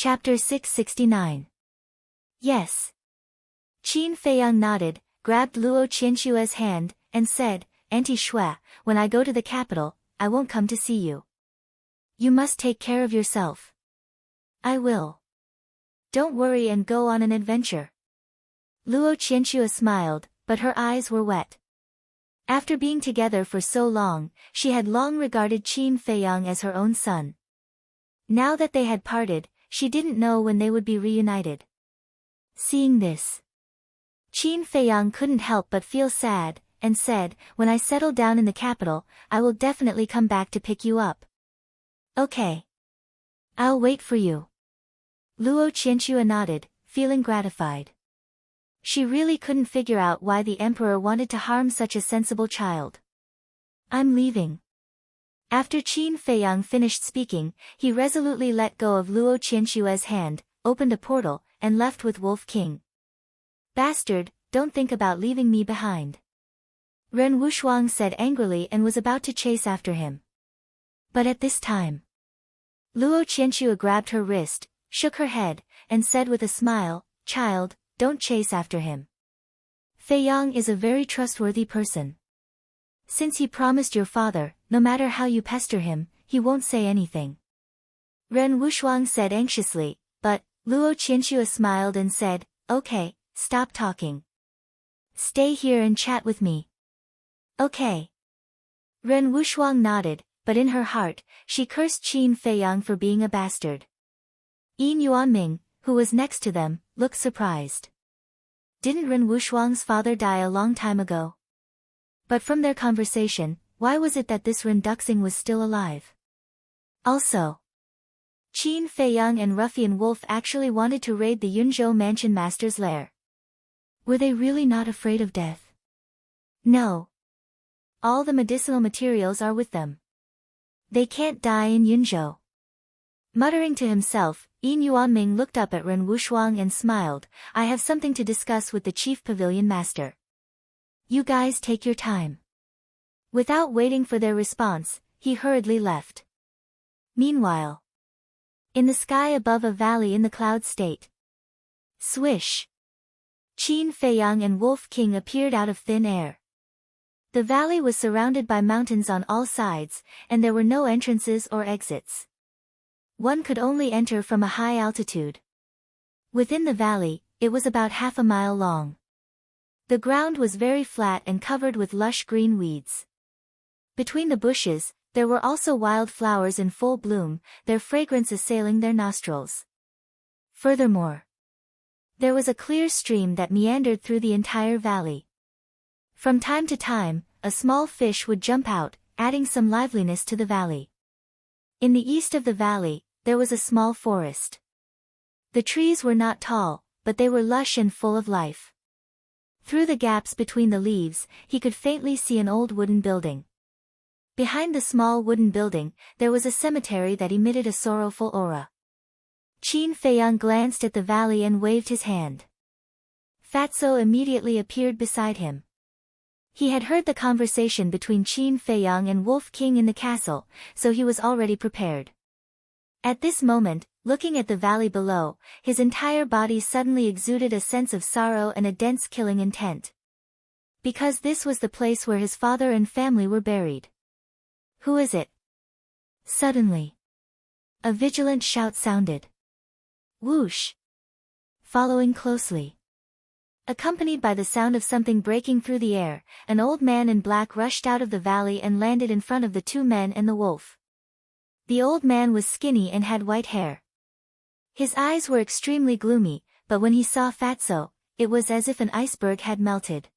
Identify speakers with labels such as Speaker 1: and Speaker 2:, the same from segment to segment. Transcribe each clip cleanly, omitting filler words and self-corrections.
Speaker 1: Chapter 669. Yes. Qin Feiyang nodded, grabbed Luo Qianxue's hand, and said, Auntie Shui, when I go to the capital, I won't come to see you. You must take care of yourself. I will. Don't worry and go on an adventure. Luo Qianxue smiled, but her eyes were wet. After being together for so long, she had long regarded Qin Feiyang as her own son. Now that they had parted, she didn't know when they would be reunited. Seeing this, Qin Feiyang couldn't help but feel sad, and said, when I settle down in the capital, I will definitely come back to pick you up. Okay. I'll wait for you. Luo Qianxue nodded, feeling gratified. She really couldn't figure out why the emperor wanted to harm such a sensible child. I'm leaving. After Qin Feiyang finished speaking, he resolutely let go of Luo Qianxue's hand, opened a portal, and left with Wolf King. Bastard, don't think about leaving me behind. Ren Wushuang said angrily and was about to chase after him. But at this time, Luo Qianxue grabbed her wrist, shook her head, and said with a smile, Child, don't chase after him. Feiyang is a very trustworthy person. Since he promised your father, no matter how you pester him, he won't say anything. Ren Wushuang said anxiously, but Luo Qianxue smiled and said, Okay, stop talking. Stay here and chat with me. Okay. Ren Wushuang nodded, but in her heart, she cursed Qin Feiyang for being a bastard. Yin Yuanming, who was next to them, looked surprised. Didn't Ren Wushuang's father die a long time ago? But from their conversation, why was it that this Ren Duxing was still alive? Also, Qin Feiyang and Ruffian Wolf actually wanted to raid the Yunzhou Mansion Master's lair. Were they really not afraid of death? No. All the medicinal materials are with them. They can't die in Yunzhou. Muttering to himself, Yin Yuanming looked up at Ren Wushuang and smiled, I have something to discuss with the Chief Pavilion Master. You guys take your time. Without waiting for their response, he hurriedly left. Meanwhile, in the sky above a valley in the cloud state. Swish! Qin Feiyang and Wolf King appeared out of thin air. The valley was surrounded by mountains on all sides, and there were no entrances or exits. One could only enter from a high altitude. Within the valley, it was about half a mile long. The ground was very flat and covered with lush green weeds. Between the bushes, there were also wild flowers in full bloom, their fragrance assailing their nostrils. Furthermore, there was a clear stream that meandered through the entire valley. From time to time, a small fish would jump out, adding some liveliness to the valley. In the east of the valley, there was a small forest. The trees were not tall, but they were lush and full of life. Through the gaps between the leaves, he could faintly see an old wooden building. Behind the small wooden building, there was a cemetery that emitted a sorrowful aura. Qin Feiyang glanced at the valley and waved his hand. Fatso immediately appeared beside him. He had heard the conversation between Qin Feiyang and Wolf King in the castle, so he was already prepared. At this moment, looking at the valley below, his entire body suddenly exuded a sense of sorrow and a dense killing intent. Because this was the place where his father and family were buried. Who is it? Suddenly, a vigilant shout sounded. Whoosh! Following closely, accompanied by the sound of something breaking through the air, an old man in black rushed out of the valley and landed in front of the two men and the wolf. The old man was skinny and had white hair. His eyes were extremely gloomy, but when he saw Fatso, it was as if an iceberg had melted.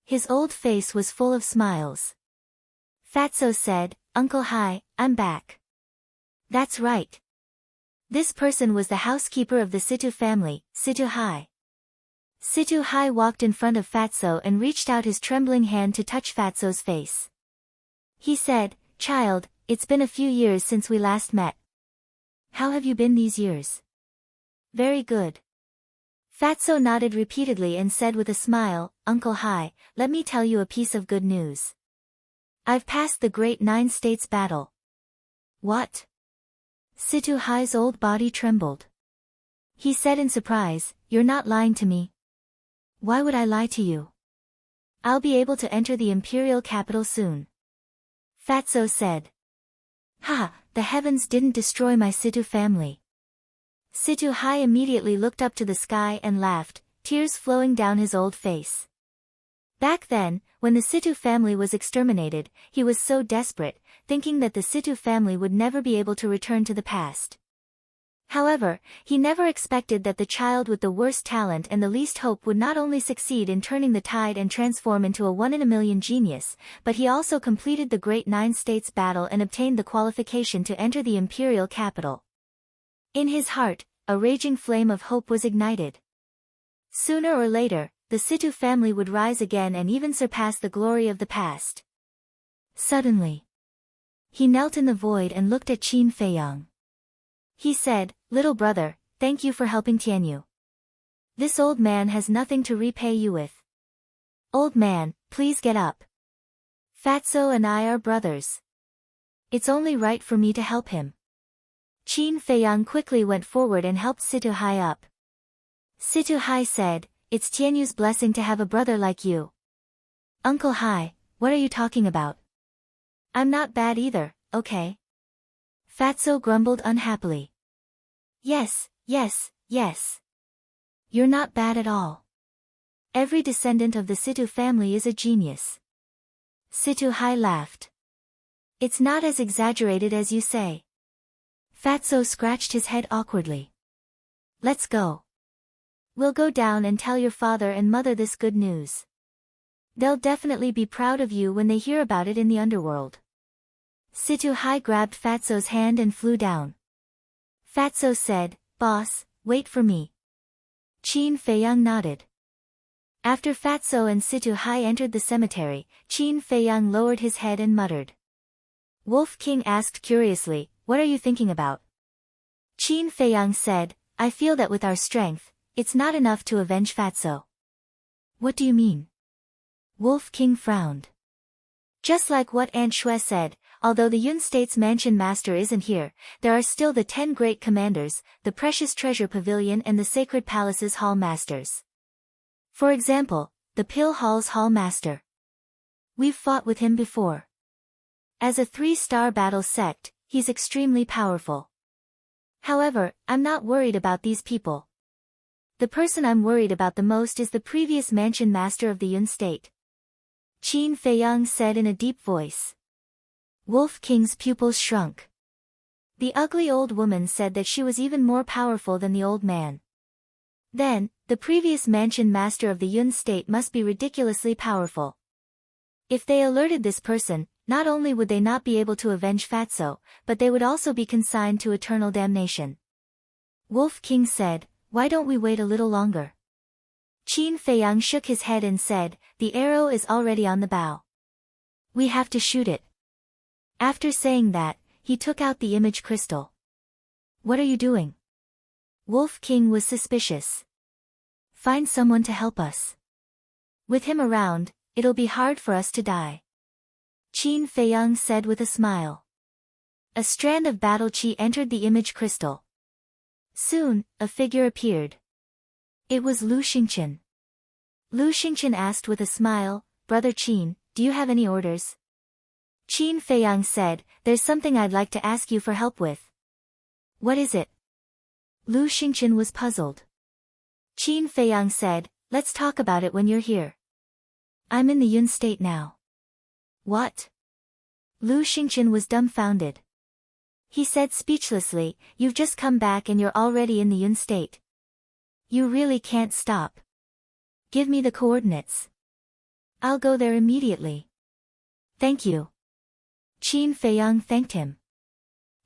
Speaker 1: His old face was full of smiles. Fatso said, Uncle Hai, I'm back. That's right. This person was the housekeeper of the Situ family, Situ Hai. Situ Hai walked in front of Fatso and reached out his trembling hand to touch Fatso's face. He said, Child, it's been a few years since we last met. How have you been these years? Very good. Fatso nodded repeatedly and said with a smile, Uncle Hai, let me tell you a piece of good news. I've passed the Great Nine States battle. What? Situ Hai's old body trembled. He said in surprise, "You're not lying to me." "Why would I lie to you? I'll be able to enter the imperial capital soon." Fatso said. "Ha, the heavens didn't destroy my Situ family." Situ Hai immediately looked up to the sky and laughed, tears flowing down his old face. Back then, when the Situ family was exterminated, he was so desperate, thinking that the Situ family would never be able to return to the past. However, he never expected that the child with the worst talent and the least hope would not only succeed in turning the tide and transform into a one-in-a-million genius, but he also completed the Great Nine States battle and obtained the qualification to enter the imperial capital. In his heart, a raging flame of hope was ignited. Sooner or later, the Situ family would rise again and even surpass the glory of the past. Suddenly, he knelt in the void and looked at Qin Feiyang. He said, "Little brother, thank you for helping Tianyu. This old man has nothing to repay you with. Old man, please get up. Fatso and I are brothers. It's only right for me to help him." Qin Feiyang quickly went forward and helped Situ Hai up. Situ Hai said, "It's Tianyu's blessing to have a brother like you." "Uncle Hai, what are you talking about? I'm not bad either, okay?" Fatso grumbled unhappily. Yes. You're not bad at all. Every descendant of the Situ family is a genius." Situ Hai laughed. "It's not as exaggerated as you say." Fatso scratched his head awkwardly. "Let's go. We'll go down and tell your father and mother this good news. They'll definitely be proud of you when they hear about it in the underworld." Situ Hai grabbed Fatso's hand and flew down. Fatso said, "Boss, wait for me." Qin Feiyang nodded. After Fatso and Situ Hai entered the cemetery, Qin Feiyang lowered his head and muttered. Wolf King asked curiously, "What are you thinking about?" Qin Feiyang said, "I feel that with our strength, it's not enough to avenge Fatso." "What do you mean?" Wolf King frowned. "Just like what Aunt Shui said, although the Yun State's mansion master isn't here, there are still the 10 great commanders, the precious treasure pavilion and the sacred palace's hall masters. For example, the Pill Hall's hall master. We've fought with him before. As a 3-star battle sect, he's extremely powerful. However, I'm not worried about these people. The person I'm worried about the most is the previous mansion master of the Yun State." Qin Feiyang said in a deep voice. Wolf King's pupils shrunk. The ugly old woman said that she was even more powerful than the old man. Then, the previous mansion master of the Yun State must be ridiculously powerful. If they alerted this person, not only would they not be able to avenge Fatso, but they would also be consigned to eternal damnation. Wolf King said, "Why don't we wait a little longer?" Qin Feiyang shook his head and said, "The arrow is already on the bow. We have to shoot it." After saying that, he took out the image crystal. "What are you doing?" Wolf King was suspicious. "Find someone to help us. With him around, it'll be hard for us to die." Qin Feiyang said with a smile. A strand of battle chi entered the image crystal. Soon, a figure appeared. It was Lu Xingqian. Lu Xingqian asked with a smile, "Brother Qin, do you have any orders?" Qin Feiyang said, "There's something I'd like to ask you for help with." "What is it?" Lu Xingqian was puzzled. Qin Feiyang said, "Let's talk about it when you're here. I'm in the Yun State now." "What?" Lu Xingqian was dumbfounded. He said speechlessly, "You've just come back and you're already in the Yun State. You really can't stop. Give me the coordinates. I'll go there immediately." "Thank you." Qin Feiyang thanked him.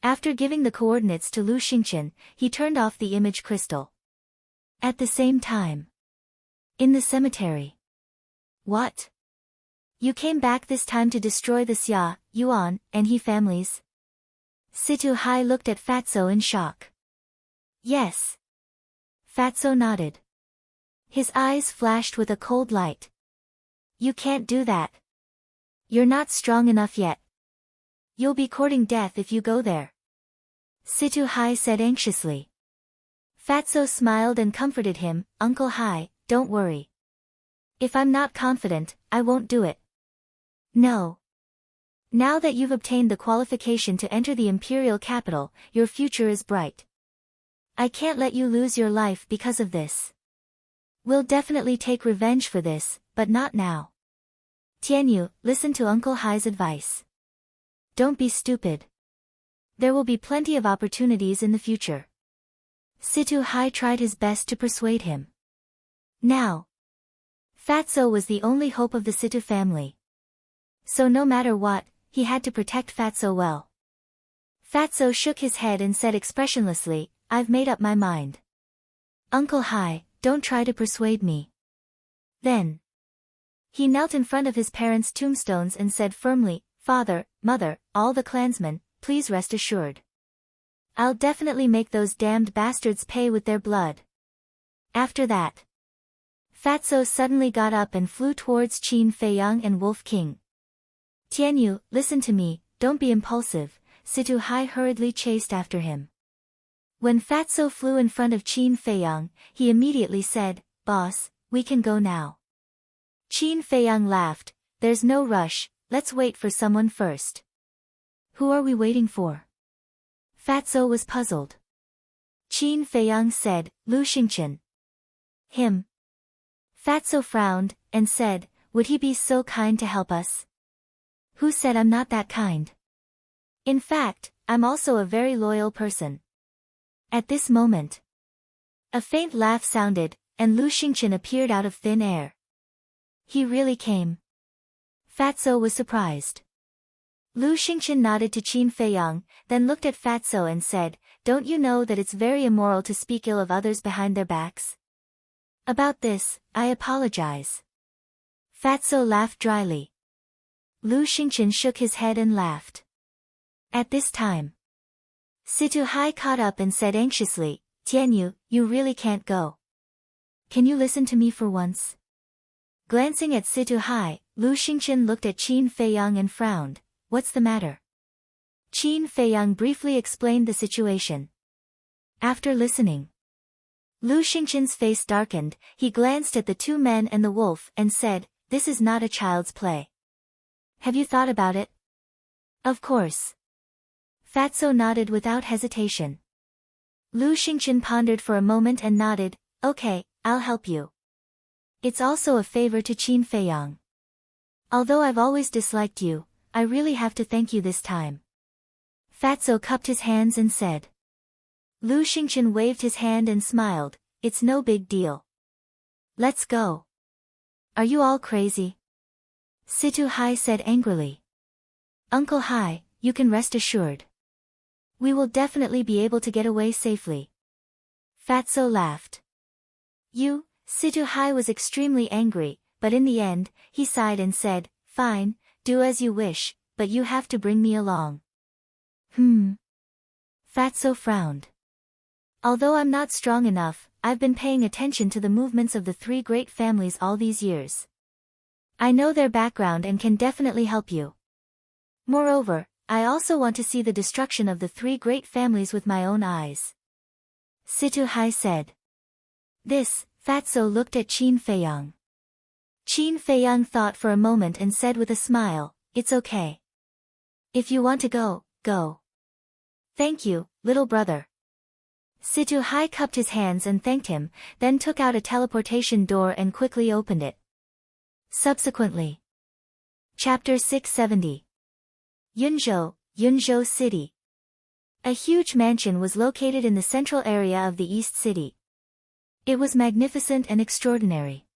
Speaker 1: After giving the coordinates to Lu Xingqian, he turned off the image crystal. At the same time, in the cemetery. "What? You came back this time to destroy the Xia, Yuan, and He families?" Situ Hai looked at Fatso in shock. "Yes." Fatso nodded. His eyes flashed with a cold light. "You can't do that. You're not strong enough yet. You'll be courting death if you go there." Situ Hai said anxiously. Fatso smiled and comforted him, Uncle Hai, don't worry. If I'm not confident, I won't do it. No. Now that you've obtained the qualification to enter the imperial capital, your future is bright. I can't let you lose your life because of this. We'll definitely take revenge for this, but not now. Tianyu, listen to Uncle Hai's advice. Don't be stupid. There will be plenty of opportunities in the future. Situ Hai tried his best to persuade him. Now, Fatso was the only hope of the Situ family. So no matter what, he had to protect Fatso well. Fatso shook his head and said expressionlessly, I've made up my mind. Uncle Hai, don't try to persuade me. Then, he knelt in front of his parents' tombstones and said firmly, Father, Mother, all the clansmen, please rest assured. I'll definitely make those damned bastards pay with their blood. After that, Fatso suddenly got up and flew towards Qin Feiyang and Wolf King. Tianyu, listen to me, don't be impulsive, Situ Hai hurriedly chased after him. When Fatso flew in front of Qin Feiyang, he immediately said, Boss, we can go now. Qin Feiyang laughed, there's no rush, let's wait for someone first. Who are we waiting for? Fatso was puzzled. Qin Feiyang said, Lu Xingqian. Him. Fatso frowned, and said, would he be so kind to help us? Who said I'm not that kind? In fact, I'm also a very loyal person. At this moment, a faint laugh sounded, and Lu Xingqian appeared out of thin air. He really came. Fatso was surprised. Lu Xingqian nodded to Qin Feiyang, then looked at Fatso and said, don't you know that it's very immoral to speak ill of others behind their backs? About this, I apologize. Fatso laughed dryly. Lu Xingqian shook his head and laughed. At this time, Situ Hai caught up and said anxiously, Tianyu, you really can't go. Can you listen to me for once? Glancing at Situ Hai, Lu Xingqian looked at Qin Feiyang and frowned, what's the matter? Qin Feiyang briefly explained the situation. After listening, Lu Xingqian's face darkened, he glanced at the two men and the wolf and said, this is not a child's play. Have you thought about it? Of course. Fatso nodded without hesitation. Lu Xingqian pondered for a moment and nodded, okay, I'll help you. It's also a favor to Qin Feiyang. Although I've always disliked you, I really have to thank you this time. Fatso cupped his hands and said. Lu Xingqian waved his hand and smiled, it's no big deal. Let's go. Are you all crazy? Situ Hai said angrily. Uncle Hai, you can rest assured. We will definitely be able to get away safely. Fatso laughed. Situ Hai was extremely angry, but in the end, he sighed and said, fine, do as you wish, but you have to bring me along. Fatso frowned. Although I'm not strong enough, I've been paying attention to the movements of the three great families all these years. I know their background and can definitely help you. Moreover, I also want to see the destruction of the three great families with my own eyes. Situ Hai said. This, Fatso looked at Qin Feiyang. Qin Feiyang thought for a moment and said with a smile, it's okay. If you want to go, go. Thank you, little brother. Situ Hai cupped his hands and thanked him, then took out a teleportation door and quickly opened it. Subsequently. Chapter 670. Yunzhou City. A huge mansion was located in the central area of the East City. It was magnificent and extraordinary.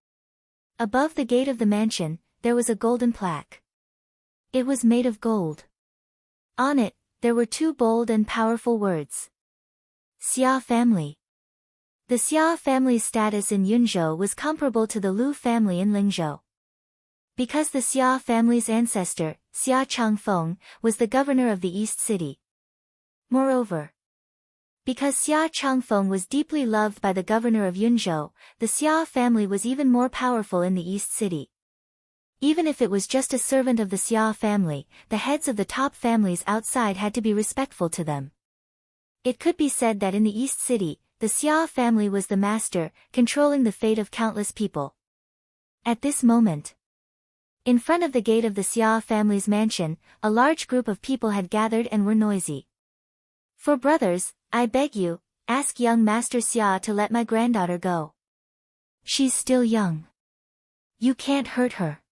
Speaker 1: Above the gate of the mansion, there was a golden plaque. It was made of gold. On it, there were two bold and powerful words. Xia family. The Xia family's status in Yunzhou was comparable to the Lu family in Lingzhou. Because the Xia family's ancestor, Xia Changfeng, was the governor of the East City. Moreover, because Xia Changfeng was deeply loved by the governor of Yunzhou, the Xia family was even more powerful in the East City. Even if it was just a servant of the Xia family, the heads of the top families outside had to be respectful to them. It could be said that in the East City, the the Xia family was the master, controlling the fate of countless people. At this moment, in front of the gate of the Xia family's mansion, a large group of people had gathered and were noisy. "For brothers, I beg you, ask young Master Xia to let my granddaughter go. She's still young. You can't hurt her.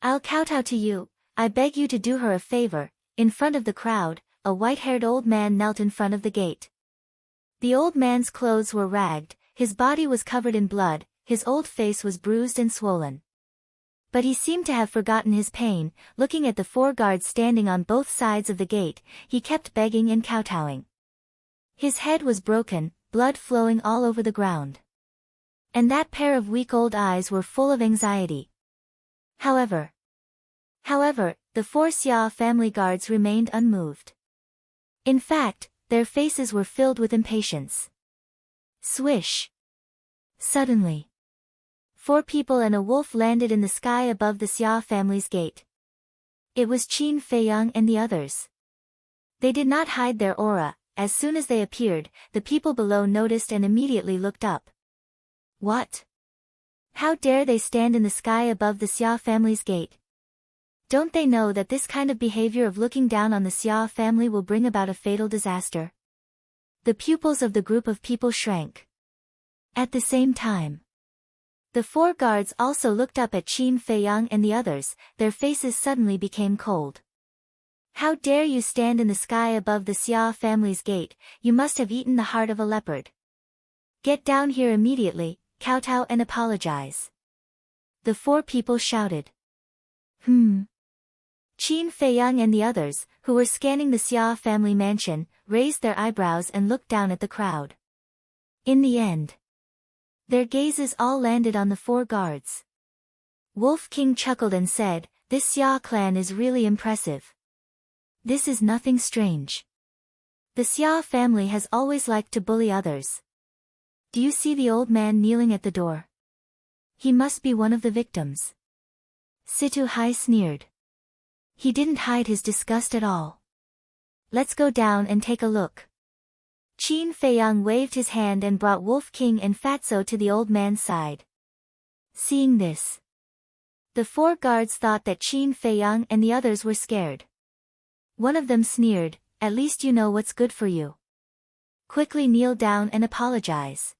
Speaker 1: I'll kowtow to you, I beg you to do her a favor." In front of the crowd, a white-haired old man knelt in front of the gate. The old man's clothes were ragged, his body was covered in blood, his old face was bruised and swollen. But he seemed to have forgotten his pain. Looking at the 4 guards standing on both sides of the gate, he kept begging and kowtowing. His head was broken, blood flowing all over the ground. And that pair of weak old eyes were full of anxiety. However, the 4 Xia family guards remained unmoved. In fact, their faces were filled with impatience. Swish! Suddenly, 4 people and a wolf landed in the sky above the Xia family's gate. It was Qin Feiyang and the others. They did not hide their aura. As soon as they appeared, the people below noticed and immediately looked up. What? How dare they stand in the sky above the Xia family's gate? Don't they know that this kind of behavior of looking down on the Xia family will bring about a fatal disaster? The pupils of the group of people shrank. At the same time, the 4 guards also looked up at Qin Feiyang and the others. Their faces suddenly became cold. "How dare you stand in the sky above the Xia family's gate? You must have eaten the heart of a leopard. Get down here immediately, kowtow and apologize." The 4 people shouted. Qin Feiyang and the others, who were scanning the Xia family mansion, raised their eyebrows and looked down at the crowd. In the end, their gazes all landed on the 4 guards. Wolf King chuckled and said, "This Xia clan is really impressive. This is nothing strange. The Xia family has always liked to bully others. Do you see the old man kneeling at the door? He must be one of the victims." Situ Hai sneered. He didn't hide his disgust at all. "Let's go down and take a look." Qin Feiyang waved his hand and brought Wolf King and Fatso to the old man's side. Seeing this, the 4 guards thought that Qin Feiyang and the others were scared. One of them sneered, "At least you know what's good for you. Quickly kneel down and apologize."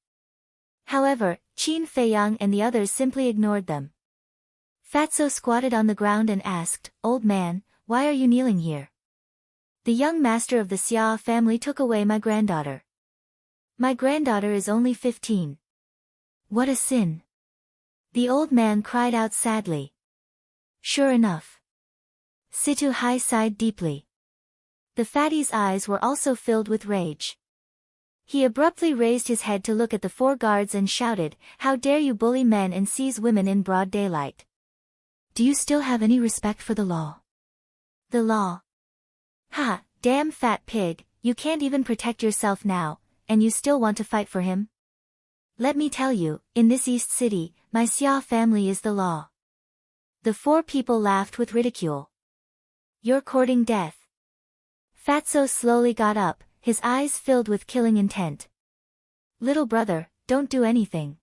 Speaker 1: However, Qin Feiyang and the others simply ignored them. Fatso squatted on the ground and asked, "Old man, why are you kneeling here?" "The young master of the Xia family took away my granddaughter. My granddaughter is only 15. What a sin!" The old man cried out sadly. Sure enough, Situ Hai sighed deeply. The fatty's eyes were also filled with rage. He abruptly raised his head to look at the 4 guards and shouted, "How dare you bully men and seize women in broad daylight? Do you still have any respect for the law?" "The law? Ha, damn fat pig, you can't even protect yourself now, and you still want to fight for him? Let me tell you, in this East City, my Xia family is the law." The 4 people laughed with ridicule. "You're courting death." Fatso slowly got up, his eyes filled with killing intent. "Little brother, don't do anything."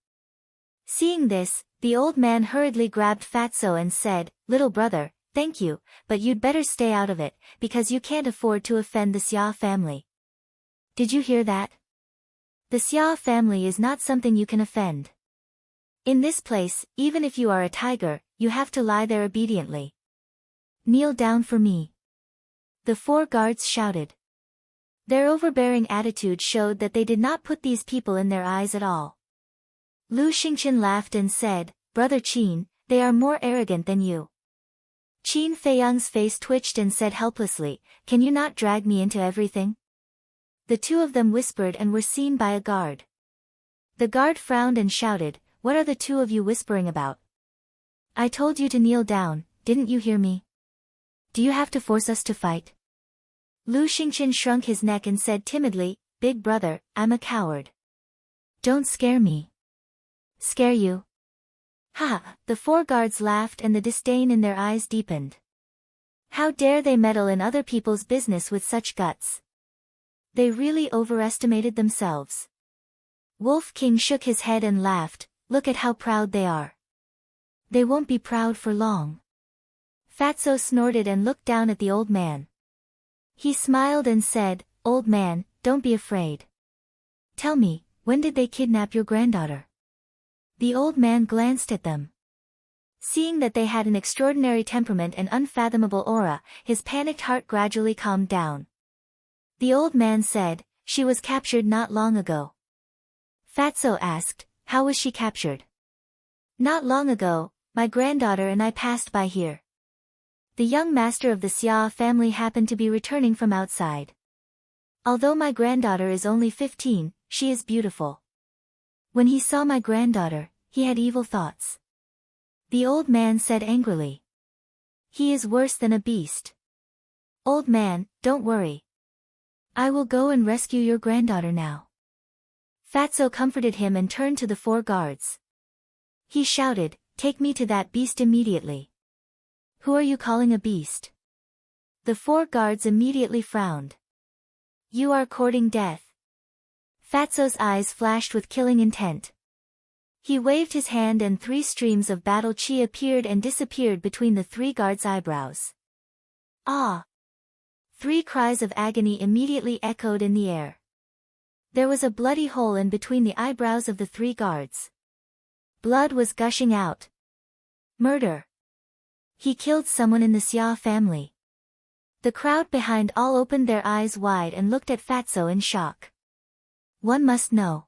Speaker 1: Seeing this, the old man hurriedly grabbed Fatso and said, "Little brother, thank you, but you'd better stay out of it, because you can't afford to offend the Xia family. Did you hear that? The Xia family is not something you can offend. In this place, even if you are a tiger, you have to lie there obediently. Kneel down for me." The 4 guards shouted. Their overbearing attitude showed that they did not put these people in their eyes at all. Lu Xingqian laughed and said, "Brother Qin, they are more arrogant than you." Qin Feiyang's face twitched and said helplessly, "Can you not drag me into everything?" The 2 of them whispered and were seen by a guard. The guard frowned and shouted, "What are the 2 of you whispering about? I told you to kneel down, didn't you hear me? Do you have to force us to fight?" Lu Xingqian shrunk his neck and said timidly, "Big brother, I'm a coward. Don't scare me." "Scare you? Ha!" The 4 guards laughed and the disdain in their eyes deepened. How dare they meddle in other people's business with such guts? They really overestimated themselves. Wolf King shook his head and laughed. Look at how proud they are. They won't be proud for long. Fatso snorted and looked down at the old man. He smiled and said, Old man, don't be afraid. Tell me, when did they kidnap your granddaughter? The old man glanced at them. Seeing that they had an extraordinary temperament and unfathomable aura, his panicked heart gradually calmed down. The old man said, She was captured not long ago. Fatso asked, How was she captured? Not long ago, my granddaughter and I passed by here. The young master of the Xia family happened to be returning from outside. Although my granddaughter is only 15, she is beautiful. When he saw my granddaughter, he had evil thoughts. The old man said angrily. He is worse than a beast. Old man, don't worry. I will go and rescue your granddaughter now. Fatso comforted him and turned to the 4 guards. He shouted, Take me to that beast immediately. Who are you calling a beast? The 4 guards immediately frowned. You are courting death. Fatso's eyes flashed with killing intent. He waved his hand and 3 streams of battle chi appeared and disappeared between the 3 guards' eyebrows. Ah! 3 cries of agony immediately echoed in the air. There was a bloody hole in between the eyebrows of the 3 guards. Blood was gushing out. Murder! He killed someone in the Xia family. The crowd behind all opened their eyes wide and looked at Fatso in shock. One must know.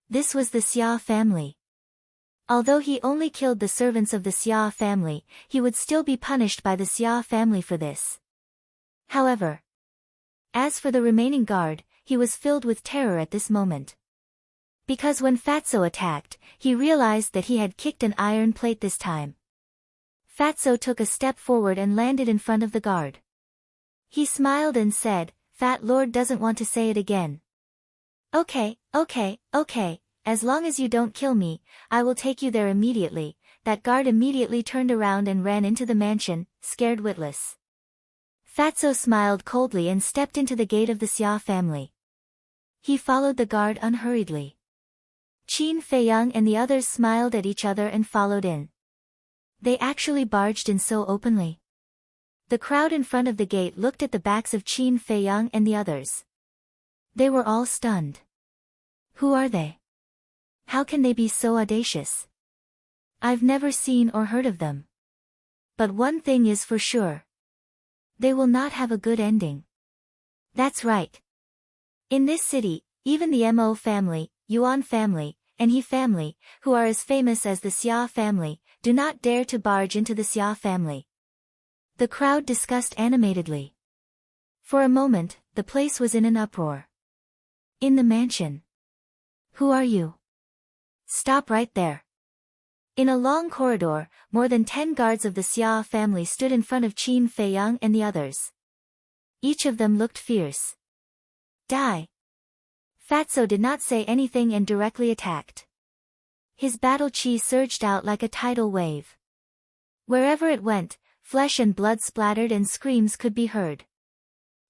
Speaker 1: This was the Xia family. Although he only killed the servants of the Xia family, he would still be punished by the Xia family for this. However, as for the remaining guard, he was filled with terror at this moment. Because when Fatso attacked, he realized that he had kicked an iron plate this time. Fatso took a step forward and landed in front of the guard. He smiled and said, Fat Lord doesn't want to say it again. Okay, as long as you don't kill me, I will take you there immediately. That guard immediately turned around and ran into the mansion, scared witless. Fatso smiled coldly and stepped into the gate of the Xia family. He followed the guard unhurriedly. Qin Feiyang and the others smiled at each other and followed in. They actually barged in so openly. The crowd in front of the gate looked at the backs of Qin Feiyang and the others. They were all stunned. Who are they? How can they be so audacious? I've never seen or heard of them. But one thing is for sure. They will not have a good ending. That's right. In this city, even the Mo family, Yuan family, and He family, who are as famous as the Xia family, do not dare to barge into the Xia family. The crowd discussed animatedly. For a moment, the place was in an uproar. In the mansion. Who are you? Stop right there. In a long corridor, more than 10 guards of the Xia family stood in front of Qin Feiyang and the others. Each of them looked fierce. Die! Fatso did not say anything and directly attacked. His battle chi surged out like a tidal wave. Wherever it went, flesh and blood splattered and screams could be heard.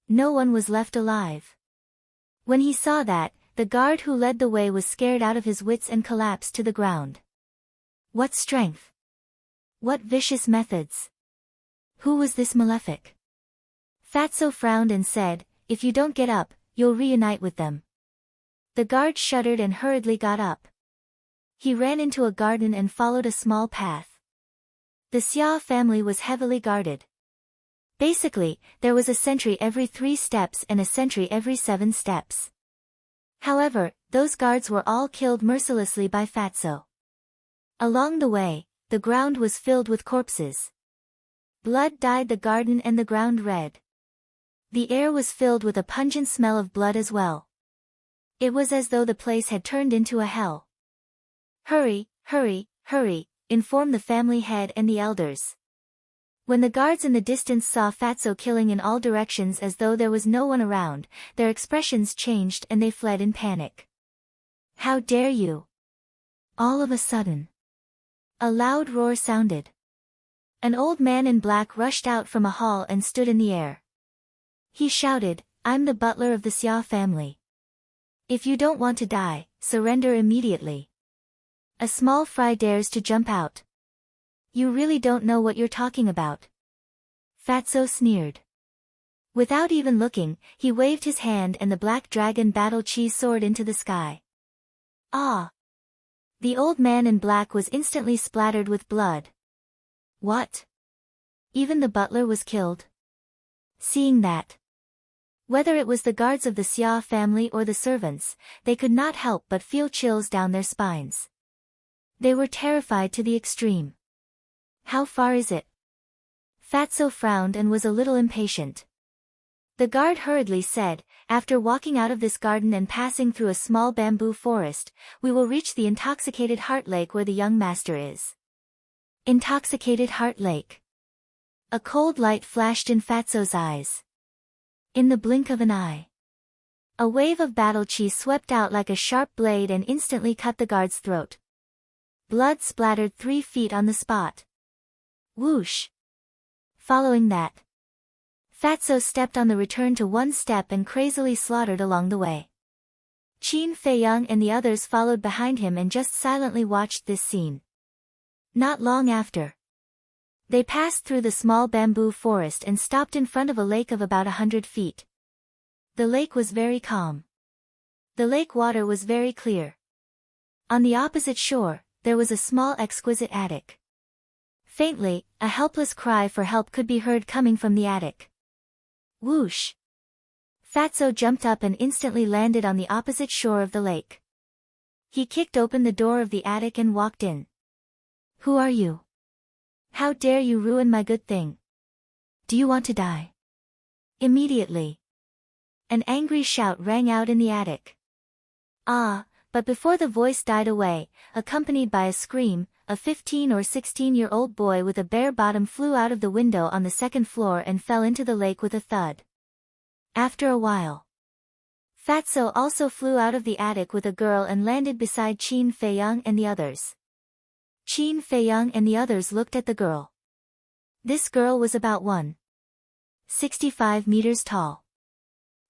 Speaker 1: No one was left alive. When he saw that, the guard who led the way was scared out of his wits and collapsed to the ground. What strength! What vicious methods! Who was this malefic? Fatso frowned and said, If you don't get up, you'll reunite with them. The guard shuddered and hurriedly got up. He ran into a garden and followed a small path. The Xia family was heavily guarded. Basically, there was a sentry every 3 steps and a sentry every 7 steps. However, those guards were all killed mercilessly by Fatso. Along the way, the ground was filled with corpses. Blood dyed the garden and the ground red. The air was filled with a pungent smell of blood as well. It was as though the place had turned into a hell. Hurry, hurry, hurry, informed the family head and the elders. When the guards in the distance saw Fatso killing in all directions as though there was no one around, their expressions changed and they fled in panic. How dare you! All of a sudden, a loud roar sounded. An old man in black rushed out from a hall and stood in the air. He shouted, I'm the butler of the Xia family. If you don't want to die, surrender immediately. A small fry dares to jump out. You really don't know what you're talking about. Fatso sneered. Without even looking, he waved his hand and the black dragon battle chi soared into the sky. Ah! The old man in black was instantly splattered with blood. What? Even the butler was killed? Seeing that, whether it was the guards of the Xia family or the servants, they could not help but feel chills down their spines. They were terrified to the extreme. How far is it? Fatso frowned and was a little impatient. The guard hurriedly said, after walking out of this garden and passing through a small bamboo forest, we will reach the intoxicated heart lake where the young master is. Intoxicated heart lake. A cold light flashed in Fatso's eyes. In the blink of an eye, a wave of battle chi swept out like a sharp blade and instantly cut the guard's throat. Blood splattered 3 feet on the spot. Whoosh! Following that, Fatso stepped on the return to one step and crazily slaughtered along the way. Qin Feiyang and the others followed behind him and just silently watched this scene. Not long after, they passed through the small bamboo forest and stopped in front of a lake of about 100 feet. The lake was very calm. The lake water was very clear. On the opposite shore, there was a small exquisite attic. Faintly, a helpless cry for help could be heard coming from the attic. Whoosh! Fatso jumped up and instantly landed on the opposite shore of the lake. He kicked open the door of the attic and walked in. Who are you? How dare you ruin my good thing? Do you want to die? Immediately, an angry shout rang out in the attic. Ah, but before the voice died away, accompanied by a scream, a 15 or 16-year-old boy with a bare bottom flew out of the window on the second floor and fell into the lake with a thud. After a while, Fatso also flew out of the attic with a girl and landed beside Qin Feiyang and the others. Qin Feiyang and the others looked at the girl. This girl was about 1.65 meters tall.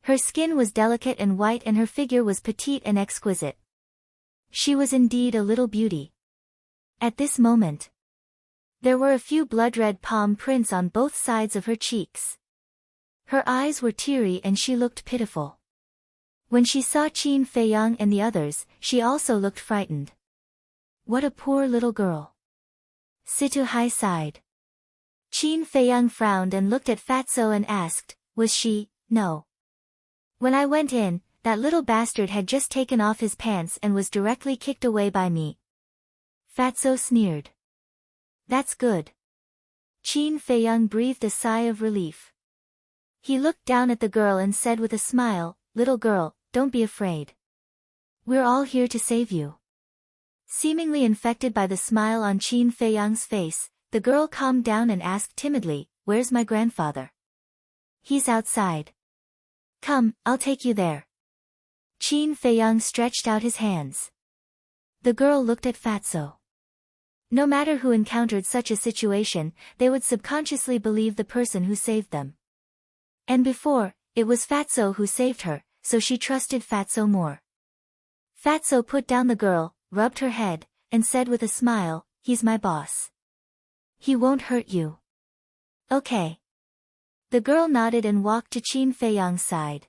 Speaker 1: Her skin was delicate and white and her figure was petite and exquisite. She was indeed a little beauty. At this moment, there were a few blood-red palm prints on both sides of her cheeks. Her eyes were teary and she looked pitiful. When she saw Qin Feiyang and the others, she also looked frightened. What a poor little girl. Situ Hai sighed. Qin Feiyang frowned and looked at Fatso and asked, was she? No. When I went in, that little bastard had just taken off his pants and was directly kicked away by me. Fatso sneered. That's good. Qin Feiyang breathed a sigh of relief. He looked down at the girl and said with a smile, little girl, don't be afraid. We're all here to save you. Seemingly infected by the smile on Qin Feiyang's face, the girl calmed down and asked timidly, where's my grandfather? He's outside. Come, I'll take you there. Qin Feiyang stretched out his hands. The girl looked at Fatso. No matter who encountered such a situation, they would subconsciously believe the person who saved them. And before, it was Fatso who saved her, so she trusted Fatso more. Fatso put down the girl, rubbed her head, and said with a smile, he's my boss. He won't hurt you. Okay. The girl nodded and walked to Qin Feiyang's side.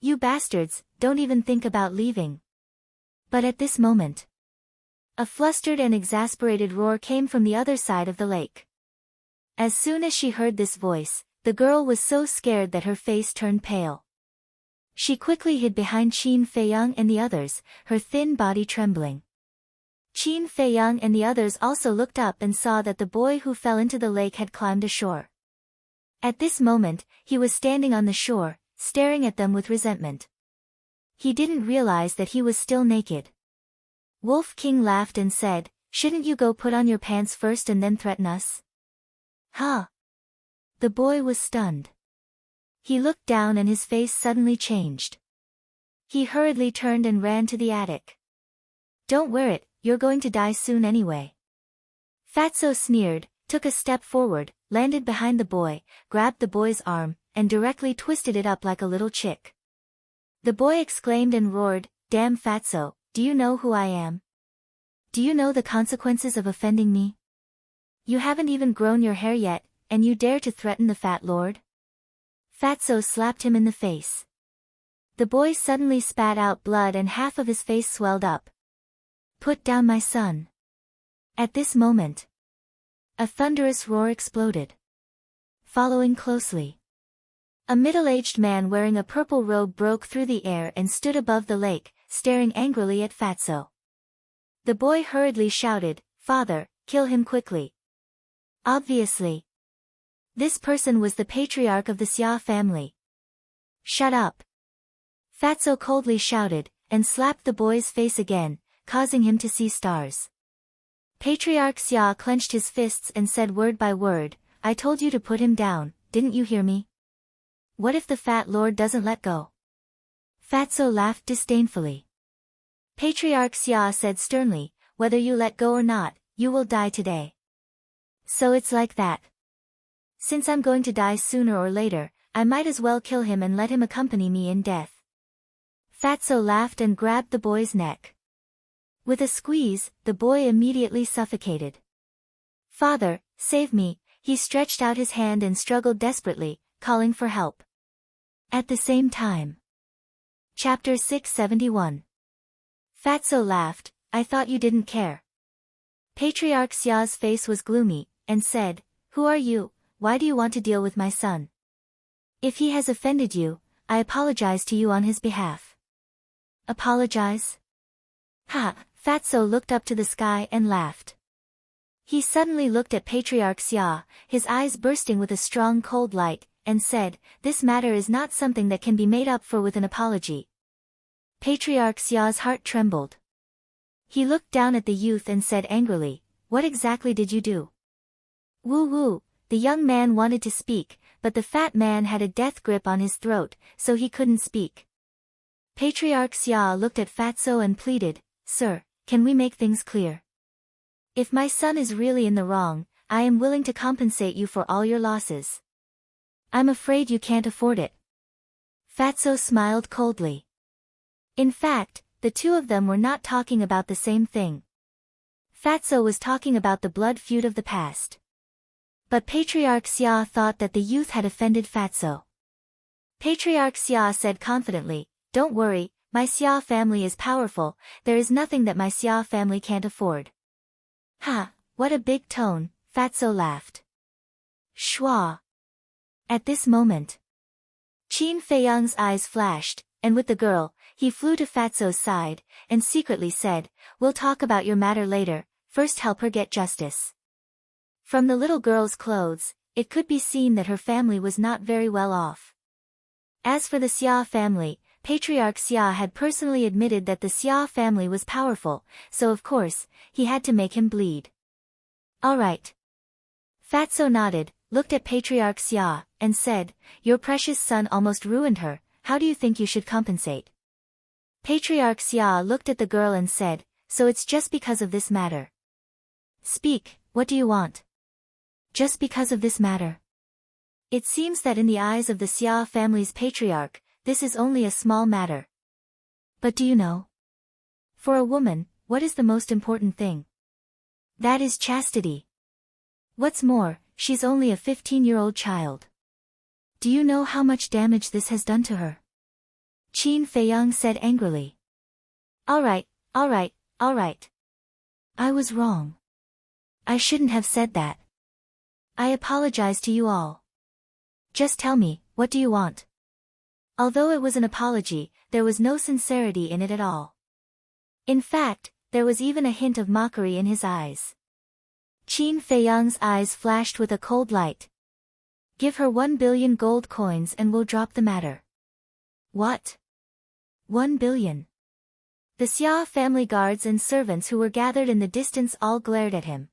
Speaker 1: You bastards, don't even think about leaving. But at this moment, a flustered and exasperated roar came from the other side of the lake. As soon as she heard this voice, the girl was so scared that her face turned pale. She quickly hid behind Qin Feiyang and the others, her thin body trembling. Qin Feiyang and the others also looked up and saw that the boy who fell into the lake had climbed ashore. At this moment, he was standing on the shore, staring at them with resentment. He didn't realize that he was still naked. Wolf King laughed and said, shouldn't you go put on your pants first and then threaten us? Huh? The boy was stunned. He looked down and his face suddenly changed. He hurriedly turned and ran to the attic. Don't wear it, you're going to die soon anyway. Fatso sneered, took a step forward, landed behind the boy, grabbed the boy's arm, and directly twisted it up like a little chick. The boy exclaimed and roared, "Damn fatso, do you know who I am? Do you know the consequences of offending me? You haven't even grown your hair yet, and you dare to threaten the fat lord?" Fatso slapped him in the face. The boy suddenly spat out blood and half of his face swelled up. "Put down my son." At this moment, a thunderous roar exploded. Following closely, a middle-aged man wearing a purple robe broke through the air and stood above the lake, staring angrily at Fatso. The boy hurriedly shouted, "Father, kill him quickly." Obviously, this person was the patriarch of the Xia family. "Shut up!" Fatso coldly shouted, and slapped the boy's face again, causing him to see stars. Patriarch Xia clenched his fists and said word by word, "I told you to put him down, didn't you hear me? What if the fat lord doesn't let go?" Fatso laughed disdainfully. Patriarch Xia said sternly, "Whether you let go or not, you will die today. So it's like that. Since I'm going to die sooner or later, I might as well kill him and let him accompany me in death." Fatso laughed and grabbed the boy's neck. With a squeeze, the boy immediately suffocated. "Father, save me," he stretched out his hand and struggled desperately, calling for help. At the same time. Chapter 671. Fatso laughed, "I thought you didn't care." Patriarch Xia's face was gloomy, and said, "Who are you? Why do you want to deal with my son? If he has offended you, I apologize to you on his behalf." "Apologize?" "Ha!" Fatso looked up to the sky and laughed. He suddenly looked at Patriarch Xia, his eyes bursting with a strong cold light, and said, "This matter is not something that can be made up for with an apology." Patriarch Xia's heart trembled. He looked down at the youth and said angrily, "What exactly did you do?" "Woo woo," the young man wanted to speak, but the fat man had a death grip on his throat, so he couldn't speak. Patriarch Xia looked at Fatso and pleaded, "Sir, can we make things clear? If my son is really in the wrong, I am willing to compensate you for all your losses. I'm afraid you can't afford it." Fatso smiled coldly. In fact, the two of them were not talking about the same thing. Fatso was talking about the blood feud of the past. But Patriarch Xia thought that the youth had offended Fatso. Patriarch Xia said confidently, "Don't worry, my Xia family is powerful, there is nothing that my Xia family can't afford." "Ha, what a big tone," Fatso laughed. Schwa. At this moment, Qin Feiyang's eyes flashed, and with the girl, he flew to Fatso's side, and secretly said, "We'll talk about your matter later, first help her get justice." From the little girl's clothes, it could be seen that her family was not very well off. As for the Xia family, Patriarch Xia had personally admitted that the Xia family was powerful, so of course, he had to make him bleed. "All right." Fatso nodded, looked at Patriarch Xia, and said, "Your precious son almost ruined her, how do you think you should compensate?" Patriarch Xia looked at the girl and said, "So it's just because of this matter. Speak, what do you want?" "Just because of this matter." It seems that in the eyes of the Xia family's patriarch, this is only a small matter. But do you know? For a woman, what is the most important thing? That is chastity. What's more, she's only a 15-year-old child. Do you know how much damage this has done to her?" Qin Feiyang said angrily. All right. I was wrong. I shouldn't have said that. I apologize to you all. Just tell me, what do you want?" Although it was an apology, there was no sincerity in it at all. In fact, there was even a hint of mockery in his eyes. Qin Feiyang's eyes flashed with a cold light. "Give her 1 billion gold coins and we'll drop the matter." "What? 1 billion? The Xia family guards and servants who were gathered in the distance all glared at him.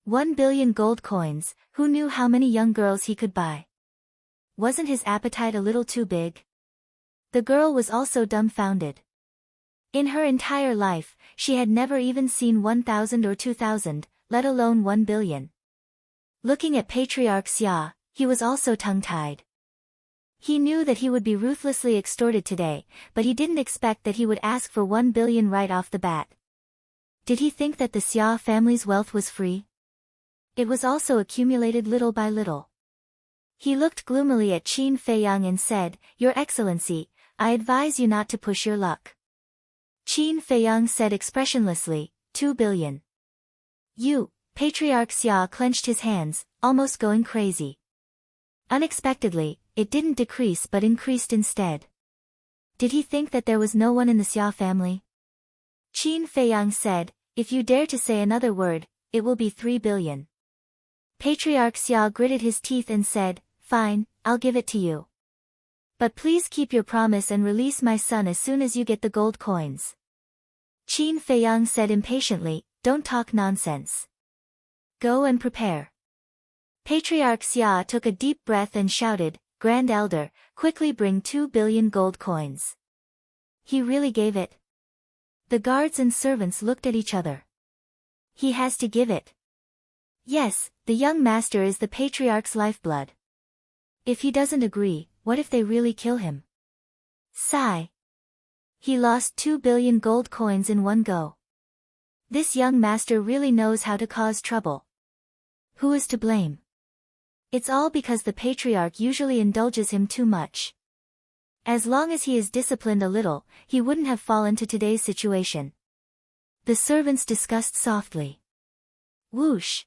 Speaker 1: 1 billion gold coins, who knew how many young girls he could buy? Wasn't his appetite a little too big? The girl was also dumbfounded. In her entire life, she had never even seen 1,000 or 2,000, let alone 1 billion. Looking at Patriarch Xia, he was also tongue-tied. He knew that he would be ruthlessly extorted today, but he didn't expect that he would ask for 1 billion right off the bat. Did he think that the Xia family's wealth was free? It was also accumulated little by little. He looked gloomily at Qin Feiyang and said, "Your Excellency, I advise you not to push your luck." Qin Feiyang said expressionlessly, 2 billion. You, Patriarch Xia clenched his hands, almost going crazy. Unexpectedly, it didn't decrease but increased instead. Did he think that there was no one in the Xia family? Qin Feiyang said, "If you dare to say another word, it will be 3 billion. Patriarch Xia gritted his teeth and said, "Fine, I'll give it to you. But please keep your promise and release my son as soon as you get the gold coins." Qin Feiyang said impatiently, "Don't talk nonsense. Go and prepare." Patriarch Xia took a deep breath and shouted, "Grand Elder, quickly bring 2 billion gold coins." He really gave it. The guards and servants looked at each other. He has to give it. Yes, the young master is the patriarch's lifeblood. If he doesn't agree, what if they really kill him? Sigh. He lost 2 billion gold coins in one go. This young master really knows how to cause trouble. Who is to blame? It's all because the patriarch usually indulges him too much. As long as he is disciplined a little, he wouldn't have fallen to today's situation. The servants discussed softly. Whoosh!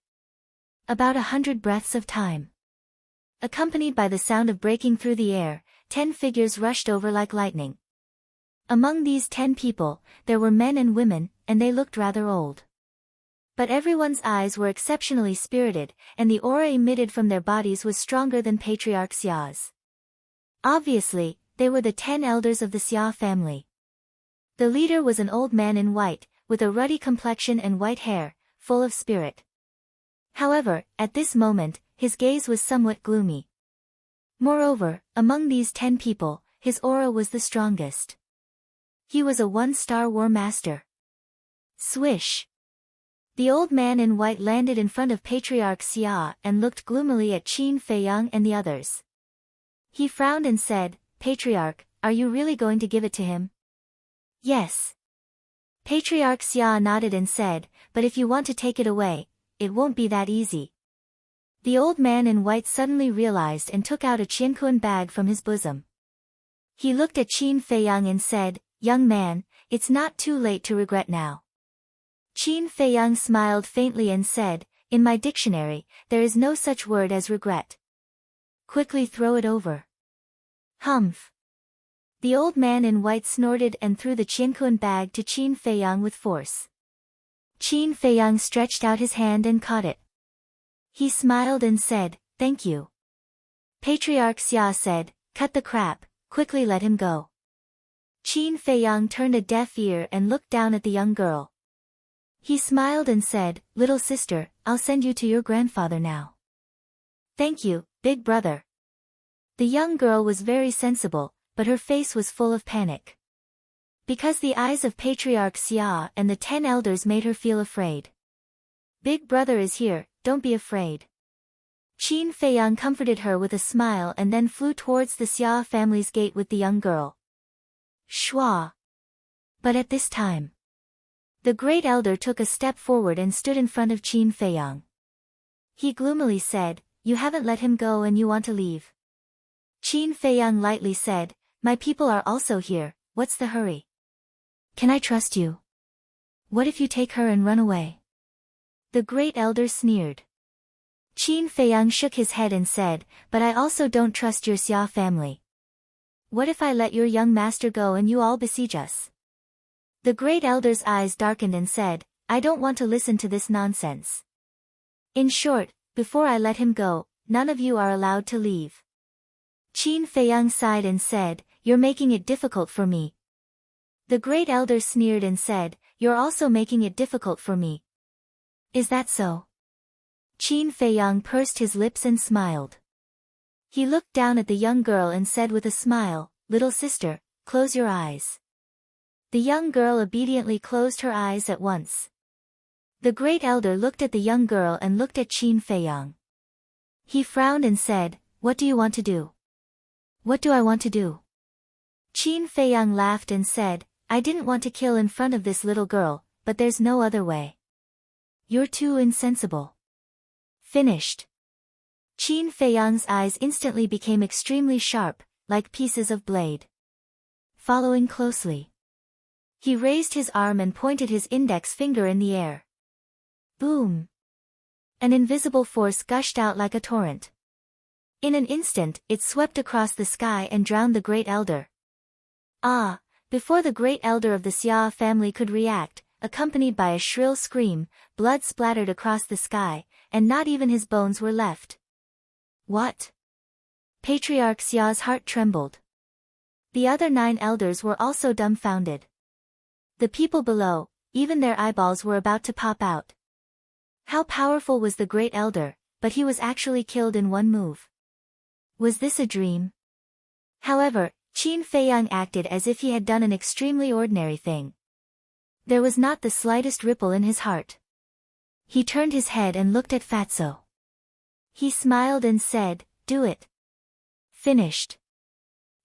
Speaker 1: About 100 breaths of time. Accompanied by the sound of breaking through the air, 10 figures rushed over like lightning. Among these 10 people, there were men and women, and they looked rather old. But everyone's eyes were exceptionally spirited, and the aura emitted from their bodies was stronger than Patriarch Xia's. Obviously, they were the 10 elders of the Xia family. The leader was an old man in white, with a ruddy complexion and white hair, full of spirit. However, at this moment, his gaze was somewhat gloomy. Moreover, among these 10 people, his aura was the strongest. He was a 1-star war master. Swish! The old man in white landed in front of Patriarch Xia and looked gloomily at Qin Feiyang and the others. He frowned and said, "Patriarch, are you really going to give it to him?" "Yes." Patriarch Xia nodded and said, "But if you want to take it away, it won't be that easy." The old man in white suddenly realized and took out a qianquan bag from his bosom. He looked at Qin Feiyang and said, "Young man, it's not too late to regret now." Qin Feiyang smiled faintly and said, "In my dictionary, there is no such word as regret. Quickly throw it over." Humph. The old man in white snorted and threw the qianquan bag to Qin Feiyang with force. Qin Feiyang stretched out his hand and caught it. He smiled and said, "Thank you." Patriarch Xia said, "Cut the crap, quickly let him go." Qin Feiyang turned a deaf ear and looked down at the young girl. He smiled and said, "Little sister, I'll send you to your grandfather now." "Thank you, big brother." The young girl was very sensible, but her face was full of panic. Because the eyes of Patriarch Xia and the 10 elders made her feel afraid. "Big brother is here, don't be afraid." Qin Feiyang comforted her with a smile and then flew towards the Xia family's gate with the young girl. Shua! But at this time, the great elder took a step forward and stood in front of Qin Feiyang. He gloomily said, "You haven't let him go and you want to leave." Qin Feiyang lightly said, "My people are also here, what's the hurry? Can I trust you? What if you take her and run away?" The great elder sneered. Qin Feiyang shook his head and said, "But I also don't trust your Xia family. What if I let your young master go and you all besiege us?" The great elder's eyes darkened and said, "I don't want to listen to this nonsense. In short, before I let him go, none of you are allowed to leave." Qin Feiyang sighed and said, "You're making it difficult for me." The great elder sneered and said, "You're also making it difficult for me." "Is that so?" Qin Feiyang pursed his lips and smiled. He looked down at the young girl and said with a smile, "Little sister, close your eyes." The young girl obediently closed her eyes at once. The great elder looked at the young girl and looked at Qin Feiyang. He frowned and said, "What do you want to do?" What do I want to do? Qin Feiyang laughed and said, I didn't want to kill in front of this little girl, but there's no other way. You're too insensible. Finished. Qin Feiyang's eyes instantly became extremely sharp, like pieces of blade. Following closely. He raised his arm and pointed his index finger in the air. Boom! An invisible force gushed out like a torrent. In an instant, it swept across the sky and drowned the Great Elder. Ah! Before the Great Elder of the Xia family could react, accompanied by a shrill scream, blood splattered across the sky, and not even his bones were left. What? Patriarch Xia's heart trembled. The other 9 elders were also dumbfounded. The people below, even their eyeballs were about to pop out. How powerful was the Great Elder, but he was actually killed in one move. Was this a dream? However, Qin Feiyang acted as if he had done an extremely ordinary thing. There was not the slightest ripple in his heart. He turned his head and looked at Fatso. He smiled and said, Do it. Finished.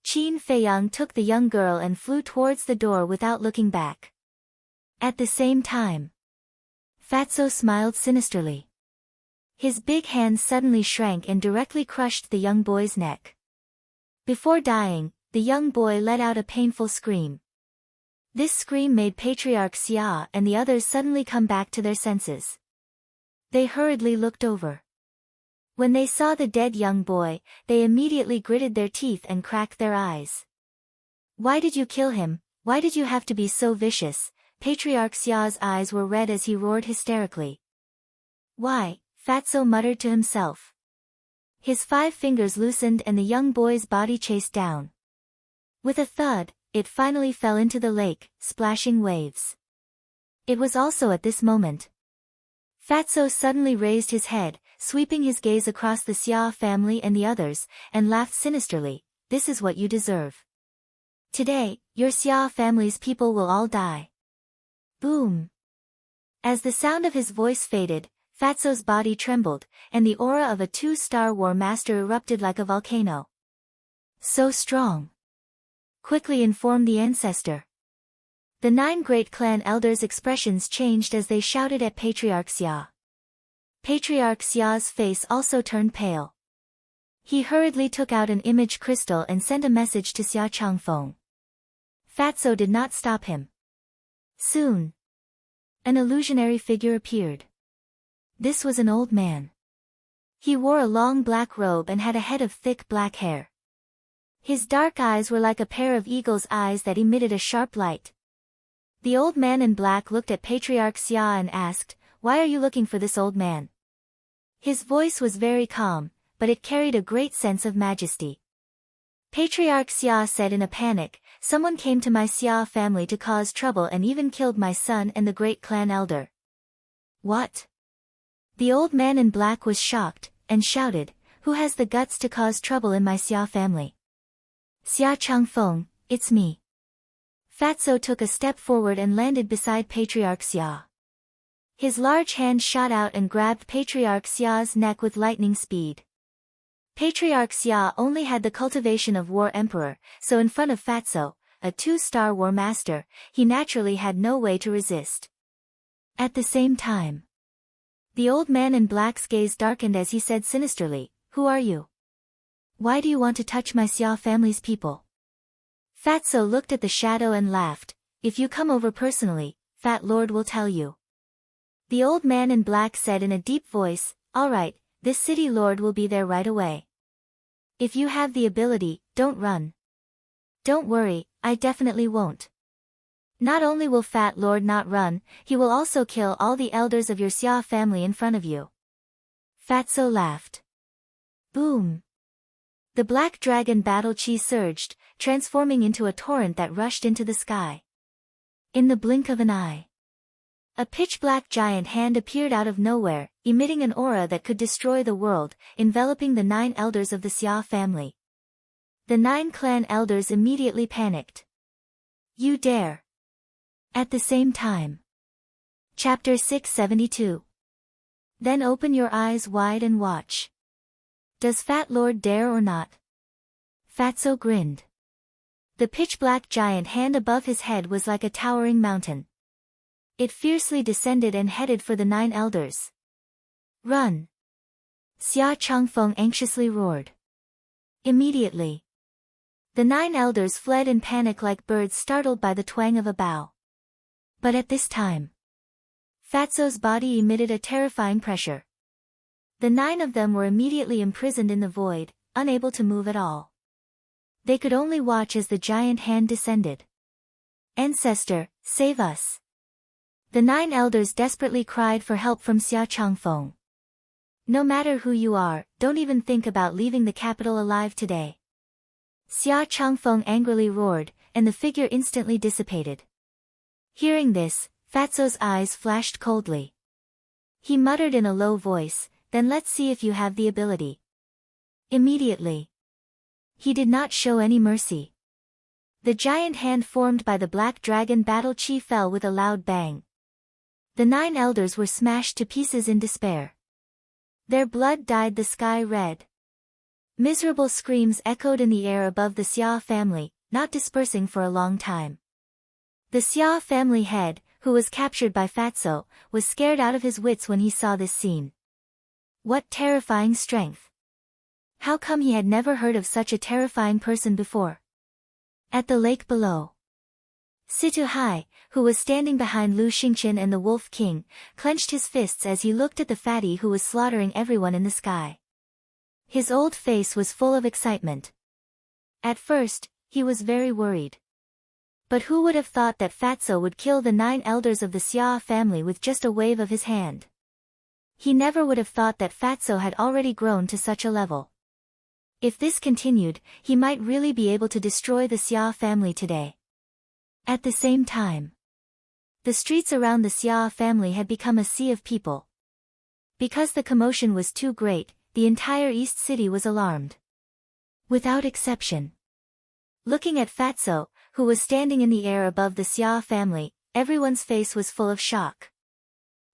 Speaker 1: Qin Feiyang took the young girl and flew towards the door without looking back. At the same time, Fatso smiled sinisterly. His big hand suddenly shrank and directly crushed the young boy's neck. Before dying, the young boy let out a painful scream. This scream made Patriarch Xia and the others suddenly come back to their senses. They hurriedly looked over. When they saw the dead young boy, they immediately gritted their teeth and cracked their eyes. Why did you kill him? Why did you have to be so vicious? Patriarch Xia's eyes were red as he roared hysterically. Why? Fatso muttered to himself. His 5 fingers loosened and the young boy's body chased down. With a thud, it finally fell into the lake, splashing waves. It was also at this moment. Fatso suddenly raised his head, sweeping his gaze across the Xia family and the others, and laughed sinisterly, This is what you deserve. Today, your Xia family's people will all die. Boom! As the sound of his voice faded, Fatso's body trembled, and the aura of a 2-star war master erupted like a volcano. So strong. Quickly inform the ancestor. The 9 great clan elders' expressions changed as they shouted at Patriarch Xia. Patriarch Xia's face also turned pale. He hurriedly took out an image crystal and sent a message to Xia Changfeng. Fatso did not stop him. Soon, an illusionary figure appeared. This was an old man. He wore a long black robe and had a head of thick black hair. His dark eyes were like a pair of eagle's eyes that emitted a sharp light. The old man in black looked at Patriarch Xia and asked, Why are you looking for this old man? His voice was very calm, but it carried a great sense of majesty. Patriarch Xia said in a panic, Someone came to my Xia family to cause trouble and even killed my son and the great clan elder. What? The old man in black was shocked, and shouted, Who has the guts to cause trouble in my Xia family? Xia Changfeng, it's me. Fatso took a step forward and landed beside Patriarch Xia. His large hand shot out and grabbed Patriarch Xia's neck with lightning speed. Patriarch Xia only had the cultivation of War Emperor, so in front of Fatso, a 2-star war master, he naturally had no way to resist. At the same time, the old man in black's gaze darkened as he said sinisterly, Who are you? Why do you want to touch my Xia family's people? Fatso looked at the shadow and laughed, If you come over personally, Fat Lord will tell you. The old man in black said in a deep voice, All right, this city lord will be there right away. If you have the ability, don't run. Don't worry, I definitely won't. Not only will Fat Lord not run, he will also kill all the elders of your Xia family in front of you. Fatso laughed. Boom! The black dragon battle chi surged, transforming into a torrent that rushed into the sky. In the blink of an eye, a pitch-black giant hand appeared out of nowhere, emitting an aura that could destroy the world, enveloping the 9 elders of the Xia family. The 9 clan elders immediately panicked. You dare! At the same time. Chapter 672. Then open your eyes wide and watch. Does Fat Lord dare or not? Fatso grinned. The pitch-black giant hand above his head was like a towering mountain. It fiercely descended and headed for the 9 elders. Run! Xia Changfeng anxiously roared. Immediately, the 9 elders fled in panic like birds startled by the twang of a bow. But at this time, Fatso's body emitted a terrifying pressure. The 9 of them were immediately imprisoned in the void, unable to move at all. They could only watch as the giant hand descended. Ancestor, save us! The 9 elders desperately cried for help from Xia Changfeng. No matter who you are, don't even think about leaving the capital alive today. Xia Changfeng angrily roared, and the figure instantly dissipated. Hearing this, Fatso's eyes flashed coldly. He muttered in a low voice, then let's see if you have the ability. Immediately, he did not show any mercy. The giant hand formed by the Black Dragon battle chi fell with a loud bang. The 9 elders were smashed to pieces in despair. Their blood dyed the sky red. Miserable screams echoed in the air above the Xia family, not dispersing for a long time. The Xia family head, who was captured by Fatso, was scared out of his wits when he saw this scene. What terrifying strength! How come he had never heard of such a terrifying person before? At the lake below, Situ Hai, who was standing behind Lu Xingqian and the Wolf King, clenched his fists as he looked at the fatty who was slaughtering everyone in the sky. His old face was full of excitement. At first, he was very worried. But who would have thought that Fatso would kill the 9 elders of the Xia family with just a wave of his hand? He never would have thought that Fatso had already grown to such a level. If this continued, he might really be able to destroy the Xia family today. At the same time, the streets around the Xia family had become a sea of people. Because the commotion was too great, the entire East City was alarmed. Without exception. Looking at Fatso, who was standing in the air above the Xia family, everyone's face was full of shock.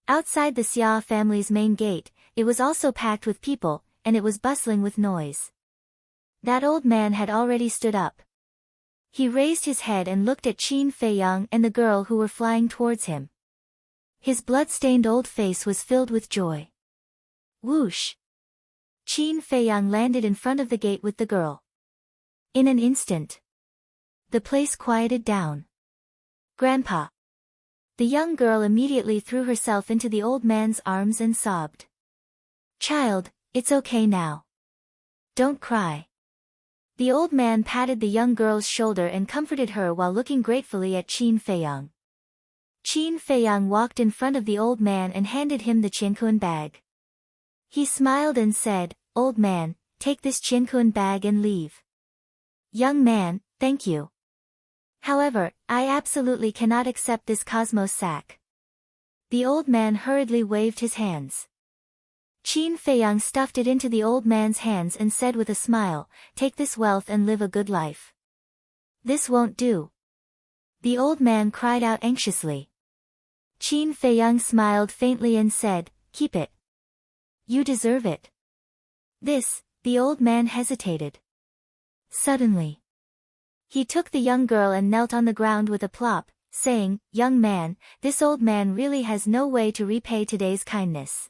Speaker 1: Outside the Xia family's main gate, it was also packed with people, and it was bustling with noise. That old man had already stood up. He raised his head and looked at Qin Feiyang and the girl who were flying towards him. His blood-stained old face was filled with joy. Whoosh! Qin Feiyang landed in front of the gate with the girl. In an instant, the place quieted down. Grandpa! The young girl immediately threw herself into the old man's arms and sobbed. Child, it's okay now. Don't cry. The old man patted the young girl's shoulder and comforted her while looking gratefully at Qin Feiyang. Qin Feiyang walked in front of the old man and handed him the Qiankun bag. He smiled and said, Old man, take this Qiankun bag and leave. Young man, thank you. However, I absolutely cannot accept this cosmos sack. The old man hurriedly waved his hands. Qin Feiyang stuffed it into the old man's hands and said with a smile, Take this wealth and live a good life. This won't do. The old man cried out anxiously. Qin Feiyang smiled faintly and said, Keep it. You deserve it. The old man hesitated. Suddenly, he took the young girl and knelt on the ground with a plop, saying, Young man, this old man really has no way to repay today's kindness.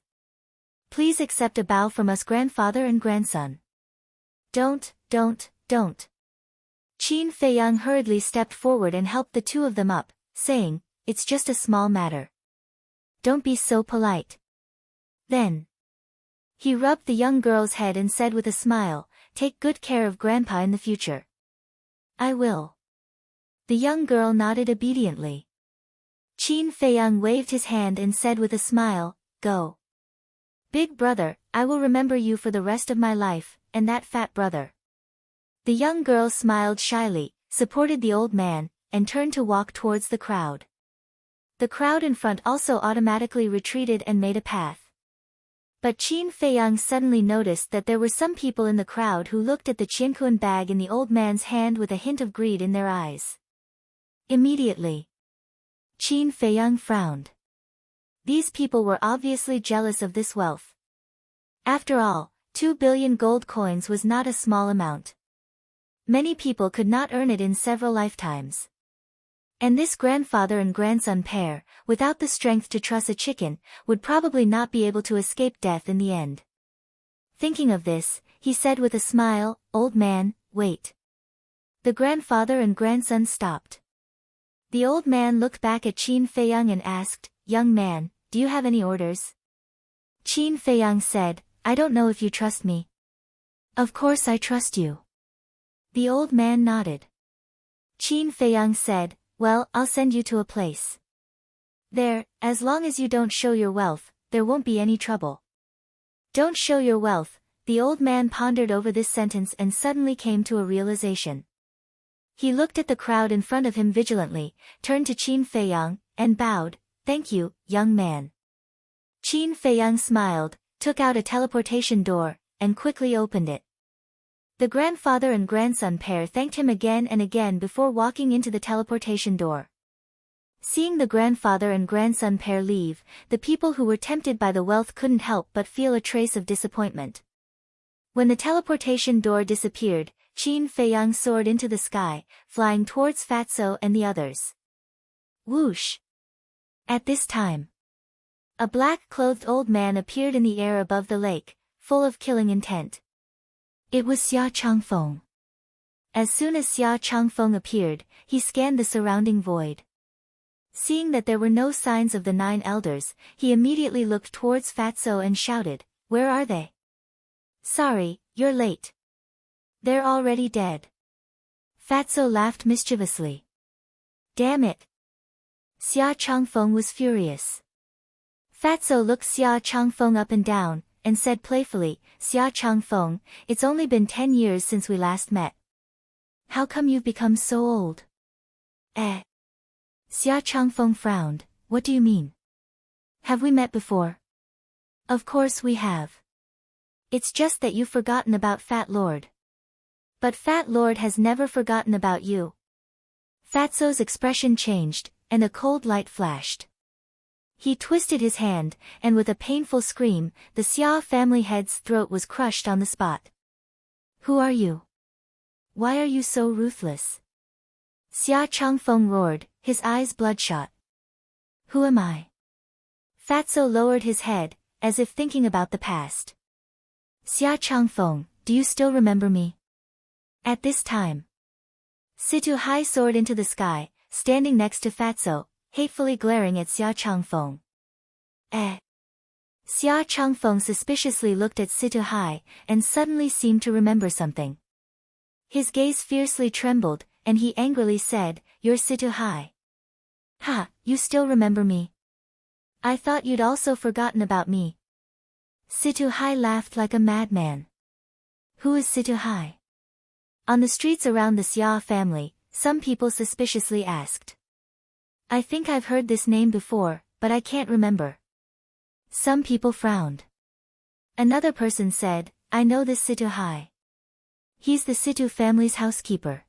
Speaker 1: Please accept a bow from us grandfather and grandson. Don't. Qin Feiyang hurriedly stepped forward and helped the 2 of them up, saying, It's just a small matter. Don't be so polite. Then, he rubbed the young girl's head and said with a smile, Take good care of Grandpa in the future. I will. The young girl nodded obediently. Qin Feiyang waved his hand and said with a smile, Go. Big brother, I will remember you for the rest of my life, and that fat brother. The young girl smiled shyly, supported the old man, and turned to walk towards the crowd. The crowd in front also automatically retreated and made a path. But Qin Feiyang suddenly noticed that there were some people in the crowd who looked at the Qiankun bag in the old man's hand with a hint of greed in their eyes. Immediately, Qin Feiyang frowned. These people were obviously jealous of this wealth. After all, 2 billion gold coins was not a small amount. Many people could not earn it in several lifetimes. And this grandfather and grandson pair, without the strength to truss a chicken, would probably not be able to escape death in the end. Thinking of this, he said with a smile, "Old man, wait." The grandfather and grandson stopped. The old man looked back at Qin Feiyang and asked, "Young man, do you have any orders?" Qin Feiyang said, "I don't know if you trust me." "Of course I trust you." The old man nodded. Qin Feiyang said, "Well, I'll send you to a place. There, as long as you don't show your wealth, there won't be any trouble." Don't show your wealth. The old man pondered over this sentence and suddenly came to a realization. He looked at the crowd in front of him vigilantly, turned to Qin Feiyang, and bowed, "Thank you, young man." Qin Feiyang smiled, took out a teleportation door, and quickly opened it. The grandfather and grandson pair thanked him again and again before walking into the teleportation door. Seeing the grandfather and grandson pair leave, the people who were tempted by the wealth couldn't help but feel a trace of disappointment. When the teleportation door disappeared, Qin Feiyang soared into the sky, flying towards Fatso and the others. Whoosh! At this time, a black-clothed old man appeared in the air above the lake, full of killing intent. It was Xia Changfeng. As soon as Xia Changfeng appeared, he scanned the surrounding void. Seeing that there were no signs of the 9 elders, he immediately looked towards Fatso and shouted, "Where are they?" "Sorry, you're late. They're already dead." Fatso laughed mischievously. "Damn it." Xia Changfeng was furious. Fatso looked Xia Changfeng up and down, and said playfully, "Xia Changfeng, it's only been 10 years since we last met. How come you've become so old?" "Eh?" Xia Changfeng frowned, "What do you mean? Have we met before?" "Of course we have. It's just that you've forgotten about Fat Lord." "But Fat Lord has never forgotten about you." Fatso's expression changed, and a cold light flashed. He twisted his hand, and with a painful scream, the Xia family head's throat was crushed on the spot. "Who are you? Why are you so ruthless?" Xia Changfeng roared, his eyes bloodshot. "Who am I?" Fatso lowered his head, as if thinking about the past. "Xia Changfeng, do you still remember me?" At this time, Situ Hai soared into the sky, standing next to Fatso, hatefully glaring at Xia Changfeng. "Eh?" Xia Changfeng suspiciously looked at Situ Hai, and suddenly seemed to remember something. His gaze fiercely trembled, and he angrily said, "You're Situ Hai. Ha, you still remember me? I thought you'd also forgotten about me." Situ Hai laughed like a madman. "Who is Situ Hai?" On the streets around the Xia family, some people suspiciously asked. "I think I've heard this name before, but I can't remember." Some people frowned. Another person said, "I know this Situ Hai. He's the Situ family's housekeeper.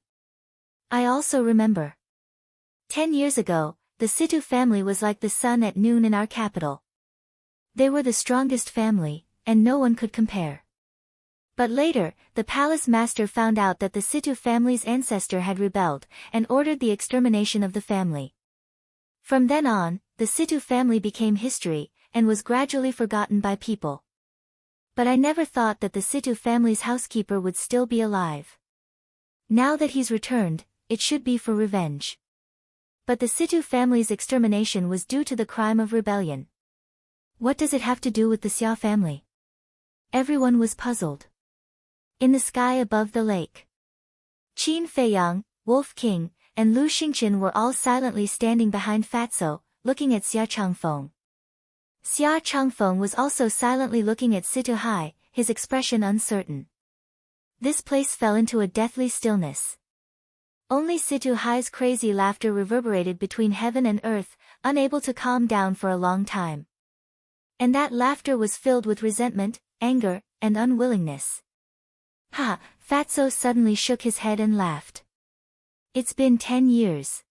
Speaker 1: I also remember. 10 years ago, the Situ family was like the sun at noon in our capital. They were the strongest family, and no one could compare. But later, the palace master found out that the Situ family's ancestor had rebelled, and ordered the extermination of the family. From then on, the Situ family became history, and was gradually forgotten by people. But I never thought that the Situ family's housekeeper would still be alive. Now that he's returned, it should be for revenge." But the Situ family's extermination was due to the crime of rebellion. What does it have to do with the Xia family? Everyone was puzzled. In the sky above the lake, Qin Feiyang, Wolf King, and Lu Xingqian were all silently standing behind Fatso, looking at Xia Changfeng. Xia Changfeng was also silently looking at Situ Hai, his expression uncertain. This place fell into a deathly stillness. Only Situ Hai's crazy laughter reverberated between heaven and earth, unable to calm down for a long time. And that laughter was filled with resentment, anger, and unwillingness. "Ha!" Fatso suddenly shook his head and laughed. "It's been 10 years.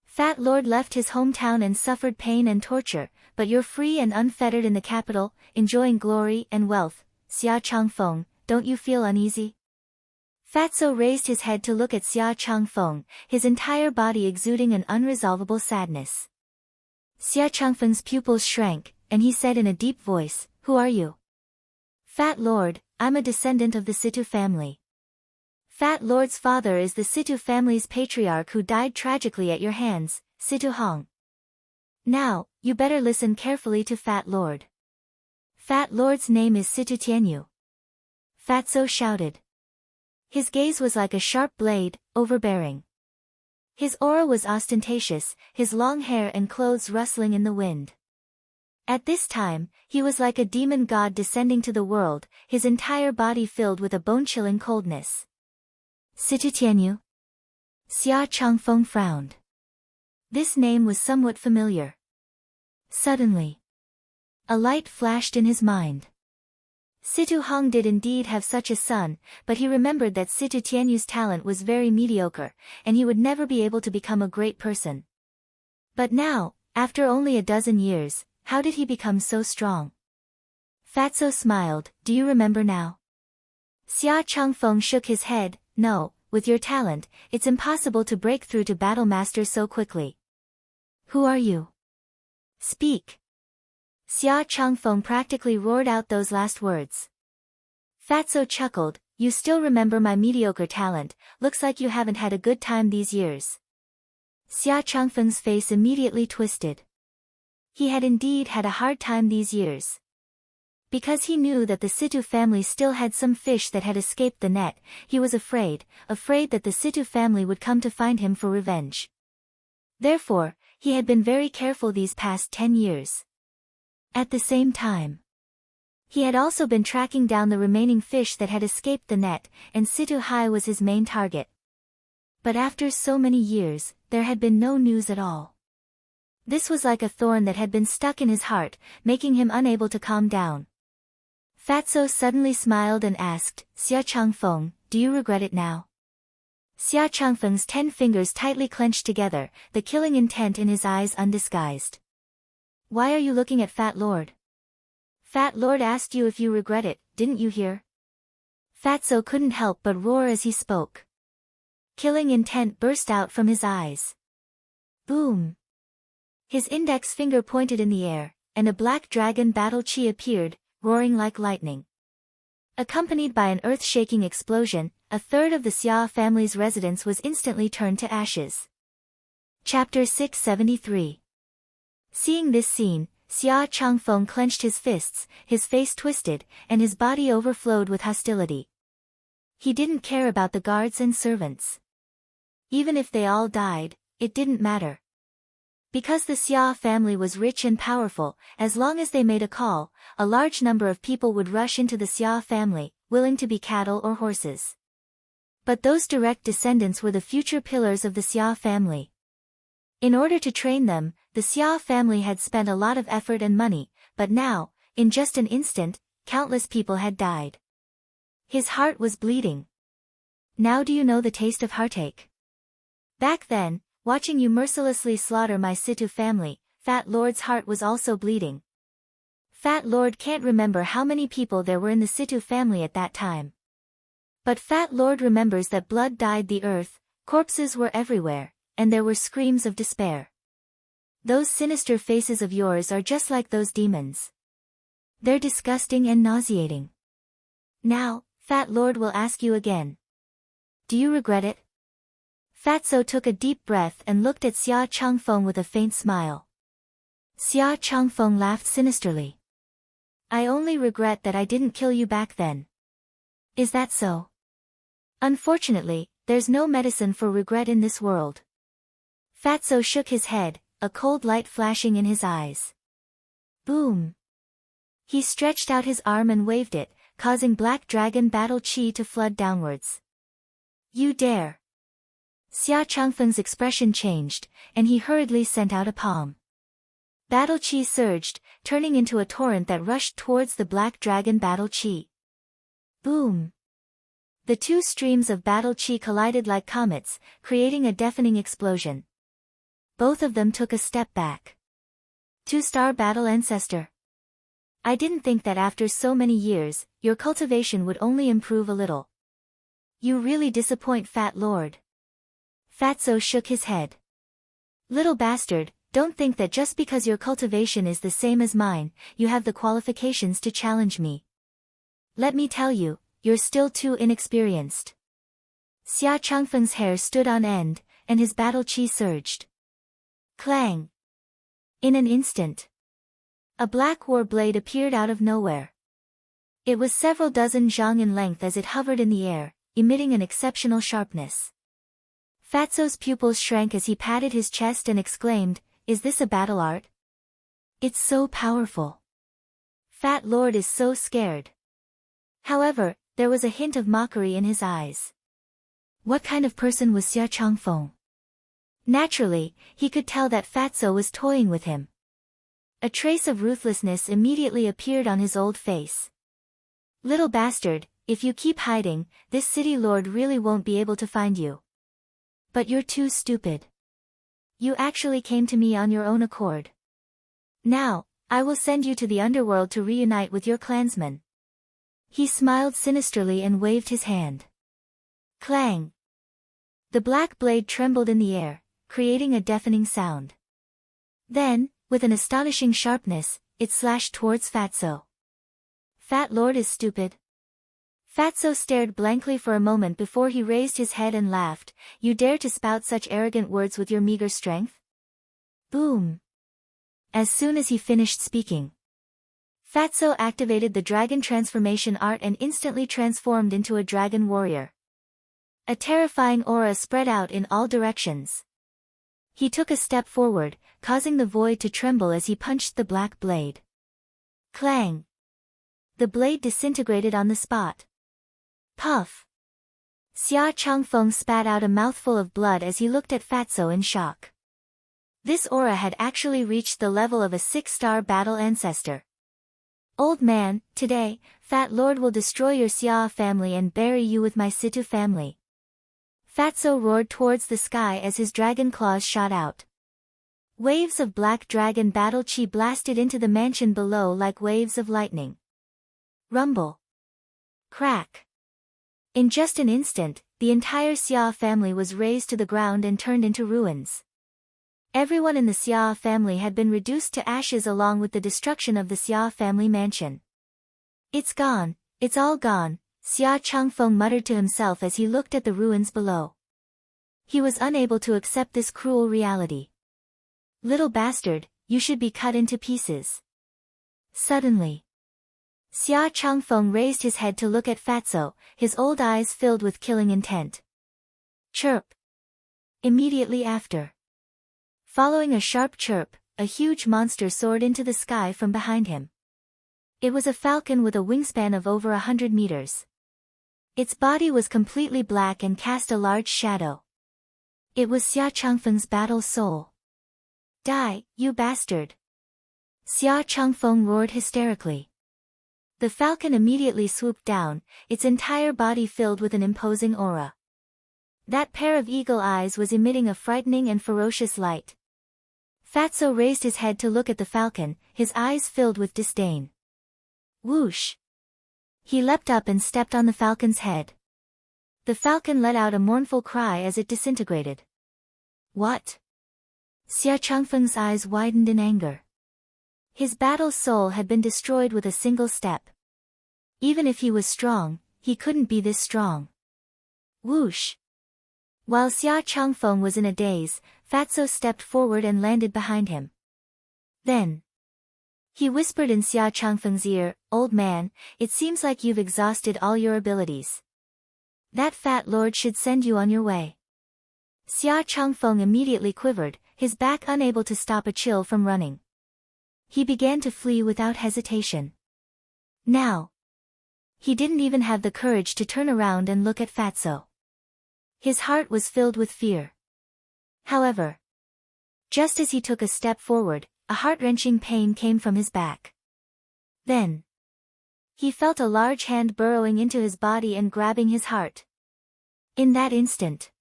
Speaker 1: Fat Lord left his hometown and suffered pain and torture, but you're free and unfettered in the capital, enjoying glory and wealth. Xia Changfeng, don't you feel uneasy?" Fatso raised his head to look at Xia Changfeng, his entire body exuding an unresolvable sadness. Xia Changfeng's pupils shrank, and he said in a deep voice, "Who are you?" "Fat Lord, I'm a descendant of the Situ family. Fat Lord's father is the Situ family's patriarch who died tragically at your hands, Situ Hong. Now, you better listen carefully to Fat Lord. Fat Lord's name is Situ Tianyu." Fatso shouted. His gaze was like a sharp blade, overbearing. His aura was ostentatious, his long hair and clothes rustling in the wind. At this time, he was like a demon god descending to the world, his entire body filled with a bone-chilling coldness. "Situ Tianyu?" Xia Changfeng frowned. This name was somewhat familiar. Suddenly, a light flashed in his mind. Situ Hong did indeed have such a son, but he remembered that Situ Tianyu's talent was very mediocre, and he would never be able to become a great person. But now, after only a dozen years, how did he become so strong? Fatso smiled. "Do you remember now?" Xia Changfeng shook his head. "No, with your talent, it's impossible to break through to Battle Master so quickly." "Who are you? Speak." Xia Changfeng practically roared out those last words. Fatso chuckled. "You still remember my mediocre talent, looks like you haven't had a good time these years." Xia Changfeng's face immediately twisted. He had indeed had a hard time these years. Because he knew that the Situ family still had some fish that had escaped the net, he was afraid that the Situ family would come to find him for revenge. Therefore, he had been very careful these past 10 years. At the same time, he had also been tracking down the remaining fish that had escaped the net, and Situ Hai was his main target. But after so many years, there had been no news at all. This was like a thorn that had been stuck in his heart, making him unable to calm down. Fatso suddenly smiled and asked, "Xia Changfeng, do you regret it now?" Xia Changfeng's 10 fingers tightly clenched together, the killing intent in his eyes undisguised. "Why are you looking at Fat Lord?" "Fat Lord asked you if you regret it, didn't you hear?" Fatso couldn't help but roar as he spoke. Killing intent burst out from his eyes. Boom! His index finger pointed in the air, and a black dragon battle chi appeared, roaring like lightning. Accompanied by an earth-shaking explosion, a third of the Xia family's residence was instantly turned to ashes. Chapter 673. Seeing this scene, Xia Changfeng clenched his fists, his face twisted, and his body overflowed with hostility. He didn't care about the guards and servants. Even if they all died, it didn't matter. Because the Xia family was rich and powerful, as long as they made a call, a large number of people would rush into the Xia family, willing to be cattle or horses. But those direct descendants were the future pillars of the Xia family. In order to train them, the Xia family had spent a lot of effort and money, but now, in just an instant, countless people had died. His heart was bleeding. Now do you know the taste of heartache? Back then, watching you mercilessly slaughter my Situ family, Fat Lord's heart was also bleeding. Fat Lord can't remember how many people there were in the Situ family at that time. But Fat Lord remembers that blood dyed the earth, corpses were everywhere, and there were screams of despair. Those sinister faces of yours are just like those demons. They're disgusting and nauseating. Now, Fat Lord will ask you again. Do you regret it? Fatso took a deep breath and looked at Xia Changfeng with a faint smile. Xia Changfeng laughed sinisterly. I only regret that I didn't kill you back then. Is that so? Unfortunately, there's no medicine for regret in this world. Fatso shook his head, a cold light flashing in his eyes. Boom! He stretched out his arm and waved it, causing Black Dragon Battle Chi to flood downwards. You dare! Xia Changfeng's expression changed, and he hurriedly sent out a palm. Battle Chi surged, turning into a torrent that rushed towards the Black Dragon Battle Chi. Boom! The two streams of Battle Chi collided like comets, creating a deafening explosion. Both of them took a step back. Two-star battle ancestor. I didn't think that after so many years, your cultivation would only improve a little. You really disappoint, Fat Lord. Fatso shook his head. Little bastard, don't think that just because your cultivation is the same as mine, you have the qualifications to challenge me. Let me tell you, you're still too inexperienced. Xia Changfeng's hair stood on end, and his battle chi surged. Clang! In an instant, a black war blade appeared out of nowhere. It was several dozen zhang in length as it hovered in the air, emitting an exceptional sharpness. Fatso's pupils shrank as he patted his chest and exclaimed, "Is this a battle art? It's so powerful. Fat Lord is so scared." However, there was a hint of mockery in his eyes. What kind of person was Xia Changfeng? Naturally, he could tell that Fatso was toying with him. A trace of ruthlessness immediately appeared on his old face. Little bastard, if you keep hiding, this city lord really won't be able to find you. But you're too stupid. You actually came to me on your own accord. Now, I will send you to the underworld to reunite with your clansmen. He smiled sinisterly and waved his hand. Clang! The black blade trembled in the air, creating a deafening sound. Then, with an astonishing sharpness, it slashed towards Fatso. Fat Lord is stupid. Fatso stared blankly for a moment before he raised his head and laughed. You dare to spout such arrogant words with your meager strength? Boom! As soon as he finished speaking, Fatso activated the dragon transformation art and instantly transformed into a dragon warrior. A terrifying aura spread out in all directions. He took a step forward, causing the void to tremble as he punched the black blade. Clang! The blade disintegrated on the spot. Puff! Xia Changfeng spat out a mouthful of blood as he looked at Fatso in shock. This aura had actually reached the level of a 6-star battle ancestor. Old man, today, Fat Lord will destroy your Xia family and bury you with my Situ family. Fatso roared towards the sky as his dragon claws shot out. Waves of black dragon battle chi blasted into the mansion below like waves of lightning. Rumble. Crack. In just an instant, the entire Xia family was razed to the ground and turned into ruins. Everyone in the Xia family had been reduced to ashes along with the destruction of the Xia family mansion. It's gone, it's all gone, Xia Changfeng muttered to himself as he looked at the ruins below. He was unable to accept this cruel reality. Little bastard, you should be cut into pieces. Suddenly, Xia Changfeng raised his head to look at Fatso, his old eyes filled with killing intent. Chirp! Immediately after, following a sharp chirp, a huge monster soared into the sky from behind him. It was a falcon with a wingspan of over 100 meters. Its body was completely black and cast a large shadow. It was Xia Changfeng's battle soul. Die, you bastard! Xia Changfeng roared hysterically. The falcon immediately swooped down, its entire body filled with an imposing aura. That pair of eagle eyes was emitting a frightening and ferocious light. Fatso raised his head to look at the falcon, his eyes filled with disdain. Whoosh! He leapt up and stepped on the falcon's head. The falcon let out a mournful cry as it disintegrated. What? Xia Changfeng's eyes widened in anger. His battle soul had been destroyed with a single step. Even if he was strong, he couldn't be this strong. Whoosh! While Xia Changfeng was in a daze, Fatso stepped forward and landed behind him. Then, he whispered in Xia Changfeng's ear, "Old man, it seems like you've exhausted all your abilities. That Fat Lord should send you on your way." Xia Changfeng immediately quivered, his back unable to stop a chill from running. He began to flee without hesitation. Now, he didn't even have the courage to turn around and look at Fatso. His heart was filled with fear. However, just as he took a step forward, a heart-wrenching pain came from his back. Then, he felt a large hand burrowing into his body and grabbing his heart. In that instant,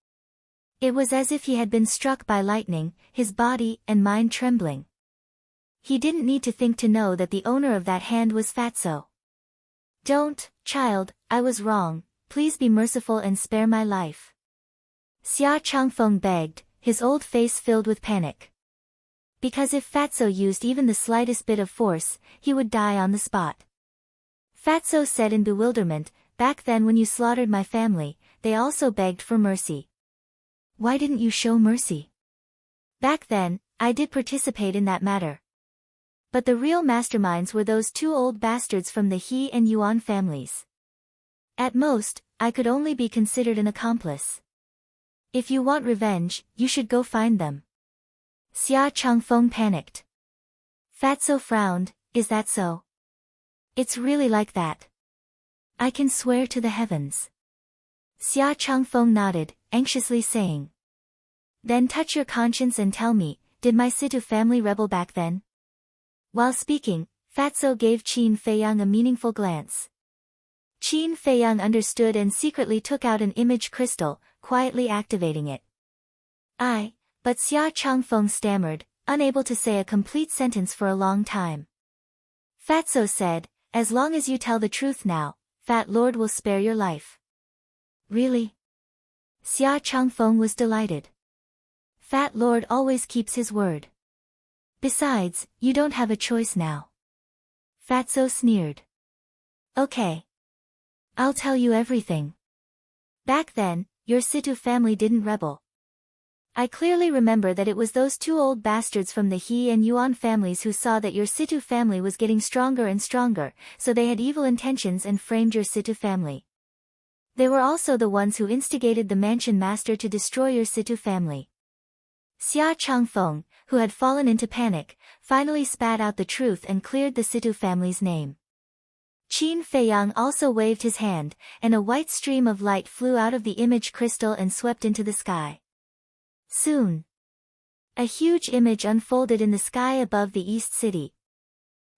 Speaker 1: it was as if he had been struck by lightning, his body and mind trembling. He didn't need to think to know that the owner of that hand was Fatso. "Don't, child, I was wrong, please be merciful and spare my life. Xia Changfeng begged, his old face filled with panic. Because if Fatso used even the slightest bit of force, he would die on the spot. Fatso said in bewilderment, back then when you slaughtered my family, they also begged for mercy. Why didn't you show mercy? Back then, I did participate in that matter. But the real masterminds were those two old bastards from the He and Yuan families. At most, I could only be considered an accomplice. If you want revenge, you should go find them. Xia Changfeng panicked. Fatso frowned, is that so? It's really like that. I can swear to the heavens. Xia Changfeng nodded, anxiously saying. Then touch your conscience and tell me, did my Situ family rebel back then? While speaking, Fatso gave Qin Feiyang a meaningful glance. Qin Feiyang understood and secretly took out an image crystal, quietly activating it. But Xia Changfeng stammered, unable to say a complete sentence for a long time. Fatso said, as long as you tell the truth now, Fat Lord will spare your life. Really? Xia Changfeng was delighted. Fat Lord always keeps his word. Besides, you don't have a choice now. Fatso sneered. Okay. I'll tell you everything. Back then, your Situ family didn't rebel. I clearly remember that it was those two old bastards from the He and Yuan families who saw that your Situ family was getting stronger and stronger, so they had evil intentions and framed your Situ family. They were also the ones who instigated the mansion master to destroy your Situ family. Xia Changfeng, who had fallen into panic, finally spat out the truth and cleared the Situ family's name. Qin Feiyang also waved his hand, and a white stream of light flew out of the image crystal and swept into the sky. Soon, a huge image unfolded in the sky above the East City.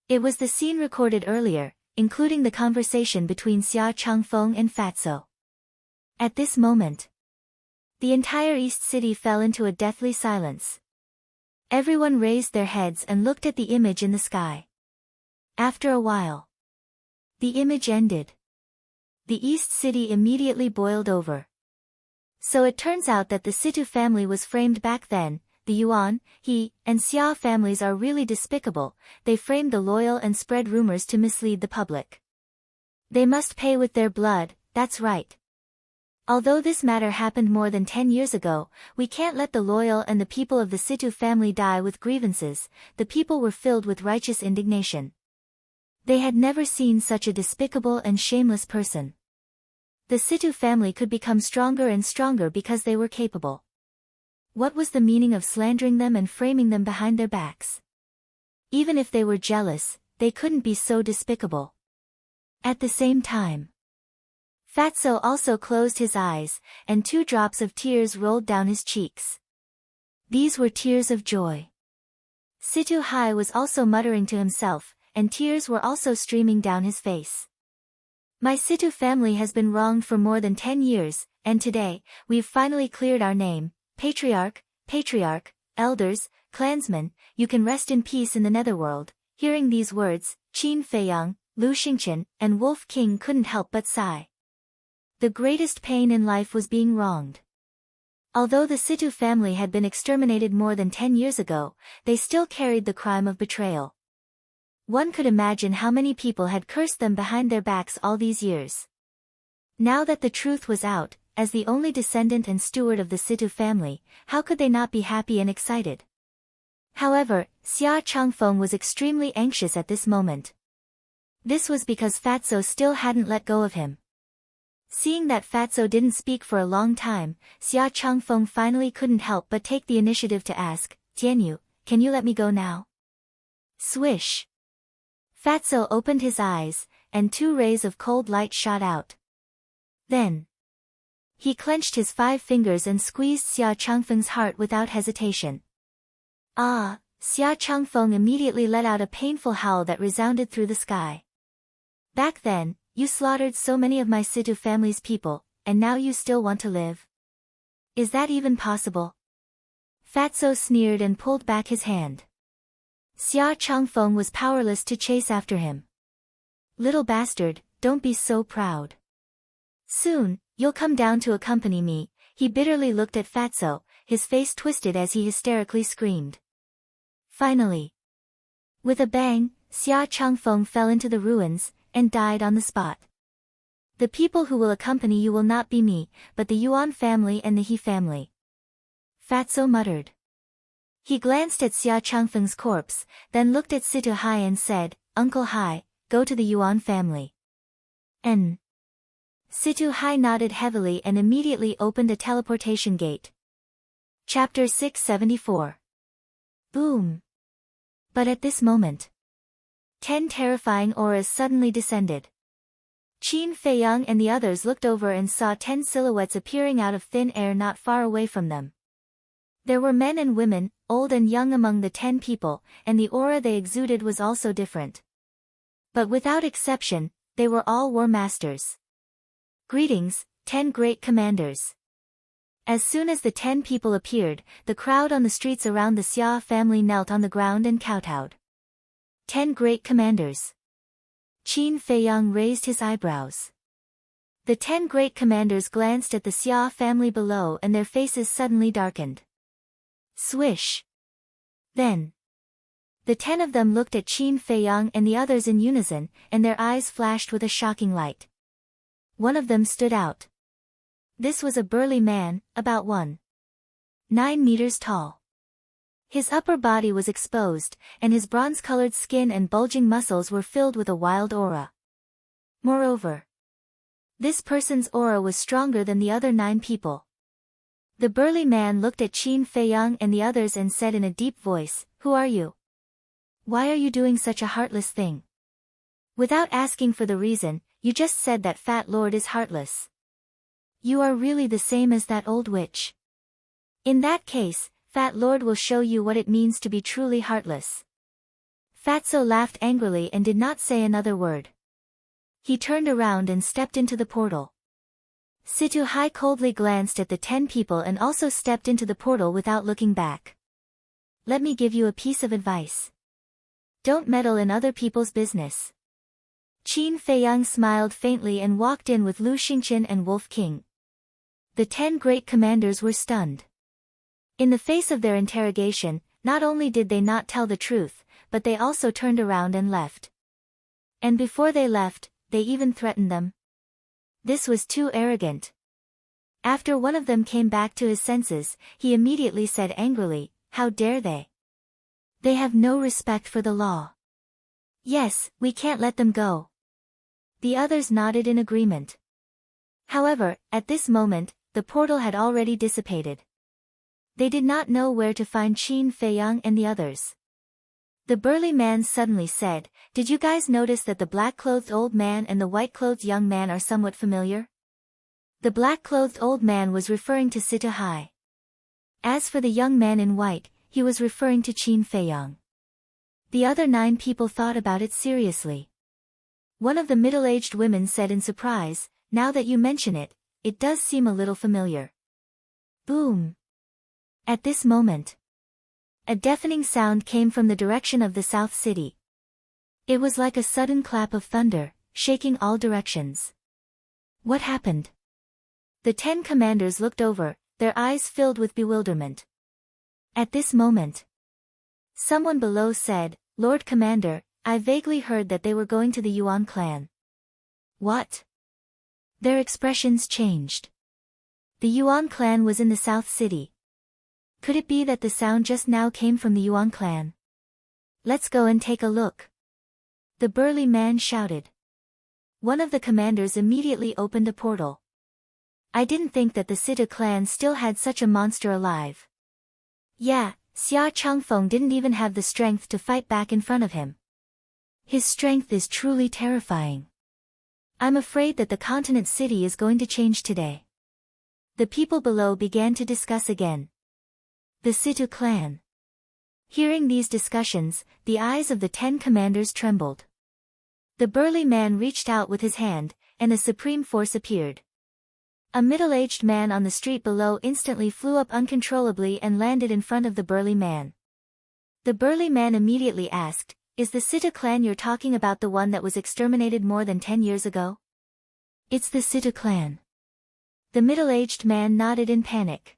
Speaker 1: It was the scene recorded earlier, including the conversation between Xia Changfeng and Fatso. At this moment, the entire East City fell into a deathly silence. Everyone raised their heads and looked at the image in the sky. After a while, the image ended. The East City immediately boiled over. So it turns out that the Situ family was framed back then. The Yuan, He, and Xia families are really despicable. They framed the loyal and spread rumors to mislead the public. They must pay with their blood, that's right. Although this matter happened more than 10 years ago, we can't let the loyal and the people of the Situ family die with grievances. The people were filled with righteous indignation. They had never seen such a despicable and shameless person. The Situ family could become stronger and stronger because they were capable. What was the meaning of slandering them and framing them behind their backs? Even if they were jealous, they couldn't be so despicable. At the same time, Fatso also closed his eyes, and 2 drops of tears rolled down his cheeks. These were tears of joy. Situ Hai was also muttering to himself, and tears were also streaming down his face. My Situ family has been wronged for more than 10 years, and today, we've finally cleared our name. Patriarch, elders, clansmen, you can rest in peace in the netherworld. Hearing these words, Qin Feiyang, Lu Xingqian, and Wolf King couldn't help but sigh. The greatest pain in life was being wronged. Although the Situ family had been exterminated more than 10 years ago, they still carried the crime of betrayal. One could imagine how many people had cursed them behind their backs all these years. Now that the truth was out, as the only descendant and steward of the Situ family, how could they not be happy and excited? However, Xia Changfeng was extremely anxious at this moment. This was because Fatso still hadn't let go of him. Seeing that Fatso didn't speak for a long time, Xia Changfeng finally couldn't help but take the initiative to ask, Tianyu, can you let me go now? Swish! Fatso opened his eyes, and 2 rays of cold light shot out. Then, he clenched his 5 fingers and squeezed Xia Changfeng's heart without hesitation. Ah! Xia Changfeng immediately let out a painful howl that resounded through the sky. Back then, you slaughtered so many of my Situ family's people, and now you still want to live? Is that even possible? Fatso sneered and pulled back his hand. Xia Changfeng was powerless to chase after him. Little bastard, don't be so proud. Soon, you'll come down to accompany me. He bitterly looked at Fatso, his face twisted as he hysterically screamed. Finally. With a bang, Xia Changfeng fell into the ruins, and died on the spot. The people who will accompany you will not be me, but the Yuan family and the He family. Fatso muttered. He glanced at Xia Changfeng's corpse, then looked at Situ Hai and said, Uncle Hai, go to the Yuan family. N. Situ Hai nodded heavily and immediately opened a teleportation gate. Chapter 674. Boom. But at this moment, 10 terrifying auras suddenly descended. Qin Feiyang and the others looked over and saw 10 silhouettes appearing out of thin air not far away from them. There were men and women, old and young among the 10 people, and the aura they exuded was also different. But without exception, they were all war masters. Greetings, 10 great commanders. As soon as the 10 people appeared, the crowd on the streets around the Xia family knelt on the ground and kowtowed. 10 great commanders. Qin Feiyang raised his eyebrows. The 10 great commanders glanced at the Xia family below and their faces suddenly darkened. Swish. Then. The 10 of them looked at Qin Feiyang and the others in unison, and their eyes flashed with a shocking light. One of them stood out. This was a burly man, about 1.9 meters tall. His upper body was exposed, and his bronze-colored skin and bulging muscles were filled with a wild aura. Moreover, this person's aura was stronger than the other 9 people. The burly man looked at Qin Feiyang and the others and said in a deep voice, Who are you? Why are you doing such a heartless thing? Without asking for the reason, you just said that Fat Lord is heartless. You are really the same as that old witch. In that case, Fat Lord will show you what it means to be truly heartless. Fatso laughed angrily and did not say another word. He turned around and stepped into the portal. Situ Hai coldly glanced at the 10 people and also stepped into the portal without looking back. Let me give you a piece of advice. Don't meddle in other people's business. Qin Feiyang smiled faintly and walked in with Lu Xingqian and Wolf King. The 10 great commanders were stunned. In the face of their interrogation, not only did they not tell the truth, but they also turned around and left. And before they left, they even threatened them. This was too arrogant. After one of them came back to his senses, he immediately said angrily, How dare they? They have no respect for the law. Yes, we can't let them go. The others nodded in agreement. However, at this moment, the portal had already dissipated. They did not know where to find Qin Feiyang and the others. The burly man suddenly said, Did you guys notice that the black-clothed old man and the white-clothed young man are somewhat familiar? The black-clothed old man was referring to Situ Hai. As for the young man in white, he was referring to Qin Feiyang. The other 9 people thought about it seriously. One of the middle-aged women said in surprise, Now that you mention it, it does seem a little familiar. Boom. At this moment, a deafening sound came from the direction of the South City. It was like a sudden clap of thunder, shaking all directions. What happened? The 10 commanders looked over, their eyes filled with bewilderment. At this moment, someone below said, Lord Commander, I vaguely heard that they were going to the Yuan clan. What? Their expressions changed. The Yuan clan was in the South City. Could it be that the sound just now came from the Yuan clan? Let's go and take a look. The burly man shouted. One of the commanders immediately opened a portal. I didn't think that the Situ clan still had such a monster alive. Yeah, Xia Changfeng didn't even have the strength to fight back in front of him. His strength is truly terrifying. I'm afraid that the continent city is going to change today. The people below began to discuss again. The Situ clan. Hearing these discussions, the eyes of the 10 commanders trembled. The burly man reached out with his hand, and a supreme force appeared. A middle-aged man on the street below instantly flew up uncontrollably and landed in front of the burly man. The burly man immediately asked, Is the Situ clan you're talking about the one that was exterminated more than 10 years ago? It's the Situ clan. The middle-aged man nodded in panic.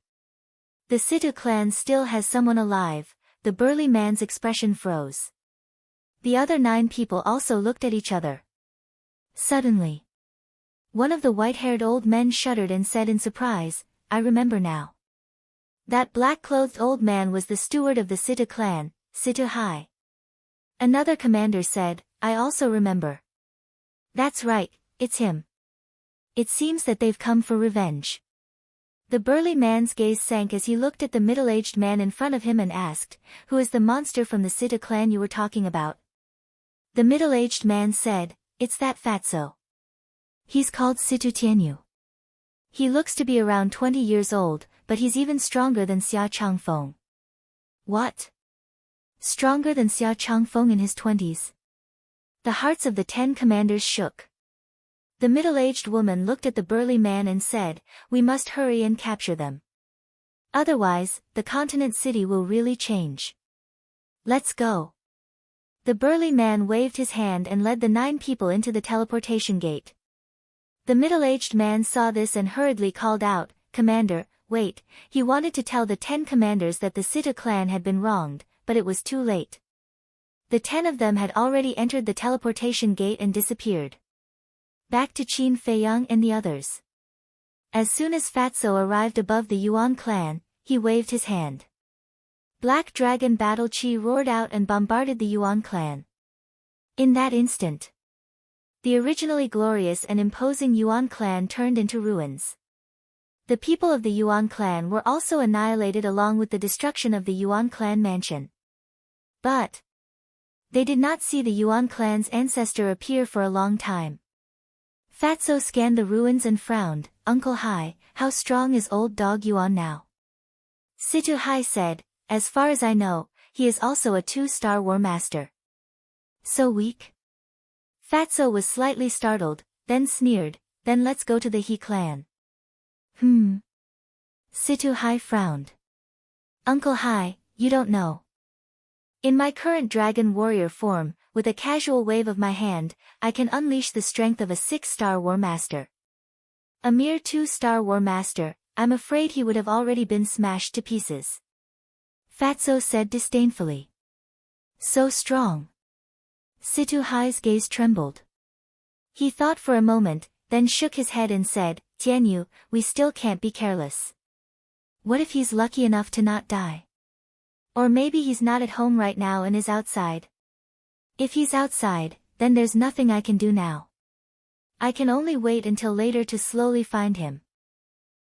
Speaker 1: The Situ clan still has someone alive. The burly man's expression froze. The other 9 people also looked at each other. Suddenly, one of the white-haired old men shuddered and said in surprise, I remember now. That black-clothed old man was the steward of the Situ clan, Situ Hai. Another commander said, I also remember. That's right, it's him. It seems that they've come for revenge. The burly man's gaze sank as he looked at the middle-aged man in front of him and asked, Who is the monster from the Situ clan you were talking about? The middle-aged man said, It's that fatso. He's called Situ Tianyu. He looks to be around 20 years old, but he's even stronger than Xia Changfeng. What? Stronger than Xia Changfeng in his 20s? The hearts of the 10 commanders shook. The middle-aged woman looked at the burly man and said, We must hurry and capture them. Otherwise, the continent city will really change. Let's go. The burly man waved his hand and led the 9 people into the teleportation gate. The middle-aged man saw this and hurriedly called out, Commander, wait. He wanted to tell the 10 commanders that the Situ clan had been wronged, but it was too late. The 10 of them had already entered the teleportation gate and disappeared. Back to Qin Feiyang and the others. As soon as Fatso arrived above the Yuan clan, he waved his hand. Black Dragon Battle Chi roared out and bombarded the Yuan clan. In that instant, the originally glorious and imposing Yuan clan turned into ruins. The people of the Yuan clan were also annihilated along with the destruction of the Yuan clan mansion. But they did not see the Yuan clan's ancestor appear for a long time. Fatso scanned the ruins and frowned, Uncle Hai, how strong is old dog Yuan now? Situ Hai said, As far as I know, he is also a 2-star war master. So weak? Fatso was slightly startled, then sneered, Then let's go to the He clan. Situ Hai frowned. Uncle Hai, you don't know. In my current dragon warrior form, with a casual wave of my hand, I can unleash the strength of a 6-star war master. A mere 2-star war master, I'm afraid he would have already been smashed to pieces. Fatso said disdainfully. So strong. Situ Hai's gaze trembled. He thought for a moment, then shook his head and said, Tianyu, we still can't be careless. What if he's lucky enough to not die? Or maybe he's not at home right now and is outside. If he's outside, then there's nothing I can do now. I can only wait until later to slowly find him.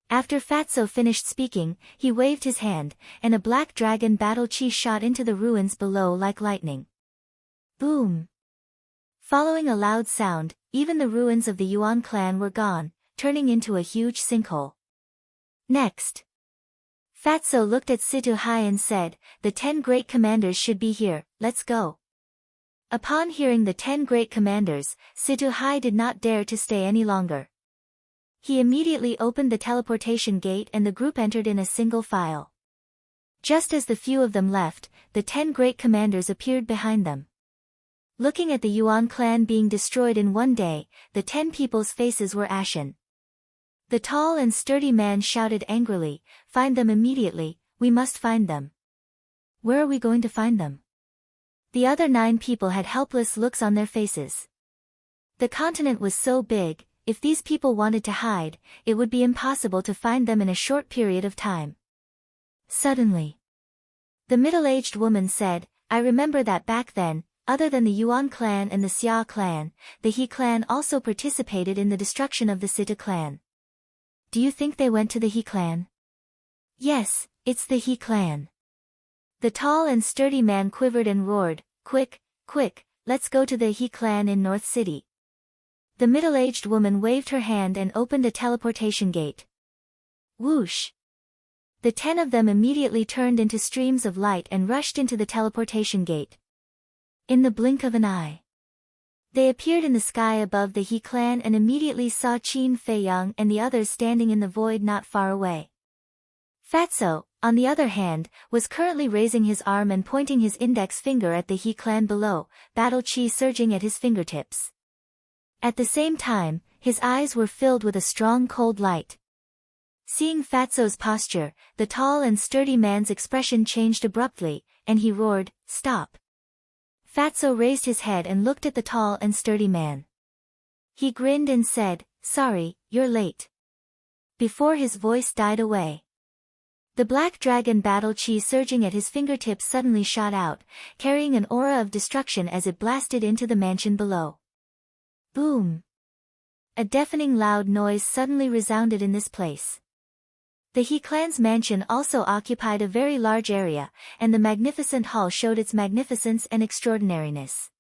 Speaker 1: After Fatso finished speaking, he waved his hand, and a black dragon battle chi shot into the ruins below like lightning. Boom! Following a loud sound, even the ruins of the Yuan clan were gone, turning into a huge sinkhole. Next, Fatso looked at Situ Hai and said, The 10 great commanders should be here, let's go. Upon hearing the 10 great commanders, Situ Hai did not dare to stay any longer. He immediately opened the teleportation gate and the group entered in a single file. Just as the few of them left, the 10 great commanders appeared behind them. Looking at the Yuan clan being destroyed in one day, the 10 people's faces were ashen. The tall and sturdy man shouted angrily, Find them immediately, we must find them. Where are we going to find them? The other 9 people had helpless looks on their faces. The continent was so big, if these people wanted to hide, it would be impossible to find them in a short period of time. Suddenly, the middle-aged woman said, I remember that back then, other than the Yuan clan and the Xia clan, the He clan also participated in the destruction of the Situ clan. Do you think they went to the He clan? Yes, it's the He clan. The tall and sturdy man quivered and roared, Quick, quick, let's go to the He clan in North City. The middle-aged woman waved her hand and opened a teleportation gate. Whoosh! The 10 of them immediately turned into streams of light and rushed into the teleportation gate. In the blink of an eye, they appeared in the sky above the He clan and immediately saw Qin Feiyang and the others standing in the void not far away. Fatso, on the other hand, was currently raising his arm and pointing his index finger at the He clan below, battle chi surging at his fingertips. At the same time, His eyes were filled with a strong cold light. Seeing Fatso's posture, the tall and sturdy man's expression changed abruptly, and he roared, "Stop!" Fatso raised his head and looked at the tall and sturdy man. He grinned and said, "Sorry, you're late." Before his voice died away, the black dragon battle chi surging at his fingertips suddenly shot out, carrying an aura of destruction as it blasted into the mansion below. Boom! A deafening loud noise suddenly resounded in this place. The He clan's mansion also occupied a very large area, and the magnificent hall showed its magnificence and extraordinariness.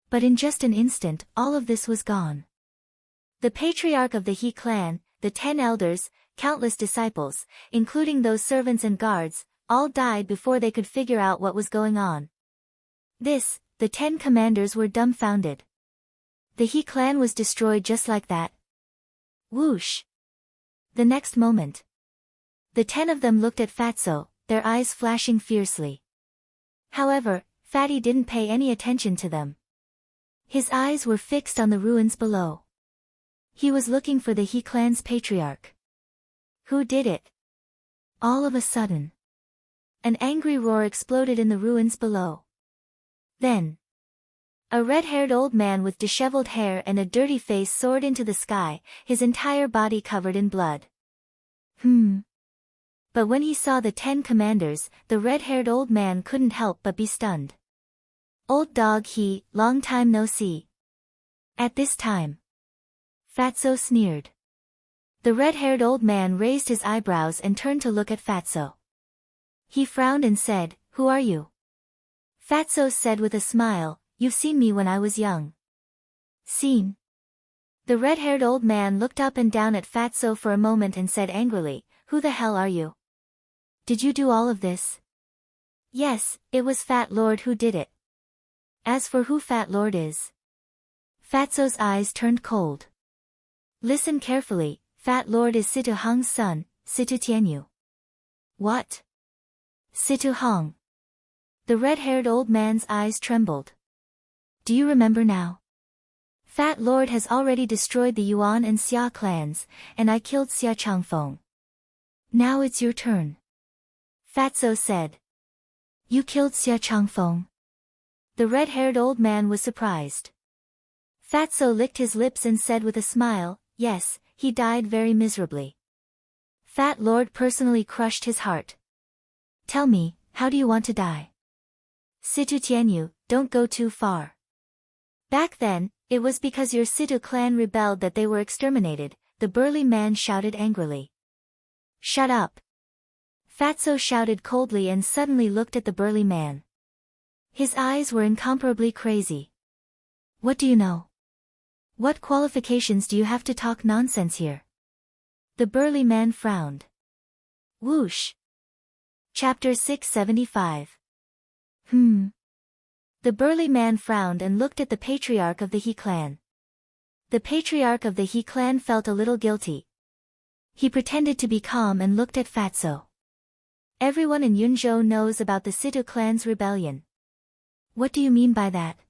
Speaker 1: But in just an instant, all of this was gone. The patriarch of the He clan, the 10 elders, countless disciples, including those servants and guards, all died before they could figure out what was going on. The 10 commanders were dumbfounded. The He clan was destroyed just like that. Whoosh! The next moment, the 10 of them looked at Fatso, their eyes flashing fiercely. However, Fatty didn't pay any attention to them. His eyes were fixed on the ruins below. He was looking for the He clan's patriarch. Who did it? All of a sudden, an angry roar exploded in the ruins below. Then, a red-haired old man with disheveled hair and a dirty face soared into the sky, his entire body covered in blood. But when he saw the 10 commanders, the red-haired old man couldn't help but be stunned. "Old dog, long time no see." At this time, Fatso sneered. The red-haired old man raised his eyebrows and turned to look at Fatso. He frowned and said, "Who are you?" Fatso said with a smile, "You've seen me when I was young." Seen? The red-haired old man looked up and down at Fatso for a moment and said angrily, "Who the hell are you? Did you do all of this?" "Yes, it was Fat Lord who did it." "As for who Fat Lord is?" Fatso's eyes turned cold. "Listen carefully, Fat Lord is Situ Hong's son, Situ Tianyu." "What? Situ Hong?" The red-haired old man's eyes trembled. "Do you remember now? Fat Lord has already destroyed the Yuan and Xia clans, and I killed Xia Changfeng. Now it's your turn." Fatso said. "You killed Xia Changfeng?" The red-haired old man was surprised. Fatso licked his lips and said with a smile, "Yes, he died very miserably. Fat Lord personally crushed his heart." "Tell me, how do you want to die?" "Situ Tianyu, don't go too far. Back then, it was because your Situ clan rebelled that they were exterminated," the burly man shouted angrily. "Shut up!" Fatso shouted coldly and suddenly looked at the burly man. His eyes were incomparably crazy. "What do you know? What qualifications do you have to talk nonsense here?" The burly man frowned. Whoosh! Chapter 675. The burly man frowned and looked at the patriarch of the He clan. The patriarch of the He clan felt a little guilty. He pretended to be calm and looked at Fatso. "Everyone in Yunzhou knows about the Situ clan's rebellion." "What do you mean by that?"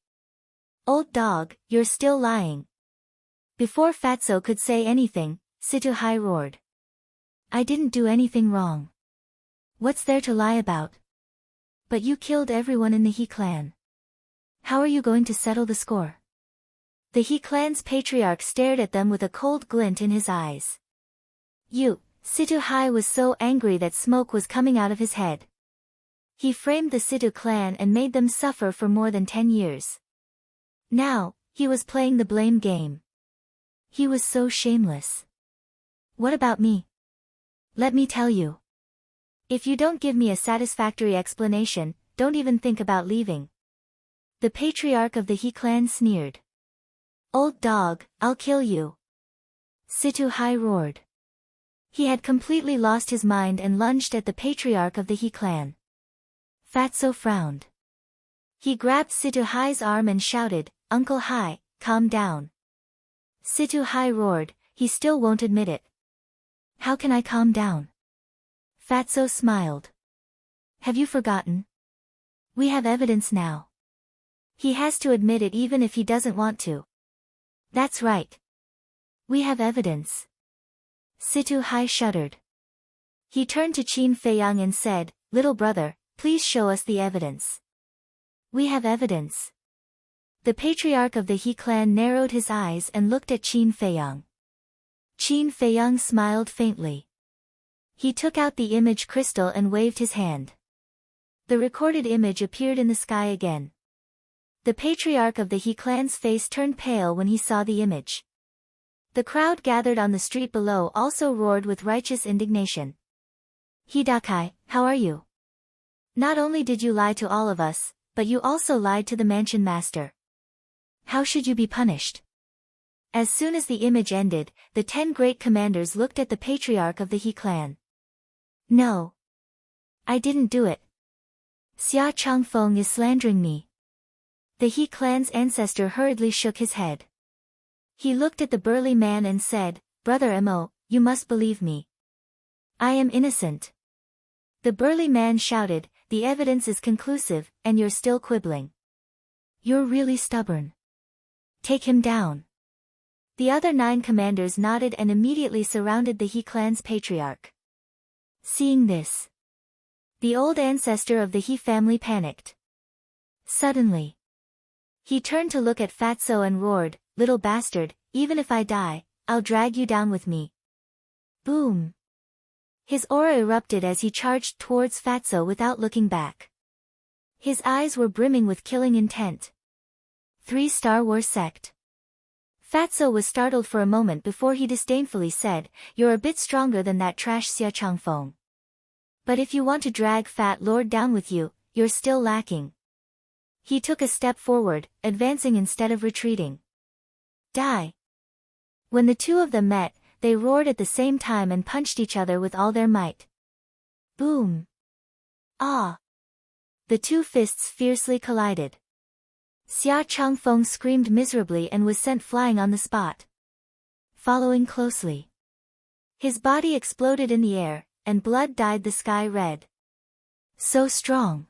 Speaker 1: "Old dog, you're still lying." Before Fatso could say anything, Situ Hai roared. "I didn't do anything wrong. What's there to lie about?" "But you killed everyone in the He clan. How are you going to settle the score?" The He clan's patriarch stared at them with a cold glint in his eyes. Situ Hai was so angry that smoke was coming out of his head. He framed the Situ clan and made them suffer for more than 10 years. Now, he was playing the blame game. He was so shameless. "What about me? Let me tell you. If you don't give me a satisfactory explanation, don't even think about leaving." The patriarch of the He clan sneered. "Old dog, I'll kill you." Situ Hai roared. He had completely lost his mind and lunged at the patriarch of the He clan. Fatso frowned. He grabbed Situ Hai's arm and shouted, "Uncle Hai, calm down." Situ Hai roared, "He still won't admit it." "How can I calm down?" Fatso smiled. "Have you forgotten? We have evidence now. He has to admit it even if he doesn't want to." "That's right. We have evidence. Situ Hai shuddered. He turned to Qin Feiyang and said, Little brother, please show us the evidence. We have evidence. The patriarch of the He clan narrowed his eyes and looked at Qin Feiyang. Qin Feiyang smiled faintly. He took out the image crystal and waved his hand. The recorded image appeared in the sky again. The patriarch of the He clan's face turned pale when he saw the image. The crowd gathered on the street below also roared with righteous indignation. Hidakai, how are you? Not only did you lie to all of us, but you also lied to the mansion master. How should you be punished? As soon as the image ended, the 10 great commanders looked at the patriarch of the He clan. No. I didn't do it. Xia Changfeng is slandering me. The He clan's ancestor hurriedly shook his head. He looked at the burly man and said, Brother Mo, you must believe me. I am innocent. The burly man shouted, The evidence is conclusive, and you're still quibbling. You're really stubborn. Take him down. The other 9 commanders nodded and immediately surrounded the He clan's patriarch. Seeing this, the old ancestor of the He family panicked. Suddenly, he turned to look at Fatso and roared, Little bastard, even if I die, I'll drag you down with me. Boom! His aura erupted as he charged towards Fatso without looking back. His eyes were brimming with killing intent. 3-Star Wars Sect. Fatso was startled for a moment before he disdainfully said, You're a bit stronger than that trash Xia Changfeng. But if you want to drag Fat Lord down with you, you're still lacking. He took a step forward, advancing instead of retreating. Die! When the two of them met, they roared at the same time and punched each other with all their might. Boom! Ah! The 2 fists fiercely collided. Xia Changfeng screamed miserably and was sent flying on the spot. Following closely, his body exploded in the air, and blood dyed the sky red. So strong!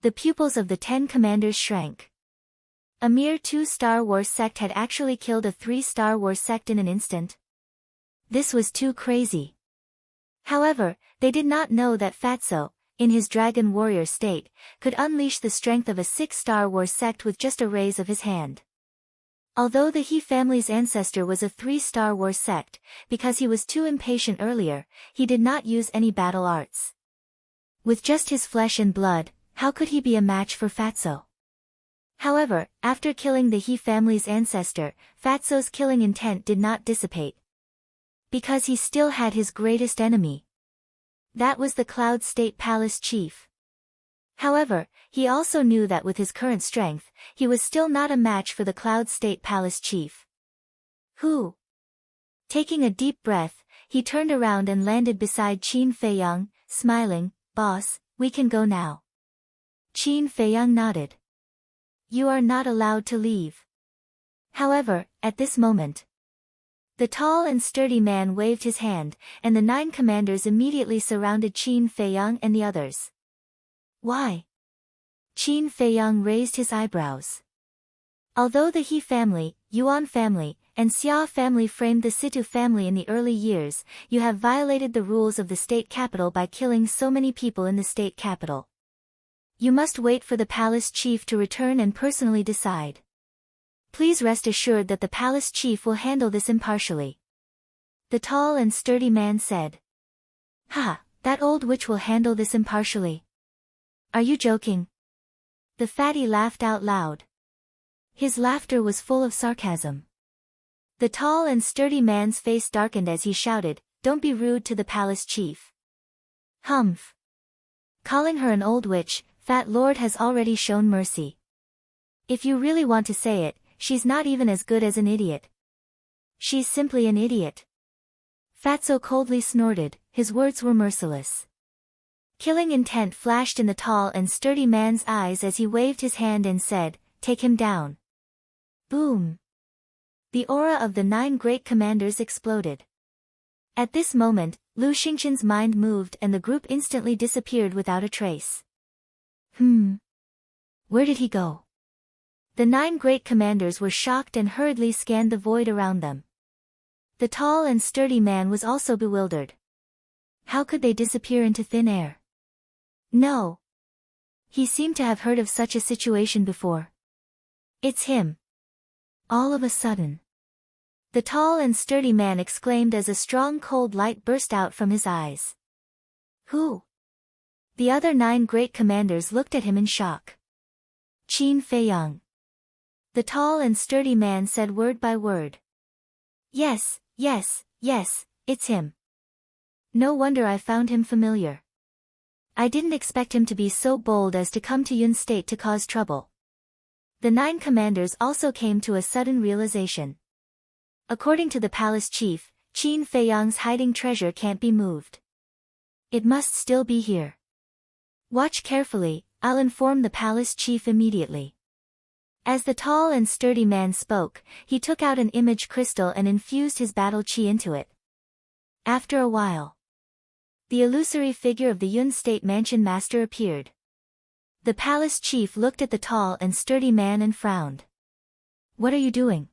Speaker 1: The pupils of the 10 commanders shrank. A mere 2-Star Wars sect had actually killed a 3-Star Wars sect in an instant. This was too crazy. However, they did not know that Fatso, in his dragon warrior state, could unleash the strength of a 6-Star Wars sect with just a raise of his hand. Although the He family's ancestor was a 3-Star Wars sect, because he was too impatient earlier, he did not use any battle arts. With just his flesh and blood, how could he be a match for Fatso? However, after killing the He family's ancestor, Fatso's killing intent did not dissipate. Because he still had his greatest enemy. That was the Cloud State Palace chief. However, he also knew that with his current strength, he was still not a match for the Cloud State Palace chief. Who? Taking a deep breath, he turned around and landed beside Qin Feiyang, smiling, Boss, we can go now. Qin Feiyang nodded. You are not allowed to leave. However, at this moment, the tall and sturdy man waved his hand, and the 9 commanders immediately surrounded Qin Feiyang and the others. Why? Qin Feiyang raised his eyebrows. Although the He family, Yuan family, and Xia family framed the Situ family in the early years, you have violated the rules of the state capital by killing so many people in the state capital. You must wait for the palace chief to return and personally decide. Please rest assured that the palace chief will handle this impartially. The tall and sturdy man said. Ha, that old witch will handle this impartially. Are you joking? The fatty laughed out loud. His laughter was full of sarcasm. The tall and sturdy man's face darkened as he shouted, Don't be rude to the palace chief. Humph. Calling her an old witch, Fat Lord has already shown mercy. If you really want to say it, she's not even as good as an idiot. She's simply an idiot. Fatso coldly snorted, his words were merciless. Killing intent flashed in the tall and sturdy man's eyes as he waved his hand and said, Take him down. Boom. The aura of the 9 great commanders exploded. At this moment, Lu Xingqian's mind moved and the group instantly disappeared without a trace. Where did he go? The 9 great commanders were shocked and hurriedly scanned the void around them. The tall and sturdy man was also bewildered. How could they disappear into thin air? No. He seemed to have heard of such a situation before. It's him. All of a sudden, the tall and sturdy man exclaimed as a strong cold light burst out from his eyes. Who? The other 9 great commanders looked at him in shock. Qin Feiyang. The tall and sturdy man said word by word. Yes, it's him. No wonder I found him familiar. I didn't expect him to be so bold as to come to Yun State to cause trouble. The 9 commanders also came to a sudden realization. According to the palace chief, Qin Feiyang's hiding treasure can't be moved. It must still be here. Watch carefully, I'll inform the palace chief immediately. As the tall and sturdy man spoke, he took out an image crystal and infused his battle chi into it. After a while, the illusory figure of the Yun State Mansion master appeared. The palace chief looked at the tall and sturdy man and frowned. What are you doing?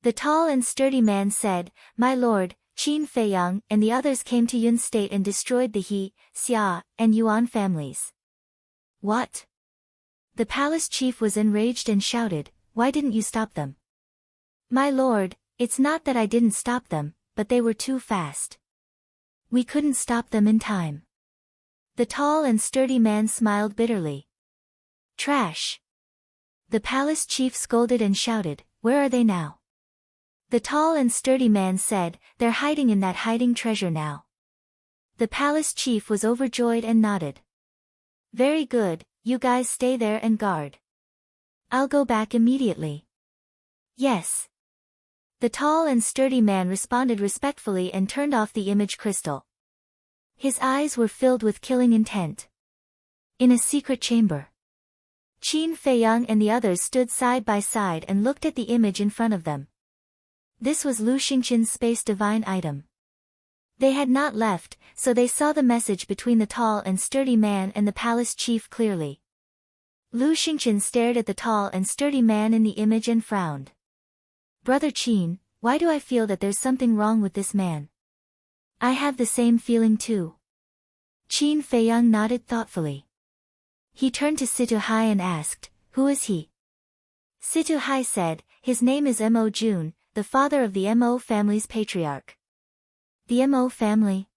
Speaker 1: The tall and sturdy man said, My lord, Qin Feiyang and the others came to Yun State and destroyed the He, Xia, and Yuan families. What? The palace chief was enraged and shouted, Why didn't you stop them? My lord, it's not that I didn't stop them, but they were too fast. We couldn't stop them in time. The tall and sturdy man smiled bitterly. Trash. The palace chief scolded and shouted, Where are they now? The tall and sturdy man said, They're hiding in that hiding treasure now. The palace chief was overjoyed and nodded. Very good, you guys stay there and guard. I'll go back immediately. Yes. The tall and sturdy man responded respectfully and turned off the image crystal. His eyes were filled with killing intent. In a secret chamber, Qin Feiyang and the others stood side by side and looked at the image in front of them. This was Lu Xingqian's space divine item. They had not left, so they saw the message between the tall and sturdy man and the palace chief clearly. Lu Xingqian stared at the tall and sturdy man in the image and frowned. Brother Qin, why do I feel that there's something wrong with this man? I have the same feeling too. Qin Feiyang nodded thoughtfully. He turned to Situ Hai and asked, Who is he? Situ Hai said, His name is Mo Jun, the father of the Mo family's patriarch. The Mo family?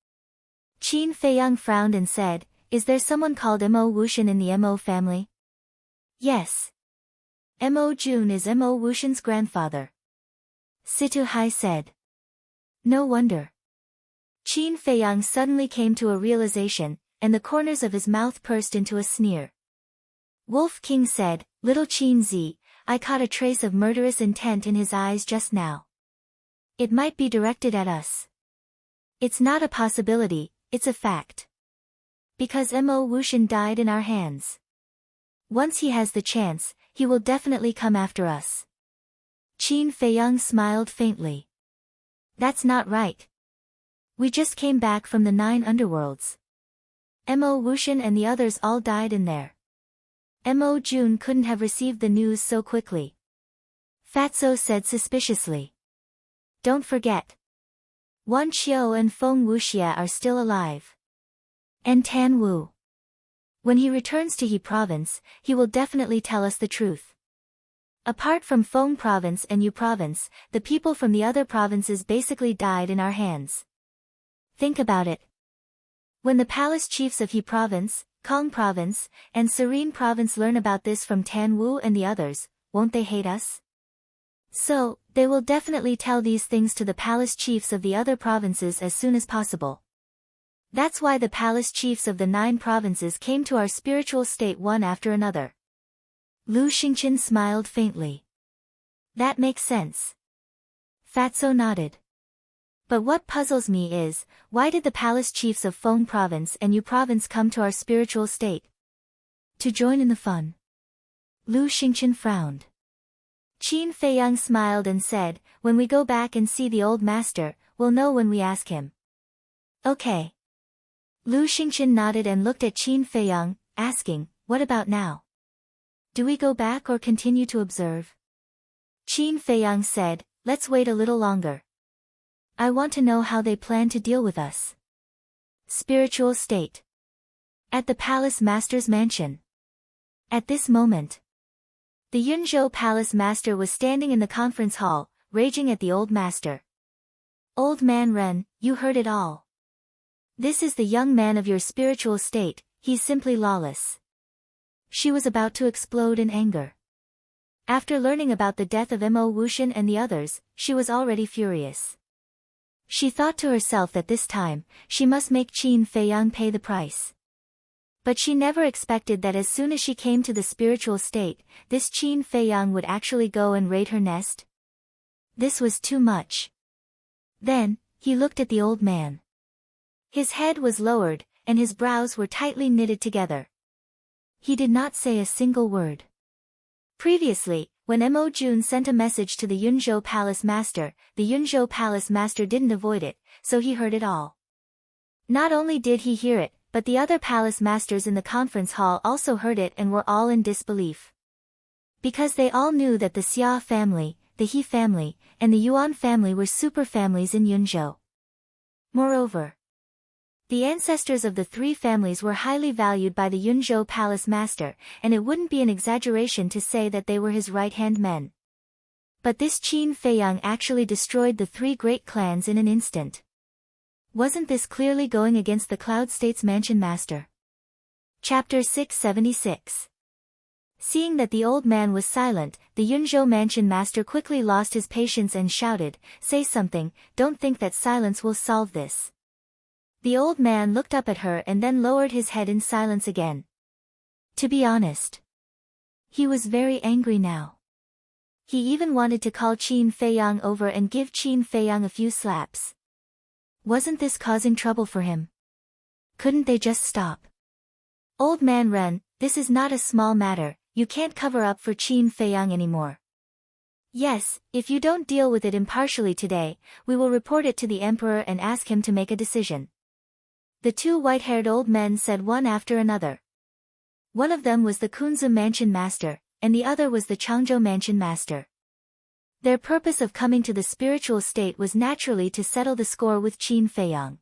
Speaker 1: Qin Feiyang frowned and said, Is there someone called Mo Wuxian in the Mo family? Yes. Mo Jun is Mo Wuxian's grandfather. Situ Hai said. No wonder. Qin Feiyang suddenly came to a realization, and the corners of his mouth pursed into a sneer. Wolf King said, Little Qin Zi, I caught a trace of murderous intent in his eyes just now. It might be directed at us. It's not a possibility, it's a fact. Because Mo Wuxian died in our hands. Once he has the chance, he will definitely come after us. Qin Feiyang smiled faintly. That's not right. We just came back from the 9 underworlds. Mo Wuxian and the others all died in there. Mo Jun couldn't have received the news so quickly. Fatso said suspiciously. Don't forget. Wan Qiu and Feng Wuxia are still alive. And Tan Wu. When he returns to He province, he will definitely tell us the truth. Apart from Feng province and Yu province, the people from the other provinces basically died in our hands. Think about it. When the palace chiefs of He province, Kong province, and Serene province learn about this from Tan Wu and the others, won't they hate us? So, they will definitely tell these things to the palace chiefs of the other provinces as soon as possible. That's why the palace chiefs of the 9 provinces came to our spiritual state one after another. Lu Xingqian smiled faintly. That makes sense. Fatso nodded. But what puzzles me is, why did the palace chiefs of Feng province and Yu province come to our spiritual state? To join in the fun. Lu Xingqian frowned. Qin Feiyang smiled and said, When we go back and see the old master, we'll know when we ask him. Okay. Lu Xingqian nodded and looked at Qin Feiyang, asking, What about now? Do we go back or continue to observe? Qin Feiyang said, Let's wait a little longer. I want to know how they plan to deal with us. Spiritual state. At the palace master's mansion. At this moment, the Yunzhou palace master was standing in the conference hall, raging at the old master. Old man Ren, you heard it all. This is the young man of your spiritual state, he's simply lawless. She was about to explode in anger. After learning about the death of Mo Wuxian and the others, she was already furious. She thought to herself that this time, she must make Qin Feiyang pay the price. But she never expected that as soon as she came to the spiritual state, this Qin Feiyang would actually go and raid her nest. This was too much. Then, he looked at the old man. His head was lowered, and his brows were tightly knitted together. He did not say a single word. Previously, when Mo Jun sent a message to the Yunzhou palace master, the Yunzhou palace master didn't avoid it, so he heard it all. Not only did he hear it, but the other palace masters in the conference hall also heard it and were all in disbelief. Because they all knew that the Xia family, the He family, and the Yuan family were super families in Yunzhou. Moreover, the ancestors of the three families were highly valued by the Yunzhou palace master, and it wouldn't be an exaggeration to say that they were his right-hand men. But this Qin Feiyang actually destroyed the three great clans in an instant. Wasn't this clearly going against the Cloud State's mansion master? Chapter 676. Seeing that the old man was silent, the Yunzhou mansion master quickly lost his patience and shouted, "Say something, don't think that silence will solve this." The old man looked up at her and then lowered his head in silence again. To be honest, he was very angry now. He even wanted to call Qin Feiyang over and give Qin Feiyang a few slaps. Wasn't this causing trouble for him? Couldn't they just stop? Old man Ren, this is not a small matter, you can't cover up for Qin Feiyang anymore. Yes, if you don't deal with it impartially today, we will report it to the emperor and ask him to make a decision. The two white-haired old men said one after another. One of them was the Kunzu mansion master, and the other was the Changzhou mansion master. Their purpose of coming to the spiritual state was naturally to settle the score with Qin Feiyang.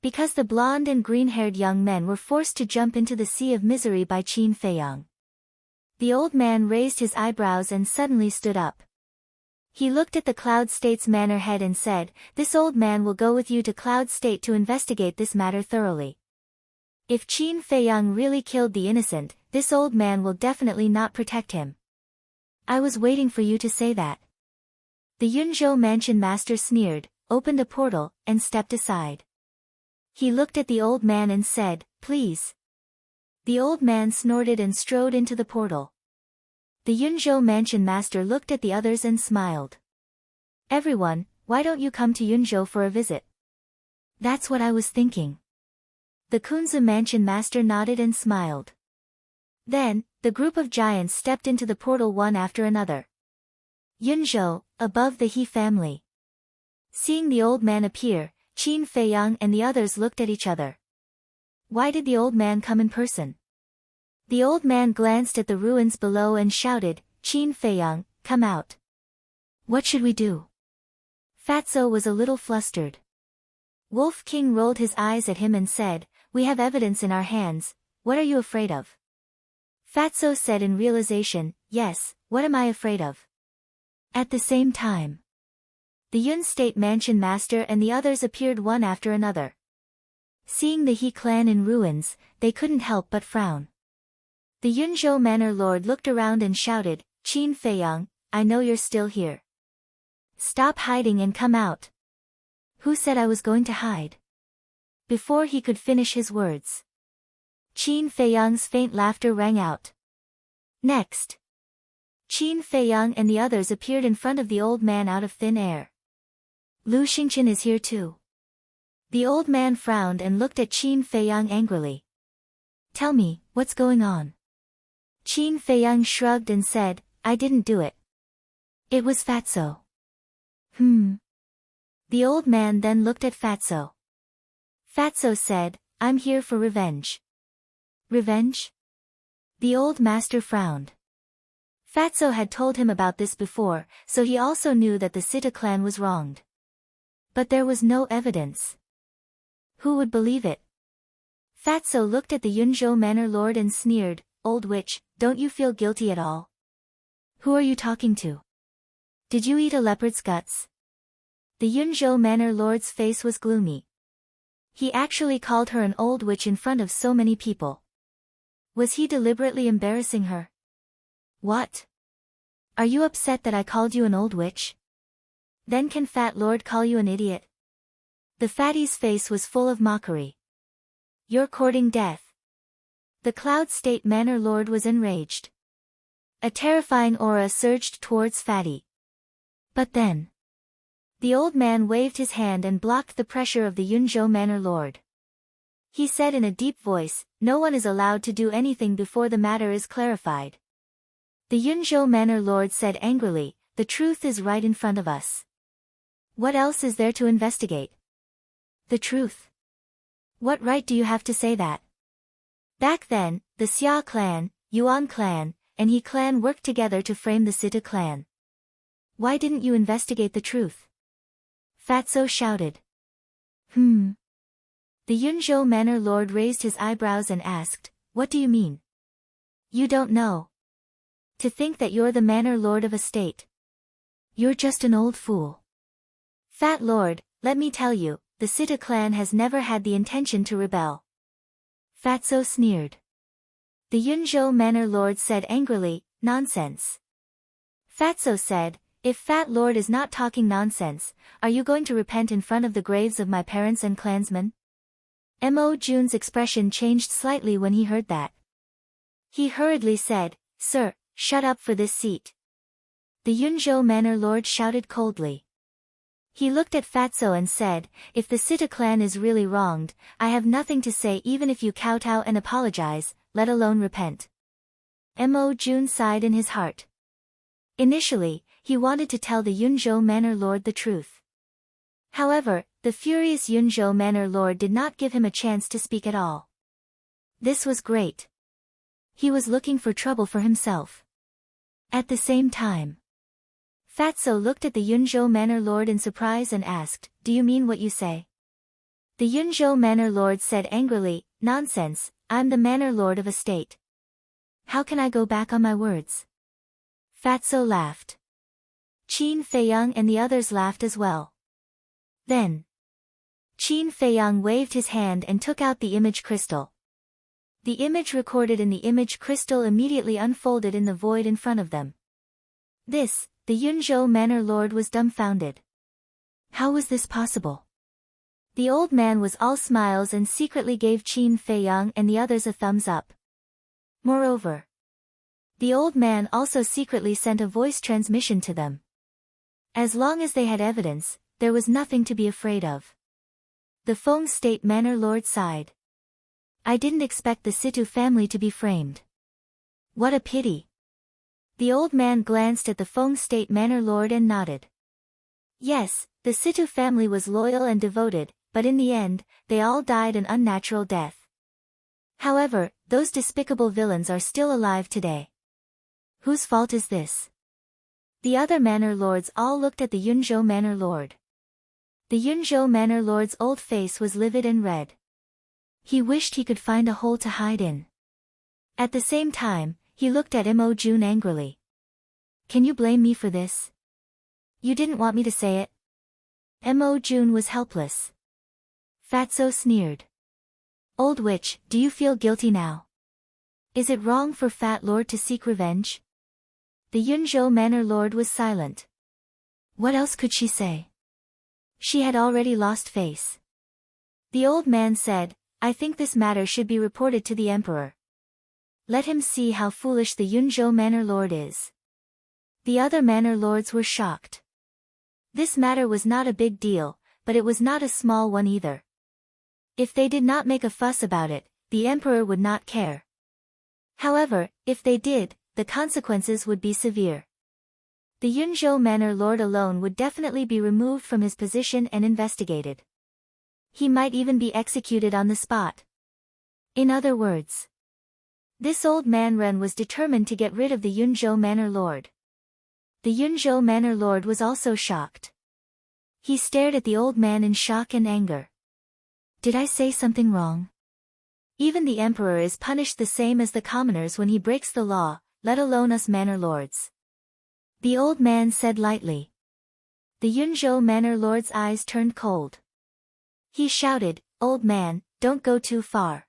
Speaker 1: Because the blonde and green-haired young men were forced to jump into the sea of misery by Qin Feiyang. The old man raised his eyebrows and suddenly stood up. He looked at the Cloud State's manor head and said, "This old man will go with you to Cloud State to investigate this matter thoroughly. If Qin Feiyang really killed the innocent, this old man will definitely not protect him." I was waiting for you to say that. The Yunzhou mansion master sneered, opened a portal, and stepped aside. He looked at the old man and said, "Please." The old man snorted and strode into the portal. The Yunzhou mansion master looked at the others and smiled. "Everyone, why don't you come to Yunzhou for a visit?" "That's what I was thinking." The Kunzu mansion master nodded and smiled. Then, the group of giants stepped into the portal one after another. Yunzhou, above the He family. Seeing the old man appear, Qin Feiyang and the others looked at each other. Why did the old man come in person? The old man glanced at the ruins below and shouted, "Qin Feiyang, come out." "What should we do?" Fatso was a little flustered. Wolf King rolled his eyes at him and said, "We have evidence in our hands, what are you afraid of?" Fatso said in realization, "Yes, what am I afraid of?" At the same time, the Yun State mansion master and the others appeared one after another. Seeing the He clan in ruins, they couldn't help but frown. The Yunzhou manor lord looked around and shouted, "Qin Feiyang, I know you're still here. Stop hiding and come out." "Who said I was going to hide?" Before he could finish his words, Qin Feiyang's faint laughter rang out. Next, Qin Feiyang and the others appeared in front of the old man out of thin air. "Lu Xingqian is here too." The old man frowned and looked at Qin Feiyang angrily. "Tell me, what's going on?" Qin Feiyang shrugged and said, "I didn't do it. It was Fatso." The old man then looked at Fatso. Fatso said, "I'm here for revenge." "Revenge?" The old master frowned. Fatso had told him about this before, so he also knew that the Sita clan was wronged. But there was no evidence. Who would believe it? Fatso looked at the Yunzhou manor lord and sneered, "Old witch, don't you feel guilty at all? Who are you talking to? Did you eat a leopard's guts?" The Yunzhou manor lord's face was gloomy. He actually called her an old witch in front of so many people. Was he deliberately embarrassing her? What? Are you upset that I called you an old witch? Then can Fat Lord call you an idiot? The fatty's face was full of mockery. You're courting death. The Cloud State Manor Lord was enraged. A terrifying aura surged towards Fatty. But then, the old man waved his hand and blocked the pressure of the Yunzhou Manor Lord. He said in a deep voice, "No one is allowed to do anything before the matter is clarified." The Yunzhou Manor Lord said angrily, "The truth is right in front of us. What else is there to investigate? The truth. What right do you have to say that?" Back then, the Xia clan, Yuan clan, and He clan worked together to frame the Sita clan. Why didn't you investigate the truth? Fatso shouted. The Yunzhou Manor Lord raised his eyebrows and asked, "What do you mean? You don't know. To think that you're the Manor Lord of a state. You're just an old fool." "Fat Lord, let me tell you, the Sita clan has never had the intention to rebel." Fatso sneered. The Yunzhou Manor Lord said angrily, "Nonsense." Fatso said, "If Fat Lord is not talking nonsense, are you going to repent in front of the graves of my parents and clansmen?" Mo Jun's expression changed slightly when he heard that. He hurriedly said, "Sir, shut up for this seat." The Yunzhou Manor Lord shouted coldly. He looked at Fatso and said, "If the Sita clan is really wronged, I have nothing to say even if you kowtow and apologize, let alone repent." Mo Jun sighed in his heart. Initially, he wanted to tell the Yunzhou Manor Lord the truth. However, the furious Yunzhou Manor Lord did not give him a chance to speak at all. This was great. He was looking for trouble for himself. At the same time, Fatso looked at the Yunzhou Manor Lord in surprise and asked, "Do you mean what you say?" The Yunzhou Manor Lord said angrily, "Nonsense, I'm the Manor Lord of a state. How can I go back on my words?" Fatso laughed. Qin Feiyang and the others laughed as well. Then, Qin Feiyang waved his hand and took out the image crystal. The image recorded in the image crystal immediately unfolded in the void in front of them. The Yunzhou Manor Lord was dumbfounded. How was this possible? The old man was all smiles and secretly gave Qin Feiyang and the others a thumbs up. Moreover, the old man also secretly sent a voice transmission to them. As long as they had evidence, there was nothing to be afraid of. The Feng State Manor Lord sighed. "I didn't expect the Situ family to be framed. What a pity." The old man glanced at the Feng State Manor Lord and nodded. Yes, the Situ family was loyal and devoted, but in the end, they all died an unnatural death. However, those despicable villains are still alive today. Whose fault is this? The other Manor Lords all looked at the Yunzhou Manor Lord. The Yunzhou Manor Lord's old face was livid and red. He wished he could find a hole to hide in. At the same time, he looked at Mo Jun angrily. "Can you blame me for this? You didn't want me to say it." Mo Jun was helpless. Fatso sneered. "Old witch, do you feel guilty now? Is it wrong for Fat Lord to seek revenge?" The Yunzhou Manor Lord was silent. What else could she say? She had already lost face. The old man said, "I think this matter should be reported to the emperor. Let him see how foolish the Yunzhou Manor Lord is." The other Manor Lords were shocked. This matter was not a big deal, but it was not a small one either. If they did not make a fuss about it, the emperor would not care. However, if they did, the consequences would be severe. The Yunzhou Manor Lord alone would definitely be removed from his position and investigated. He might even be executed on the spot. In other words, this old man Ren was determined to get rid of the Yunzhou Manor Lord. The Yunzhou Manor Lord was also shocked. He stared at the old man in shock and anger. Did I say something wrong? Even the emperor is punished the same as the commoners when he breaks the law, let alone us manor lords. The old man said lightly. The Yunzhou manor lord's eyes turned cold. He shouted, Old man, don't go too far.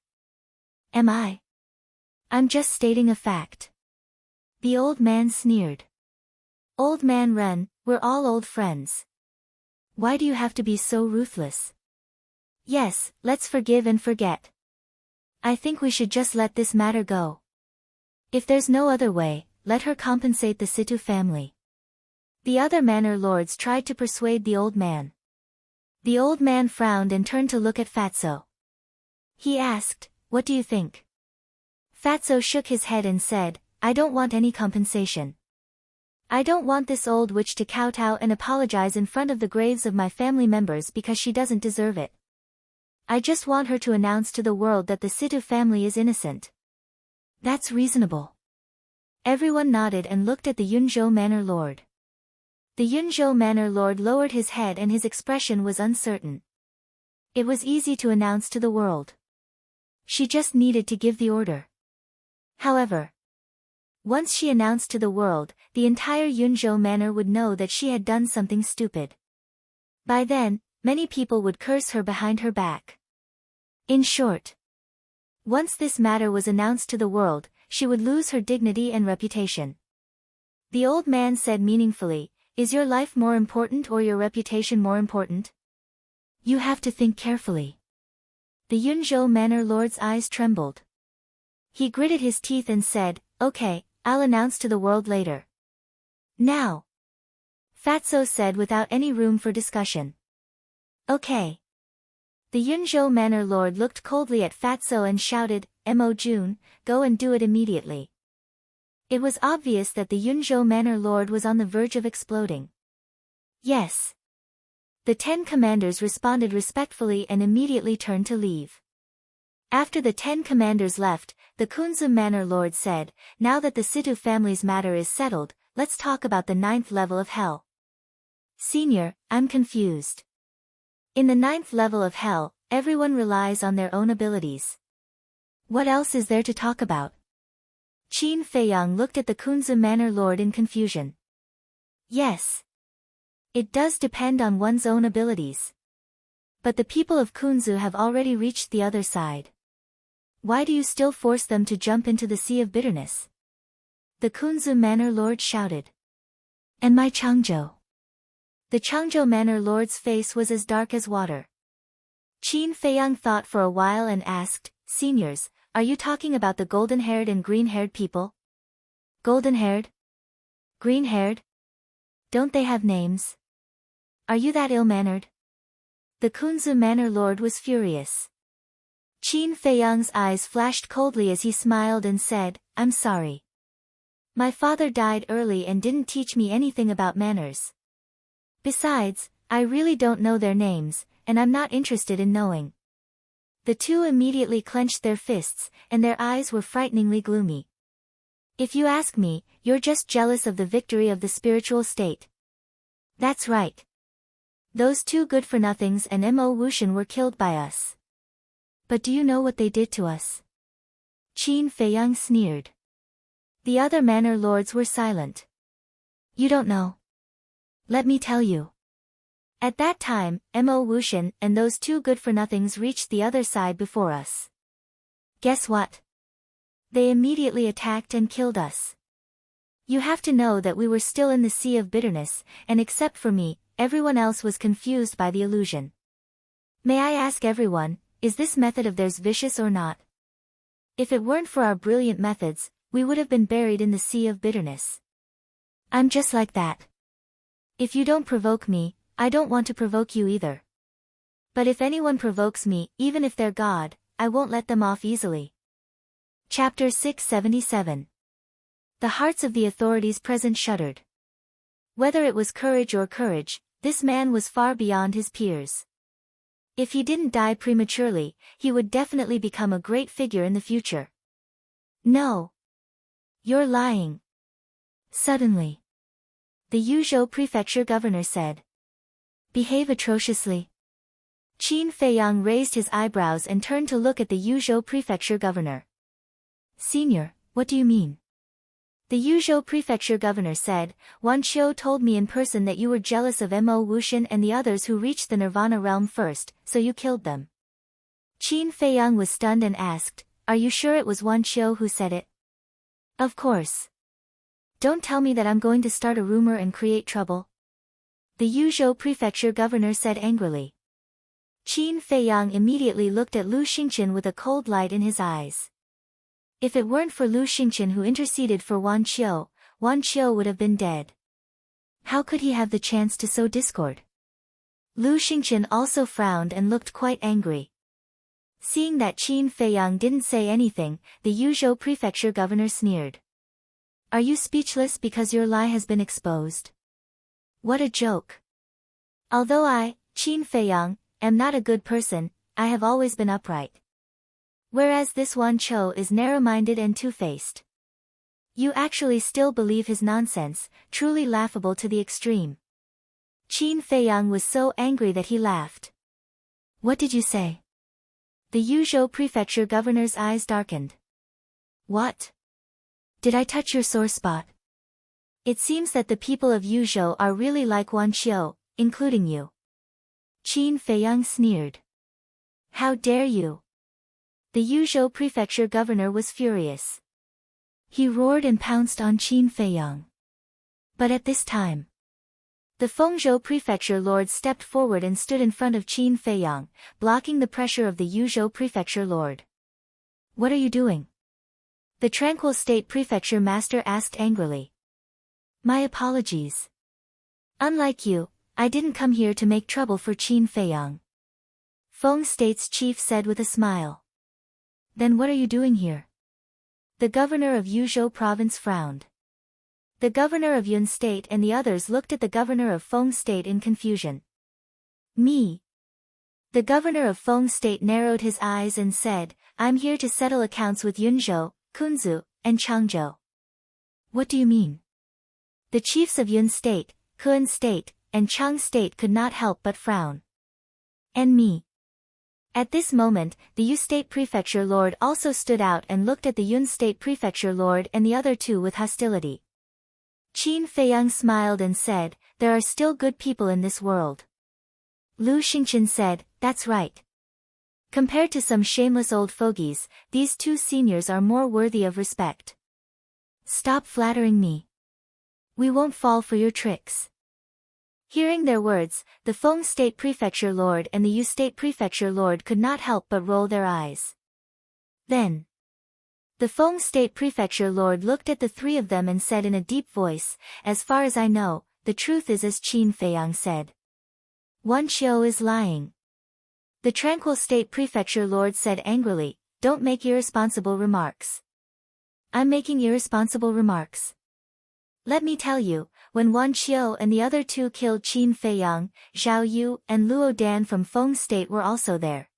Speaker 1: Am I? I'm just stating a fact. The old man sneered. Old man Ren, we're all old friends. Why do you have to be so ruthless? Yes, let's forgive and forget. I think we should just let this matter go. If there's no other way, let her compensate the Situ family. The other manor lords tried to persuade the old man. The old man frowned and turned to look at Fatso. He asked, What do you think? Fatso shook his head and said, I don't want any compensation. I don't want this old witch to kowtow and apologize in front of the graves of my family members because she doesn't deserve it. I just want her to announce to the world that the Situ family is innocent. That's reasonable. Everyone nodded and looked at the Yunzhou manor lord. The Yunzhou manor lord lowered his head and his expression was uncertain. It was easy to announce to the world. She just needed to give the order. However, once she announced to the world, the entire Yunzhou manor would know that she had done something stupid. By then, many people would curse her behind her back. In short, once this matter was announced to the world, she would lose her dignity and reputation. The old man said meaningfully, Is your life more important or your reputation more important? You have to think carefully. The Yunzhou manor lord's eyes trembled. He gritted his teeth and said, Okay, I'll announce to the world later. Now. Fatso said without any room for discussion. Okay. The Yunzhou manor lord looked coldly at Fatso and shouted, Mo Jun, go and do it immediately. It was obvious that the Yunzhou manor lord was on the verge of exploding. Yes. The 10 commanders responded respectfully and immediately turned to leave. After the 10 commanders left, the Kunzu manor lord said, Now that the Situ family's matter is settled, let's talk about the 9th level of hell. Senior, I'm confused. In the 9th level of hell, everyone relies on their own abilities. What else is there to talk about? Qin Feiyang looked at the Kunzu manor lord in confusion. Yes. It does depend on one's own abilities. But the people of Kunzu have already reached the other side. Why do you still force them to jump into the sea of bitterness? The Kunzu manor lord shouted. And my Changzhou. The Changzhou manor lord's face was as dark as water. Qin Feiyang thought for a while and asked, Seniors, are you talking about the golden-haired and green-haired people? Golden-haired? Green-haired? Don't they have names? Are you that ill-mannered? The Kunzu manor lord was furious. Qin Feiyang's eyes flashed coldly as he smiled and said, I'm sorry. My father died early and didn't teach me anything about manners. Besides, I really don't know their names, and I'm not interested in knowing. The two immediately clenched their fists, and their eyes were frighteningly gloomy. If you ask me, you're just jealous of the victory of the spiritual state. That's right. Those two good-for-nothings and Mo Wuxian were killed by us. But do you know what they did to us? Qin Feiyang sneered. The other manor lords were silent. You don't know. Let me tell you. At that time, Mo Wuxian and those two good-for-nothings reached the other side before us. Guess what? They immediately attacked and killed us. You have to know that we were still in the sea of bitterness, and except for me, everyone else was confused by the illusion. May I ask everyone, is this method of theirs vicious or not? If it weren't for our brilliant methods, we would have been buried in the sea of bitterness. I'm just like that. If you don't provoke me, I don't want to provoke you either. But if anyone provokes me, even if they're God, I won't let them off easily. Chapter 677. The hearts of the authorities present shuddered. Whether it was courage or courage, this man was far beyond his peers. If he didn't die prematurely, he would definitely become a great figure in the future. No. You're lying. Suddenly. The Yuzhou prefecture governor said. Behave atrociously. Qin Feiyang raised his eyebrows and turned to look at the Yuzhou Prefecture governor. Senior, what do you mean? The Yuzhou Prefecture governor said, Wan Qiu told me in person that you were jealous of Mo Wuxian and the others who reached the Nirvana realm first, so you killed them. Qin Feiyang was stunned and asked, Are you sure it was Wan Qiu who said it? Of course. Don't tell me that I'm going to start a rumor and create trouble. The Yuzhou Prefecture governor said angrily. Qin Feiyang immediately looked at Lu Xingqian with a cold light in his eyes. If it weren't for Lu Xingqian who interceded for Wan Qiu would have been dead. How could he have the chance to sow discord? Lu Xingqian also frowned and looked quite angry. Seeing that Qin Feiyang didn't say anything, the Yuzhou Prefecture governor sneered. Are you speechless because your lie has been exposed? What a joke. Although I, Qin Feiyang, am not a good person, I have always been upright. Whereas this Wan Qiu is narrow-minded and two-faced. You actually still believe his nonsense, truly laughable to the extreme. Qin Feiyang was so angry that he laughed. What did you say? The Yuzhou Prefecture governor's eyes darkened. What? Did I touch your sore spot? It seems that the people of Yuzhou are really like Wan Qiu, including you. Qin Feiyang sneered. How dare you? The Yuzhou Prefecture governor was furious. He roared and pounced on Qin Feiyang. But at this time, the Fengzhou Prefecture lord stepped forward and stood in front of Qin Feiyang, blocking the pressure of the Yuzhou Prefecture lord. What are you doing? The Tranquil State Prefecture master asked angrily. My apologies. Unlike you, I didn't come here to make trouble for Qin Feiyang. Feng State's chief said with a smile. Then what are you doing here? The governor of Yuzhou province frowned. The governor of Yun State and the others looked at the governor of Feng State in confusion. Me. The governor of Feng State narrowed his eyes and said, I'm here to settle accounts with Yunzhou, Kunzu, and Changzhou. What do you mean? The chiefs of Yun State, Kun State, and Chang State could not help but frown. And me. At this moment, the Yu State Prefecture lord also stood out and looked at the Yun State Prefecture lord and the other two with hostility. Qin Feiyang smiled and said, There are still good people in this world. Lu Xingqian said, That's right. Compared to some shameless old fogies, these two seniors are more worthy of respect. Stop flattering me. We won't fall for your tricks. Hearing their words, the Feng State Prefecture lord and the Yu State Prefecture lord could not help but roll their eyes. Then, the Feng State Prefecture lord looked at the three of them and said in a deep voice, As far as I know, the truth is as Qin Feiyang said. Wan Qiu is lying. The Tranquil State Prefecture lord said angrily, Don't make irresponsible remarks. I'm making irresponsible remarks. Let me tell you, when Wan Qiu and the other two killed Qin Feiyang, Zhao Yu and Luo Dan from Feng State were also there.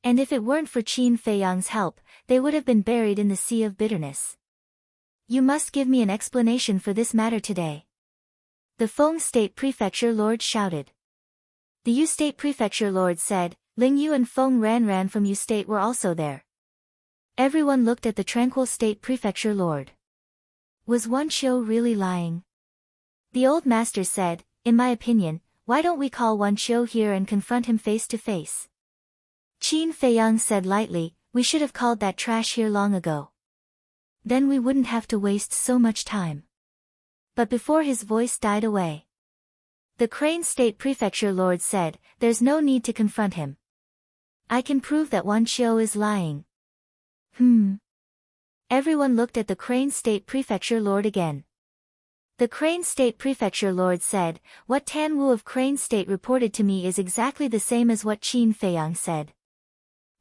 Speaker 1: And if it weren't for Qin Feiyang's help, they would have been buried in the sea of bitterness. You must give me an explanation for this matter today. The Feng State Prefecture lord shouted. The Yu State Prefecture lord said, Ling Yu and Feng Ran from Yu State were also there. Everyone looked at the Tranquil State Prefecture lord. Was Wan Qiu really lying? The old master said, In my opinion, why don't we call Wan Qiu here and confront him face to face? Qin Feiyang said lightly, We should have called that trash here long ago. Then we wouldn't have to waste so much time. But before his voice died away, the Crane State Prefecture lord said, There's no need to confront him. I can prove that Wan Qiu is lying. Everyone looked at the Crane State Prefecture lord again. The Crane State Prefecture lord said, What Tan Wu of Crane State reported to me is exactly the same as what Qin Feiyang said.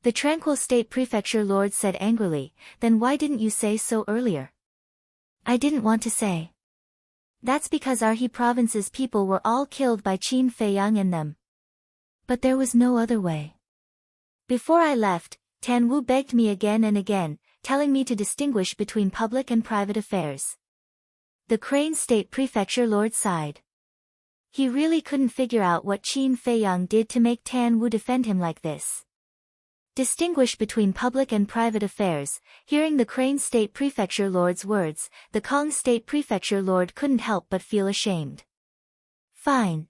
Speaker 1: The Tranquil State Prefecture lord said angrily, Then why didn't you say so earlier? I didn't want to say. That's because our He province's people were all killed by Qin Feiyang and them. But there was no other way. Before I left, Tan Wu begged me again and again, telling me to distinguish between public and private affairs. The Crane State Prefecture lord sighed. He really couldn't figure out what Qin Feiyang did to make Tan Wu defend him like this. Distinguish between public and private affairs. Hearing the Crane State Prefecture Lord's words, the Kong State Prefecture Lord couldn't help but feel ashamed. Fine.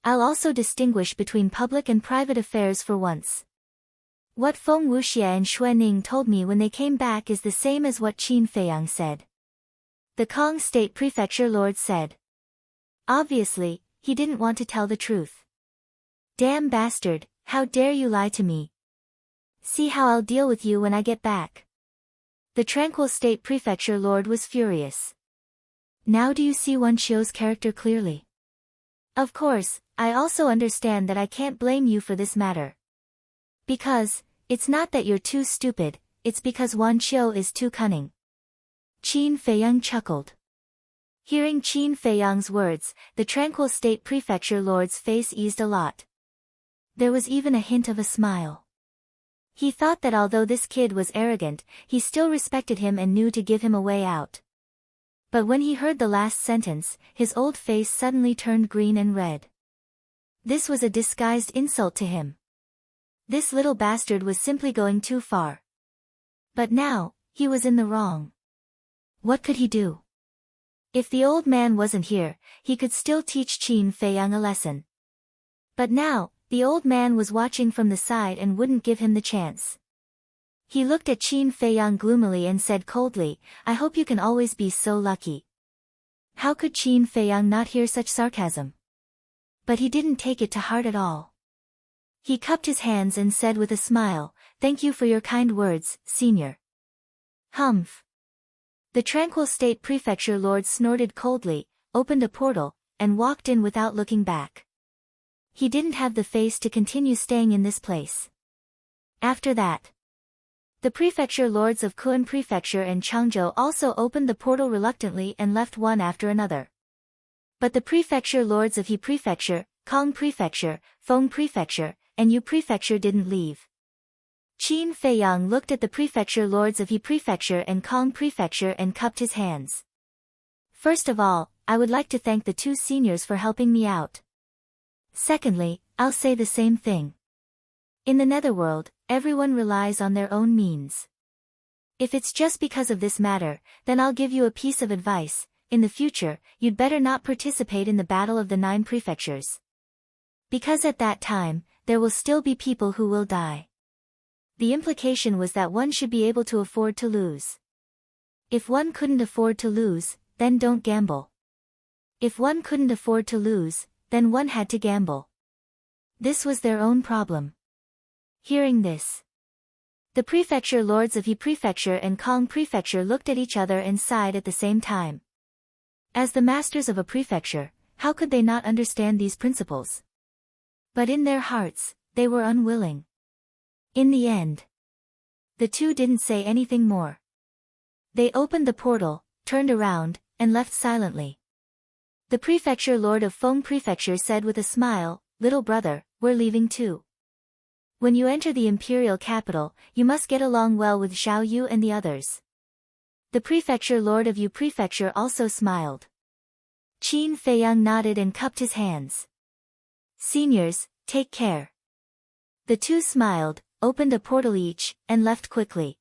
Speaker 1: I'll also distinguish between public and private affairs for once. What Feng Wuxia and Xue Ning told me when they came back is the same as what Qin Feiyang said. The Kong State Prefecture Lord said. Obviously, he didn't want to tell the truth. Damn bastard, how dare you lie to me? See how I'll deal with you when I get back. The Tranquil State Prefecture Lord was furious. Now do you see Wan Qiu's character clearly? Of course, I also understand that I can't blame you for this matter. Because, it's not that you're too stupid, it's because Wan Qiu is too cunning. Qin Feiyang chuckled. Hearing Qin Feiyang's words, the Tranquil State Prefecture Lord's face eased a lot. There was even a hint of a smile. He thought that although this kid was arrogant, he still respected him and knew to give him a way out. But when he heard the last sentence, his old face suddenly turned green and red. This was a disguised insult to him. This little bastard was simply going too far. But now, he was in the wrong. What could he do? If the old man wasn't here, he could still teach Qin Feiyang a lesson. But now, the old man was watching from the side and wouldn't give him the chance. He looked at Qin Feiyang gloomily and said coldly, I hope you can always be so lucky. How could Qin Feiyang not hear such sarcasm? But he didn't take it to heart at all. He cupped his hands and said with a smile, Thank you for your kind words, senior. Humph. The Tranquil State Prefecture Lord snorted coldly, opened a portal, and walked in without looking back. He didn't have the face to continue staying in this place. After that, the Prefecture Lords of Kun Prefecture and Changzhou also opened the portal reluctantly and left one after another. But the Prefecture Lords of He Prefecture, Kong Prefecture, Feng Prefecture, and Yu Prefecture didn't leave. Qin Feiyang looked at the Prefecture Lords of He Prefecture and Kong Prefecture and cupped his hands. First of all, I would like to thank the two seniors for helping me out. Secondly, I'll say the same thing. In the Netherworld, everyone relies on their own means. If it's just because of this matter, then I'll give you a piece of advice. In the future, you'd better not participate in the Battle of the 9 Prefectures. Because at that time, there will still be people who will die. The implication was that one should be able to afford to lose. If one couldn't afford to lose, then don't gamble. If one couldn't afford to lose, then one had to gamble. This was their own problem. Hearing this, the Prefecture Lords of He Prefecture and Kong Prefecture looked at each other and sighed at the same time. As the masters of a prefecture, how could they not understand these principles? But in their hearts, they were unwilling. In the end, the two didn't say anything more. They opened the portal, turned around, and left silently. The Prefecture Lord of Feng Prefecture said with a smile, Little brother, we're leaving too. When you enter the imperial capital, you must get along well with Xiao Yu and the others. The Prefecture Lord of Yu Prefecture also smiled. Qin Feiyang nodded and cupped his hands. Seniors, take care. The two smiled, opened a portal each, and left quickly.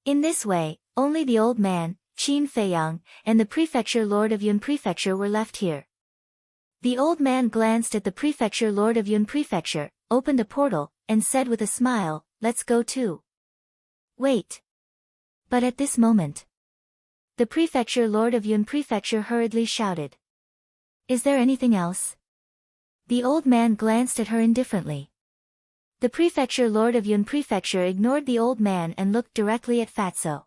Speaker 1: In this way, only the old man, Qin Feiyang, and the Prefecture Lord of Yun Prefecture were left here. The old man glanced at the Prefecture Lord of Yun Prefecture, opened a portal, and said with a smile, Let's go too. Wait. But at this moment, the Prefecture Lord of Yun Prefecture hurriedly shouted. Is there anything else? The old man glanced at her indifferently. The Prefecture Lord of Yun Prefecture ignored the old man and looked directly at Fatso.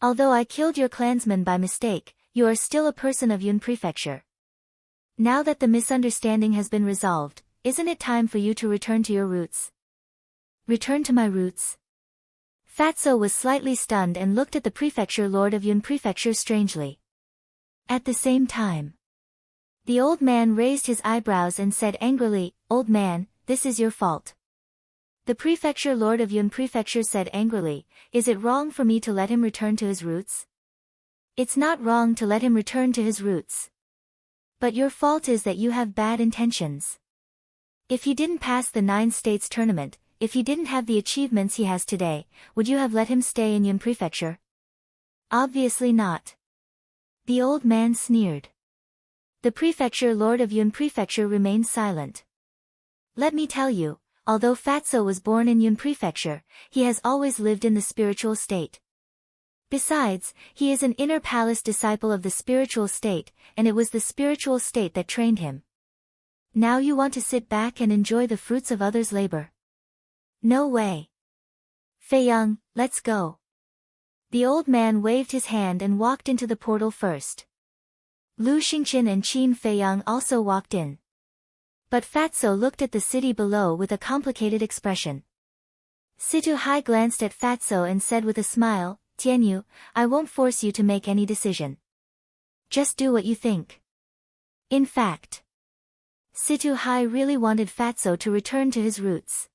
Speaker 1: Although I killed your clansman by mistake, you are still a person of Yun Prefecture. Now that the misunderstanding has been resolved, isn't it time for you to return to your roots? Return to my roots? Fatso was slightly stunned and looked at the Prefecture Lord of Yun Prefecture strangely. At the same time, the old man raised his eyebrows and said angrily, Old man, this is your fault. The Prefecture Lord of Yun Prefecture said angrily, Is it wrong for me to let him return to his roots? It's not wrong to let him return to his roots. But your fault is that you have bad intentions. If he didn't pass the 9 states tournament, if he didn't have the achievements he has today, would you have let him stay in Yun Prefecture? Obviously not. The old man sneered. The prefecture lord of Yun Prefecture remained silent. Let me tell you, although Fatso was born in Yun Prefecture, he has always lived in the spiritual state. Besides, he is an inner palace disciple of the spiritual state, and it was the spiritual state that trained him. Now you want to sit back and enjoy the fruits of others' labor? No way. Fei Young, let's go. The old man waved his hand and walked into the portal first. Lu Xingqian and Qin Feiyang also walked in. But Fatso looked at the city below with a complicated expression. Situ Hai glanced at Fatso and said with a smile, Tianyu, I won't force you to make any decision. Just do what you think. In fact, Situ Hai really wanted Fatso to return to his roots.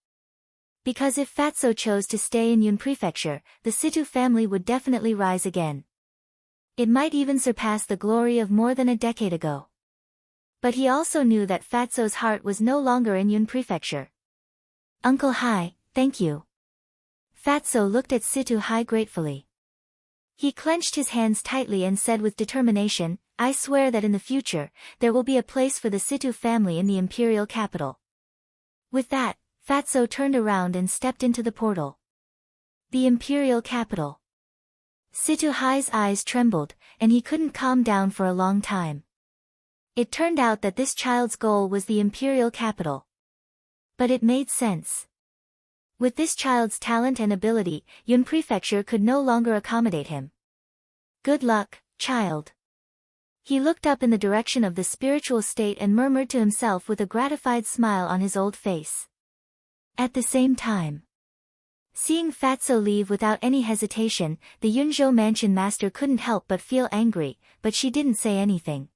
Speaker 1: Because if Fatso chose to stay in Yun Prefecture, the Situ family would definitely rise again. It might even surpass the glory of more than a decade ago. But he also knew that Fatso's heart was no longer in Yun Prefecture. Uncle Hai, thank you. Fatso looked at Situ Hai gratefully. He clenched his hands tightly and said with determination, I swear that in the future, there will be a place for the Situ family in the imperial capital. With that, Fatso turned around and stepped into the portal. The imperial capital. Situ Hai's eyes trembled, and he couldn't calm down for a long time. It turned out that this child's goal was the imperial capital. But it made sense. With this child's talent and ability, Yun Prefecture could no longer accommodate him. Good luck, child. He looked up in the direction of the spiritual state and murmured to himself with a gratified smile on his old face. At the same time, seeing Fatso leave without any hesitation, the Yunzhou mansion master couldn't help but feel angry, but she didn't say anything.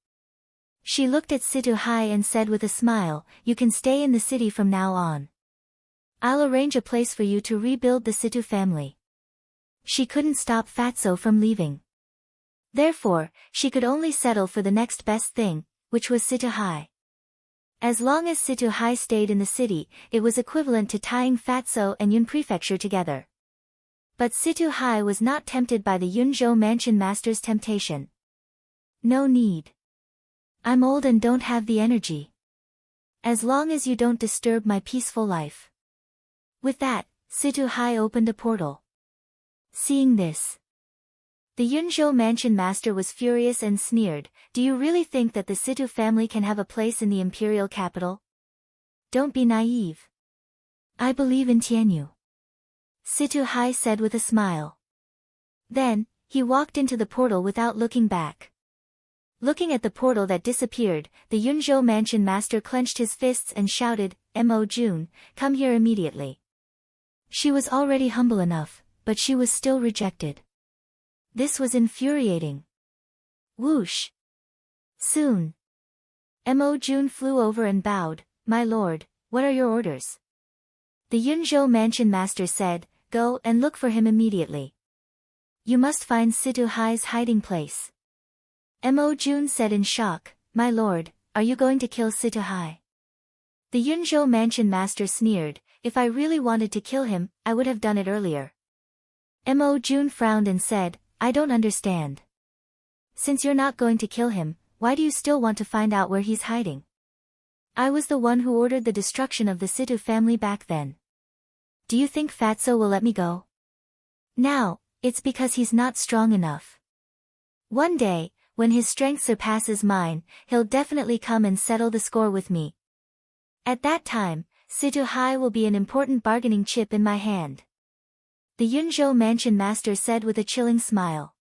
Speaker 1: She looked at Situ Hai and said with a smile, you can stay in the city from now on. I'll arrange a place for you to rebuild the Situ family. She couldn't stop Fatso from leaving. Therefore, she could only settle for the next best thing, which was Situ Hai. As long as Situ Hai stayed in the city, it was equivalent to tying Fatso and Yun Prefecture together. But Situ Hai was not tempted by the Yunzhou mansion master's temptation. No need. I'm old and don't have the energy. As long as you don't disturb my peaceful life. With that, Situ Hai opened a portal. Seeing this, the Yunzhou mansion master was furious and sneered, do you really think that the Situ family can have a place in the imperial capital? Don't be naive. I believe in Tianyu. Situ Hai said with a smile. Then, he walked into the portal without looking back. Looking at the portal that disappeared, the Yunzhou mansion master clenched his fists and shouted, Mo Jun, come here immediately. She was already humble enough, but she was still rejected. This was infuriating. Whoosh! Soon. Mo Jun flew over and bowed, my lord, what are your orders? The Yunzhou mansion master said, go and look for him immediately. You must find Situ Hai's hiding place. Mo Jun said in shock, my lord, are you going to kill Situ Hai? The Yunzhou mansion master sneered, if I really wanted to kill him, I would have done it earlier. Mo Jun frowned and said, I don't understand. Since you're not going to kill him, why do you still want to find out where he's hiding? I was the one who ordered the destruction of the Situ family back then. Do you think Fatso will let me go? Now, it's because he's not strong enough. One day, when his strength surpasses mine, he'll definitely come and settle the score with me. At that time, Situ Hai will be an important bargaining chip in my hand. The Yunzhou mansion master said with a chilling smile.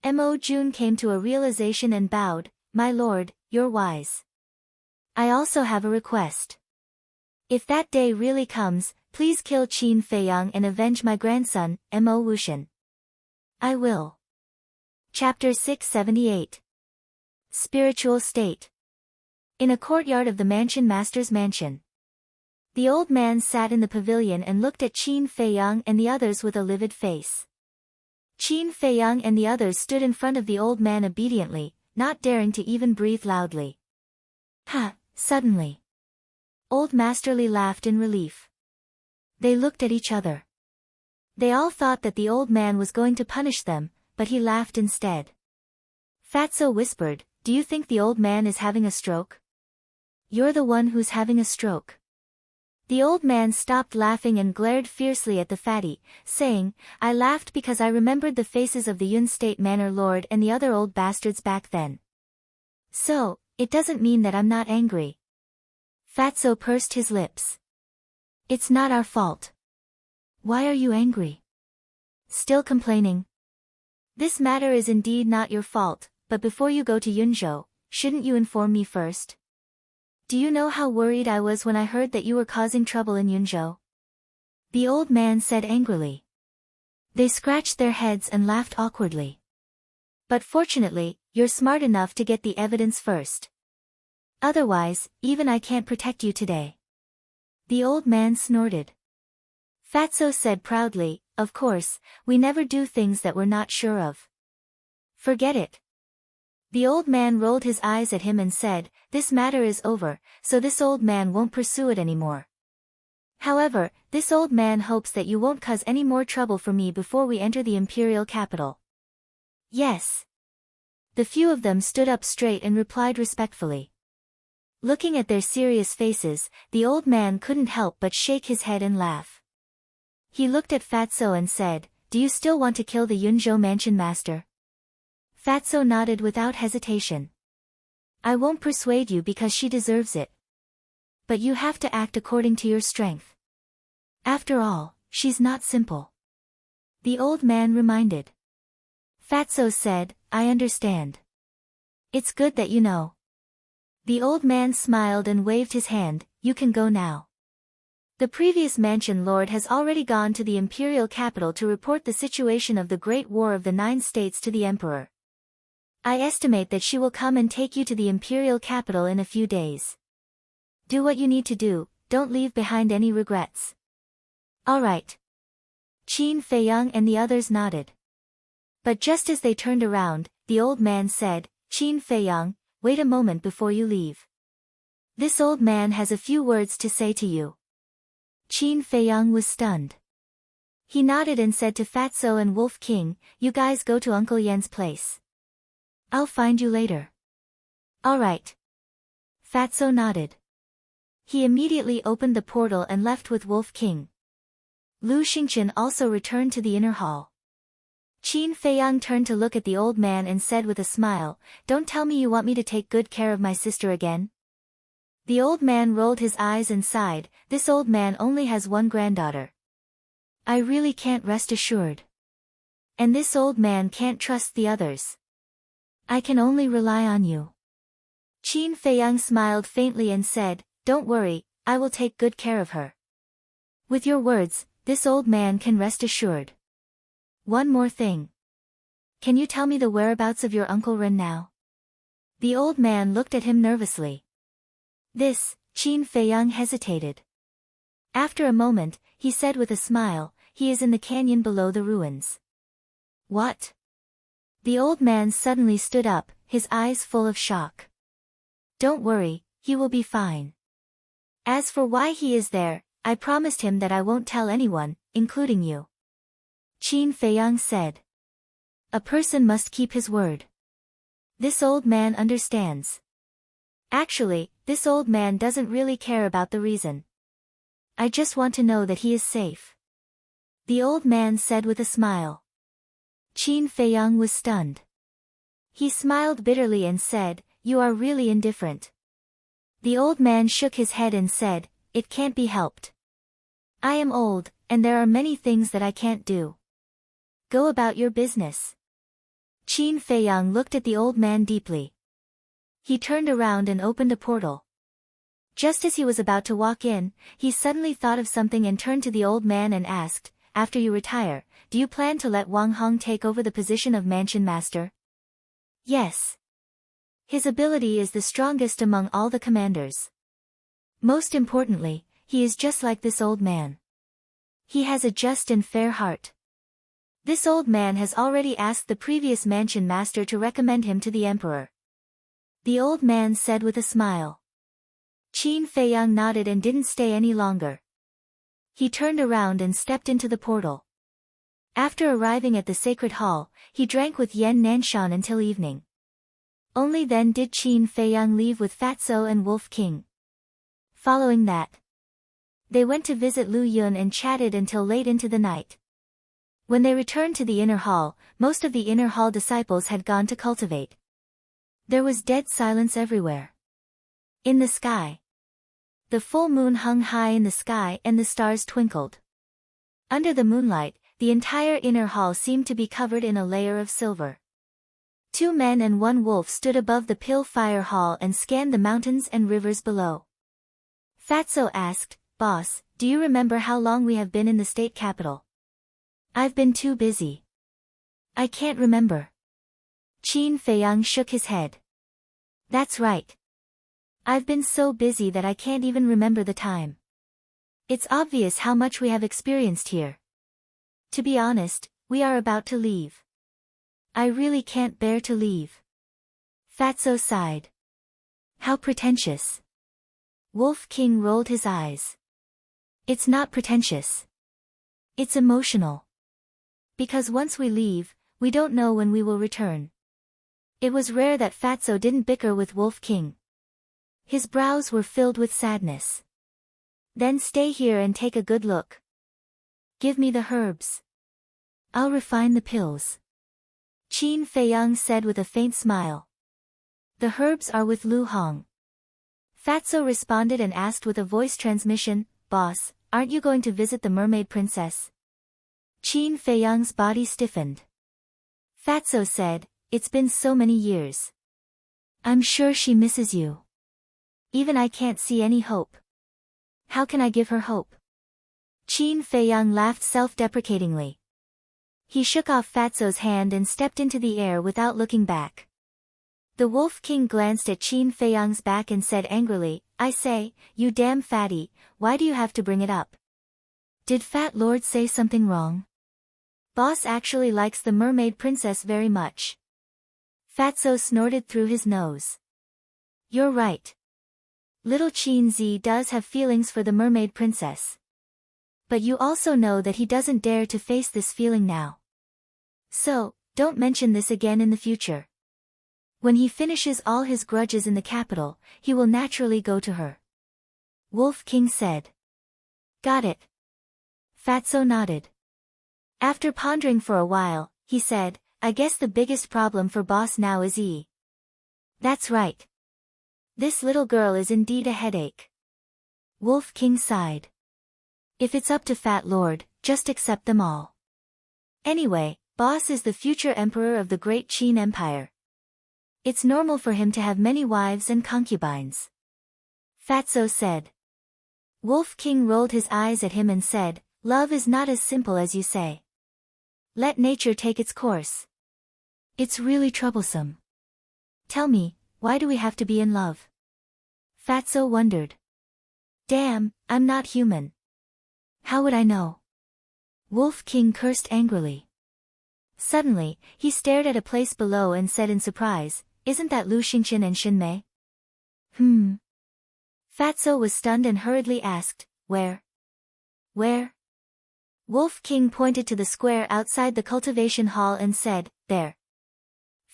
Speaker 1: Mo Jun came to a realization and bowed, my lord, you're wise. I also have a request. If that day really comes, please kill Qin Feiyang and avenge my grandson, Mo Wuxian. I will. Chapter 678. Spiritual State. In a courtyard of the mansion master's mansion. The old man sat in the pavilion and looked at Qin Feiyang and the others with a livid face. Qin Feiyang and the others stood in front of the old man obediently, not daring to even breathe loudly. Ha! Suddenly. Old Masterly laughed in relief. They looked at each other. They all thought that the old man was going to punish them, but he laughed instead. Fatso whispered, "Do you think the old man is having a stroke?" "You're the one who's having a stroke." The old man stopped laughing and glared fiercely at the fatty, saying, "I laughed because I remembered the faces of the Yun State Manor Lord and the other old bastards back then. So, it doesn't mean that I'm not angry." Fatso pursed his lips. "It's not our fault." "Why are you angry?" "Still complaining?" "This matter is indeed not your fault, but before you go to Yunzhou, shouldn't you inform me first? Do you know how worried I was when I heard that you were causing trouble in Yunzhou?" The old man said angrily. They scratched their heads and laughed awkwardly. "But fortunately, you're smart enough to get the evidence first. Otherwise, even I can't protect you today." The old man snorted. Fatso said proudly, "Of course, we never do things that we're not sure of." "Forget it." The old man rolled his eyes at him and said, "This matter is over, so this old man won't pursue it anymore. However, this old man hopes that you won't cause any more trouble for me before we enter the imperial capital." "Yes." The few of them stood up straight and replied respectfully. Looking at their serious faces, the old man couldn't help but shake his head and laugh. He looked at Fatso and said, "Do you still want to kill the Yunzhou mansion master?" Fatso nodded without hesitation. "I won't persuade you because she deserves it. But you have to act according to your strength. After all, she's not simple." The old man reminded. Fatso said, "I understand. It's good that you know." The old man smiled and waved his hand, "You can go now. The previous mansion lord has already gone to the imperial capital to report the situation of the Great War of the 9 states to the emperor. I estimate that she will come and take you to the imperial capital in a few days. Do what you need to do, don't leave behind any regrets." "All right." Qin Feiyang and the others nodded. But just as they turned around, the old man said, "Qin Feiyang, wait a moment before you leave. This old man has a few words to say to you." Qin Feiyang was stunned. He nodded and said to Fatso and Wolf King, "You guys go to Uncle Yan's place. I'll find you later." "All right." Fatso nodded. He immediately opened the portal and left with Wolf King. Lu Xingchen also returned to the inner hall. Qin Feiyang turned to look at the old man and said with a smile, "Don't tell me you want me to take good care of my sister again?" The old man rolled his eyes and sighed, "This old man only has one granddaughter. I really can't rest assured. And this old man can't trust the others. I can only rely on you." Qin Feiyang smiled faintly and said, "Don't worry, I will take good care of her. With your words, this old man can rest assured. One more thing. Can you tell me the whereabouts of your Uncle Ren now?" The old man looked at him nervously. Qin Feiyang hesitated. After a moment, he said with a smile, "He is in the canyon below the ruins." "What?" The old man suddenly stood up, his eyes full of shock. "Don't worry, he will be fine. As for why he is there, I promised him that I won't tell anyone, including you." Qin Feiyang said. "A person must keep his word. This old man understands. Actually, this old man doesn't really care about the reason. I just want to know that he is safe." The old man said with a smile. Qin Feiyang was stunned. He smiled bitterly and said, "You are really indifferent." The old man shook his head and said, "It can't be helped. I am old, and there are many things that I can't do. Go about your business." Qin Feiyang looked at the old man deeply. He turned around and opened a portal. Just as he was about to walk in, he suddenly thought of something and turned to the old man and asked, "After you retire, do you plan to let Wang Hong take over the position of mansion master?" "Yes. His ability is the strongest among all the commanders. Most importantly, he is just like this old man. He has a just and fair heart. This old man has already asked the previous mansion master to recommend him to the emperor. the old man said with a smile. Qin Feiyang nodded and didn't stay any longer. He turned around and stepped into the portal. After arriving at the sacred hall, he drank with Yan Nanshan until evening. Only then did Qin Feiyang leave with Fatso and Wolf King. Following that, they went to visit Lu Yun and chatted until late into the night. When they returned to the inner hall, most of the inner hall disciples had gone to cultivate. There was dead silence everywhere. In the sky, the full moon hung high in the sky and the stars twinkled. Under the moonlight, the entire inner hall seemed to be covered in a layer of silver. 2 men and 1 wolf stood above the Pill Fire Hall and scanned the mountains and rivers below. Fatso asked, "Boss, do you remember how long we have been in the state capital?" "I've been too busy. I can't remember." Qin Feiyang shook his head. "That's right. I've been so busy that I can't even remember the time. It's obvious how much we have experienced here. To be honest, we are about to leave. I really can't bear to leave." Fatso sighed. "How pretentious." Wolf King rolled his eyes. "It's not pretentious. It's emotional. Because once we leave, we don't know when we will return." It was rare that Fatso didn't bicker with Wolf King. His brows were filled with sadness. "Then stay here and take a good look. Give me the herbs. I'll refine the pills," Qin Feiyang said with a faint smile. "The herbs are with Lu Hong." Fatso responded and asked with a voice transmission, "Boss, aren't you going to visit the mermaid princess?" Qin Feiyang's body stiffened. Fatso said, "It's been so many years. I'm sure she misses you. Even I can't see any hope. How can I give her hope?" Qin Feiyang laughed self-deprecatingly. He shook off Fatso's hand and stepped into the air without looking back. The Wolf King glanced at Qin Feiyang's back and said angrily, "I say, you damn fatty, why do you have to bring it up? Did Fat Lord say something wrong? Boss actually likes the mermaid princess very much." Fatso snorted through his nose. "You're right. Little Qin Zi does have feelings for the mermaid princess. But you also know that he doesn't dare to face this feeling now. So, don't mention this again in the future. When he finishes all his grudges in the capital, he will naturally go to her." Wolf King said. "Got it." Fatso nodded. After pondering for a while, he said, "I guess the biggest problem for boss now is E." "That's right. This little girl is indeed a headache." Wolf King sighed. "If it's up to Fat Lord, just accept them all. Anyway, boss is the future emperor of the great Qin Empire. It's normal for him to have many wives and concubines." Fatso said. Wolf King rolled his eyes at him and said, "Love is not as simple as you say. Let nature take its course. It's really troublesome. Tell me, why do we have to be in love?" Fatso wondered. "Damn, I'm not human. How would I know?" Wolf King cursed angrily. Suddenly, he stared at a place below and said in surprise, "Isn't that Lu Xingqian and Xinmei?" Fatso was stunned and hurriedly asked, "Where?" "Where?" Wolf King pointed to the square outside the cultivation hall and said, "There."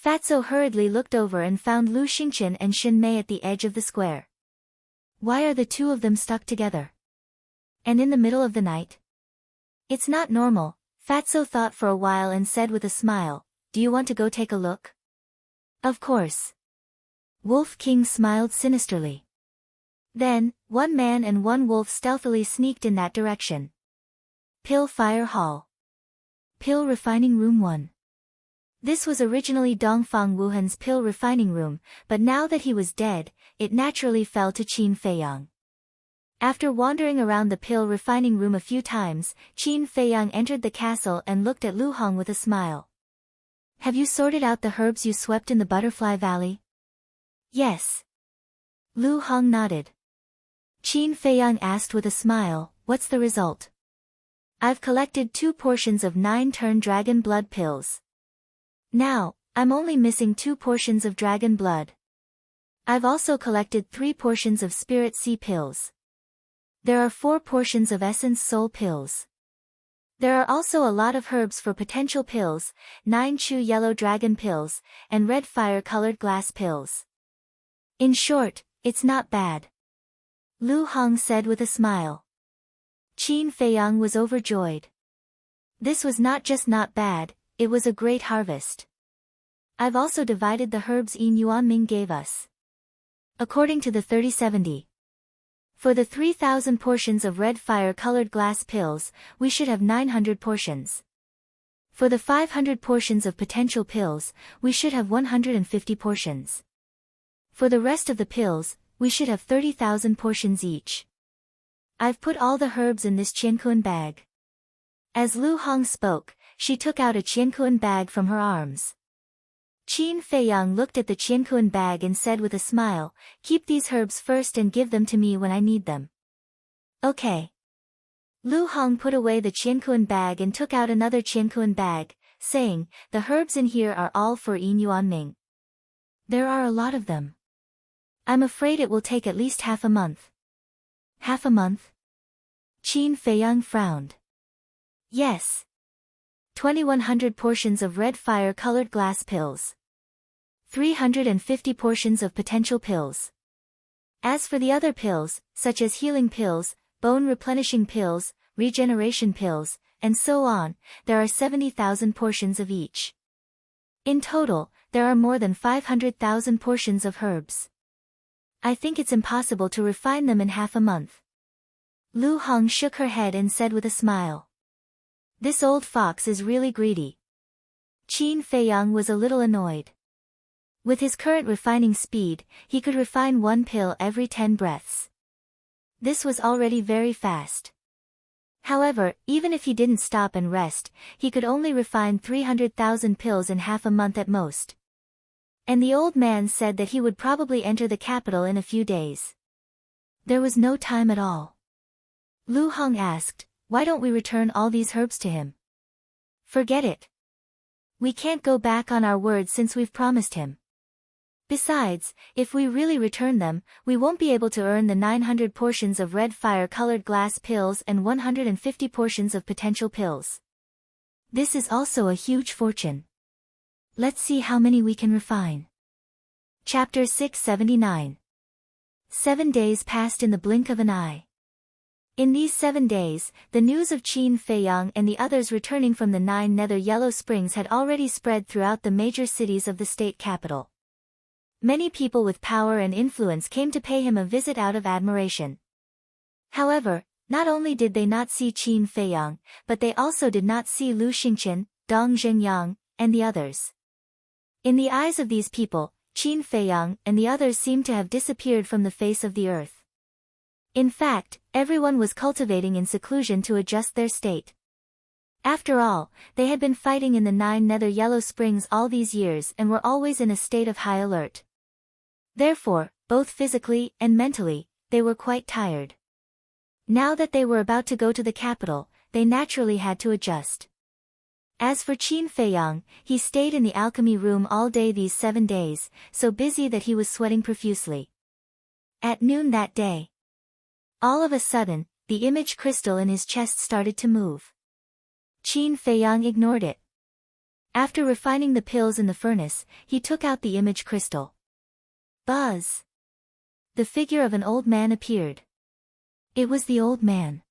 Speaker 1: Fatso hurriedly looked over and found Lu Xingqian and Xinmei at the edge of the square. Why are the 2 of them stuck together? And in the middle of the night? It's not normal. Fatso thought for a while and said with a smile, "Do you want to go take a look?" "Of course." Wolf King smiled sinisterly. Then, 1 man and 1 wolf stealthily sneaked in that direction. Pill Fire Hall. Pill Refining Room 1. This was originally Dongfang Wuhan's pill refining room, but now that he was dead, it naturally fell to Qin Feiyang. After wandering around the pill refining room a few times, Qin Feiyang entered the castle and looked at Lu Hong with a smile. "Have you sorted out the herbs you swept in the Butterfly Valley?" "Yes." Lu Hong nodded. Qin Feiyang asked with a smile, "What's the result?" "I've collected 2 portions of 9-turn dragon blood pills. Now, I'm only missing 2 portions of dragon blood." I've also collected 3 portions of Spirit Sea pills. There are 4 portions of Essence Soul pills. There are also a lot of herbs for potential pills, 9 Chu Yellow Dragon pills, and red fire colored glass pills. In short, it's not bad. Lu Hong said with a smile. Qin Feiyang was overjoyed. This was not just not bad, it was a great harvest. I've also divided the herbs Yin Yuanming gave us. According to the 3070. For the 3,000 portions of red fire-colored glass pills, we should have 900 portions. For the 500 portions of potential pills, we should have 150 portions. For the rest of the pills, we should have 30,000 portions each. I've put all the herbs in this qiankuan bag. As Lu Hong spoke, she took out a qiankuan bag from her arms. Qin Feiyang looked at the qiankuan bag and said with a smile, "Keep these herbs first and give them to me when I need them." Okay. Lu Hong put away the qiankuan bag and took out another qiankuan bag, saying, "The herbs in here are all for Yin Yuanming. There are a lot of them. I'm afraid it will take at least half a month." Half a month? Qin Feiyang frowned. Yes. 2,100 portions of red fire-colored glass pills. 350 portions of potential pills. As for the other pills, such as healing pills, bone replenishing pills, regeneration pills, and so on, there are 70,000 portions of each. In total, there are more than 500,000 portions of herbs. I think it's impossible to refine them in half a month. Lu Hong shook her head and said with a smile. This old fox is really greedy. Qin Feiyang was a little annoyed. With his current refining speed, he could refine 1 pill every 10 breaths. This was already very fast. However, even if he didn't stop and rest, he could only refine 300,000 pills in half a month at most. And the old man said that he would probably enter the capital in a few days. There was no time at all. Lu Hong asked, "Why don't we return all these herbs to him?" "Forget it. We can't go back on our word since we've promised him. Besides, if we really return them, we won't be able to earn the 900 portions of red fire-colored glass pills and 150 portions of potential pills. This is also a huge fortune. Let's see how many we can refine." Chapter 679. 7 days passed in the blink of an eye. In these 7 days, the news of Qin Feiyang and the others returning from the 9 Nether Yellow Springs had already spread throughout the major cities of the state capital. Many people with power and influence came to pay him a visit out of admiration. However, not only did they not see Qin Feiyang, but they also did not see Lu Xingqian, Dong Zhengyang, and the others. In the eyes of these people, Qin Feiyang and the others seemed to have disappeared from the face of the earth. In fact, everyone was cultivating in seclusion to adjust their state. After all, they had been fighting in the 9 Nether Yellow Springs all these years and were always in a state of high alert. Therefore, both physically and mentally, they were quite tired. Now that they were about to go to the capital, they naturally had to adjust. As for Qin Feiyang, he stayed in the alchemy room all day these 7 days, so busy that he was sweating profusely. At noon that day, all of a sudden, the image crystal in his chest started to move. Qin Feiyang ignored it. After refining the pills in the furnace, he took out the image crystal. Buzz! The figure of an old man appeared. It was the old man.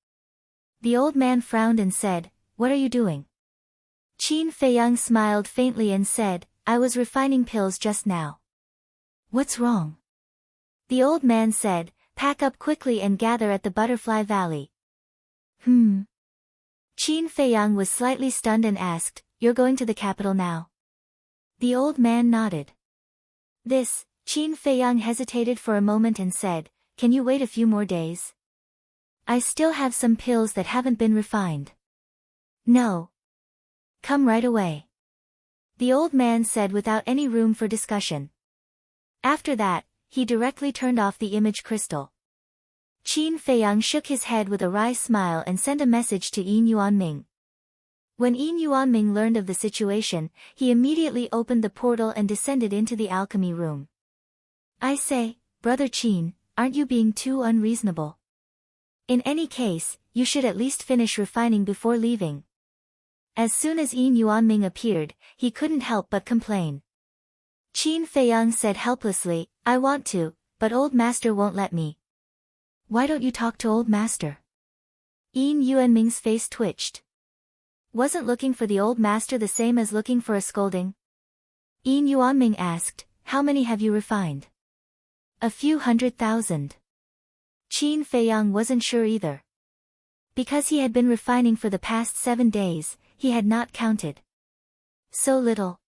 Speaker 1: The old man frowned and said, "What are you doing?" Qin Feiyang smiled faintly and said, "I was refining pills just now." "What's wrong?" The old man said, "Pack up quickly and gather at the Butterfly Valley." Qin Feiyang was slightly stunned and asked, "You're going to the capital now?" The old man nodded. Qin Feiyang hesitated for a moment and said, "Can you wait a few more days? I still have some pills that haven't been refined." "No. Come right away," the old man said without any room for discussion. After that, he directly turned off the image crystal. Qin Feiyang shook his head with a wry smile and sent a message to Yin Yuanming. When Yin Yuanming learned of the situation, he immediately opened the portal and descended into the alchemy room. I say, Brother Qin, aren't you being too unreasonable? In any case, you should at least finish refining before leaving. As soon as Yin Yuanming appeared, he couldn't help but complain. Qin Feiyang said helplessly, I want to, but old master won't let me. Why don't you talk to old master? Yin Yuanming's face twitched. Wasn't looking for the old master the same as looking for a scolding? Yin Yuanming asked, how many have you refined? A few 100,000. Qin Feiyang wasn't sure either. Because he had been refining for the past 7 days, he had not counted. So little.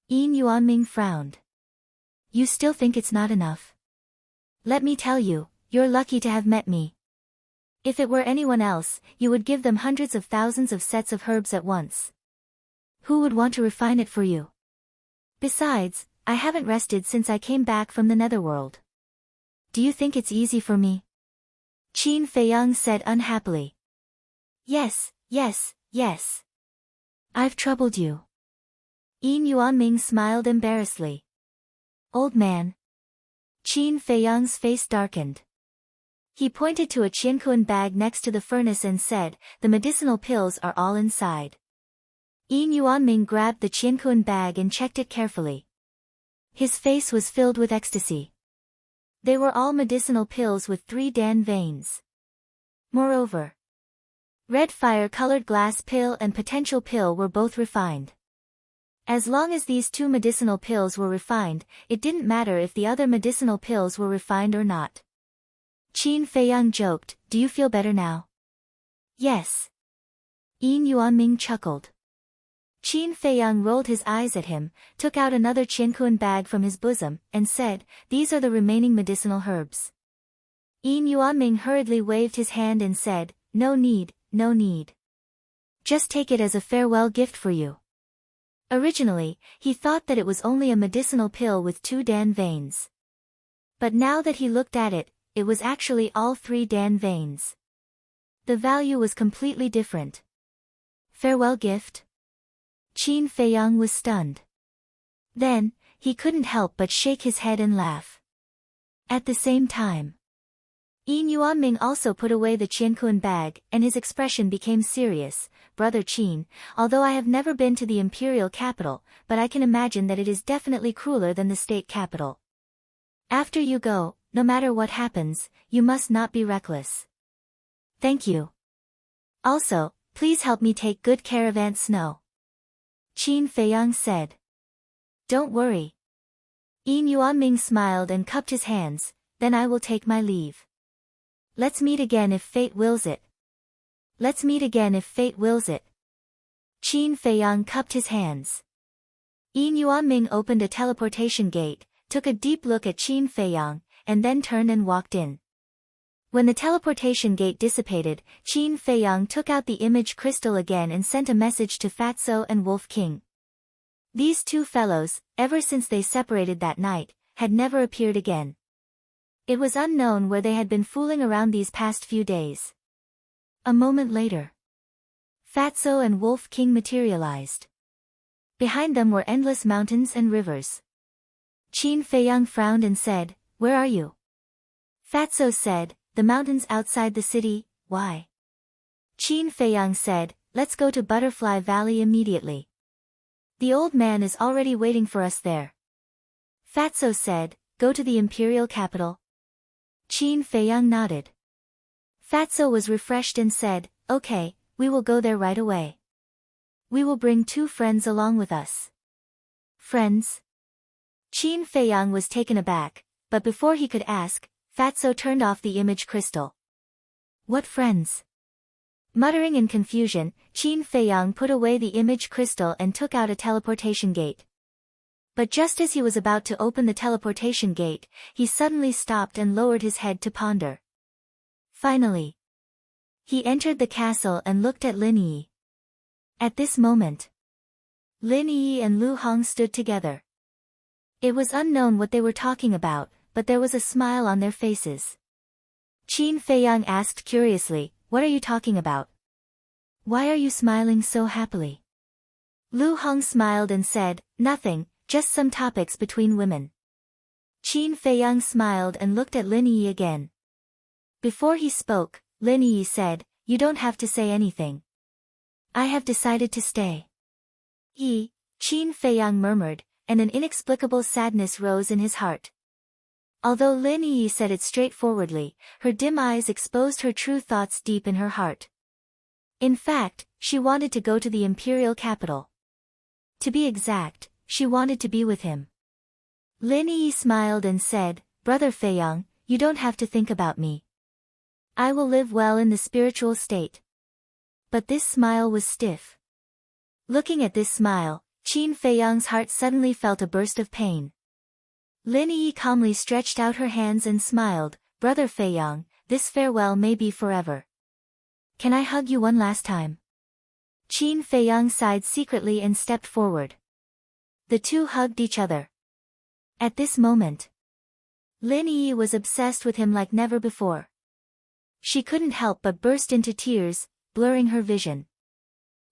Speaker 1: Yin Yuanming frowned. You still think it's not enough? Let me tell you, you're lucky to have met me. If it were anyone else, you would give them hundreds of thousands of sets of herbs at once. Who would want to refine it for you? Besides, I haven't rested since I came back from the netherworld. Do you think it's easy for me? Qin Feiyang said unhappily. Yes, yes, yes. I've troubled you. Yin Yuanming smiled embarrassedly. Old man. Qin Feiyang's face darkened. He pointed to a qiankuan bag next to the furnace and said, the medicinal pills are all inside. Yin Yuanming grabbed the qiankuan bag and checked it carefully. His face was filled with ecstasy. They were all medicinal pills with 3 Dan veins. Moreover, red fire-colored glass pill and potential pill were both refined. As long as these 2 medicinal pills were refined, it didn't matter if the other medicinal pills were refined or not. Qin Feiyang joked, do you feel better now? Yes. Yin Yuanming chuckled. Qin Feiyang rolled his eyes at him, took out another qiankuan bag from his bosom, and said, these are the remaining medicinal herbs. Yin Yuanming hurriedly waved his hand and said, no need, no need. Just take it as a farewell gift for you. Originally, he thought that it was only a medicinal pill with 2 Dan veins. But now that he looked at it, it was actually all 3 Dan veins. The value was completely different. Farewell gift? Qin Feiyang was stunned. Then, he couldn't help but shake his head and laugh. At the same time, Yin Yuanming also put away the qiankuan bag, and his expression became serious. Brother Qin, although I have never been to the imperial capital, but I can imagine that it is definitely crueler than the state capital. After you go, no matter what happens, you must not be reckless. Thank you. Also, please help me take good care of Aunt Snow. Qin Feiyang said. Don't worry. Yin Yuanming smiled and cupped his hands, then I will take my leave. Let's meet again if fate wills it. Let's meet again if fate wills it. Qin Feiyang cupped his hands. Yin Yuanming opened a teleportation gate, took a deep look at Qin Feiyang, and then turned and walked in. When the teleportation gate dissipated, Qin Feiyang took out the image crystal again and sent a message to Fatso and Wolf King. These 2 fellows, ever since they separated that night, had never appeared again. It was unknown where they had been fooling around these past few days. A moment later, Fatso and Wolf King materialized. Behind them were endless mountains and rivers. Qin Feiyang frowned and said, where are you? Fatso said, the mountains outside the city. Why? Qin Feiyang said, let's go to Butterfly Valley immediately. The old man is already waiting for us there. Fatso said, go to the imperial capital. Qin Feiyang nodded. Fatso was refreshed and said, okay, we will go there right away. We will bring 2 friends along with us. Friends? Qin Feiyang was taken aback, but before he could ask, Fatso turned off the image crystal. What friends? Muttering in confusion, Qin Feiyang put away the image crystal and took out a teleportation gate. But just as he was about to open the teleportation gate, he suddenly stopped and lowered his head to ponder. Finally, he entered the castle and looked at Lin Yi. At this moment, Lin Yi and Lu Hong stood together. It was unknown what they were talking about, but there was a smile on their faces. Qin Feiyang asked curiously, what are you talking about? Why are you smiling so happily? Lu Hong smiled and said, nothing, just some topics between women. Qin Feiyang smiled and looked at Lin Yi again. Before he spoke, Lin Yi said, "You don't have to say anything. I have decided to stay." Qin Feiyang murmured, and an inexplicable sadness rose in his heart. Although Lin Yi said it straightforwardly, her dim eyes exposed her true thoughts deep in her heart. In fact, she wanted to go to the imperial capital. To be exact, she wanted to be with him. Lin Yi smiled and said, "Brother Feiyang, you don't have to think about me. I will live well in the spiritual state." But this smile was stiff. Looking at this smile, Qin Feiyang's heart suddenly felt a burst of pain. Lin Yi calmly stretched out her hands and smiled, "Brother Feiyang, this farewell may be forever. Can I hug you one last time?" Qin Feiyang sighed secretly and stepped forward. The two hugged each other. At this moment, Lin Yi was obsessed with him like never before. She couldn't help but burst into tears, blurring her vision.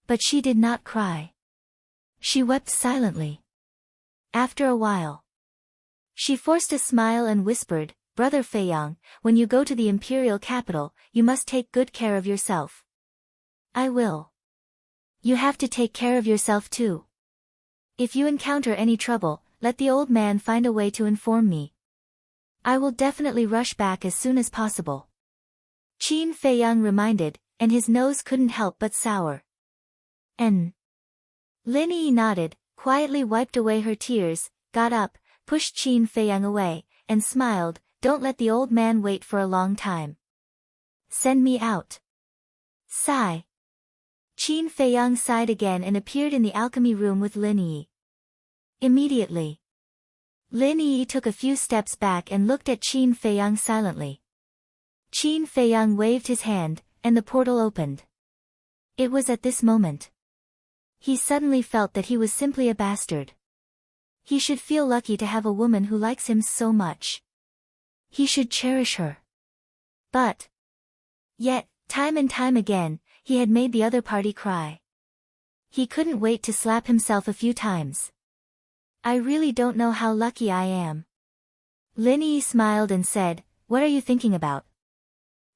Speaker 1: But she did not cry. She wept silently. After a while, she forced a smile and whispered, "Brother Feiyang, when you go to the imperial capital, you must take good care of yourself." "I will. You have to take care of yourself too. If you encounter any trouble, let the old man find a way to inform me. I will definitely rush back as soon as possible." Qin Feiyang reminded, and his nose couldn't help but sour. Lin Yi nodded, quietly wiped away her tears, got up, pushed Qin Feiyang away, and smiled, "Don't let the old man wait for a long time. Send me out." Sigh. Qin Feiyang sighed again and appeared in the alchemy room with Lin Yi. Immediately, Lin Yi took a few steps back and looked at Qin Feiyang silently. Qin Feiyang waved his hand, and the portal opened. It was at this moment he suddenly felt that he was simply a bastard. He should feel lucky to have a woman who likes him so much. He should cherish her. But yet, time and time again, he had made the other party cry. He couldn't wait to slap himself a few times. "I really don't know how lucky I am." Lin Yi smiled and said, "What are you thinking about?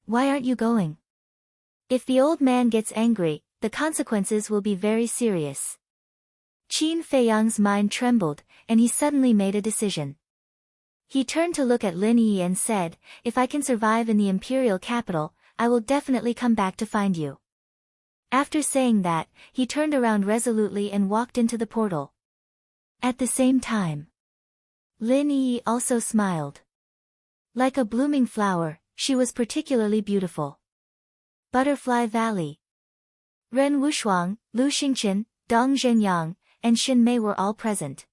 Speaker 1: Why aren't you going? If the old man gets angry, the consequences will be very serious." Qin Feiyang's mind trembled, and he suddenly made a decision. He turned to look at Lin Yi and said, "If I can survive in the imperial capital, I will definitely come back to find you." After saying that, he turned around resolutely and walked into the portal. At the same time, Lin Yi also smiled. Like a blooming flower, she was particularly beautiful. Butterfly Valley. Ren Wushuang, Lu Xingqian, Dong Zhenyang, and Xin Mei were all present.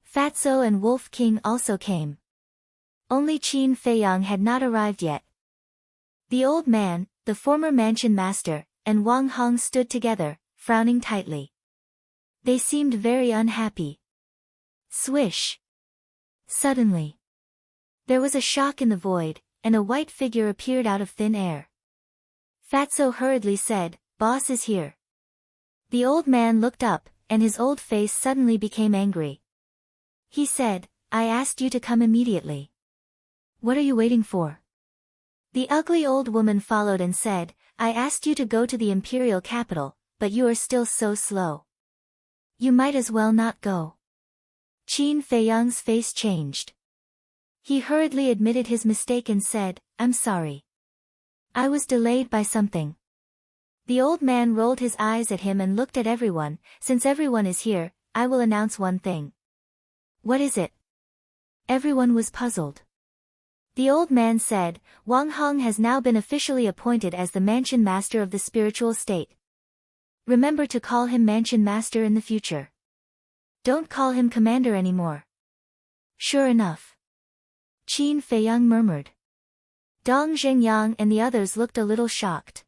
Speaker 1: Fatso and Wolf King also came. Only Qin Feiyang had not arrived yet. The old man, the former mansion master, and Wang Hong stood together, frowning tightly. They seemed very unhappy. Swish! Suddenly, there was a shock in the void, and a white figure appeared out of thin air. Fatso hurriedly said, "Boss is here." The old man looked up, and his old face suddenly became angry. He said, "I asked you to come immediately. What are you waiting for?" The ugly old woman followed and said, "I asked you to go to the imperial capital, but you are still so slow. You might as well not go." Qin Feiyang's face changed. He hurriedly admitted his mistake and said, "I'm sorry. I was delayed by something." The old man rolled his eyes at him and looked at everyone. "Since everyone is here, I will announce one thing." "What is it?" Everyone was puzzled. The old man said, "Wang Hong has now been officially appointed as the mansion master of the spiritual state. Remember to call him mansion master in the future. Don't call him commander anymore." "Sure enough," Qin Feiyang murmured. Dong Zhenyang and the others looked a little shocked.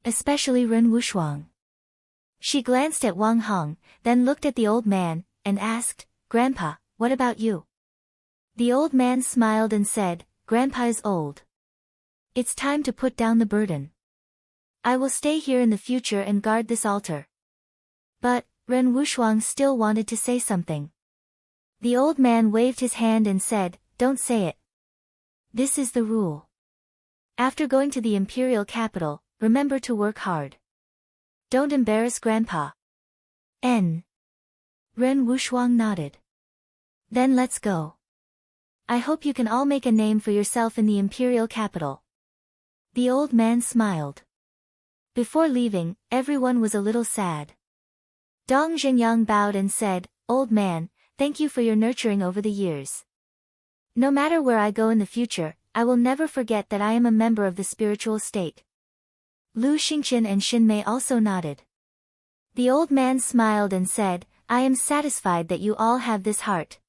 Speaker 1: Especially Ren Wushuang. She glanced at Wang Hong, then looked at the old man, and asked, "Grandpa, what about you?" The old man smiled and said, "Grandpa is old. It's time to put down the burden. I will stay here in the future and guard this altar." But Ren Wushuang still wanted to say something. The old man waved his hand and said, "Don't say it. This is the rule. After going to the imperial capital, remember to work hard. Don't embarrass Grandpa." Ren Wuxuang nodded. "Then let's go. I hope you can all make a name for yourself in the imperial capital." The old man smiled. Before leaving, everyone was a little sad. Dong Zhenyang bowed and said, "Old man, thank you for your nurturing over the years. No matter where I go in the future, I will never forget that I am a member of the spiritual state." Lu Xingqian and Xinmei also nodded. The old man smiled and said, "I am satisfied that you all have this heart.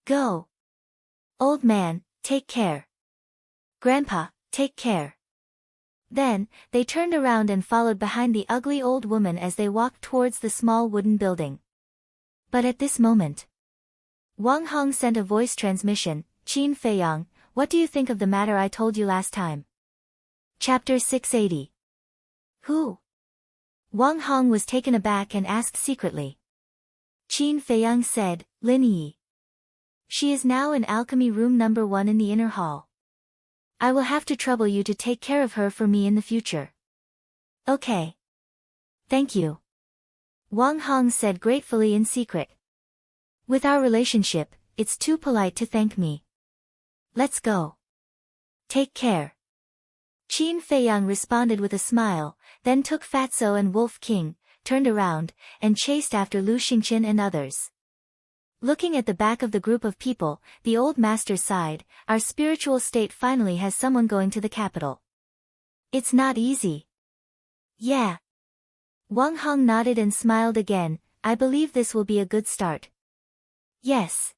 Speaker 1: Go. Old man, take care. Grandpa, take care." Then, they turned around and followed behind the ugly old woman as they walked towards the small wooden building. But at this moment, Wang Hong sent a voice transmission, "Qin Feiyang, what do you think of the matter I told you last time?" Chapter 680. Who? Wang Hong was taken aback and asked secretly. Qin Feiyang said, "Lin Yi. She is now in alchemy room number 1 in the inner hall. I will have to trouble you to take care of her for me in the future." "Okay. Thank you," Wang Hong said gratefully in secret. "With our relationship, it's too polite to thank me. Let's go. Take care." Qin Feiyang responded with a smile, then took Fatso and Wolf King, turned around, and chased after Lu Xingqian and others. Looking at the back of the group of people, the old master sighed, "Our spiritual state finally has someone going to the capital. It's not easy." "Yeah." Wang Hong nodded and smiled again, "I believe this will be a good start." "Yes.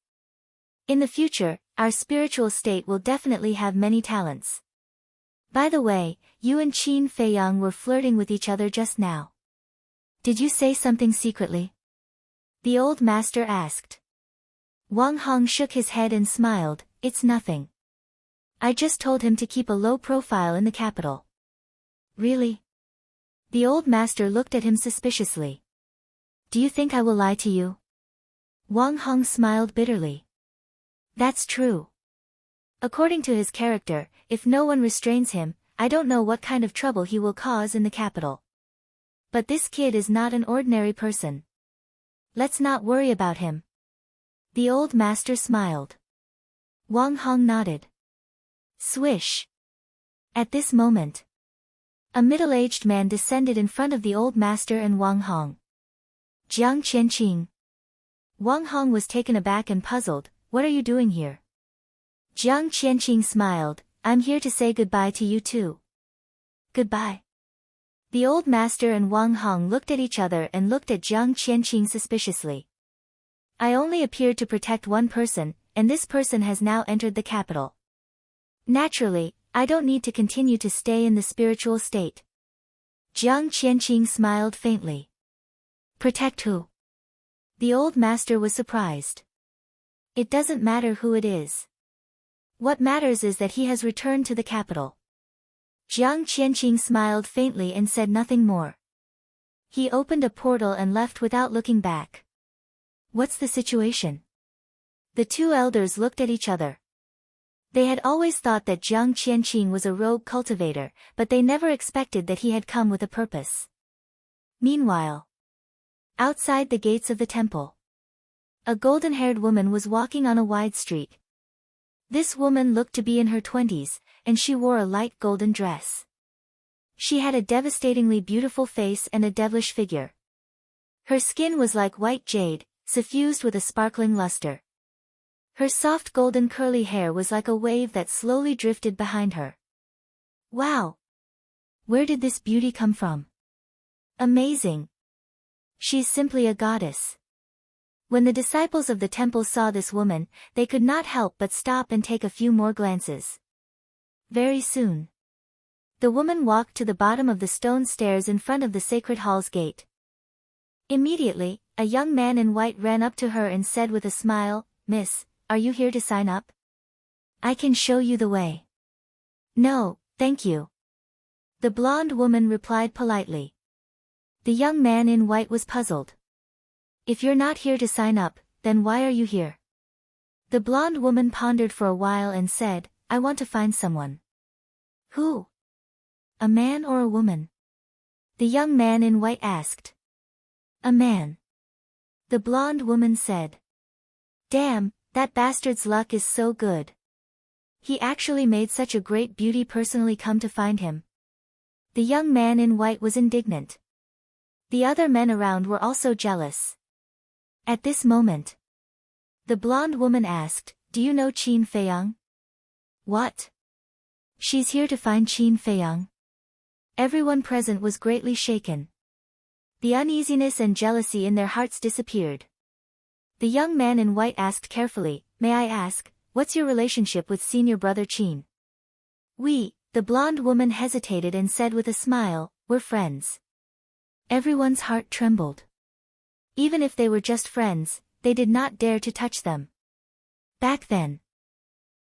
Speaker 1: In the future, our spiritual state will definitely have many talents. By the way, you and Qin Feiyang were flirting with each other just now. Did you say something secretly?" the old master asked. Wang Hong shook his head and smiled, "It's nothing. I just told him to keep a low profile in the capital." "Really?" The old master looked at him suspiciously. "Do you think I will lie to you?" Wang Hong smiled bitterly. "That's true. According to his character, if no one restrains him, I don't know what kind of trouble he will cause in the capital. But this kid is not an ordinary person. Let's not worry about him." The old master smiled. Wang Hong nodded. Swish. At this moment, a middle-aged man descended in front of the old master and Wang Hong. "Jiang Qianqing." Wang Hong was taken aback and puzzled, "What are you doing here?" Jiang Qianqing smiled, "I'm here to say goodbye to you too." "Goodbye." The old master and Wang Hong looked at each other and looked at Jiang Qianqing suspiciously. "I only appeared to protect one person, and this person has now entered the capital. Naturally, I don't need to continue to stay in the spiritual state." Jiang Qianqing smiled faintly. "Protect who?" The old master was surprised. "It doesn't matter who it is. What matters is that he has returned to the capital." Jiang Qianqing smiled faintly and said nothing more. He opened a portal and left without looking back. "What's the situation?" The two elders looked at each other. They had always thought that Jiang Qianqing was a rogue cultivator, but they never expected that he had come with a purpose. Meanwhile, outside the gates of the temple, a golden-haired woman was walking on a wide street. This woman looked to be in her 20s, and she wore a light golden dress. She had a devastatingly beautiful face and a devilish figure. Her skin was like white jade, suffused with a sparkling luster. Her soft golden curly hair was like a wave that slowly drifted behind her. Wow! Where did this beauty come from? Amazing! She's simply a goddess. When the disciples of the temple saw this woman, they could not help but stop and take a few more glances. Very soon, the woman walked to the bottom of the stone stairs in front of the sacred hall's gate. Immediately, a young man in white ran up to her and said with a smile, "Miss, are you here to sign up? I can show you the way." "No, thank you," the blonde woman replied politely. The young man in white was puzzled. "If you're not here to sign up, then why are you here?" The blonde woman pondered for a while and said, I want to find someone. Who? A man or a woman? The young man in white asked. A man. The blonde woman said. Damn, that bastard's luck is so good. He actually made such a great beauty personally come to find him. The young man in white was indignant. The other men around were also jealous. At this moment, the blonde woman asked, Do you know Qin Feiyang? What? She's here to find Qin Feiyang. Everyone present was greatly shaken. The uneasiness and jealousy in their hearts disappeared. The young man in white asked carefully, May I ask, what's your relationship with senior brother Qin? The blonde woman hesitated and said with a smile, We're friends. Everyone's heart trembled. Even if they were just friends, they did not dare to touch them. Back then,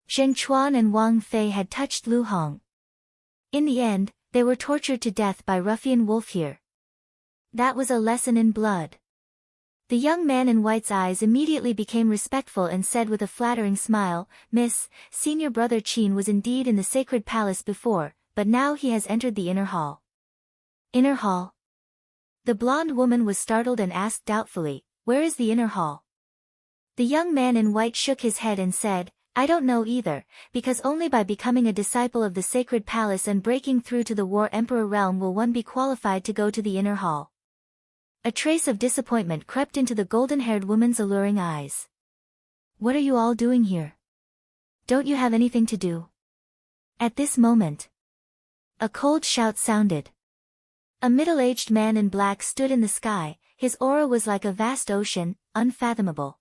Speaker 1: Zheng Chuan and Wang Fei had touched Lu Hong. In the end, they were tortured to death by ruffian wolf here. That was a lesson in blood. The young man in white's eyes immediately became respectful and said with a flattering smile, Miss, senior brother Qin was indeed in the sacred palace before, but now he has entered the inner hall. Inner hall? The blonde woman was startled and asked doubtfully, Where is the inner hall? The young man in white shook his head and said, I don't know either, because only by becoming a disciple of the sacred palace and breaking through to the war emperor realm will one be qualified to go to the inner hall. A trace of disappointment crept into the golden-haired woman's alluring eyes. What are you all doing here? Don't you have anything to do? At this moment, a cold shout sounded. A middle-aged man in black stood in the sky, his aura was like a vast ocean, unfathomable.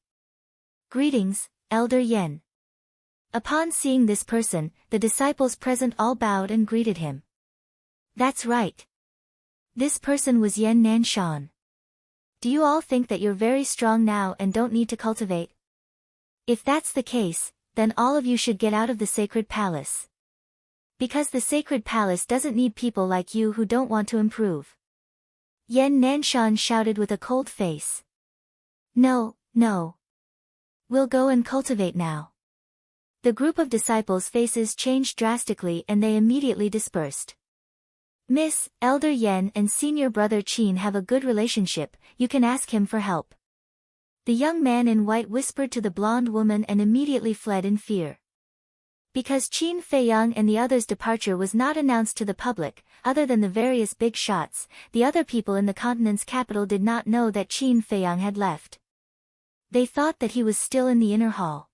Speaker 1: Greetings, Elder Yen. Upon seeing this person, the disciples present all bowed and greeted him. That's right. This person was Yen Nanshan. Do you all think that you're very strong now and don't need to cultivate? If that's the case, then all of you should get out of the sacred palace. Because the sacred palace doesn't need people like you who don't want to improve. Yen Nanshan shouted with a cold face. No. We'll go and cultivate now. The group of disciples' faces changed drastically and they immediately dispersed. Miss, Elder Yen and senior brother Qin have a good relationship, you can ask him for help. The young man in white whispered to the blonde woman and immediately fled in fear. Because Qin Feiyang and the others' departure was not announced to the public, other than the various big shots, the other people in the continent's capital did not know that Qin Feiyang had left. They thought that he was still in the inner hall.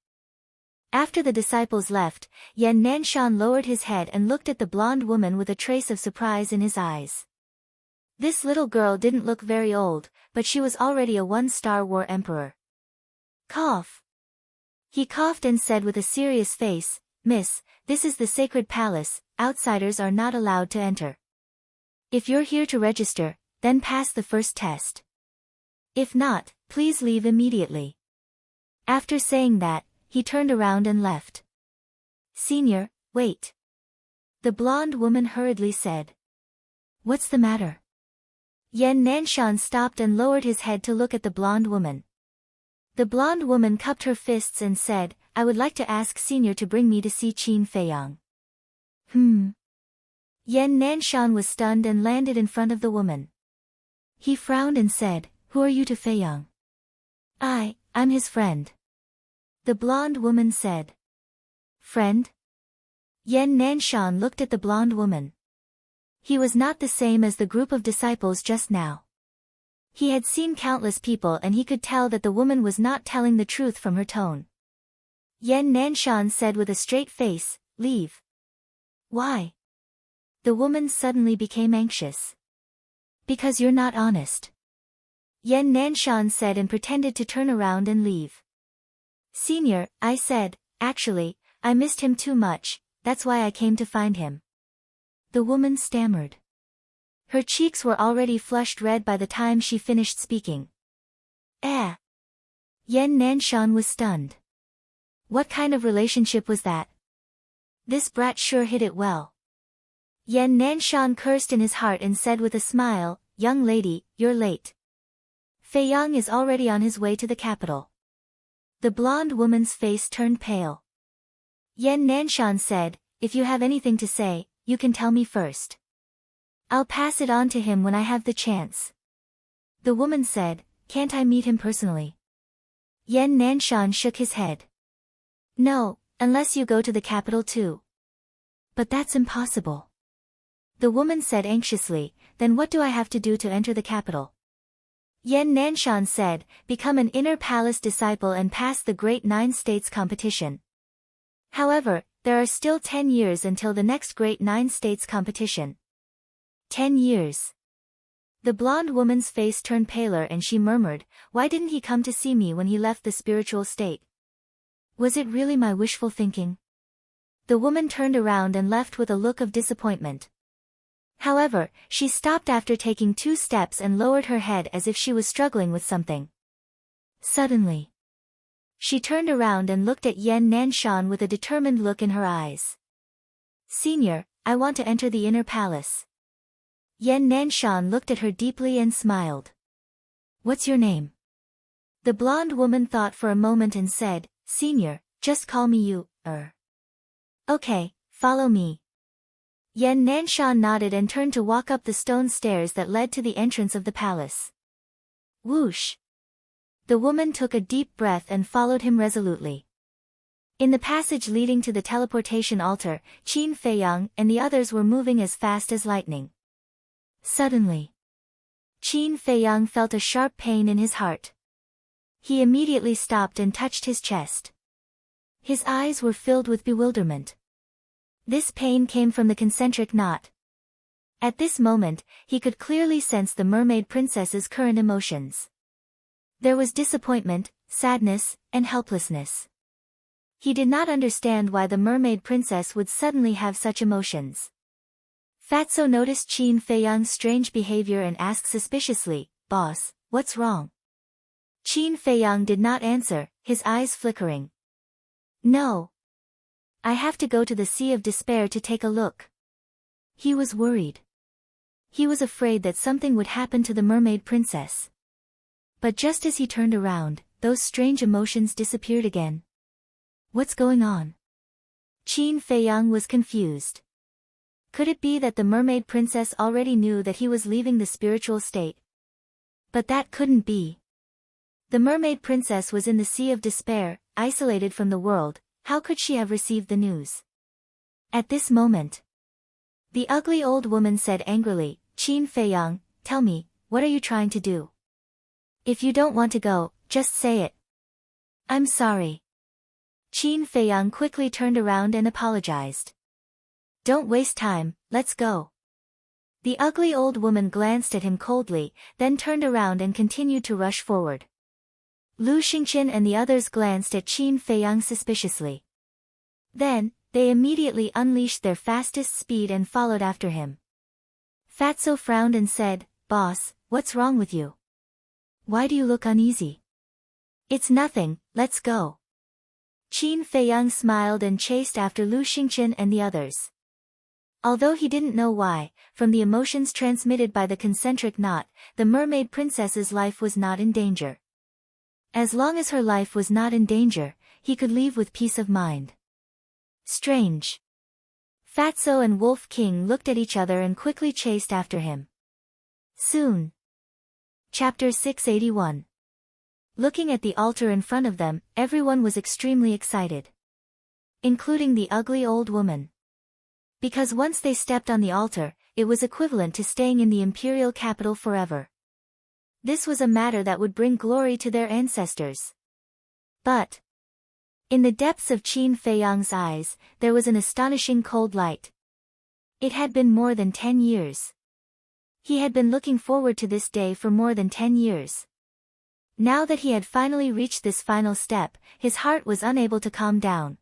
Speaker 1: After the disciples left, Yen Nanshan lowered his head and looked at the blonde woman with a trace of surprise in his eyes. This little girl didn't look very old, but she was already a one-star war emperor. Cough. He coughed and said with a serious face, Miss, this is the sacred palace, outsiders are not allowed to enter. If you're here to register, then pass the first test. If not, please leave immediately. After saying that, he turned around and left. Senior, wait. The blonde woman hurriedly said. What's the matter? Yen Nanshan stopped and lowered his head to look at the blonde woman. The blonde woman cupped her fists and said, I would like to ask Senior to bring me to see Qin Feiyang. Yen Nanshan was stunned and landed in front of the woman. He frowned and said, Who are you to Feiyang? I'm his friend. The blonde woman said. Friend? Yen Nanshan looked at the blonde woman. He was not the same as the group of disciples just now. He had seen countless people and he could tell that the woman was not telling the truth from her tone. Yen Nanshan said with a straight face, Leave. Why? The woman suddenly became anxious. Because you're not honest. Yen Nanshan said and pretended to turn around and leave. Senior, I said, actually, I missed him too much, that's why I came to find him. The woman stammered. Her cheeks were already flushed red by the time she finished speaking. Yen Nanshan was stunned. What kind of relationship was that? This brat sure hid it well. Yen Nanshan cursed in his heart and said with a smile, Young lady, you're late. Feiyang is already on his way to the capital. The blonde woman's face turned pale. Yan Nanshan said, if you have anything to say, you can tell me first. I'll pass it on to him when I have the chance. The woman said, can't I meet him personally? Yan Nanshan shook his head. No, unless you go to the capital too. But that's impossible. The woman said anxiously, then what do I have to do to enter the capital? Yan Nanshan said, become an inner palace disciple and pass the Great Nine States competition. However, there are still 10 years until the next Great Nine States competition. 10 years. The blonde woman's face turned paler and she murmured, why didn't he come to see me when he left the spiritual state? Was it really my wishful thinking? The woman turned around and left with a look of disappointment. However, she stopped after taking 2 steps and lowered her head as if she was struggling with something. Suddenly, she turned around and looked at Yan Nanshan with a determined look in her eyes. Senior, I want to enter the inner palace. Yan Nanshan looked at her deeply and smiled. What's your name? The blonde woman thought for a moment and said, Senior, just call me you, Okay, follow me. Yan Nanshan nodded and turned to walk up the stone stairs that led to the entrance of the palace. Whoosh! The woman took a deep breath and followed him resolutely. In the passage leading to the teleportation altar, Qin Feiyang and the others were moving as fast as lightning. Suddenly, Qin Feiyang felt a sharp pain in his heart. He immediately stopped and touched his chest. His eyes were filled with bewilderment. This pain came from the concentric knot. At this moment, he could clearly sense the mermaid princess's current emotions. There was disappointment, sadness, and helplessness. He did not understand why the mermaid princess would suddenly have such emotions. Fatso noticed Qin Feiyang's strange behavior and asked suspiciously, Boss, what's wrong? Qin Feiyang did not answer, his eyes flickering. No. I have to go to the Sea of Despair to take a look. He was worried. He was afraid that something would happen to the mermaid princess. But just as he turned around, those strange emotions disappeared again. What's going on? Qin Feiyang was confused. Could it be that the mermaid princess already knew that he was leaving the spiritual state? But that couldn't be. The mermaid princess was in the Sea of Despair, isolated from the world. How could she have received the news? At this moment, the ugly old woman said angrily, Qin Feiyang, tell me, what are you trying to do? If you don't want to go, just say it. I'm sorry. Qin Feiyang quickly turned around and apologized. Don't waste time, let's go. The ugly old woman glanced at him coldly, then turned around and continued to rush forward. Lu Xingqian and the others glanced at Qin Feiyang suspiciously. Then, they immediately unleashed their fastest speed and followed after him. Fatso frowned and said, Boss, what's wrong with you? Why do you look uneasy? It's nothing, let's go. Qin Feiyang smiled and chased after Lu Xingqian and the others. Although he didn't know why, from the emotions transmitted by the concentric knot, the mermaid princess's life was not in danger. As long as her life was not in danger, he could leave with peace of mind. Strange. Fatso and Wolf King looked at each other and quickly chased after him. Soon. Chapter 681. Looking at the altar in front of them, everyone was extremely excited. Including the ugly old woman. Because once they stepped on the altar, it was equivalent to staying in the imperial capital forever. This was a matter that would bring glory to their ancestors. But in the depths of Qin Feiyang's eyes, there was an astonishing cold light. It had been more than 10 years. He had been looking forward to this day for more than 10 years. Now that he had finally reached this final step, his heart was unable to calm down.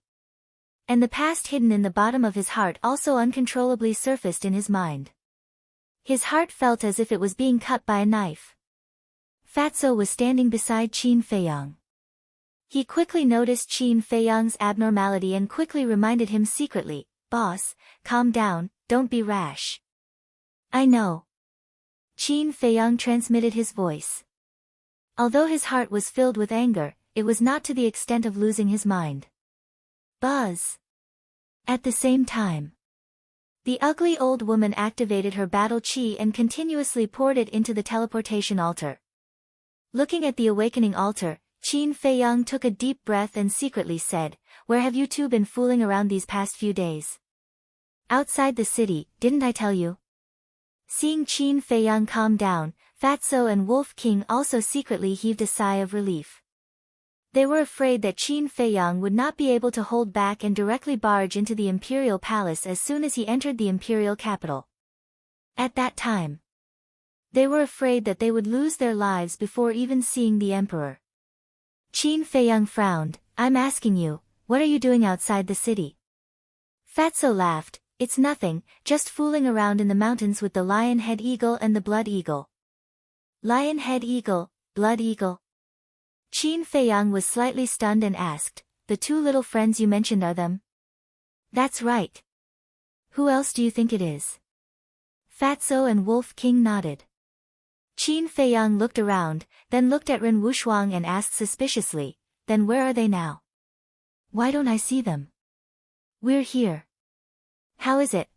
Speaker 1: And the past hidden in the bottom of his heart also uncontrollably surfaced in his mind. His heart felt as if it was being cut by a knife. Fatso was standing beside Qin Feiyang. He quickly noticed Qin Feiyang's abnormality and quickly reminded him secretly, Boss, calm down, don't be rash. I know. Qin Feiyang transmitted his voice. Although his heart was filled with anger, it was not to the extent of losing his mind. Buzz. At the same time, the ugly old woman activated her battle chi and continuously poured it into the teleportation altar. Looking at the awakening altar, Qin Feiyang took a deep breath and secretly said, "Where have you two been fooling around these past few days?" "Outside the city, didn't I tell you?" Seeing Qin Feiyang calm down, Fatso and Wolf King also secretly heaved a sigh of relief. They were afraid that Qin Feiyang would not be able to hold back and directly barge into the imperial palace as soon as he entered the imperial capital. At that time, they were afraid that they would lose their lives before even seeing the emperor. Qin Feiyang frowned. "I'm asking you, what are you doing outside the city?" Fatso laughed. "It's nothing, just fooling around in the mountains with the lion-head eagle and the blood eagle." Lion-head eagle, blood eagle. Qin Feiyang was slightly stunned and asked, "The two little friends you mentioned are them?" "That's right. Who else do you think it is?" Fatso and Wolf King nodded. Qin Feiyang looked around, then looked at Ren Wushuang and asked suspiciously, "Then where are they now? Why don't I see them?" "We're here." "How is it?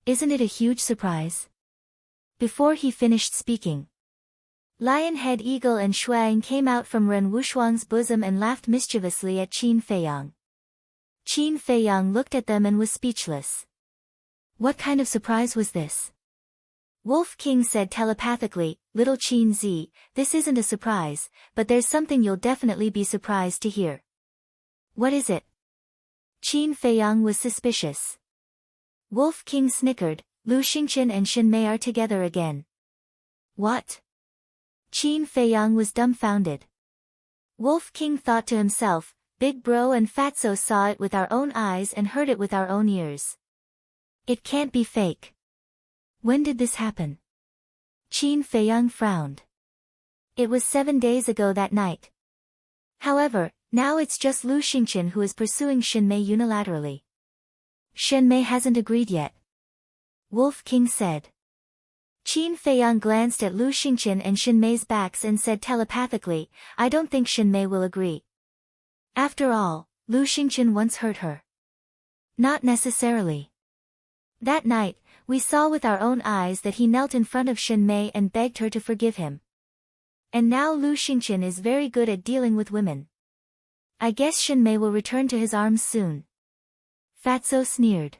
Speaker 1: Isn't it a huge surprise?" Before he finished speaking, Lion-head eagle and Shuang came out from Ren Wushuang's bosom and laughed mischievously at Qin Feiyang. Qin Feiyang looked at them and was speechless. What kind of surprise was this? Wolf King said telepathically, "Little Qin Z, this isn't a surprise, but there's something you'll definitely be surprised to hear." "What is it?" Qin Feiyang was suspicious. Wolf King snickered. "Lu Xingqian and Shin Mei are together again." "What?" Qin Feiyang was dumbfounded. Wolf King thought to himself, "Big Bro and Fatso saw it with our own eyes and heard it with our own ears. It can't be fake. When did this happen?" Qin Feiyang frowned. "It was 7 days ago that night. However, now it's just Lu Xingqian who is pursuing Shin Mei unilaterally." "Shin Mei hasn't agreed yet," Wolf King said. Qin Feiyang glanced at Lu Xingqian and Shin Mei's backs and said telepathically, "I don't think Shin Mei will agree. After all, Lu Xingqian once hurt her." "Not necessarily. That night, we saw with our own eyes that he knelt in front of Shin Mei and begged her to forgive him. And now Lu Xingqian is very good at dealing with women. I guess Shin Mei will return to his arms soon." Fatso sneered.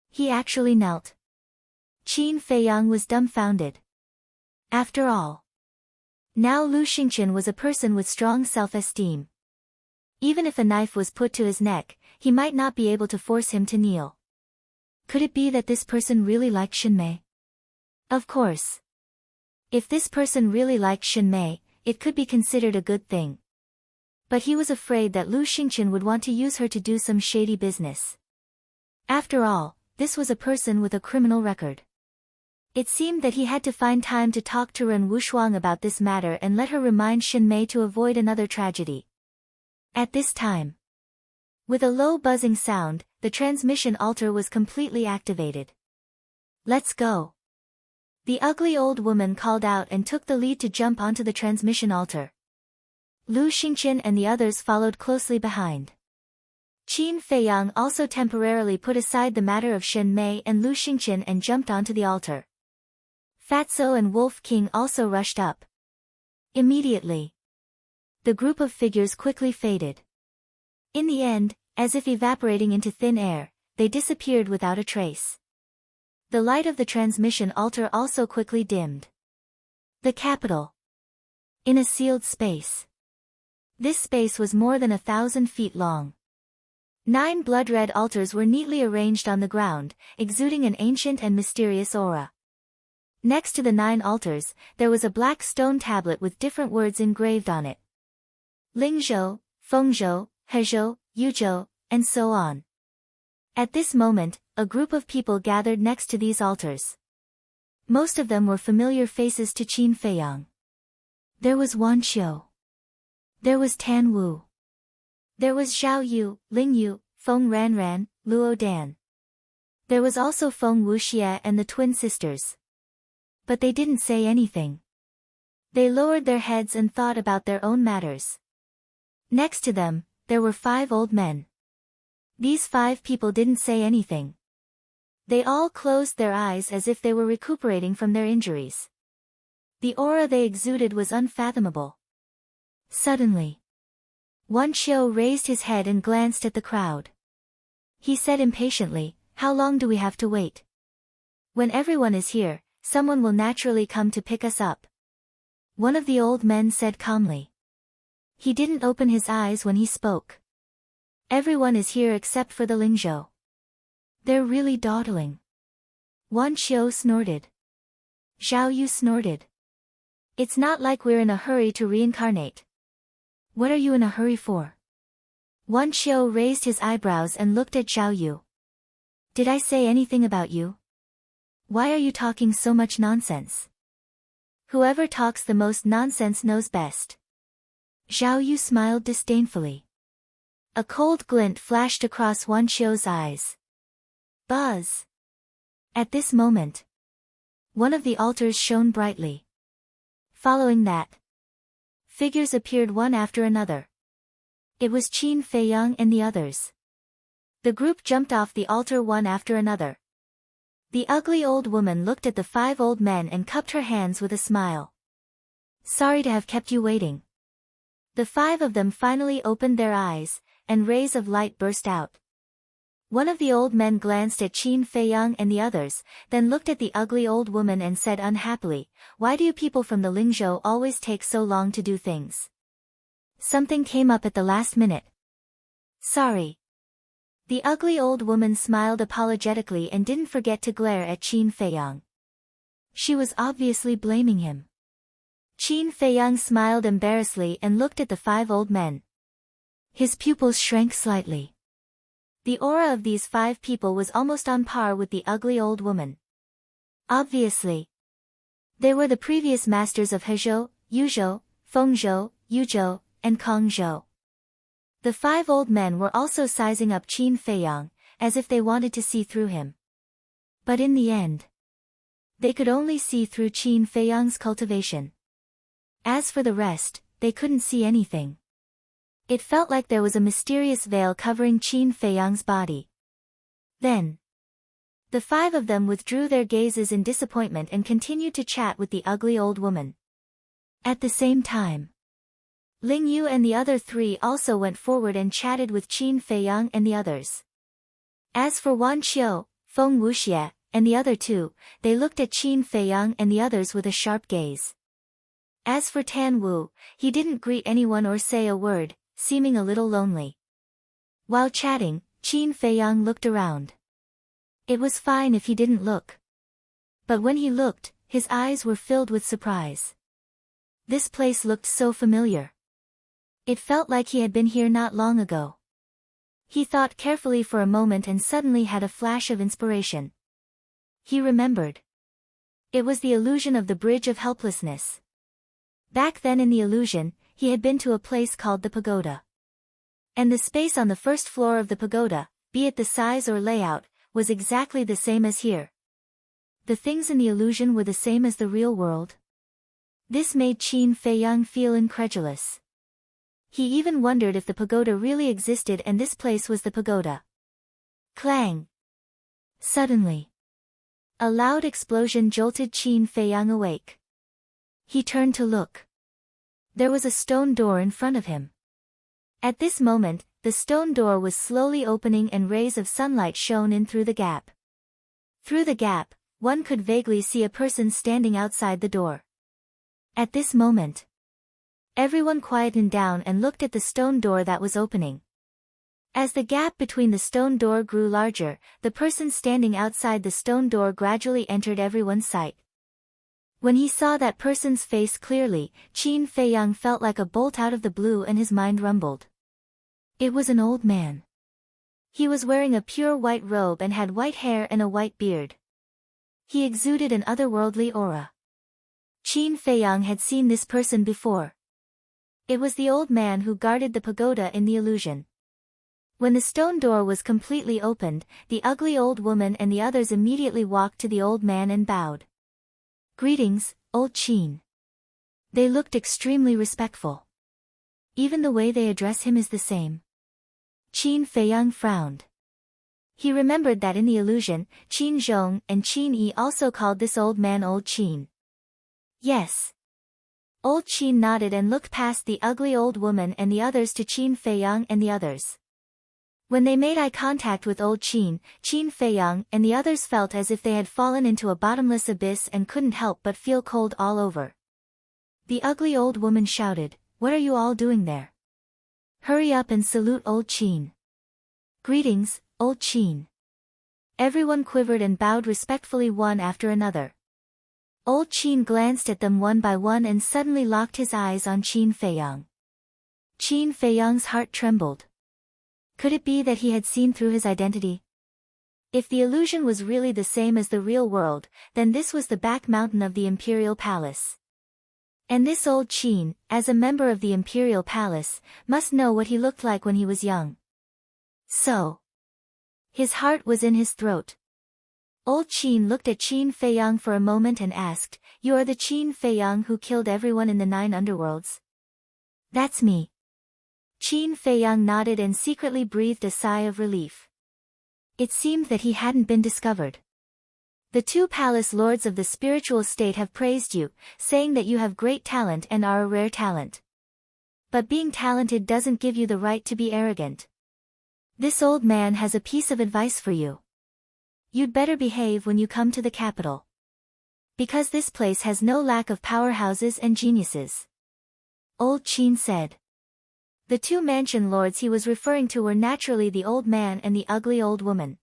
Speaker 1: "He actually knelt?" Qin Feiyang was dumbfounded. After all, now Lu Xingqian was a person with strong self-esteem. Even if a knife was put to his neck, he might not be able to force him to kneel. Could it be that this person really liked Shin Mei? Of course. If this person really liked Shin Mei, it could be considered a good thing. But he was afraid that Lu Xingqian would want to use her to do some shady business. After all, this was a person with a criminal record. It seemed that he had to find time to talk to Ren Wushuang about this matter and let her remind Shin Mei to avoid another tragedy. At this time, with a low buzzing sound, the transmission altar was completely activated. "Let's go." The ugly old woman called out and took the lead to jump onto the transmission altar. Lu Xingqian and the others followed closely behind. Qin Feiyang also temporarily put aside the matter of Shin Mei and Lu Xingqian and jumped onto the altar. Fatso and Wolf King also rushed up. Immediately, the group of figures quickly faded. In the end, as if evaporating into thin air, they disappeared without a trace. The light of the transmission altar also quickly dimmed. The capital. In a sealed space. This space was more than 1,000 feet long. 9 blood-red altars were neatly arranged on the ground, exuding an ancient and mysterious aura. Next to the 9 altars, there was a black stone tablet with different words engraved on it. Lingzhou, Fengzhou, Hezhou, Yuzhou, and so on. At this moment, a group of people gathered next to these altars. Most of them were familiar faces to Qin Feiyang. There was Wan Qiu. There was Tan Wu. There was Zhao Yu, Ling Yu, Feng Ranran, Luo Dan. There was also Feng Wuxie and the twin sisters. But they didn't say anything. They lowered their heads and thought about their own matters. Next to them, there were 5 old men. These 5 people didn't say anything. They all closed their eyes as if they were recuperating from their injuries. The aura they exuded was unfathomable. Suddenly, Wan Qiu raised his head and glanced at the crowd. He said impatiently, "How long do we have to wait? When everyone is here, someone will naturally come to pick us up." One of the old men said calmly. He didn't open his eyes when he spoke. "Everyone is here except for the Lingzhou. They're really dawdling." Wan Qiu snorted. Zhao Yu snorted. "It's not like we're in a hurry to reincarnate." "What are you in a hurry for?" Wan Qiu raised his eyebrows and looked at Zhao Yu. "Did I say anything about you? Why are you talking so much nonsense?" "Whoever talks the most nonsense knows best." Zhao Yu smiled disdainfully. A cold glint flashed across Wan Qiu's eyes. Buzz! At this moment, one of the altars shone brightly. Following that, figures appeared one after another. It was Qin Feiyang and the others. The group jumped off the altar one after another. The ugly old woman looked at the 5 old men and cupped her hands with a smile. "Sorry to have kept you waiting." The 5 of them finally opened their eyes, and rays of light burst out. One of the old men glanced at Qin Feiyang and the others, then looked at the ugly old woman and said unhappily, "Why do you people from the Lingzhou always take so long to do things? Something came up at the last minute." "Sorry." The ugly old woman smiled apologetically and didn't forget to glare at Qin Feiyang. She was obviously blaming him. Qin Feiyang smiled embarrassedly and looked at the 5 old men. His pupils shrank slightly. The aura of these 5 people was almost on par with the ugly old woman. Obviously, they were the previous masters of Hezhou, Yuzhou, Fengzhou, Yuzhou, and Kongzhou. The 5 old men were also sizing up Qin Feiyang, as if they wanted to see through him. But in the end, they could only see through Qin Feiyang's cultivation. As for the rest, they couldn't see anything. It felt like there was a mysterious veil covering Qin Feiyang's body. Then, the 5 of them withdrew their gazes in disappointment and continued to chat with the ugly old woman. At the same time, Ling Yu and the other 3 also went forward and chatted with Qin Feiyang and the others. As for Wan Qiu, Feng Wuxie, and the other 2, they looked at Qin Feiyang and the others with a sharp gaze. As for Tan Wu, he didn't greet anyone or say a word, seeming a little lonely. While chatting, Qin Feiyang looked around. It was fine if he didn't look. But when he looked, his eyes were filled with surprise. This place looked so familiar. It felt like he had been here not long ago. He thought carefully for a moment and suddenly had a flash of inspiration. He remembered. It was the illusion of the Bridge of Helplessness. Back then in the illusion, he had been to a place called the pagoda. And the space on the first floor of the pagoda, be it the size or layout, was exactly the same as here. The things in the illusion were the same as the real world. This made Qin Feiyang feel incredulous. He even wondered if the pagoda really existed and this place was the pagoda. Clang! Suddenly, a loud explosion jolted Qin Feiyang awake. He turned to look. There was a stone door in front of him. At this moment, the stone door was slowly opening and rays of sunlight shone in through the gap. Through the gap, one could vaguely see a person standing outside the door. At this moment, everyone quietened down and looked at the stone door that was opening. As the gap between the stone door grew larger, the person standing outside the stone door gradually entered everyone's sight. When he saw that person's face clearly, Qin Feiyang felt like a bolt out of the blue and his mind rumbled. It was an old man. He was wearing a pure white robe and had white hair and a white beard. He exuded an otherworldly aura. Qin Feiyang had seen this person before. It was the old man who guarded the pagoda in the illusion. When the stone door was completely opened, the ugly old woman and the others immediately walked to the old man and bowed. "Greetings, old Qin." They looked extremely respectful. Even the way they address him is the same. Qin Feiyang frowned. He remembered that in the illusion, Qin Zhong and Qin Yi also called this old man Old Qin. Yes. Old Qin nodded and looked past the ugly old woman and the others to Qin Feiyang and the others. When they made eye contact with Old Qin, Qin Feiyang and the others felt as if they had fallen into a bottomless abyss and couldn't help but feel cold all over. The ugly old woman shouted, "What are you all doing there? Hurry up and salute Old Qin." "Greetings, Old Qin." Everyone quivered and bowed respectfully one after another. Old Qin glanced at them one by one and suddenly locked his eyes on Qin Feiyang. Qin Feiyang's heart trembled. Could it be that he had seen through his identity? If the illusion was really the same as the real world, then this was the back mountain of the Imperial Palace. And this Old Qin, as a member of the Imperial Palace, must know what he looked like when he was young. So. His heart was in his throat. Old Qin looked at Qin Feiyang for a moment and asked, "You are the Qin Feiyang who killed everyone in the 9 underworlds?" "That's me." Qin Feiyang nodded and secretly breathed a sigh of relief. It seemed that he hadn't been discovered. "The 2 palace lords of the spiritual state have praised you, saying that you have great talent and are a rare talent. But being talented doesn't give you the right to be arrogant. This old man has a piece of advice for you. You'd better behave when you come to the capital. Because this place has no lack of powerhouses and geniuses." Old Qin said. The 2 mansion lords he was referring to were naturally the old man and the ugly old woman.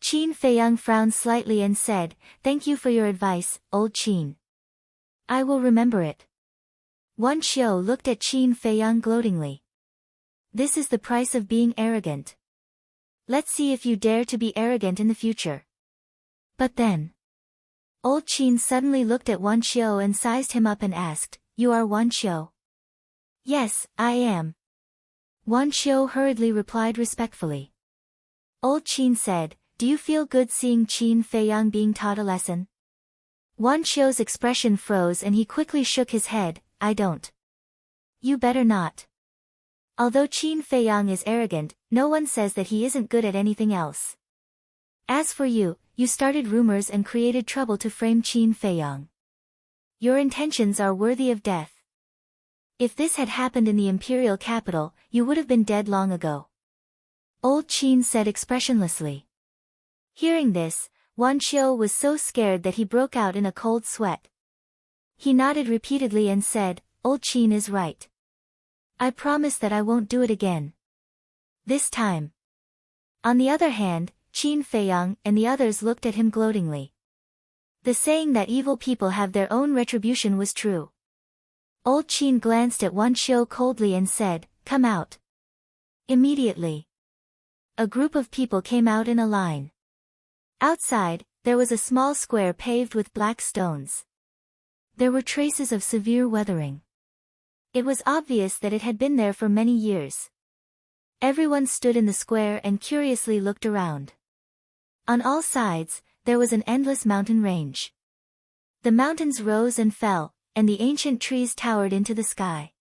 Speaker 1: Qin Feiyang frowned slightly and said, "Thank you for your advice, Old Qin. I will remember it." Wan Qiu looked at Qin Feiyang gloatingly. "This is the price of being arrogant. Let's see if you dare to be arrogant in the future." But then. Old Qin suddenly looked at Wan Qiu and sized him up and asked, "You are Wan Qiu?" "Yes, I am." Wan Qiu hurriedly replied respectfully. Old Qin said, "Do you feel good seeing Qin Feiyang being taught a lesson?" Wan Qiu's expression froze and he quickly shook his head, "I don't." "You better not. Although Qin Feiyang is arrogant, no one says that he isn't good at anything else. As for you, you started rumors and created trouble to frame Qin Feiyang. Your intentions are worthy of death. If this had happened in the imperial capital, you would have been dead long ago." Old Qin said expressionlessly. Hearing this, Wan Qiu was so scared that he broke out in a cold sweat. He nodded repeatedly and said, "Old Qin is right. I promise that I won't do it again. This time." On the other hand, Qin Feiyang and the others looked at him gloatingly. The saying that evil people have their own retribution was true. Old Qin glanced at Wan Qiu coldly and said, "Come out." Immediately. A group of people came out in a line. Outside, there was a small square paved with black stones. There were traces of severe weathering. It was obvious that it had been there for many years. Everyone stood in the square and curiously looked around. On all sides, there was an endless mountain range. The mountains rose and fell, and the ancient trees towered into the sky.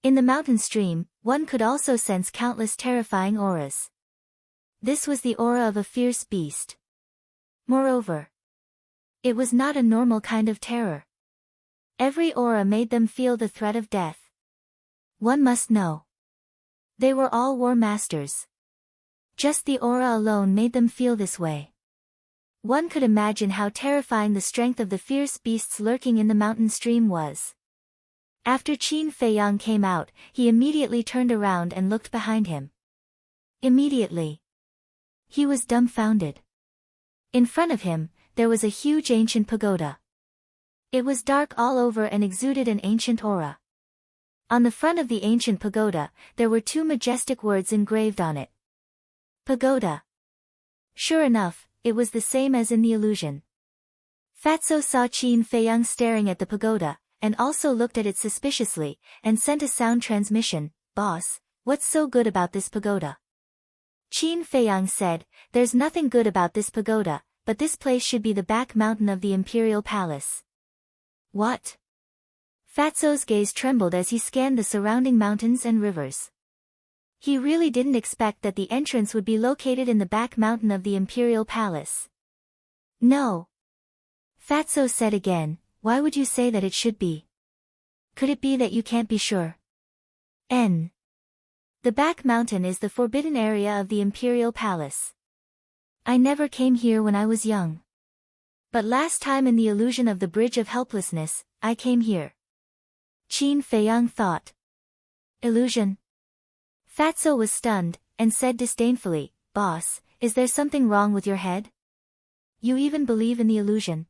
Speaker 1: In the mountain stream, one could also sense countless terrifying auras. This was the aura of a fierce beast. Moreover, it was not a normal kind of terror. Every aura made them feel the threat of death. One must know. They were all war masters. Just the aura alone made them feel this way. One could imagine how terrifying the strength of the fierce beasts lurking in the mountain stream was. After Qin Feiyang came out, he immediately turned around and looked behind him. Immediately. He was dumbfounded. In front of him, there was a huge ancient pagoda. It was dark all over and exuded an ancient aura. On the front of the ancient pagoda, there were 2 majestic words engraved on it. Pagoda. Sure enough, it was the same as in the illusion. Fatso saw Qin Feiyang staring at the pagoda, and also looked at it suspiciously, and sent a sound transmission, "Boss, what's so good about this pagoda?" Qin Feiyang said, "There's nothing good about this pagoda, but this place should be the back mountain of the imperial palace." "What?" Fatso's gaze trembled as he scanned the surrounding mountains and rivers. He really didn't expect that the entrance would be located in the back mountain of the imperial palace. No. Fatso said again, why would you say that it should be? Could it be that you can't be sure? N. The back mountain is the forbidden area of the imperial palace. I never came here when I was young. But last time in the illusion of the Bridge of Helplessness, I came here. Qin Feiyang thought. Illusion? Fatso was stunned, and said disdainfully, Boss, is there something wrong with your head? You even believe in the illusion?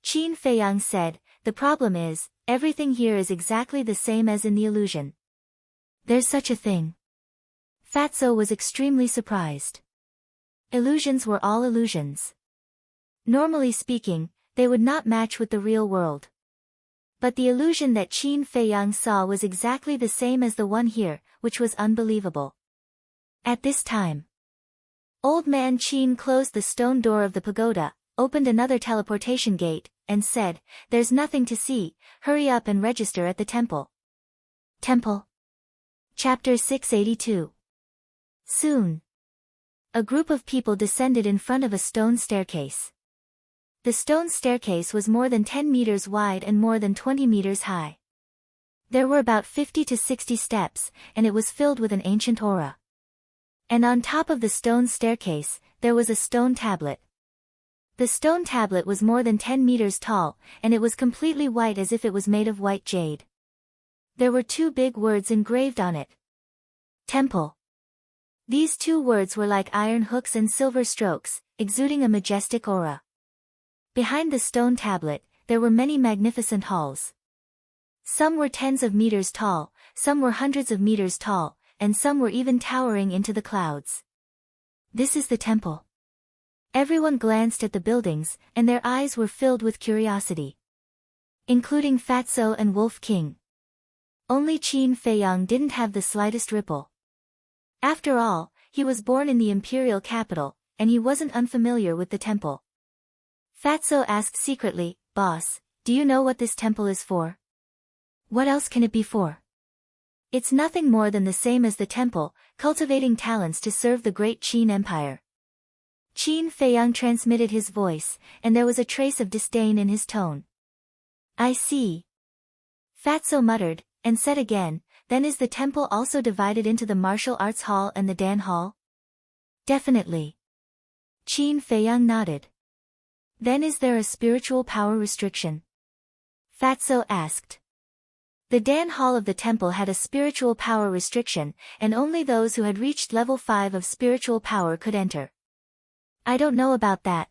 Speaker 1: Qin Feiyang said, the problem is, everything here is exactly the same as in the illusion. There's such a thing. Fatso was extremely surprised. Illusions were all illusions. Normally speaking, they would not match with the real world. But the illusion that Qin Feiyang saw was exactly the same as the one here, which was unbelievable. At this time, Old Man Qin closed the stone door of the pagoda, opened another teleportation gate, and said, there's nothing to see, hurry up and register at the temple. Temple. Chapter 682. Soon. A group of people descended in front of a stone staircase. The stone staircase was more than 10 meters wide and more than 20 meters high. There were about 50 to 60 steps, and it was filled with an ancient aura. And on top of the stone staircase, there was a stone tablet. The stone tablet was more than 10 meters tall, and it was completely white as if it was made of white jade. There were 2 big words engraved on it. Temple. These 2 words were like iron hooks and silver strokes, exuding a majestic aura. Behind the stone tablet, there were many magnificent halls. Some were tens of meters tall, some were hundreds of meters tall, and some were even towering into the clouds. This is the temple. Everyone glanced at the buildings, and their eyes were filled with curiosity. Including Fatso and Wolf King. Only Qin Feiyang didn't have the slightest ripple. After all, he was born in the imperial capital, and he wasn't unfamiliar with the temple. Fatso asked secretly, Boss, do you know what this temple is for? What else can it be for? It's nothing more than the same as the temple, cultivating talents to serve the great Qin Empire. Qin Feiyang transmitted his voice, and there was a trace of disdain in his tone. I see. Fatso muttered, and said again, then is the temple also divided into the martial arts hall and the Dan hall? Definitely. Qin Feiyang nodded. Then is there a spiritual power restriction? Fatso asked. The Dan hall of the temple had a spiritual power restriction, and only those who had reached level 5 of spiritual power could enter. I don't know about that.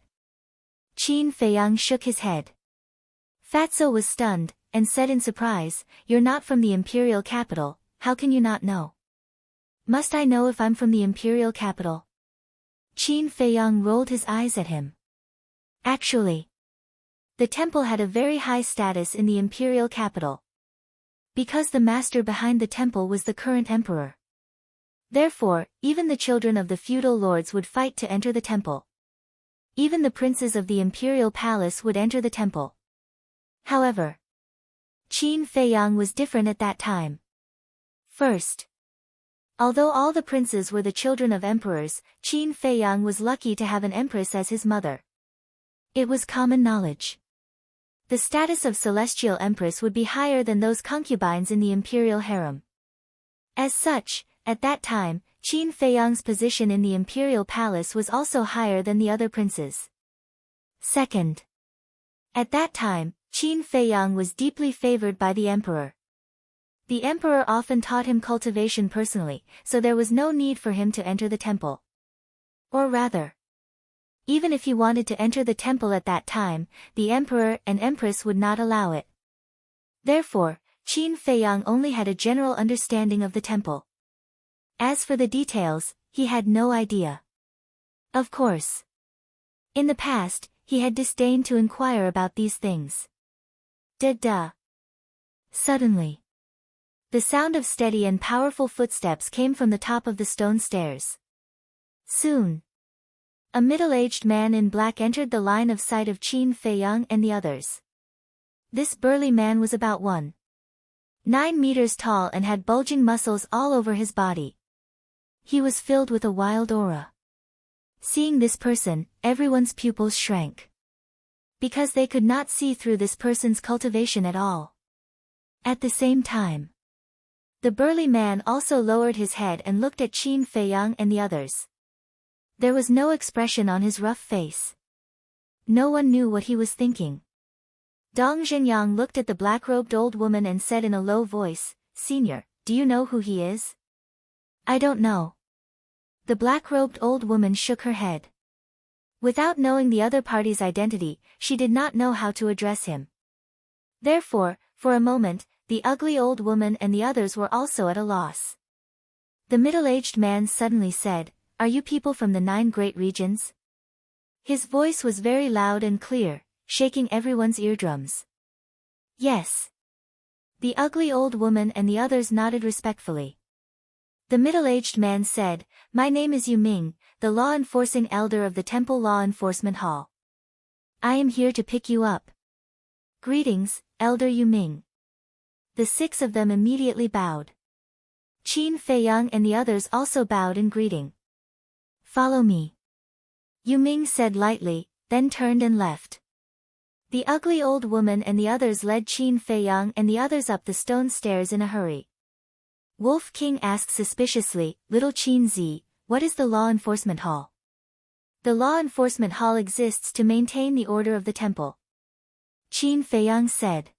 Speaker 1: Qin Feiyang shook his head. Fatso was stunned, and said in surprise, you're not from the imperial capital, how can you not know? Must I know if I'm from the imperial capital? Qin Feiyang rolled his eyes at him. Actually, the temple had a very high status in the imperial capital. Because the master behind the temple was the current emperor. Therefore, even the children of the feudal lords would fight to enter the temple. Even the princes of the imperial palace would enter the temple. However, Qin Feiyang was different at that time. First, although all the princes were the children of emperors, Qin Feiyang was lucky to have an empress as his mother. It was common knowledge. The status of celestial empress would be higher than those concubines in the imperial harem. As such, at that time, Qin Feiyang's position in the imperial palace was also higher than the other princes. Second, at that time, Qin Feiyang was deeply favored by the emperor. The emperor often taught him cultivation personally, so there was no need for him to enter the temple. Or rather, even if he wanted to enter the temple at that time, the emperor and empress would not allow it. Therefore, Qin Feiyang only had a general understanding of the temple. As for the details, he had no idea. Of course, in the past, he had disdained to inquire about these things. Duh. Suddenly, the sound of steady and powerful footsteps came from the top of the stone stairs. Soon, a middle-aged man in black entered the line of sight of Qin Feiyang and the others. This burly man was about 1. 9 meters tall and had bulging muscles all over his body. He was filled with a wild aura. Seeing this person, everyone's pupils shrank. Because they could not see through this person's cultivation at all. At the same time, the burly man also lowered his head and looked at Qin Feiyang and the others. There was no expression on his rough face. No one knew what he was thinking. Dong Zhenyang looked at the black-robed old woman and said in a low voice, "Senior, do you know who he is?" "I don't know." The black-robed old woman shook her head. Without knowing the other party's identity, she did not know how to address him. Therefore, for a moment, the ugly old woman and the others were also at a loss. The middle-aged man suddenly said, "Are you people from the 9 great regions?" His voice was very loud and clear, shaking everyone's eardrums. "Yes." The ugly old woman and the others nodded respectfully. The middle-aged man said, "My name is Yu Ming, the law-enforcing elder of the Temple Law Enforcement Hall. I am here to pick you up." "Greetings, Elder Yu Ming." The 6 of them immediately bowed. Qin Feiyang and the others also bowed in greeting. "Follow me," Yu Ming said lightly, then turned and left. The ugly old woman and the others led Qin Feiyang and the others up the stone stairs in a hurry. Wolf King asked suspiciously, "Little Qin Zi, what is the Law Enforcement Hall?" "The Law Enforcement Hall exists to maintain the order of the temple," Qin Feiyang said.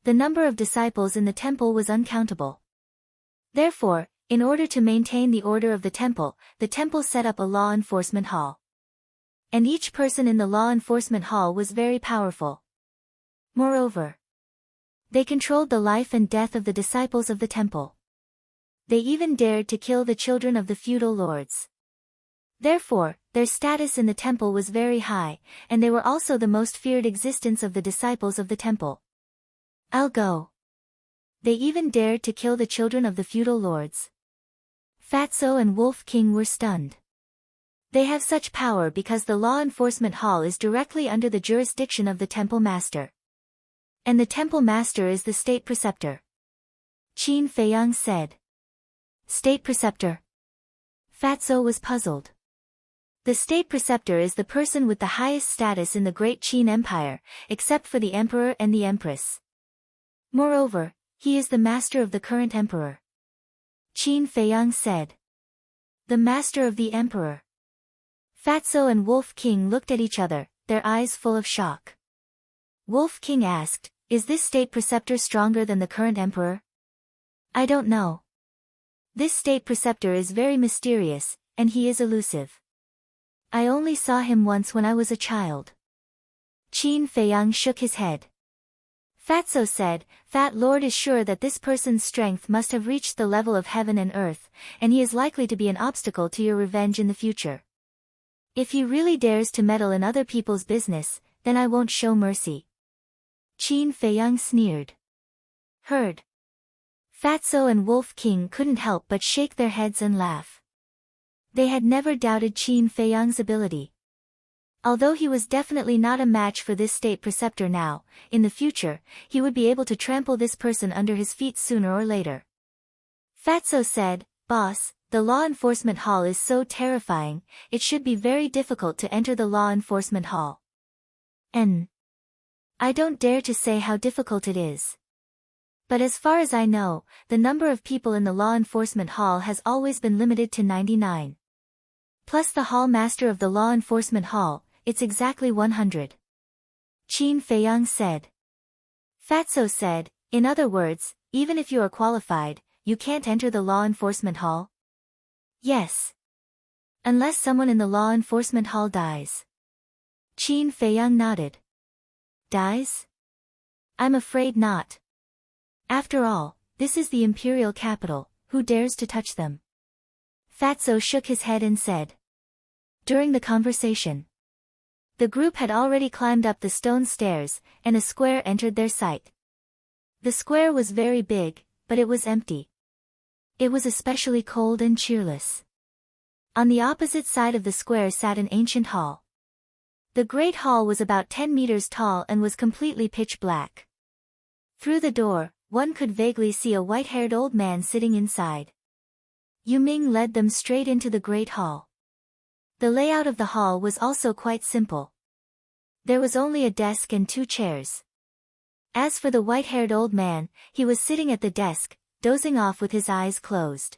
Speaker 1: The number of disciples in the temple was uncountable. Therefore, in order to maintain the order of the temple set up a law enforcement hall. And each person in the law enforcement hall was very powerful. Moreover, they controlled the life and death of the disciples of the temple. They even dared to kill the children of the feudal lords. Therefore, their status in the temple was very high, and they were also the most feared existence of the disciples of the temple. "I'll go." They even dared to kill the children of the feudal lords. Fatso and Wolf King were stunned. They have such power because the law enforcement hall is directly under the jurisdiction of the temple master. And the temple master is the state preceptor. Qin Feiyang said. "State preceptor?" Fatso was puzzled. The state preceptor is the person with the highest status in the Great Qin Empire, except for the emperor and the empress. Moreover, he is the master of the current emperor. Qin Feiyang said. "The master of the emperor." Fatso and Wolf King looked at each other, their eyes full of shock. Wolf King asked, "Is this state preceptor stronger than the current emperor?" "I don't know. This state preceptor is very mysterious, and he is elusive. I only saw him once when I was a child." Qin Feiyang shook his head. Fatso said, "Fat Lord is sure that this person's strength must have reached the level of heaven and earth, and he is likely to be an obstacle to your revenge in the future. If he really dares to meddle in other people's business, then I won't show mercy." Qin Feiyang sneered. Heard. Fatso and Wolf King couldn't help but shake their heads and laugh. They had never doubted Qin Feiyang's ability. Although he was definitely not a match for this state preceptor now, in the future, he would be able to trample this person under his feet sooner or later. Fatso said, "Boss, the law enforcement hall is so terrifying, it should be very difficult to enter the law enforcement hall." I don't dare to say how difficult it is. But as far as I know, the number of people in the law enforcement hall has always been limited to 99. Plus the hall master of the law enforcement hall, it's exactly 100. Qin Feiyang said. Fatso said, "In other words, even if you are qualified, you can't enter the law enforcement hall?" "Yes. Unless someone in the law enforcement hall dies." Qin Feiyang nodded. "Dies? I'm afraid not. After all, this is the imperial capital, who dares to touch them?" Fatso shook his head and said. During the conversation, the group had already climbed up the stone stairs, and a square entered their sight. The square was very big, but it was empty. It was especially cold and cheerless. On the opposite side of the square sat an ancient hall. The great hall was about 10 meters tall and was completely pitch black. Through the door, one could vaguely see a white-haired old man sitting inside. Yu Ming led them straight into the great hall. The layout of the hall was also quite simple. There was only a desk and 2 chairs. As for the white-haired old man, he was sitting at the desk, dozing off with his eyes closed.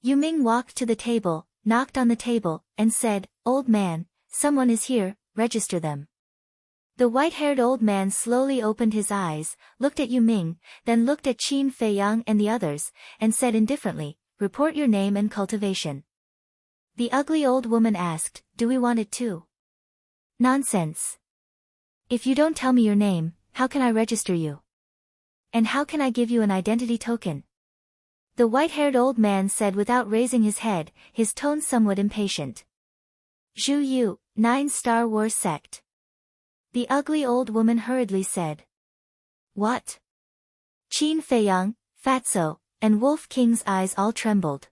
Speaker 1: Yu Ming walked to the table, knocked on the table, and said, "Old man, someone is here, register them." The white-haired old man slowly opened his eyes, looked at Yu Ming, then looked at Qin Feiyang and the others, and said indifferently, "Report your name and cultivation." The ugly old woman asked, "Do we want it too?" "Nonsense. If you don't tell me your name, how can I register you? And how can I give you an identity token?" The white-haired old man said without raising his head, his tone somewhat impatient. "Zhu Yu, 9 Star Wars sect." The ugly old woman hurriedly said. "What?" Qin Feiyang, Fatso, and Wolf King's eyes all trembled.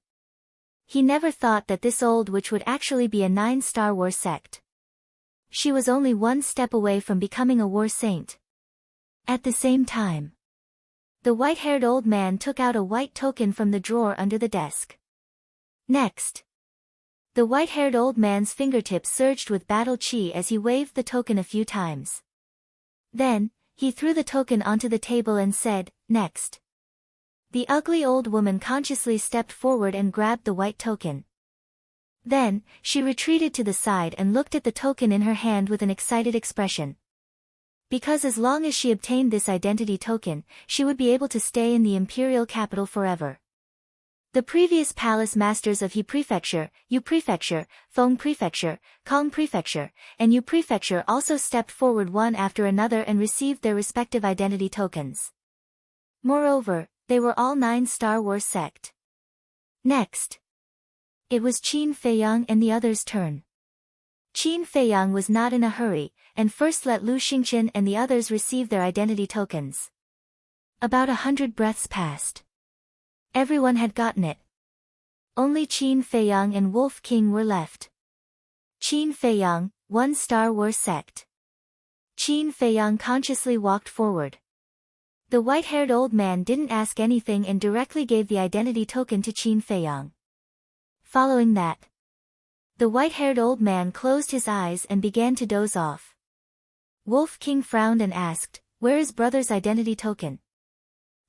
Speaker 1: He never thought that this old witch would actually be a 9 Star Wars sect. She was only 1 step away from becoming a war saint. At the same time, the white-haired old man took out a white token from the drawer under the desk. Next, the white-haired old man's fingertips surged with battle chi as he waved the token a few times. Then, he threw the token onto the table and said, "Next." The ugly old woman consciously stepped forward and grabbed the white token. Then, she retreated to the side and looked at the token in her hand with an excited expression. Because as long as she obtained this identity token, she would be able to stay in the imperial capital forever. The previous palace masters of He Prefecture, Yu Prefecture, Feng Prefecture, Kong Prefecture, and Yu Prefecture also stepped forward one after another and received their respective identity tokens. Moreover, they were all 9 Star Wars sect. Next, it was Qin Feiyang and the others' turn. Qin Feiyang was not in a hurry, and first let Lu Xingqian and the others receive their identity tokens. About 100 breaths passed. Everyone had gotten it. Only Qin Feiyang and Wolf King were left. Qin Feiyang, 1 Star Wars sect. Qin Feiyang consciously walked forward. The white-haired old man didn't ask anything and directly gave the identity token to Qin Feiyang. Following that, the white-haired old man closed his eyes and began to doze off. Wolf King frowned and asked, "Where is brother's identity token?"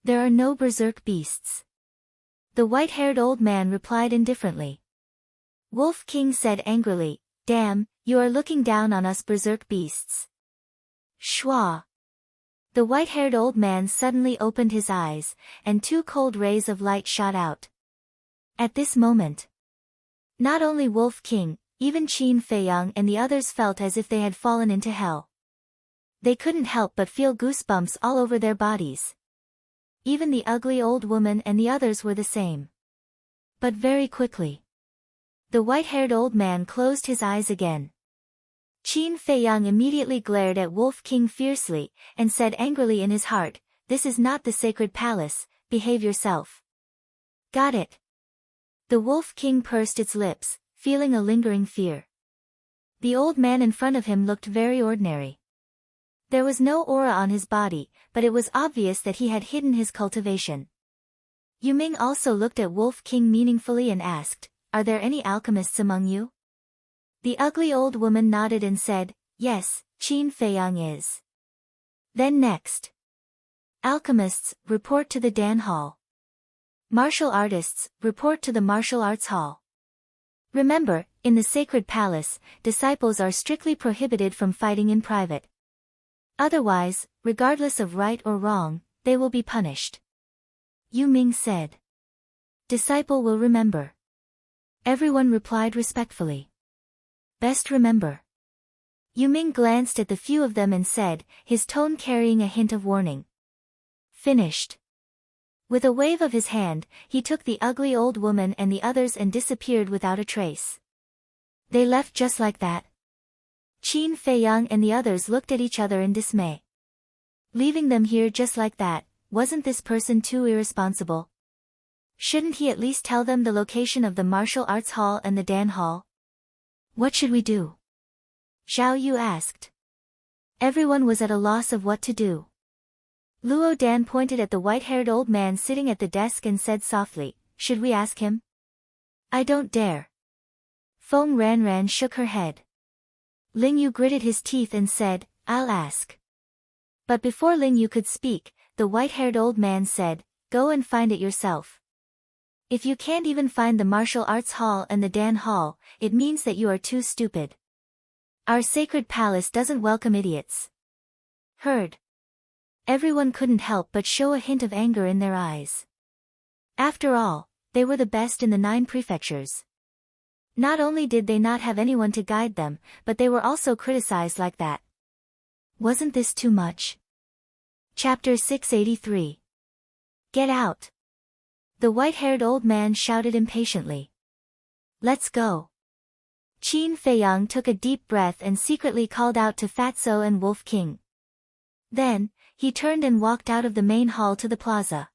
Speaker 1: "There are no berserk beasts." The white-haired old man replied indifferently. Wolf King said angrily, "Damn, you are looking down on us berserk beasts." Shwa. The white-haired old man suddenly opened his eyes, and 2 cold rays of light shot out. At this moment, not only Wolf King, even Qin Feiyang and the others felt as if they had fallen into hell. They couldn't help but feel goosebumps all over their bodies. Even the ugly old woman and the others were the same. But very quickly, the white-haired old man closed his eyes again. Qin Feiyang immediately glared at Wolf King fiercely, and said angrily in his heart, "This is not the sacred palace, behave yourself." "Got it." The Wolf King pursed its lips, feeling a lingering fear. The old man in front of him looked very ordinary. There was no aura on his body, but it was obvious that he had hidden his cultivation. Yu Ming also looked at Wolf King meaningfully and asked, "Are there any alchemists among you?" The ugly old woman nodded and said, "Yes, Qin Feiyang is." Then next, alchemists, report to the Dan Hall. Martial artists, report to the Martial Arts Hall. Remember, in the Sacred Palace, disciples are strictly prohibited from fighting in private. Otherwise, regardless of right or wrong, they will be punished. Yu Ming said. "Disciple will remember." Everyone replied respectfully. "Best remember." Yu Ming glanced at the few of them and said, his tone carrying a hint of warning. "Finished." With a wave of his hand, he took the ugly old woman and the others and disappeared without a trace. They left just like that. Qin Feiyang and the others looked at each other in dismay. Leaving them here just like that, wasn't this person too irresponsible? Shouldn't he at least tell them the location of the Martial Arts Hall and the Dan Hall? "What should we do?" Zhao Yu asked. Everyone was at a loss of what to do. Luo Dan pointed at the white-haired old man sitting at the desk and said softly, "Should we ask him?" "I don't dare." Feng Ranran shook her head. Ling Yu gritted his teeth and said, "I'll ask." But before Ling Yu could speak, the white-haired old man said, "Go and find it yourself. If you can't even find the martial arts hall and the Dan hall, it means that you are too stupid. Our sacred palace doesn't welcome idiots." Heard. Everyone couldn't help but show a hint of anger in their eyes. After all, they were the best in the 9 prefectures. Not only did they not have anyone to guide them, but they were also criticized like that. Wasn't this too much? Chapter 683. Get out! The white-haired old man shouted impatiently. Let's go. Qin Feiyang took a deep breath and secretly called out to Fatso and Wolf King. Then, he turned and walked out of the main hall to the plaza.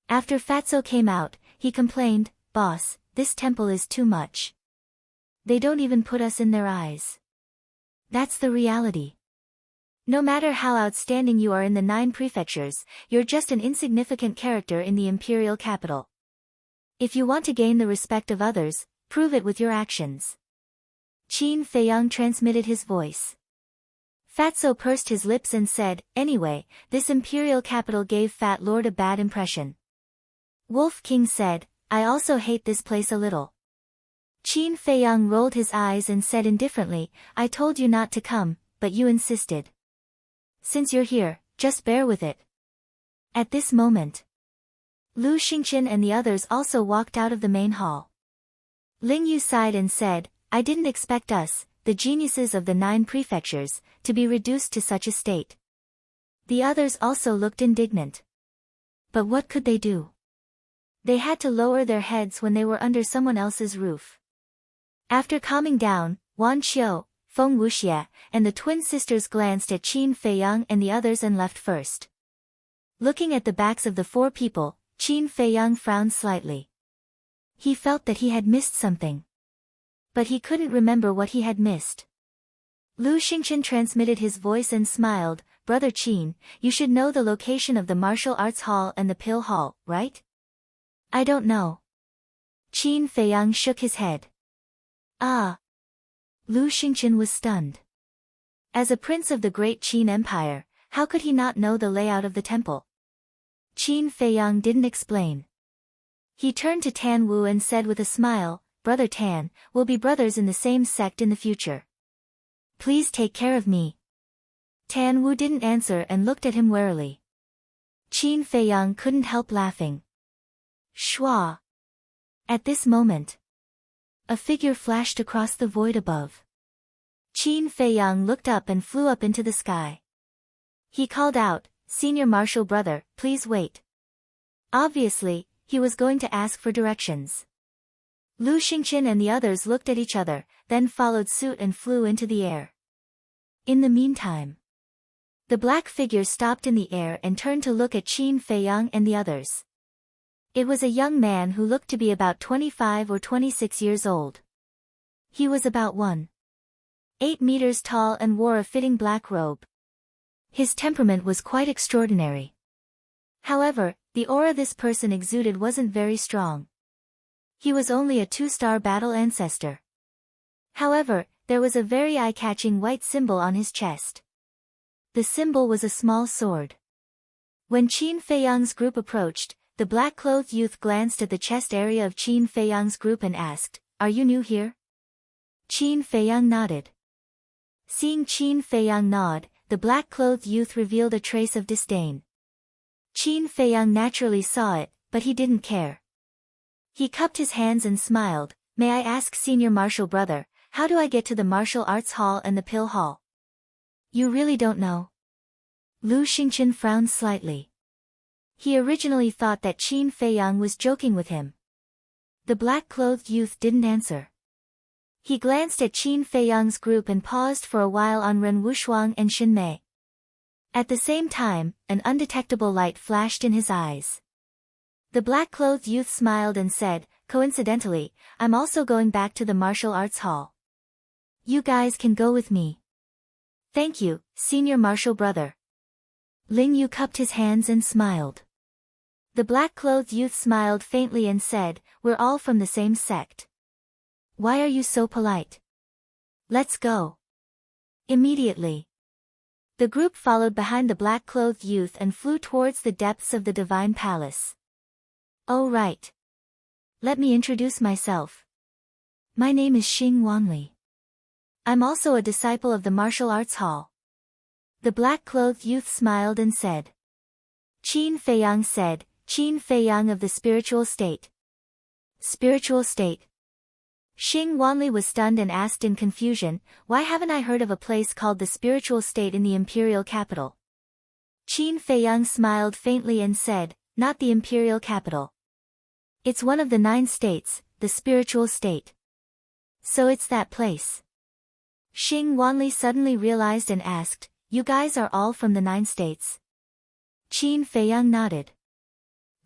Speaker 1: After Fatso came out, he complained, "Boss, this temple is too much. They don't even put us in their eyes. That's the reality. No matter how outstanding you are in the 9 prefectures, you're just an insignificant character in the imperial capital. If you want to gain the respect of others, prove it with your actions." Qin Feiyang transmitted his voice. Fatso pursed his lips and said, "Anyway, this imperial capital gave Fat Lord a bad impression." Wolf King said, "I also hate this place a little." Qin Feiyang rolled his eyes and said indifferently, "I told you not to come, but you insisted. Since you're here, just bear with it." At this moment, Lu Xingqian and the others also walked out of the main hall. Ling Yu sighed and said, "I didn't expect us, the geniuses of the 9 prefectures, to be reduced to such a state." The others also looked indignant. But what could they do? They had to lower their heads when they were under someone else's roof. After calming down, Wan Qiu, Feng Wuxie, and the twin sisters glanced at Qin Feiyang and the others and left first. Looking at the backs of the 4 people, Qin Feiyang frowned slightly. He felt that he had missed something. But he couldn't remember what he had missed. Lu Xingqian transmitted his voice and smiled, "Brother Qin, you should know the location of the martial arts hall and the pill hall, right?" "I don't know." Qin Feiyang shook his head. "Ah." Lu Xingqian was stunned. As a prince of the great Qin Empire, how could he not know the layout of the temple? Qin Feiyang didn't explain. He turned to Tan Wu and said with a smile, "Brother Tan, we'll be brothers in the same sect in the future. Please take care of me." Tan Wu didn't answer and looked at him warily. Qin Feiyang couldn't help laughing. Shua. At this moment, a figure flashed across the void above. Qin Feiyang looked up and flew up into the sky. He called out, "Senior Marshal Brother, please wait." Obviously, he was going to ask for directions. Lu Xingqian and the others looked at each other, then followed suit and flew into the air. In the meantime, the black figure stopped in the air and turned to look at Qin Feiyang and the others. It was a young man who looked to be about 25 or 26 years old. He was about 1.8 meters tall and wore a fitting black robe. His temperament was quite extraordinary. However, the aura this person exuded wasn't very strong. He was only a 2-star battle ancestor. However, there was a very eye-catching white symbol on his chest. The symbol was a small sword. When Qin Feiyang's group approached, the black-clothed youth glanced at the chest area of Qin Feiyang's group and asked, "Are you new here?" Qin Feiyang nodded. Seeing Qin Feiyang nod, the black-clothed youth revealed a trace of disdain. Qin Feiyang naturally saw it, but he didn't care. He cupped his hands and smiled, "May I ask Senior Martial Brother, how do I get to the Martial Arts Hall and the Pill Hall?" "You really don't know?" Lu Xingqian frowned slightly. He originally thought that Qin Feiyang was joking with him. The black-clothed youth didn't answer. He glanced at Qin Feiyang's group and paused for a while on Ren Wushuang and Xin Mei. At the same time, an undetectable light flashed in his eyes. The black-clothed youth smiled and said, "Coincidentally, I'm also going back to the martial arts hall. You guys can go with me." "Thank you, Senior Martial Brother." Ling Yu cupped his hands and smiled. The black-clothed youth smiled faintly and said, "We're all from the same sect. Why are you so polite? Let's go." Immediately, the group followed behind the black-clothed youth and flew towards the depths of the divine palace. "Oh right. Let me introduce myself. My name is Xing Wanli. I'm also a disciple of the martial arts hall." The black-clothed youth smiled and said. Qin Feiyang said, "Qin Feiyang of the spiritual state." Spiritual state. Xing Wanli was stunned and asked in confusion, "Why haven't I heard of a place called the spiritual state in the imperial capital?" Qin Feiyang smiled faintly and said, "Not the imperial capital. It's one of the 9 states, the spiritual state. So it's that place." Xing Wanli suddenly realized and asked, "You guys are all from the 9 states?" Qin Feiyang nodded.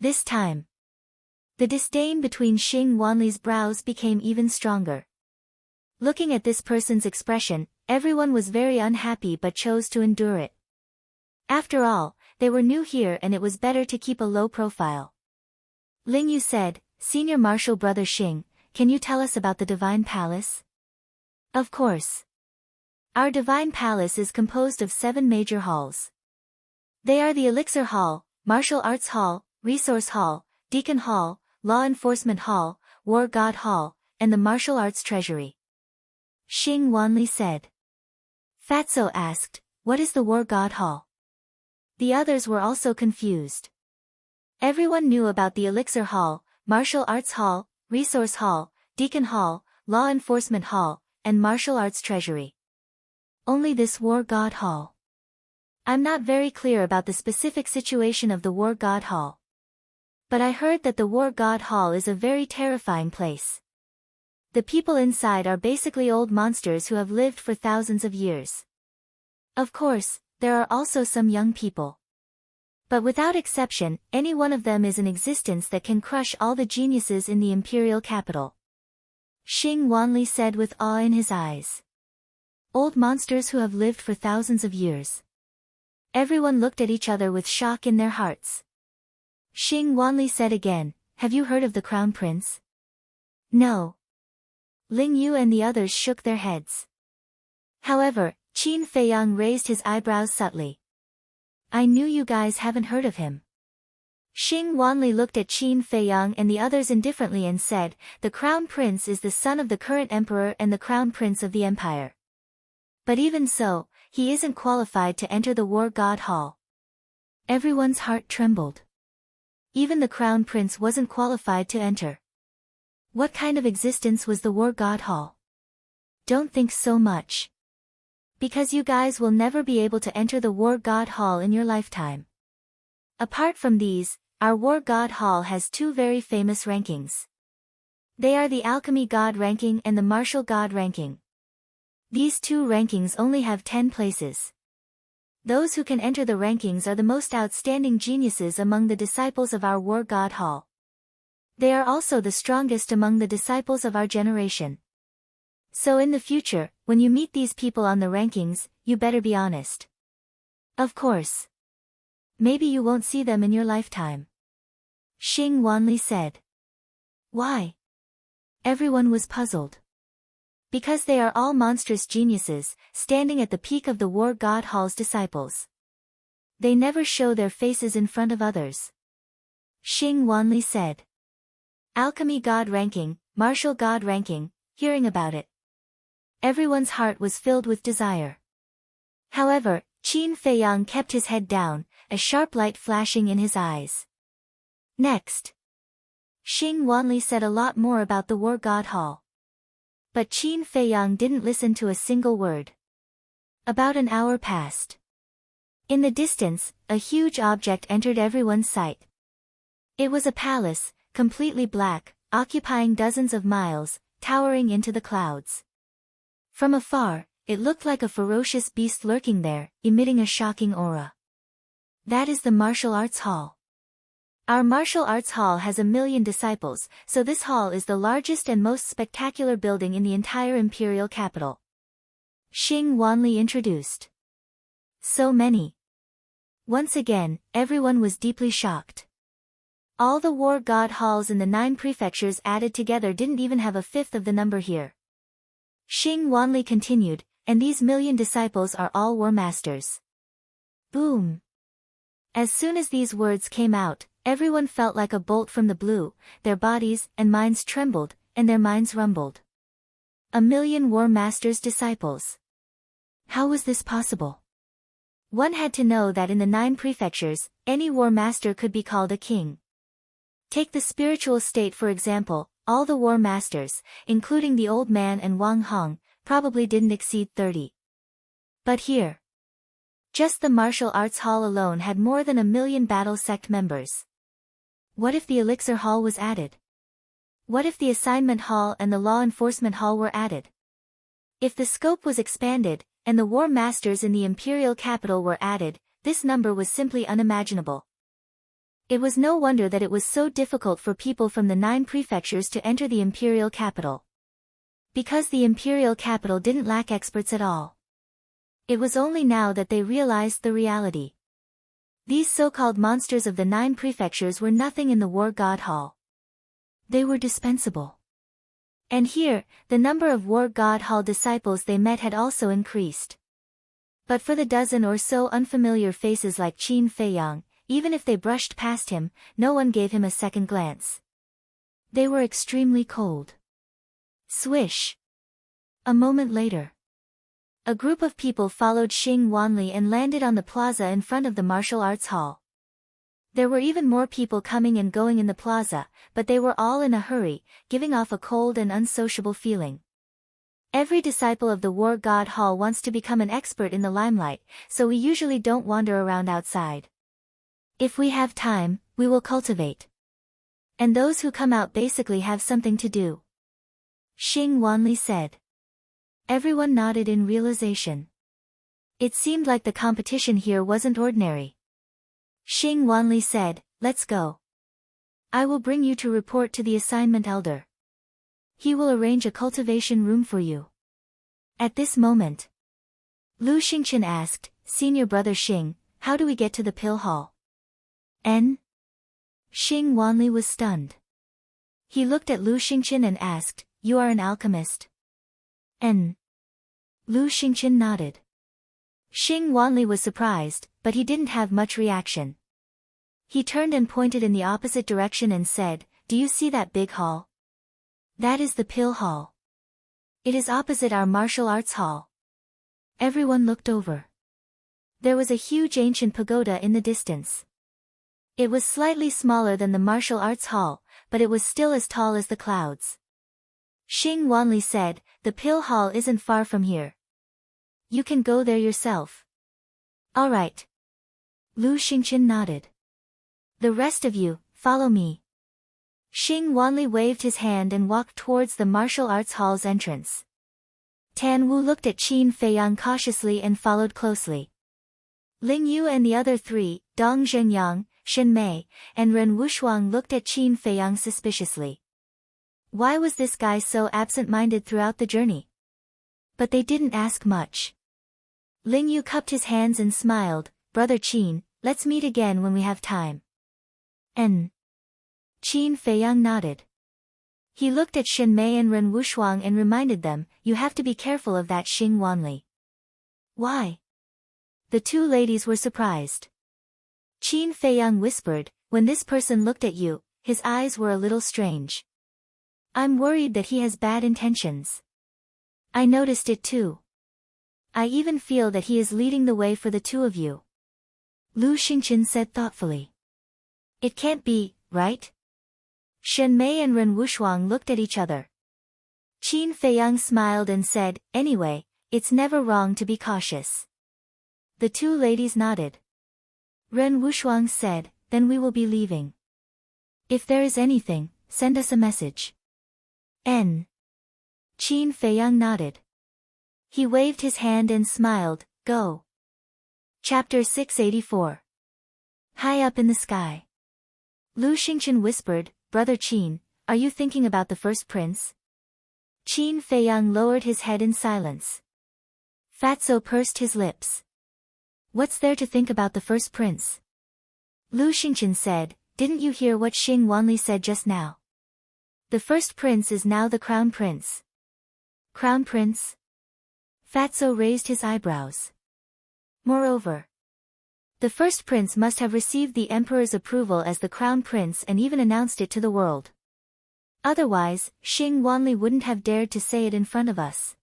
Speaker 1: This time, the disdain between Xing Wanli's brows became even stronger. Looking at this person's expression, everyone was very unhappy but chose to endure it. After all, they were new here and it was better to keep a low profile. Ling Yu said, "Senior Martial Brother Xing, can you tell us about the Divine Palace?" Of course. Our Divine Palace is composed of 7 major halls. They are the Elixir Hall, Martial Arts Hall, Resource Hall, Deacon Hall, Law Enforcement Hall, War God Hall, and the Martial Arts Treasury. Xing Wanli said. Fatso asked, "What is the War God Hall?" The others were also confused. Everyone knew about the Elixir Hall, Martial Arts Hall, Resource Hall, Deacon Hall, Law Enforcement Hall, and Martial Arts Treasury. Only this War God Hall. I'm not very clear about the specific situation of the War God Hall. But I heard that the War God Hall is a very terrifying place. The people inside are basically old monsters who have lived for thousands of years. Of course, there are also some young people. But without exception, any one of them is an existence that can crush all the geniuses in the imperial capital. Xing Wanli said with awe in his eyes. Old monsters who have lived for thousands of years. Everyone looked at each other with shock in their hearts. Xing Wanli said again, "Have you heard of the Crown Prince?" No. Ling Yu and the others shook their heads. However, Qin Feiyang raised his eyebrows subtly. "I knew you guys haven't heard of him." Xing Wanli looked at Qin Feiyang and the others indifferently and said, "The Crown Prince is the son of the current emperor and the Crown Prince of the Empire. But even so, he isn't qualified to enter the War God Hall." Everyone's heart trembled. Even the Crown Prince wasn't qualified to enter. What kind of existence was the War God Hall? Don't think so much. Because you guys will never be able to enter the War God Hall in your lifetime. Apart from these, our War God Hall has 2 very famous rankings. They are the Alchemy God ranking and the Martial God ranking. These 2 rankings only have 10 places. Those who can enter the rankings are the most outstanding geniuses among the disciples of our War God Hall. They are also the strongest among the disciples of our generation. So in the future, when you meet these people on the rankings, you better be honest. Of course. Maybe you won't see them in your lifetime. Xing Wanli said. Why? Everyone was puzzled. Because they are all monstrous geniuses, standing at the peak of the War God Hall's disciples. They never show their faces in front of others. Xing Wanli said. Alchemy God ranking, Martial God ranking, hearing about it. Everyone's heart was filled with desire. However, Qin Feiyang kept his head down, a sharp light flashing in his eyes. Next. Xing Wanli said a lot more about the War God Hall. But Qin Feiyang didn't listen to a single word. About an hour passed. In the distance, a huge object entered everyone's sight. It was a palace, completely black, occupying dozens of miles, towering into the clouds. From afar, it looked like a ferocious beast lurking there, emitting a shocking aura. That is the Martial Arts Hall. Our Martial Arts Hall has 1 million disciples, so this hall is the largest and most spectacular building in the entire imperial capital. Xing Wanli introduced. So many. Once again, everyone was deeply shocked. All the war god halls in the 9 prefectures added together didn't even have a fifth of the number here. Xing Wanli continued, and these million disciples are all war masters. Boom! As soon as these words came out, everyone felt like a bolt from the blue, their bodies and minds trembled, and their minds rumbled. A million war masters' disciples. How was this possible? One had to know that in the 9 prefectures, any war master could be called a king. Take the spiritual state for example, all the war masters, including the old man and Wang Hong, probably didn't exceed 30. But here, just the martial arts hall alone had more than 1 million battle sect members. What if the elixir hall was added? What if the assignment hall and the law enforcement hall were added? If the scope was expanded, and the war masters in the imperial capital were added, this number was simply unimaginable. It was no wonder that it was so difficult for people from the 9 prefectures to enter the imperial capital. Because the imperial capital didn't lack experts at all. It was only now that they realized the reality. These so-called monsters of the 9 prefectures were nothing in the war god hall. They were dispensable. And here, the number of war god hall disciples they met had also increased. But for the dozen or so unfamiliar faces like Qin Feiyang, even if they brushed past him, no one gave him a second glance. They were extremely cold. Swish! A moment later, a group of people followed Xing Wanli and landed on the plaza in front of the martial arts hall. There were even more people coming and going in the plaza, but they were all in a hurry, giving off a cold and unsociable feeling. Every disciple of the War God Hall wants to become an expert in the limelight, so we usually don't wander around outside. If we have time, we will cultivate. And those who come out basically have something to do. Xing Wanli said. Everyone nodded in realization. It seemed like the competition here wasn't ordinary. Xing Wanli said, let's go. I will bring you to report to the assignment elder. He will arrange a cultivation room for you. At this moment, Lu Xingqian asked, Senior Brother Xing, how do we get to the pill hall? Xing Wanli was stunned. He looked at Lu Xingqian and asked, you are an alchemist? Lu Xingqian nodded. Xing Wanli was surprised, but he didn't have much reaction. He turned and pointed in the opposite direction and said, do you see that big hall? That is the pill hall. It is opposite our martial arts hall. Everyone looked over. There was a huge ancient pagoda in the distance. It was slightly smaller than the martial arts hall, but it was still as tall as the clouds. Xing Wanli said, the pill hall isn't far from here. You can go there yourself. All right. Lu Xingqian nodded. The rest of you, follow me. Xing Wanli waved his hand and walked towards the martial arts hall's entrance. Tan Wu looked at Qin Feiyang cautiously and followed closely. Ling Yu and the other 3, Dong Zhengyang, Shen Mei, and Ren Wushuang looked at Qin Feiyang suspiciously. Why was this guy so absent-minded throughout the journey? But they didn't ask much. Ling Yu cupped his hands and smiled, Brother Qin, let's meet again when we have time. Qin Feiyang nodded. He looked at Shen Mei and Ren Wushuang and reminded them, you have to be careful of that Xing Wanli. Why? The 2 ladies were surprised. Qin Feiyang whispered, when this person looked at you, his eyes were a little strange. I'm worried that he has bad intentions. I noticed it too. I even feel that he is leading the way for the 2 of you. Lu Xingqian said thoughtfully. It can't be, right? Shen Mei and Ren Wushuang looked at each other. Qin Feiyang smiled and said, anyway, it's never wrong to be cautious. The 2 ladies nodded. Ren Wushuang said, then we will be leaving. If there is anything, send us a message. Qin Feiyang nodded. He waved his hand and smiled, go. Chapter 684. High up in the sky. Lu Xingqian whispered, Brother Qin, are you thinking about the first prince? Qin Feiyang lowered his head in silence. Fatso pursed his lips. What's there to think about the first prince? Lu Xingqian said, didn't you hear what Xing Wanli said just now? The first prince is now the crown prince. Crown prince? Fatso raised his eyebrows. Moreover, the first prince must have received the emperor's approval as the crown prince and even announced it to the world. Otherwise, Xing Wanli wouldn't have dared to say it in front of us.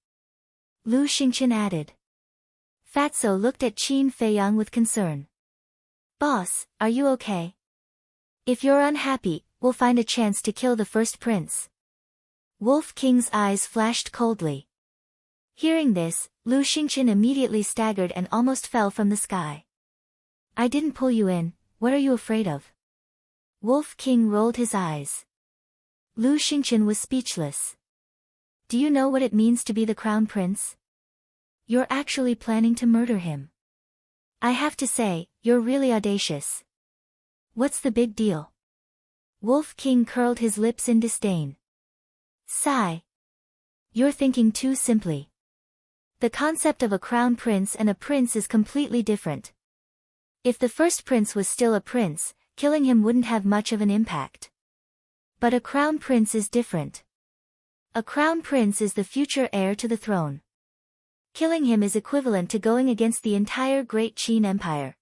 Speaker 1: Lu Xingqian added. Fatso looked at Qin Feiyang with concern. Boss, are you okay? If you're unhappy, we'll find a chance to kill the first prince. Wolf King's eyes flashed coldly. Hearing this, Lu Xingqian immediately staggered and almost fell from the sky. I didn't pull you in, what are you afraid of? Wolf King rolled his eyes. Lu Xingqian was speechless. Do you know what it means to be the crown prince? You're actually planning to murder him. I have to say, you're really audacious. What's the big deal? Wolf King curled his lips in disdain. Sigh. You're thinking too simply. The concept of a crown prince and a prince is completely different. If the first prince was still a prince, killing him wouldn't have much of an impact. But a crown prince is different. A crown prince is the future heir to the throne. Killing him is equivalent to going against the entire Great Qin Empire.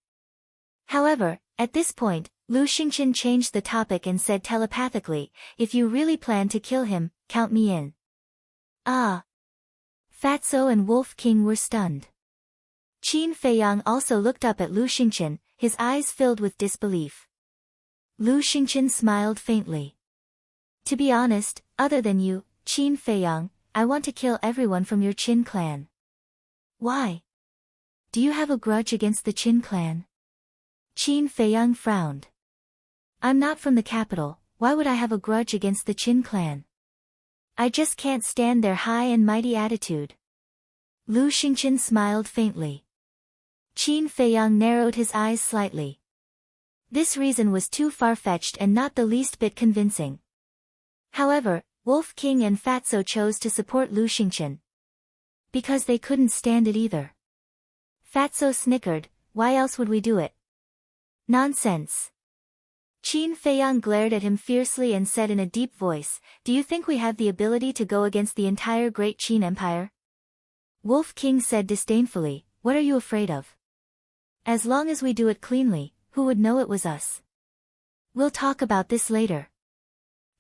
Speaker 1: However, at this point, Lu Xingqian changed the topic and said telepathically, if you really plan to kill him, count me in. Ah. Fatso and Wolf King were stunned. Qin Feiyang also looked up at Lu Xingqian, his eyes filled with disbelief. Lu Xingqian smiled faintly. To be honest, other than you, Qin Feiyang, I want to kill everyone from your Qin clan. Why? Do you have a grudge against the Qin clan? Qin Feiyang frowned. I'm not from the capital, why would I have a grudge against the Qin clan? I just can't stand their high and mighty attitude. Lu Xingqian smiled faintly. Qin Feiyang narrowed his eyes slightly. This reason was too far-fetched and not the least bit convincing. However, Wolf King and Fatso chose to support Lu Xingqian. Because they couldn't stand it either. Fatso snickered, why else would we do it? Nonsense. Qin Feiyang glared at him fiercely and said in a deep voice, do you think we have the ability to go against the entire Great Qin Empire? Wolf King said disdainfully, what are you afraid of? As long as we do it cleanly, who would know it was us? We'll talk about this later.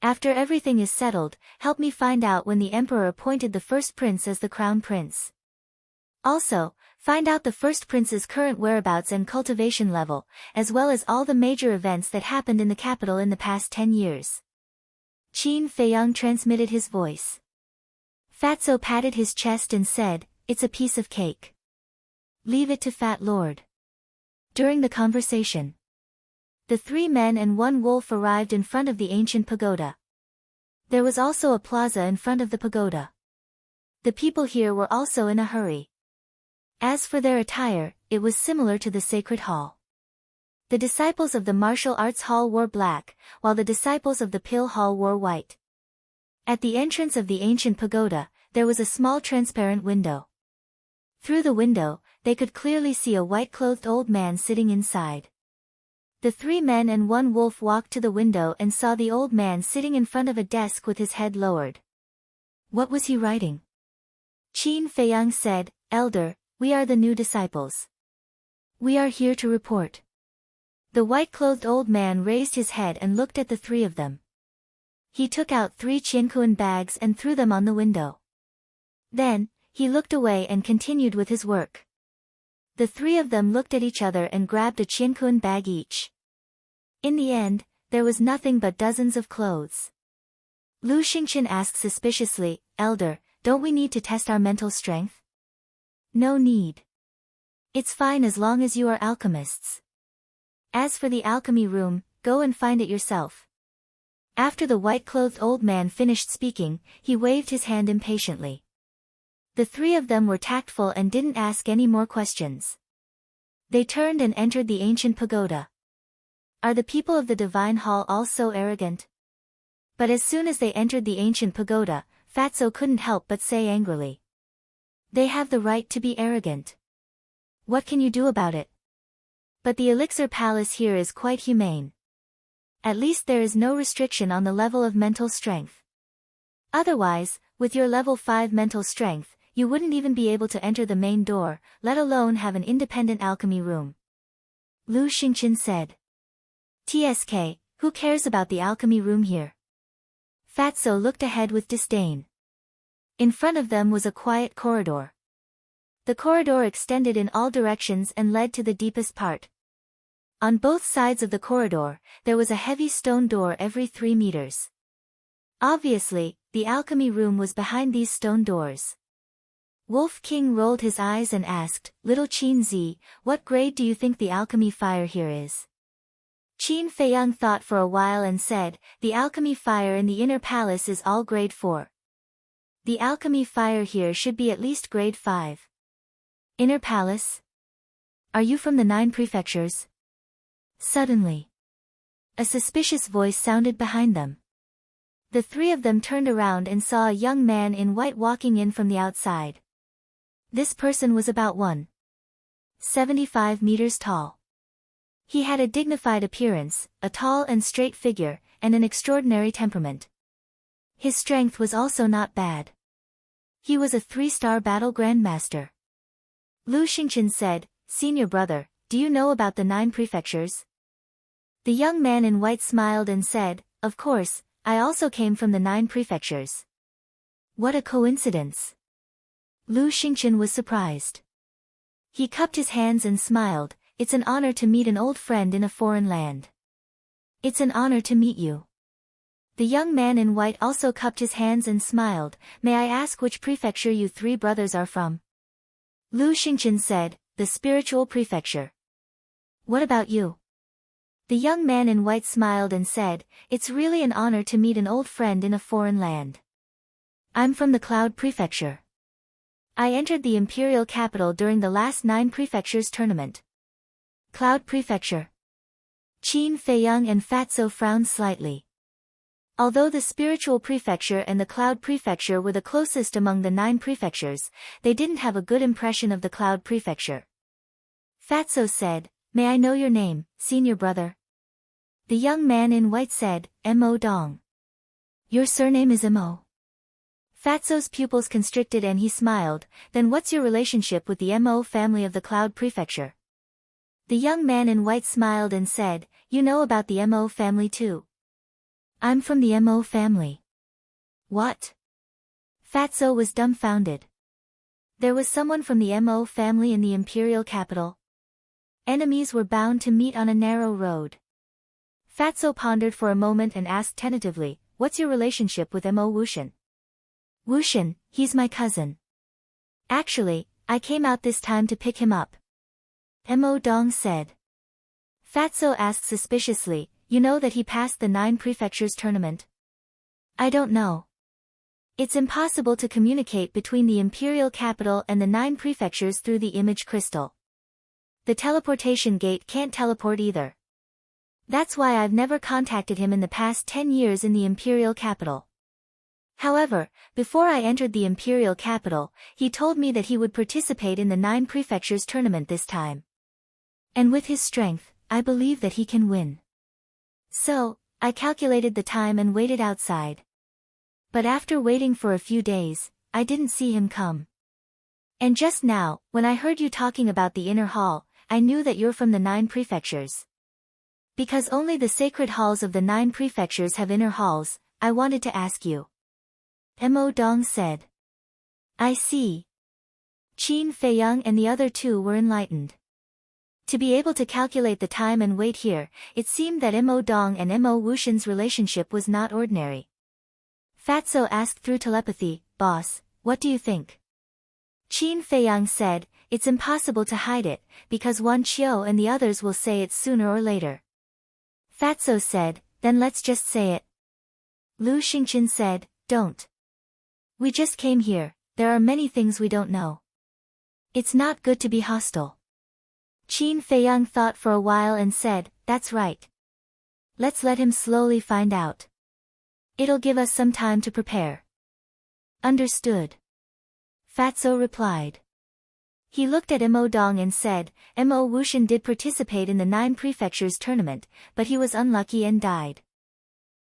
Speaker 1: After everything is settled, help me find out when the emperor appointed the first prince as the crown prince. Also, find out the first prince's current whereabouts and cultivation level, as well as all the major events that happened in the capital in the past 10 years. Qin Feiyang transmitted his voice. Fatso patted his chest and said, it's a piece of cake. Leave it to Fat Lord. During the conversation, the 3 men and 1 wolf arrived in front of the ancient pagoda. There was also a plaza in front of the pagoda. The people here were also in a hurry. As for their attire, it was similar to the sacred hall. The disciples of the martial arts hall wore black, while the disciples of the pill hall wore white. At the entrance of the ancient pagoda, there was a small transparent window. Through the window, they could clearly see a white-clothed old man sitting inside. The 3 men and 1 wolf walked to the window and saw the old man sitting in front of a desk with his head lowered. What was he writing? Qin Feiyang said, Elder, we are the new disciples. We are here to report. The white-clothed old man raised his head and looked at the 3 of them. He took out 3 qiankuan bags and threw them on the window. Then, he looked away and continued with his work. The 3 of them looked at each other and grabbed a qiankuan bag each. In the end, there was nothing but dozens of clothes. Lu Xingqian asked suspiciously, Elder, don't we need to test our mental strength? No need. It's fine as long as you are alchemists. As for the alchemy room, go and find it yourself. After the white-clothed old man finished speaking, he waved his hand impatiently. The 3 of them were tactful and didn't ask any more questions. They turned and entered the ancient pagoda. Are the people of the divine hall all so arrogant? But as soon as they entered the ancient pagoda, Fatso couldn't help but say angrily. They have the right to be arrogant. What can you do about it? But the elixir palace here is quite humane. At least there is no restriction on the level of mental strength. Otherwise, with your level 5 mental strength, you wouldn't even be able to enter the main door, let alone have an independent alchemy room. Lu Xingqian said. TSK, who cares about the alchemy room here? Fatso looked ahead with disdain. In front of them was a quiet corridor. The corridor extended in all directions and led to the deepest part. On both sides of the corridor, there was a heavy stone door every 3 meters. Obviously, the alchemy room was behind these stone doors. Wolf King rolled his eyes and asked, Little Qin Zi, what grade do you think the alchemy fire here is? Qin Feiyang thought for a while and said, the alchemy fire in the inner palace is all grade 4. The alchemy fire here should be at least grade 5. Inner palace? Are you from the 9 prefectures? Suddenly, a suspicious voice sounded behind them. The 3 of them turned around and saw a young man in white walking in from the outside. This person was about 1.75 meters tall. He had a dignified appearance, a tall and straight figure, and an extraordinary temperament. His strength was also not bad. He was a 3-star battle grandmaster. Lu Xingqian said, Senior brother, do you know about the 9 prefectures? The young man in white smiled and said, Of course, I also came from the 9 prefectures. What a coincidence. Lu Xingqian was surprised. He cupped his hands and smiled, It's an honor to meet an old friend in a foreign land. It's an honor to meet you. The young man in white also cupped his hands and smiled, May I ask which prefecture you 3 brothers are from? Lu Xingqian said, The spiritual prefecture. What about you? The young man in white smiled and said, It's really an honor to meet an old friend in a foreign land. I'm from the Cloud Prefecture. I entered the imperial capital during the last 9 prefectures tournament. Cloud Prefecture. Qin Feiyang and Fatso frowned slightly. Although the spiritual prefecture and the Cloud Prefecture were the closest among the 9 prefectures, they didn't have a good impression of the Cloud Prefecture. Fatso said, May I know your name, senior brother? The young man in white said, Mo Dong. Your surname is Mo? Fatso's pupils constricted and he smiled, Then what's your relationship with the Mo family of the Cloud Prefecture? The young man in white smiled and said, You know about the Mo family too. I'm from the Mo family. What? Fatso was dumbfounded. There was someone from the Mo family in the imperial capital. Enemies were bound to meet on a narrow road. Fatso pondered for a moment and asked tentatively, What's your relationship with Mo Wuxian? Wuxian, he's my cousin. Actually, I came out this time to pick him up. Mo Dong said. Fatso asked suspiciously, You know that he passed the 9 prefectures tournament? I don't know. It's impossible to communicate between the imperial capital and the 9 prefectures through the image crystal. The teleportation gate can't teleport either. That's why I've never contacted him in the past 10 years in the imperial capital. However, before I entered the imperial capital, he told me that he would participate in the 9 prefectures tournament this time. And with his strength, I believe that he can win. So, I calculated the time and waited outside. But after waiting for a few days, I didn't see him come. And just now, when I heard you talking about the inner hall, I knew that you're from the 9 prefectures. Because only the sacred halls of the 9 prefectures have inner halls, I wanted to ask you. Mo Dong said. I see. Qin Feiyang and the other 2 were enlightened. To be able to calculate the time and wait here, it seemed that Mo Dong and Mo Wuxian's relationship was not ordinary. Fatso asked through telepathy, Boss, what do you think? Qin Feiyang said, It's impossible to hide it, because Wan Qiu and the others will say it sooner or later. Fatso said, Then let's just say it. Lu Xingqian said, Don't. We just came here, there are many things we don't know. It's not good to be hostile. Qin Feiyang thought for a while and said, That's right. Let's let him slowly find out. It'll give us some time to prepare. Understood. Fatso replied. He looked at Mo Dong and said, Mo Wushan did participate in the 9 prefectures tournament, but he was unlucky and died.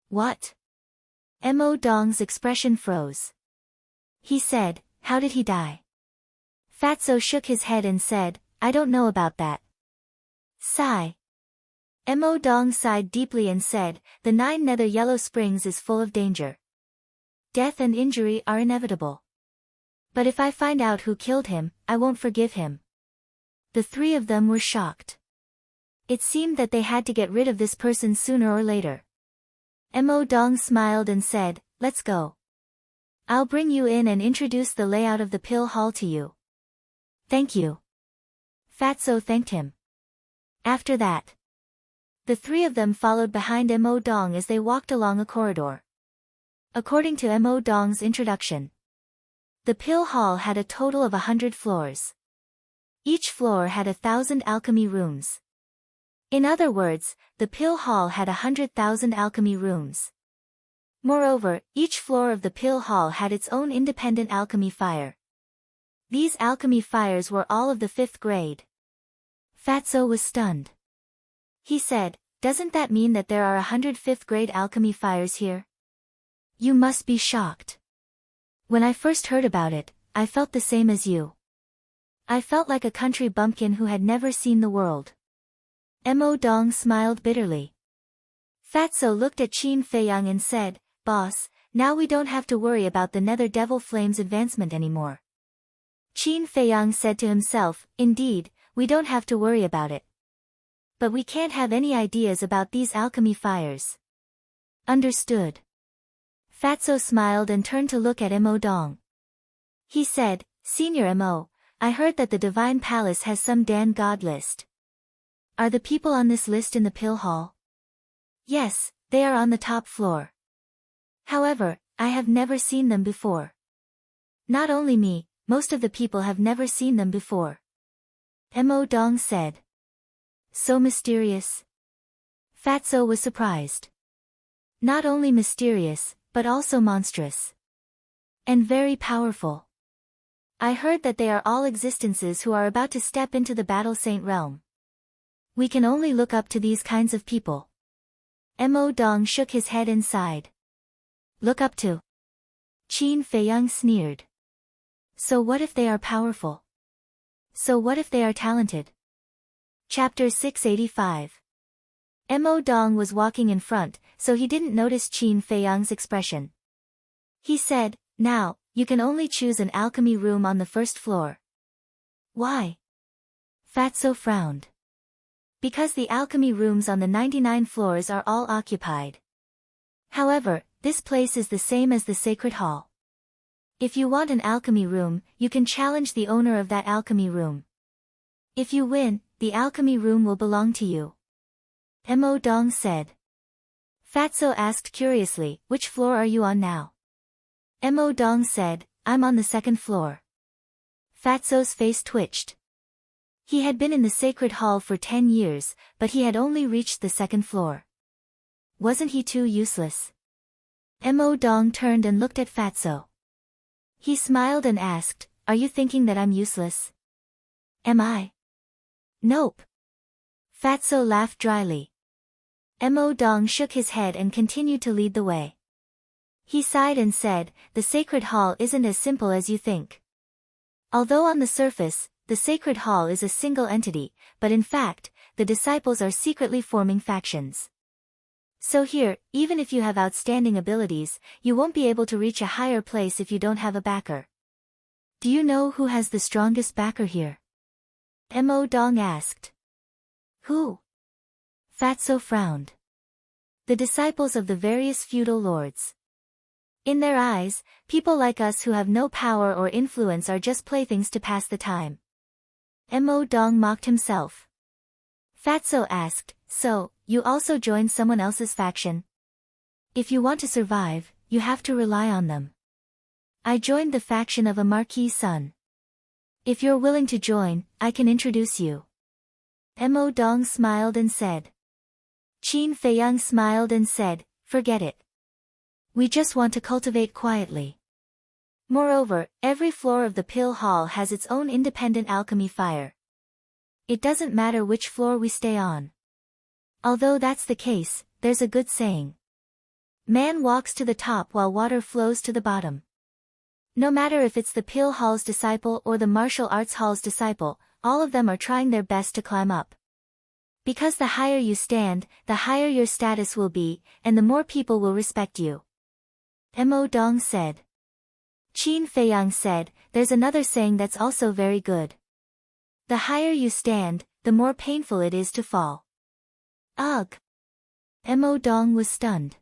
Speaker 1: What? Mo Dong's expression froze. He said, how did he die? Fatso shook his head and said, I don't know about that. Sigh. Mo Dong sighed deeply and said, the 9 Nether Yellow Springs is full of danger. Death and injury are inevitable. But if I find out who killed him, I won't forgive him. The 3 of them were shocked. It seemed that they had to get rid of this person sooner or later. Mo Dong smiled and said, let's go. I'll bring you in and introduce the layout of the pill hall to you. Thank you. Fatso thanked him. After that, the 3 of them followed behind Mo Dong as they walked along a corridor. According to Mo Dong's introduction, the pill hall had a total of 100 floors. Each floor had 1,000 alchemy rooms. In other words, the pill hall had 100,000 alchemy rooms. Moreover, each floor of the pill hall had its own independent alchemy fire. These alchemy fires were all of the 5th grade. Fatso was stunned. He said, doesn't that mean that there are 100 5th grade alchemy fires here? You must be shocked. When I first heard about it, I felt the same as you. I felt like a country bumpkin who had never seen the world. Mo Dong smiled bitterly. Fatso looked at Qin Feiyang and said, Boss, now we don't have to worry about the Nether Devil Flame's advancement anymore. Qin Feiyang said to himself, indeed, we don't have to worry about it. But we can't have any ideas about these alchemy fires. Understood. Fatso smiled and turned to look at Mo Dong. He said, Senior Mo, I heard that the Divine Palace has some Dan God list. Are the people on this list in the pill hall? Yes, they are on the top floor. However, I have never seen them before. Not only me, most of the people have never seen them before. Mo Dong said. So mysterious. Fatso was surprised. Not only mysterious, but also monstrous. And very powerful. I heard that they are all existences who are about to step into the Battle Saint realm. We can only look up to these kinds of people. Mo Dong shook his head and sighed. Look up to? Qin Feiyang sneered. So what if they are powerful? So what if they are talented? Chapter 685. Mo Dong was walking in front, so he didn't notice Qin Feiyang's expression. He said, now, you can only choose an alchemy room on the 1st floor. Why? Fatso frowned. Because the alchemy rooms on the 99 floors are all occupied. However, this place is the same as the Sacred Hall. If you want an alchemy room, you can challenge the owner of that alchemy room. If you win, the alchemy room will belong to you. Mo Dong said. Fatso asked curiously, which floor are you on now? Mo Dong said, I'm on the 2nd floor. Fatso's face twitched. He had been in the Sacred Hall for 10 years, but he had only reached the 2nd floor. Wasn't he too useless? Mo Dong turned and looked at Fatso. He smiled and asked, are you thinking that I'm useless? Am I? Nope. Fatso laughed dryly. Mo Dong shook his head and continued to lead the way. He sighed and said, the Sacred Hall isn't as simple as you think. Although on the surface, the Sacred Hall is a single entity, but in fact, the disciples are secretly forming factions. So here, even if you have outstanding abilities, you won't be able to reach a higher place if you don't have a backer. Do you know who has the strongest backer here? Mo Dong asked. Who? Fatso frowned. The disciples of the various feudal lords. In their eyes, people like us who have no power or influence are just playthings to pass the time. Mo Dong mocked himself. Fatso asked, so, you also joined someone else's faction? If you want to survive, you have to rely on them. I joined the faction of a marquis' son. If you're willing to join, I can introduce you. Mo Dong smiled and said. Qin Feiyang smiled and said, forget it. We just want to cultivate quietly. Moreover, every floor of the pill hall has its own independent alchemy fire. It doesn't matter which floor we stay on. Although that's the case, there's a good saying. Man walks to the top while water flows to the bottom. No matter if it's the pill hall's disciple or the martial arts hall's disciple, all of them are trying their best to climb up. Because the higher you stand, the higher your status will be, and the more people will respect you. Mo Dong said. Qin Feiyang said, there's another saying that's also very good. The higher you stand, the more painful it is to fall. Ugh! Mo Dong was stunned.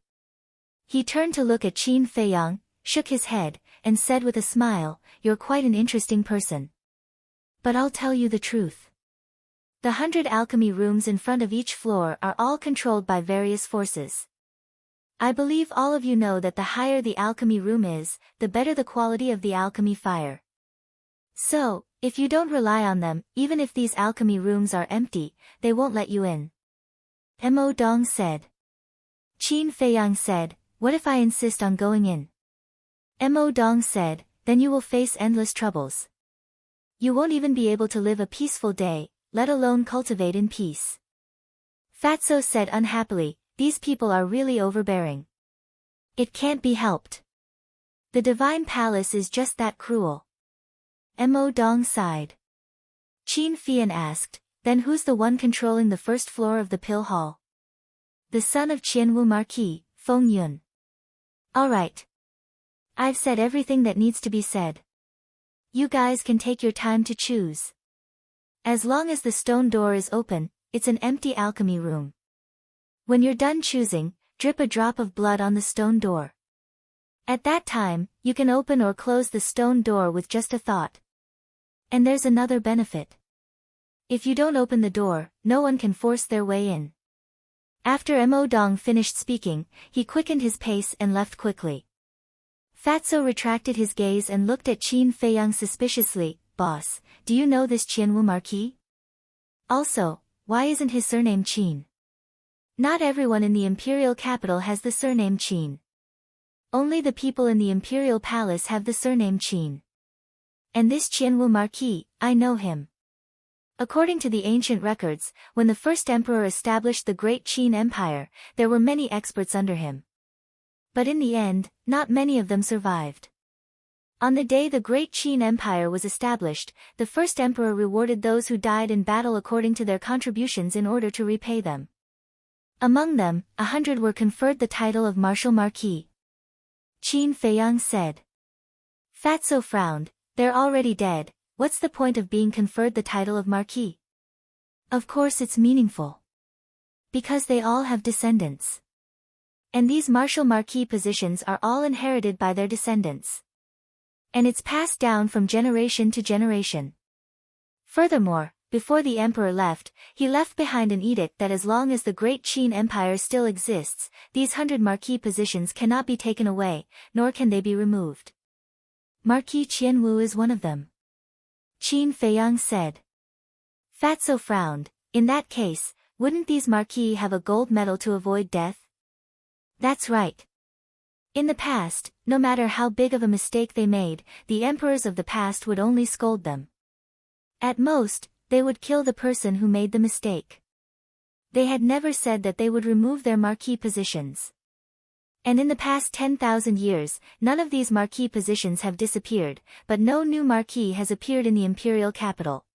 Speaker 1: He turned to look at Qin Feiyang, shook his head, and said with a smile, you're quite an interesting person. But I'll tell you the truth. The 100 alchemy rooms in front of each floor are all controlled by various forces. I believe all of you know that the higher the alchemy room is, the better the quality of the alchemy fire. So, if you don't rely on them, even if these alchemy rooms are empty, they won't let you in. Mo Dong said. Qin Feiyang said, what if I insist on going in? Mo Dong said, then you will face endless troubles. You won't even be able to live a peaceful day, let alone cultivate in peace. Fatso said unhappily, these people are really overbearing. It can't be helped. The divine palace is just that cruel. Mo Dong sighed. Qin Fian asked, then who's the one controlling the first floor of the pill hall? The son of Qianwu Marquis, Feng Yun. Alright. I've said everything that needs to be said. You guys can take your time to choose. As long as the stone door is open, it's an empty alchemy room. When you're done choosing, drip a drop of blood on the stone door. At that time, you can open or close the stone door with just a thought. And there's another benefit. If you don't open the door, no one can force their way in. After Mo Dong finished speaking, he quickened his pace and left quickly. Fatso retracted his gaze and looked at Qin Feiyang suspiciously, boss, do you know this Qianwu Marquis? Also, why isn't his surname Qin? Not everyone in the imperial capital has the surname Qin. Only the people in the imperial palace have the surname Qin. And this Qianwu Marquis, I know him. According to the ancient records, when the first emperor established the Great Qin Empire, there were many experts under him. But in the end, not many of them survived. On the day the Great Qin Empire was established, the first emperor rewarded those who died in battle according to their contributions in order to repay them. Among them, 100 were conferred the title of Martial Marquis. Qin Feiyang said. Fatso frowned, they're already dead, what's the point of being conferred the title of Marquis? Of course it's meaningful. Because they all have descendants. And these Martial Marquis positions are all inherited by their descendants. And it's passed down from generation to generation. Furthermore, before the emperor left, he left behind an edict that as long as the Great Qin Empire still exists, these 100 Marquis positions cannot be taken away, nor can they be removed. Marquis Qianwu is one of them. Qin Feiyang said. Fatso frowned, in that case, wouldn't these Marquis have a gold medal to avoid death? That's right. In the past, no matter how big of a mistake they made, the emperors of the past would only scold them. At most, they would kill the person who made the mistake. They had never said that they would remove their Marquis positions. And in the past 10,000 years, none of these Marquis positions have disappeared, but no new Marquis has appeared in the imperial capital.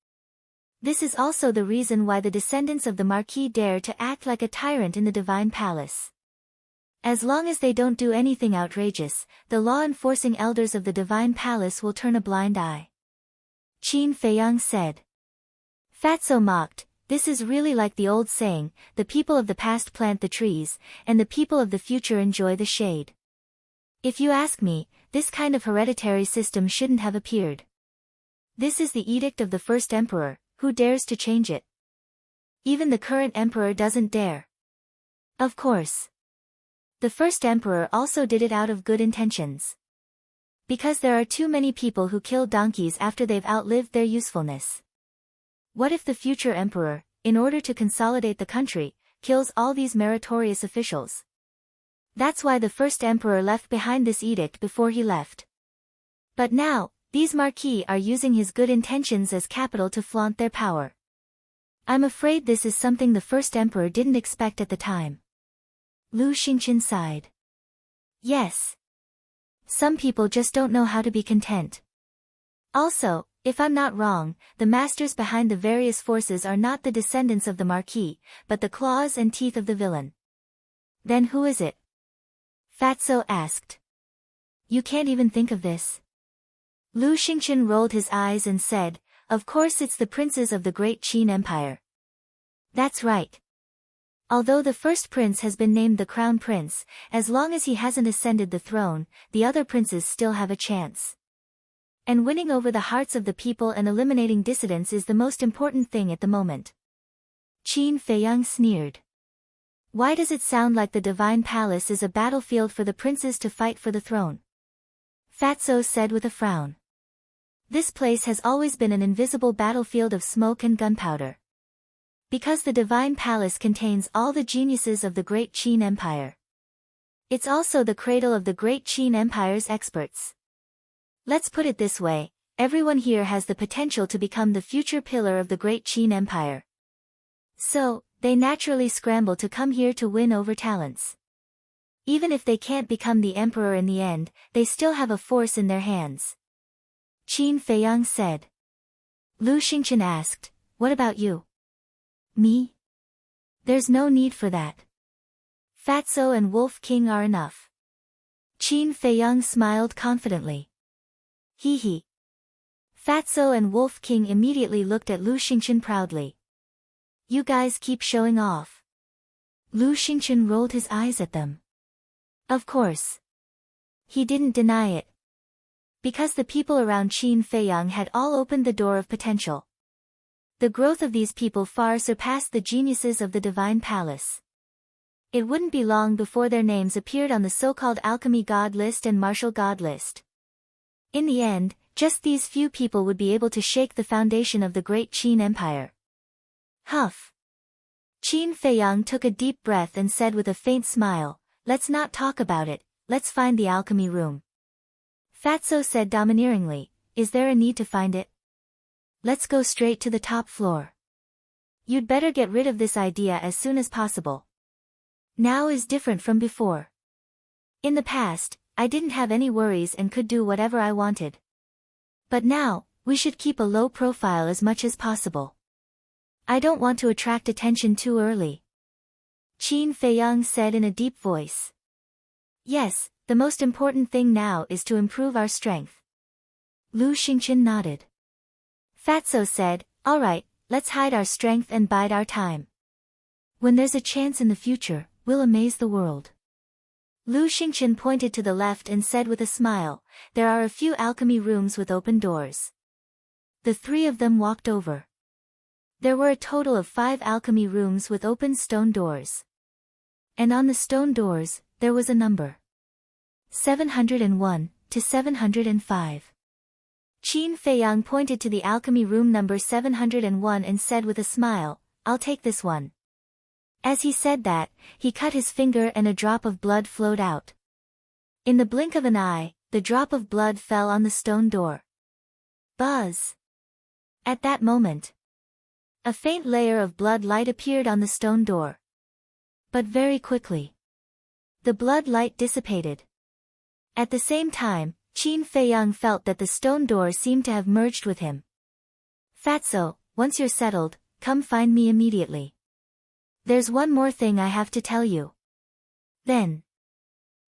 Speaker 1: This is also the reason why the descendants of the Marquis dare to act like a tyrant in the divine palace. As long as they don't do anything outrageous, the law-enforcing elders of the divine palace will turn a blind eye. Qin Feiyang said. Fatso mocked, this is really like the old saying, the people of the past plant the trees, and the people of the future enjoy the shade. If you ask me, this kind of hereditary system shouldn't have appeared. This is the edict of the first emperor, who dares to change it? Even the current emperor doesn't dare. Of course. The first emperor also did it out of good intentions. Because there are too many people who kill donkeys after they've outlived their usefulness. What if the future emperor, in order to consolidate the country, kills all these meritorious officials? That's why the first emperor left behind this edict before he left. But now, these marquis are using his good intentions as capital to flaunt their power. I'm afraid this is something the first emperor didn't expect at the time. Lu Xingqian sighed. Yes. Some people just don't know how to be content. Also, if I'm not wrong, the masters behind the various forces are not the descendants of the marquis, but the claws and teeth of the villain. Then who is it? Fatso asked. You can't even think of this. Lu Xingqian rolled his eyes and said, of course it's the princes of the great Qin Empire. That's right. Although the first prince has been named the crown prince, as long as he hasn't ascended the throne, the other princes still have a chance. And winning over the hearts of the people and eliminating dissidents is the most important thing at the moment. Qin Feiyang sneered. Why does it sound like the divine palace is a battlefield for the princes to fight for the throne? Fatso said with a frown. This place has always been an invisible battlefield of smoke and gunpowder. Because the divine palace contains all the geniuses of the great Qin Empire. It's also the cradle of the great Qin Empire's experts. Let's put it this way, everyone here has the potential to become the future pillar of the great Qin Empire. So, they naturally scramble to come here to win over talents. Even if they can't become the emperor in the end, they still have a force in their hands. Qin Feiyang said. Lu Xingqian asked, what about you? Me? There's no need for that. Fatso and Wolf King are enough. Qin Feiyang smiled confidently. Hee hee. Fatso and Wolf King immediately looked at Lu Xingqian proudly. You guys keep showing off. Lu Xingqian rolled his eyes at them. Of course. He didn't deny it. Because the people around Qin Feiyang had all opened the door of potential. The growth of these people far surpassed the geniuses of the divine palace. It wouldn't be long before their names appeared on the so-called alchemy god list and martial god list. In the end, just these few people would be able to shake the foundation of the great Qin Empire. Huff. Qin Feiyang took a deep breath and said with a faint smile, let's not talk about it, let's find the alchemy room. Fatso said domineeringly, is there a need to find it? Let's go straight to the top floor. You'd better get rid of this idea as soon as possible. Now is different from before. In the past, I didn't have any worries and could do whatever I wanted. But now, we should keep a low profile as much as possible. I don't want to attract attention too early. Qin Feiyang said in a deep voice. Yes, the most important thing now is to improve our strength. Lu Xingqian nodded. Fatso said, all right, let's hide our strength and bide our time. When there's a chance in the future, we'll amaze the world. Lu Xingqian pointed to the left and said with a smile, there are a few alchemy rooms with open doors. The three of them walked over. There were a total of 5 alchemy rooms with open stone doors. And on the stone doors, there was a number. 701 to 705. Qin Feiyang pointed to the alchemy room number 701 and said with a smile, I'll take this one. As he said that, he cut his finger and a drop of blood flowed out. In the blink of an eye, the drop of blood fell on the stone door. Buzz! At that moment, a faint layer of blood light appeared on the stone door. But very quickly, the blood light dissipated. At the same time, Qin Feiyang felt that the stone door seemed to have merged with him. Fatso, once you're settled, come find me immediately. There's one more thing I have to tell you. Then,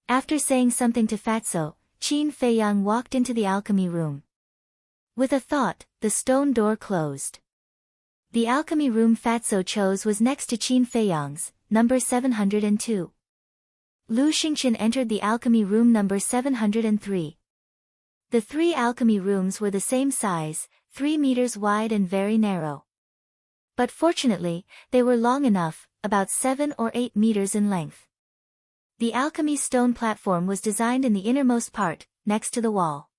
Speaker 1: after saying something to Fatso, Qin Feiyang walked into the alchemy room. With a thought, the stone door closed. The alchemy room Fatso chose was next to Qin Feiyang's, number 702. Lu Xingqian entered the alchemy room number 703. The 3 alchemy rooms were the same size, 3 meters wide and very narrow. But fortunately, they were long enough, about 7 or 8 meters in length. The alchemy stone platform was designed in the innermost part, next to the wall.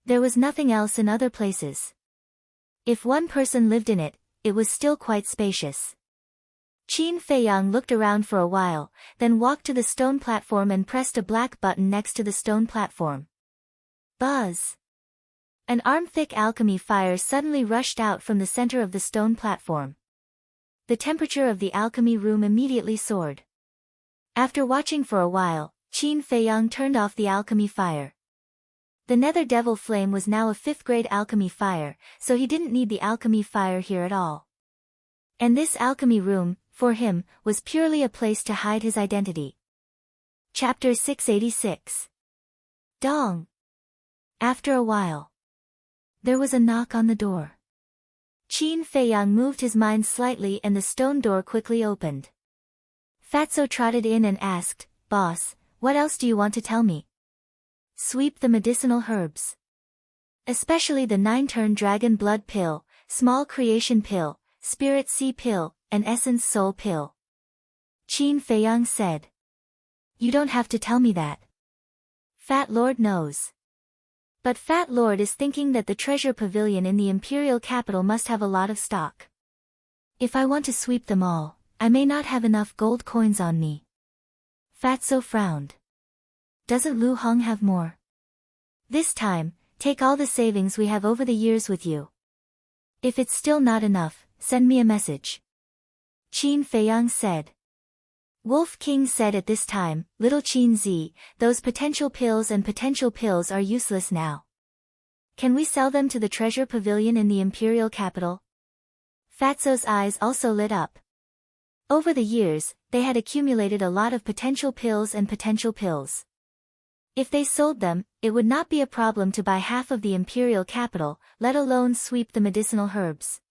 Speaker 1: There was nothing else in other places. If one person lived in it, it was still quite spacious. Qin Feiyang looked around for a while, then walked to the stone platform and pressed a black button next to the stone platform. Buzz! An arm-thick alchemy fire suddenly rushed out from the center of the stone platform. The temperature of the alchemy room immediately soared. After watching for a while, Qin Feiyang turned off the alchemy fire. The nether devil flame was now a 5th-grade alchemy fire, so he didn't need the alchemy fire here at all. And this alchemy room, for him, was purely a place to hide his identity. Chapter 686. Dong! After a while, there was a knock on the door. Qin Feiyang moved his mind slightly and the stone door quickly opened. Fatso trotted in and asked, "Boss, what else do you want to tell me?" "Sweep the medicinal herbs. Especially the 9-turn dragon blood pill, small creation pill, spirit sea pill, and essence soul pill." Qin Feiyang said. "You don't have to tell me that. Fat Lord knows." But Fat Lord is thinking that the treasure pavilion in the imperial capital must have a lot of stock. If I want to sweep them all, I may not have enough gold coins on me. Fatso frowned. Doesn't Lu Hong have more? This time, take all the savings we have over the years with you. If it's still not enough, send me a message. Qin Feiyang said. Wolf King said at this time, "Little Qin Zi, those potential pills are useless now. Can we sell them to the treasure pavilion in the imperial capital?" Fatso's eyes also lit up. Over the years, they had accumulated a lot of potential pills. If they sold them, it would not be a problem to buy half of the imperial capital, let alone sweep the medicinal herbs.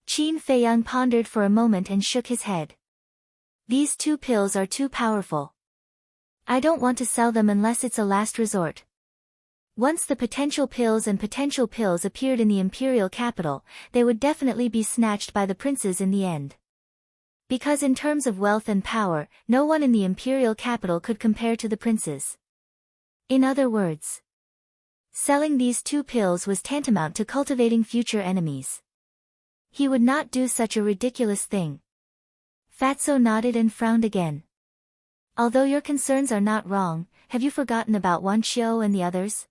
Speaker 1: Qin Feiyang pondered for a moment and shook his head. These 2 pills are too powerful. I don't want to sell them unless it's a last resort. Once the potential pills appeared in the imperial capital, they would definitely be snatched by the princes in the end. Because in terms of wealth and power, no one in the imperial capital could compare to the princes. In other words, selling these 2 pills was tantamount to cultivating future enemies. He would not do such a ridiculous thing. Fatso nodded and frowned again. Although your concerns are not wrong, have you forgotten about Wan Qiu and the others?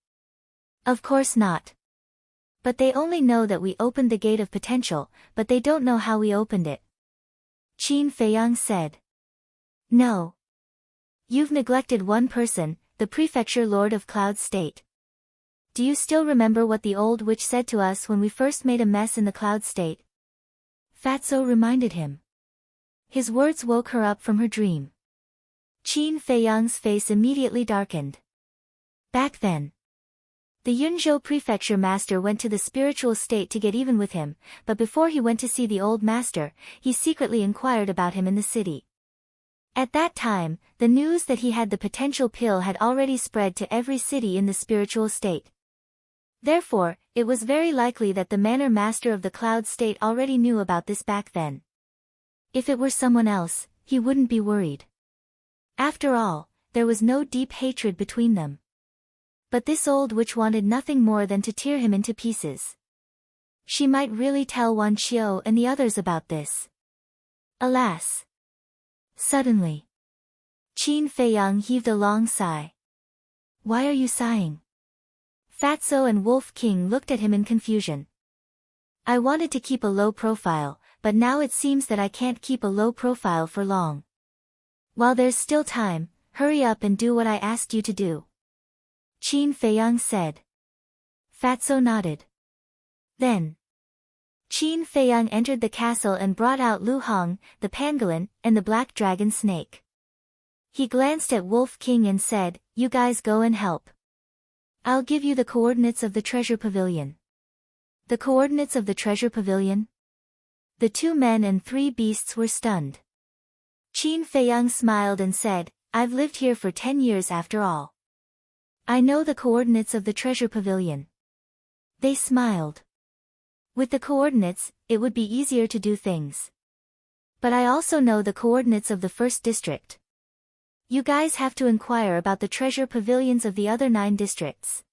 Speaker 1: Of course not. But they only know that we opened the gate of potential, but they don't know how we opened it. Qin Feiyang said. No. You've neglected one person, the prefecture lord of Cloud State. Do you still remember what the old witch said to us when we first made a mess in the Cloud State? Fatso reminded him. His words woke her up from her dream. Qin Feiyang's face immediately darkened. Back then, the Yunzhou prefecture master went to the spiritual state to get even with him, but before he went to see the old master, he secretly inquired about him in the city. At that time, the news that he had the potential pill had already spread to every city in the spiritual state. Therefore, it was very likely that the manor master of the Cloud State already knew about this back then. If it were someone else, he wouldn't be worried. After all, there was no deep hatred between them. But this old witch wanted nothing more than to tear him into pieces. She might really tell Wan Qiu and the others about this. Alas! Suddenly, Qin Feiyang heaved a long sigh. Why are you sighing? Fatso and Wolf King looked at him in confusion. I wanted to keep a low profile, but now it seems that I can't keep a low profile for long. While there's still time, hurry up and do what I asked you to do. Qin Feiyang said. Fatso nodded. Then, Qin Feiyang entered the castle and brought out Lu Hong, the pangolin, and the black dragon snake. He glanced at Wolf King and said, You guys go and help. I'll give you the coordinates of the treasure pavilion. The coordinates of the treasure pavilion? The 2 men and 3 beasts were stunned. Qin Feiyang smiled and said, I've lived here for 10 years after all. I know the coordinates of the treasure pavilion. They smiled. With the coordinates, it would be easier to do things. But I also know the coordinates of the first district. You guys have to inquire about the treasure pavilions of the other 9 districts.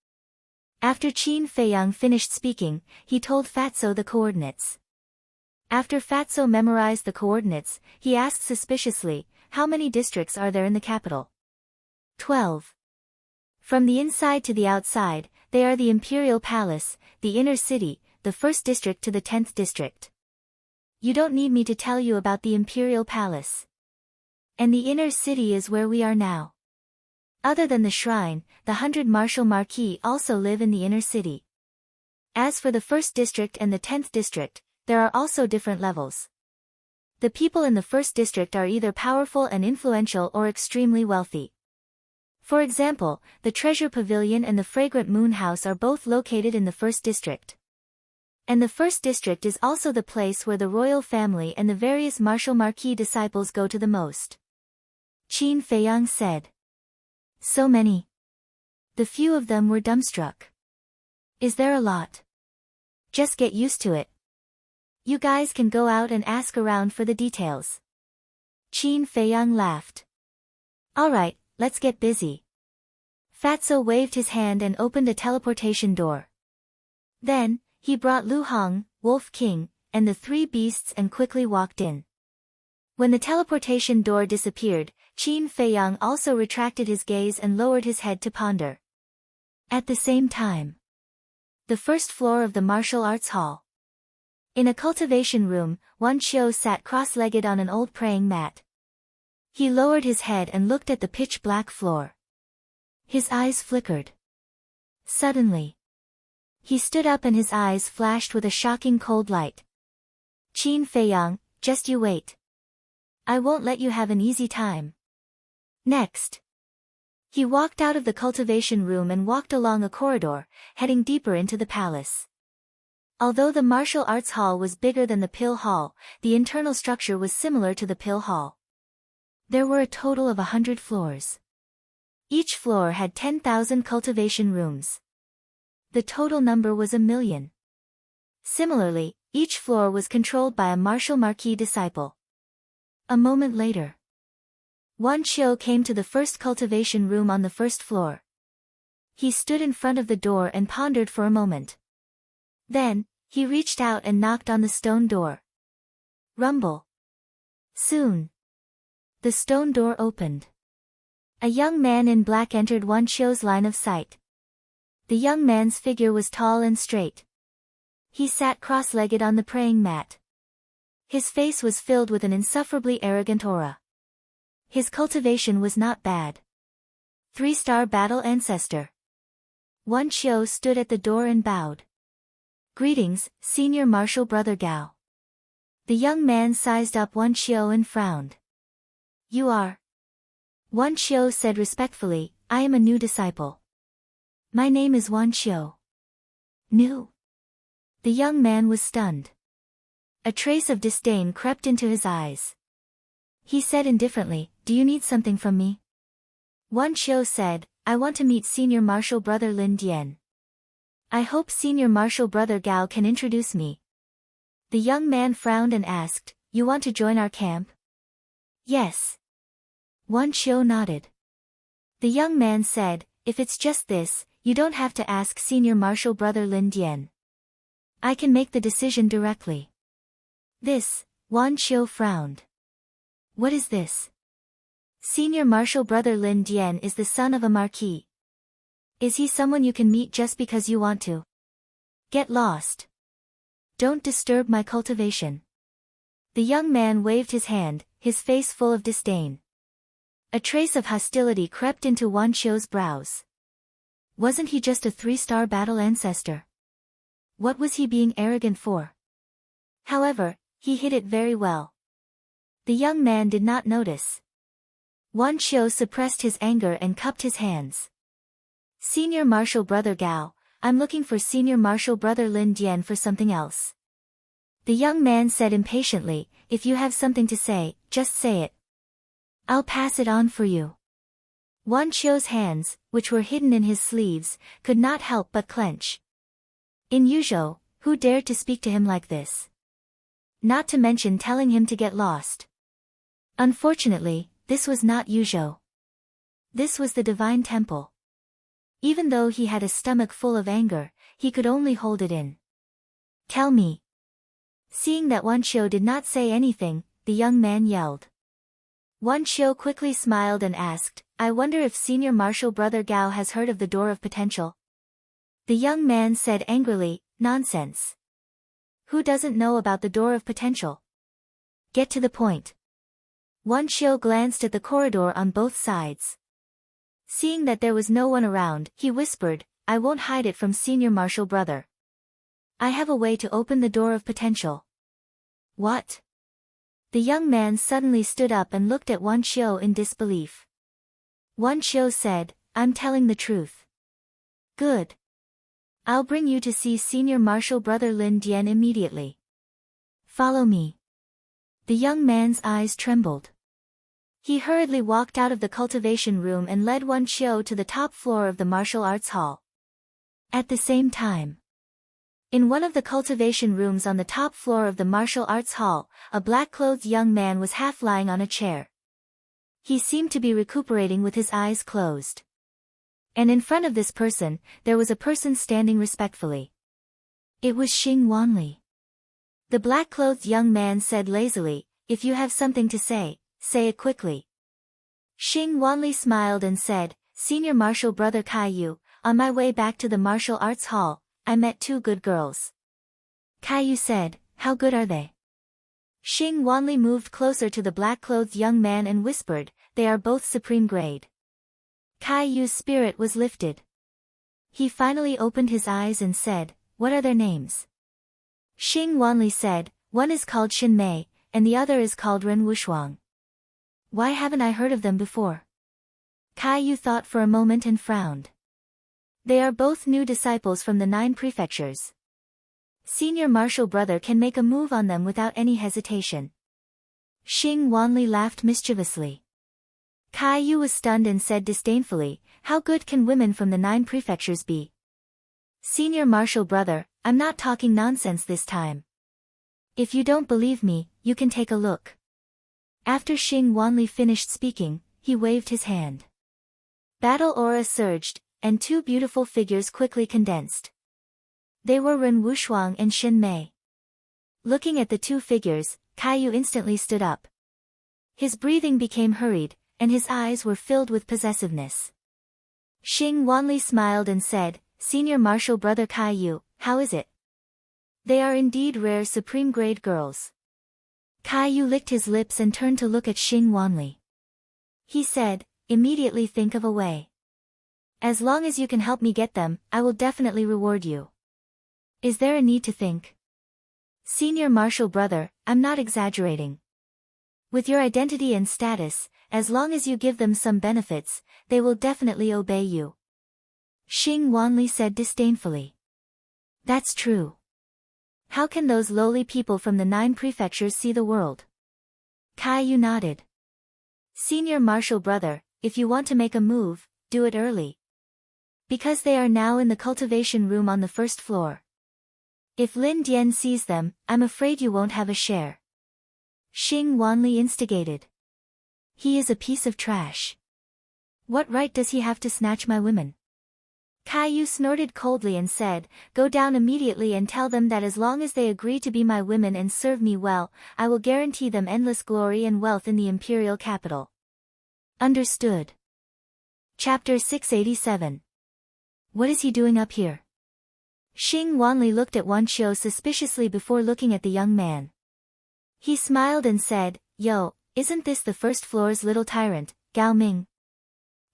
Speaker 1: After Qin Feiyang finished speaking, he told Fatso the coordinates. After Fatso memorized the coordinates, he asked suspiciously, How many districts are there in the capital? 12. From the inside to the outside, they are the Imperial Palace, the Inner City, the 1st District to the 10th District. You don't need me to tell you about the Imperial Palace. And the Inner City is where we are now. Other than the shrine, the 100 Martial Marquis also live in the Inner City. As for the 1st District and the 10th District, there are also different levels. The people in the 1st District are either powerful and influential or extremely wealthy. For example, the Treasure Pavilion and the Fragrant Moon House are both located in the 1st District. And the 1st District is also the place where the royal family and the various Martial Marquis disciples go to the most. Qin Feiyang said. So many. The few of them were dumbstruck. Is there a lot? Just get used to it. You guys can go out and ask around for the details. Qin Feiyang laughed. Alright, let's get busy. Fatso waved his hand and opened a teleportation door. Then, he brought Lu Hong, Wolf King, and the 3 beasts and quickly walked in. When the teleportation door disappeared, Qin Feiyang also retracted his gaze and lowered his head to ponder. At the same time, the 1st floor of the martial arts hall. In a cultivation room, Wan Qiu sat cross-legged on an old praying mat. He lowered his head and looked at the pitch-black floor. His eyes flickered. Suddenly, he stood up and his eyes flashed with a shocking cold light. Qin Feiyang, just you wait. I won't let you have an easy time. Next. He walked out of the cultivation room and walked along a corridor, heading deeper into the palace. Although the martial arts hall was bigger than the pill hall, the internal structure was similar to the pill hall. There were a total of 100 floors. Each floor had 10,000 cultivation rooms. The total number was 1,000,000. Similarly, each floor was controlled by a martial marquis disciple. A moment later, Wan Qiu came to the 1st cultivation room on the 1st floor. He stood in front of the door and pondered for a moment. Then, he reached out and knocked on the stone door. Rumble. Soon, the stone door opened. A young man in black entered Wan Qiu's line of sight. The young man's figure was tall and straight. He sat cross-legged on the praying mat. His face was filled with an insufferably arrogant aura. His cultivation was not bad. 3-star battle ancestor. Wan Qiu stood at the door and bowed. Greetings, Senior Martial Brother Gao. The young man sized up Wan Qiu and frowned. You are? Wan Qiu said respectfully, I am a new disciple. My name is Wan Qiu. New? The young man was stunned. A trace of disdain crept into his eyes. He said indifferently, do you need something from me? Wan Qiu said, I want to meet Senior Martial Brother Lin Dian. I hope Senior Martial Brother Gao can introduce me. The young man frowned and asked, you want to join our camp? Yes. Wan Qiu nodded. The young man said, if it's just this, you don't have to ask Senior Martial Brother Lin Dian. I can make the decision directly. This, Wan Qiu frowned. What is this? Senior Martial Brother Lin Dian is the son of a marquis. Is he someone you can meet just because you want to? Get lost. Don't disturb my cultivation. The young man waved his hand, his face full of disdain. A trace of hostility crept into Wan Qiu's brows. Wasn't he just a 3-star battle ancestor? What was he being arrogant for? However, he hid it very well. The young man did not notice. Wan Qiu suppressed his anger and cupped his hands. Senior Martial Brother Gao, I'm looking for Senior Martial Brother Lin Dian for something else. The young man said impatiently, if you have something to say, just say it. I'll pass it on for you. Wan Qiu's hands, which were hidden in his sleeves, could not help but clench. In Yuzhou, who dared to speak to him like this? Not to mention telling him to get lost. Unfortunately, this was not Yuzhou. This was the Divine Temple. Even though he had a stomach full of anger, he could only hold it in. Tell me. Seeing that Wan Qiu did not say anything, the young man yelled. Wan Qiu quickly smiled and asked, I wonder if Senior Martial Brother Gao has heard of the Door of Potential. The young man said angrily, nonsense. Who doesn't know about the door of potential? Get to the point. Wan Qiu glanced at the corridor on both sides. Seeing that there was no one around, he whispered, I won't hide it from Senior Marshal Brother. I have a way to open the door of potential. What? The young man suddenly stood up and looked at Wan Qiu in disbelief. Wan Qiu said, I'm telling the truth. Good. I'll bring you to see Senior Marshal Brother Lin Dian immediately. Follow me. The young man's eyes trembled. He hurriedly walked out of the cultivation room and led Wan Qiu to the top floor of the martial arts hall. At the same time, in one of the cultivation rooms on the top floor of the martial arts hall, a black-clothed young man was half lying on a chair. He seemed to be recuperating with his eyes closed. And in front of this person, there was a person standing respectfully. It was Xing Wanli. The black-clothed young man said lazily, if you have something to say it quickly. Xing Wanli smiled and said, Senior Marshal Brother Caillou, on my way back to the martial arts hall, I met two good girls. Caillou said, how good are they? Xing Wanli moved closer to the black-clothed young man and whispered, they are both supreme grade. Caillou's spirit was lifted. He finally opened his eyes and said, what are their names? Xing Wanli said, one is called Xin Mei, and the other is called Ren Wushuang. Why haven't I heard of them before? Caillou thought for a moment and frowned. They are both new disciples from the 9 prefectures. Senior Marshal Brother can make a move on them without any hesitation. Xing Wanli laughed mischievously. Caillou was stunned and said disdainfully, how good can women from the 9 prefectures be? Senior Marshal Brother, I'm not talking nonsense this time. If you don't believe me, you can take a look. After Xing Wanli finished speaking, he waved his hand. Battle aura surged, and 2 beautiful figures quickly condensed. They were Ren Wushuang and Xin Mei. Looking at the 2 figures, Caillou instantly stood up. His breathing became hurried, and his eyes were filled with possessiveness. Xing Wanli smiled and said, Senior Marshal Brother Caillou, how is it? They are indeed rare supreme grade girls. Caillou licked his lips and turned to look at Xing Wanli. He said, immediately think of a way. As long as you can help me get them, I will definitely reward you. Is there a need to think? Senior Marshal Brother, I'm not exaggerating. With your identity and status, as long as you give them some benefits, they will definitely obey you. Xing Wanli said disdainfully. That's true. How can those lowly people from the 9 prefectures see the world? Caillou nodded. Senior Marshal Brother, if you want to make a move, do it early. Because they are now in the cultivation room on the 1st floor. If Lin Dian sees them, I'm afraid you won't have a share. Xing Wanli instigated. He is a piece of trash. What right does he have to snatch my women? Caillou snorted coldly and said, go down immediately and tell them that as long as they agree to be my women and serve me well, I will guarantee them endless glory and wealth in the imperial capital. Understood. Chapter 687. What is he doing up here? Xing Wanli looked at Wan Qiu suspiciously before looking at the young man. He smiled and said, Yo, isn't this the 1st floor's little tyrant, Gao Ming?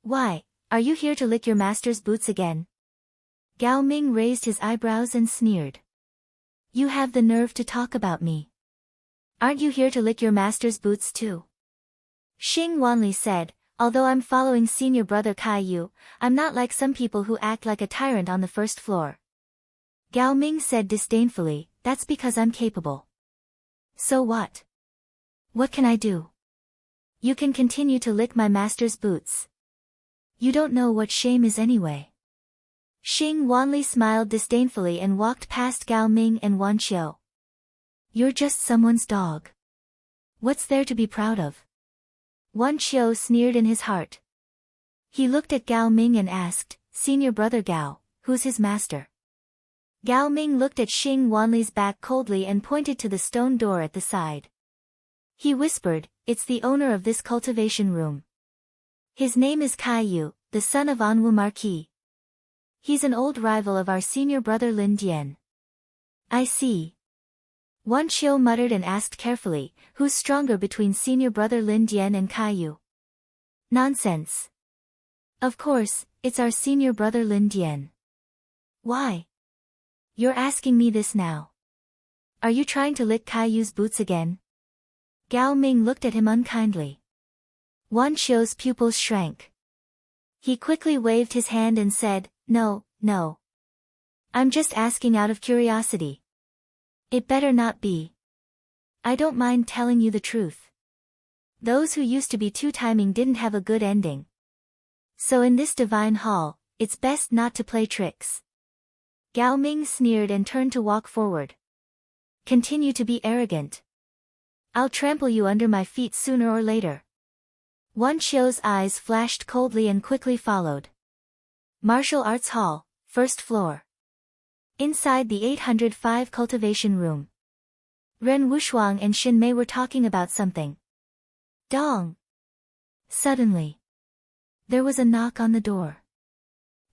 Speaker 1: Why, are you here to lick your master's boots again? Gao Ming raised his eyebrows and sneered. You have the nerve to talk about me. Aren't you here to lick your master's boots too? Xing Wanli said, although I'm following Senior Brother Caillou, I'm not like some people who act like a tyrant on the 1st floor. Gao Ming said disdainfully, that's because I'm capable. So what? What can I do? You can continue to lick my master's boots. You don't know what shame is anyway. Xing Wanli smiled disdainfully and walked past Gao Ming and Wan Qiu. You're just someone's dog. What's there to be proud of? Wan Qiu sneered in his heart. He looked at Gao Ming and asked, Senior Brother Gao, who's his master? Gao Ming looked at Xing Wanli's back coldly and pointed to the stone door at the side. He whispered, it's the owner of this cultivation room. His name is Caillou, the son of Anwu Marquis. He's an old rival of our senior brother Lin Dian. I see. Wan Qiu muttered and asked carefully, who's stronger between senior brother Lin Dian and Caillou? Nonsense. Of course, it's our senior brother Lin Dian. Why? You're asking me this now. Are you trying to lick Caillou's boots again? Gao Ming looked at him unkindly. Wan Qiu's pupils shrank. He quickly waved his hand and said, No, no. I'm just asking out of curiosity. It better not be. I don't mind telling you the truth. Those who used to be two-timing didn't have a good ending. So in this divine hall, it's best not to play tricks. Gao Ming sneered and turned to walk forward. Continue to be arrogant. I'll trample you under my feet sooner or later. Wan Qiu's eyes flashed coldly and quickly followed. Martial Arts Hall, first floor. Inside the 805 cultivation room. Ren Wushuang and Xin Mei were talking about something. Dong! Suddenly, there was a knock on the door.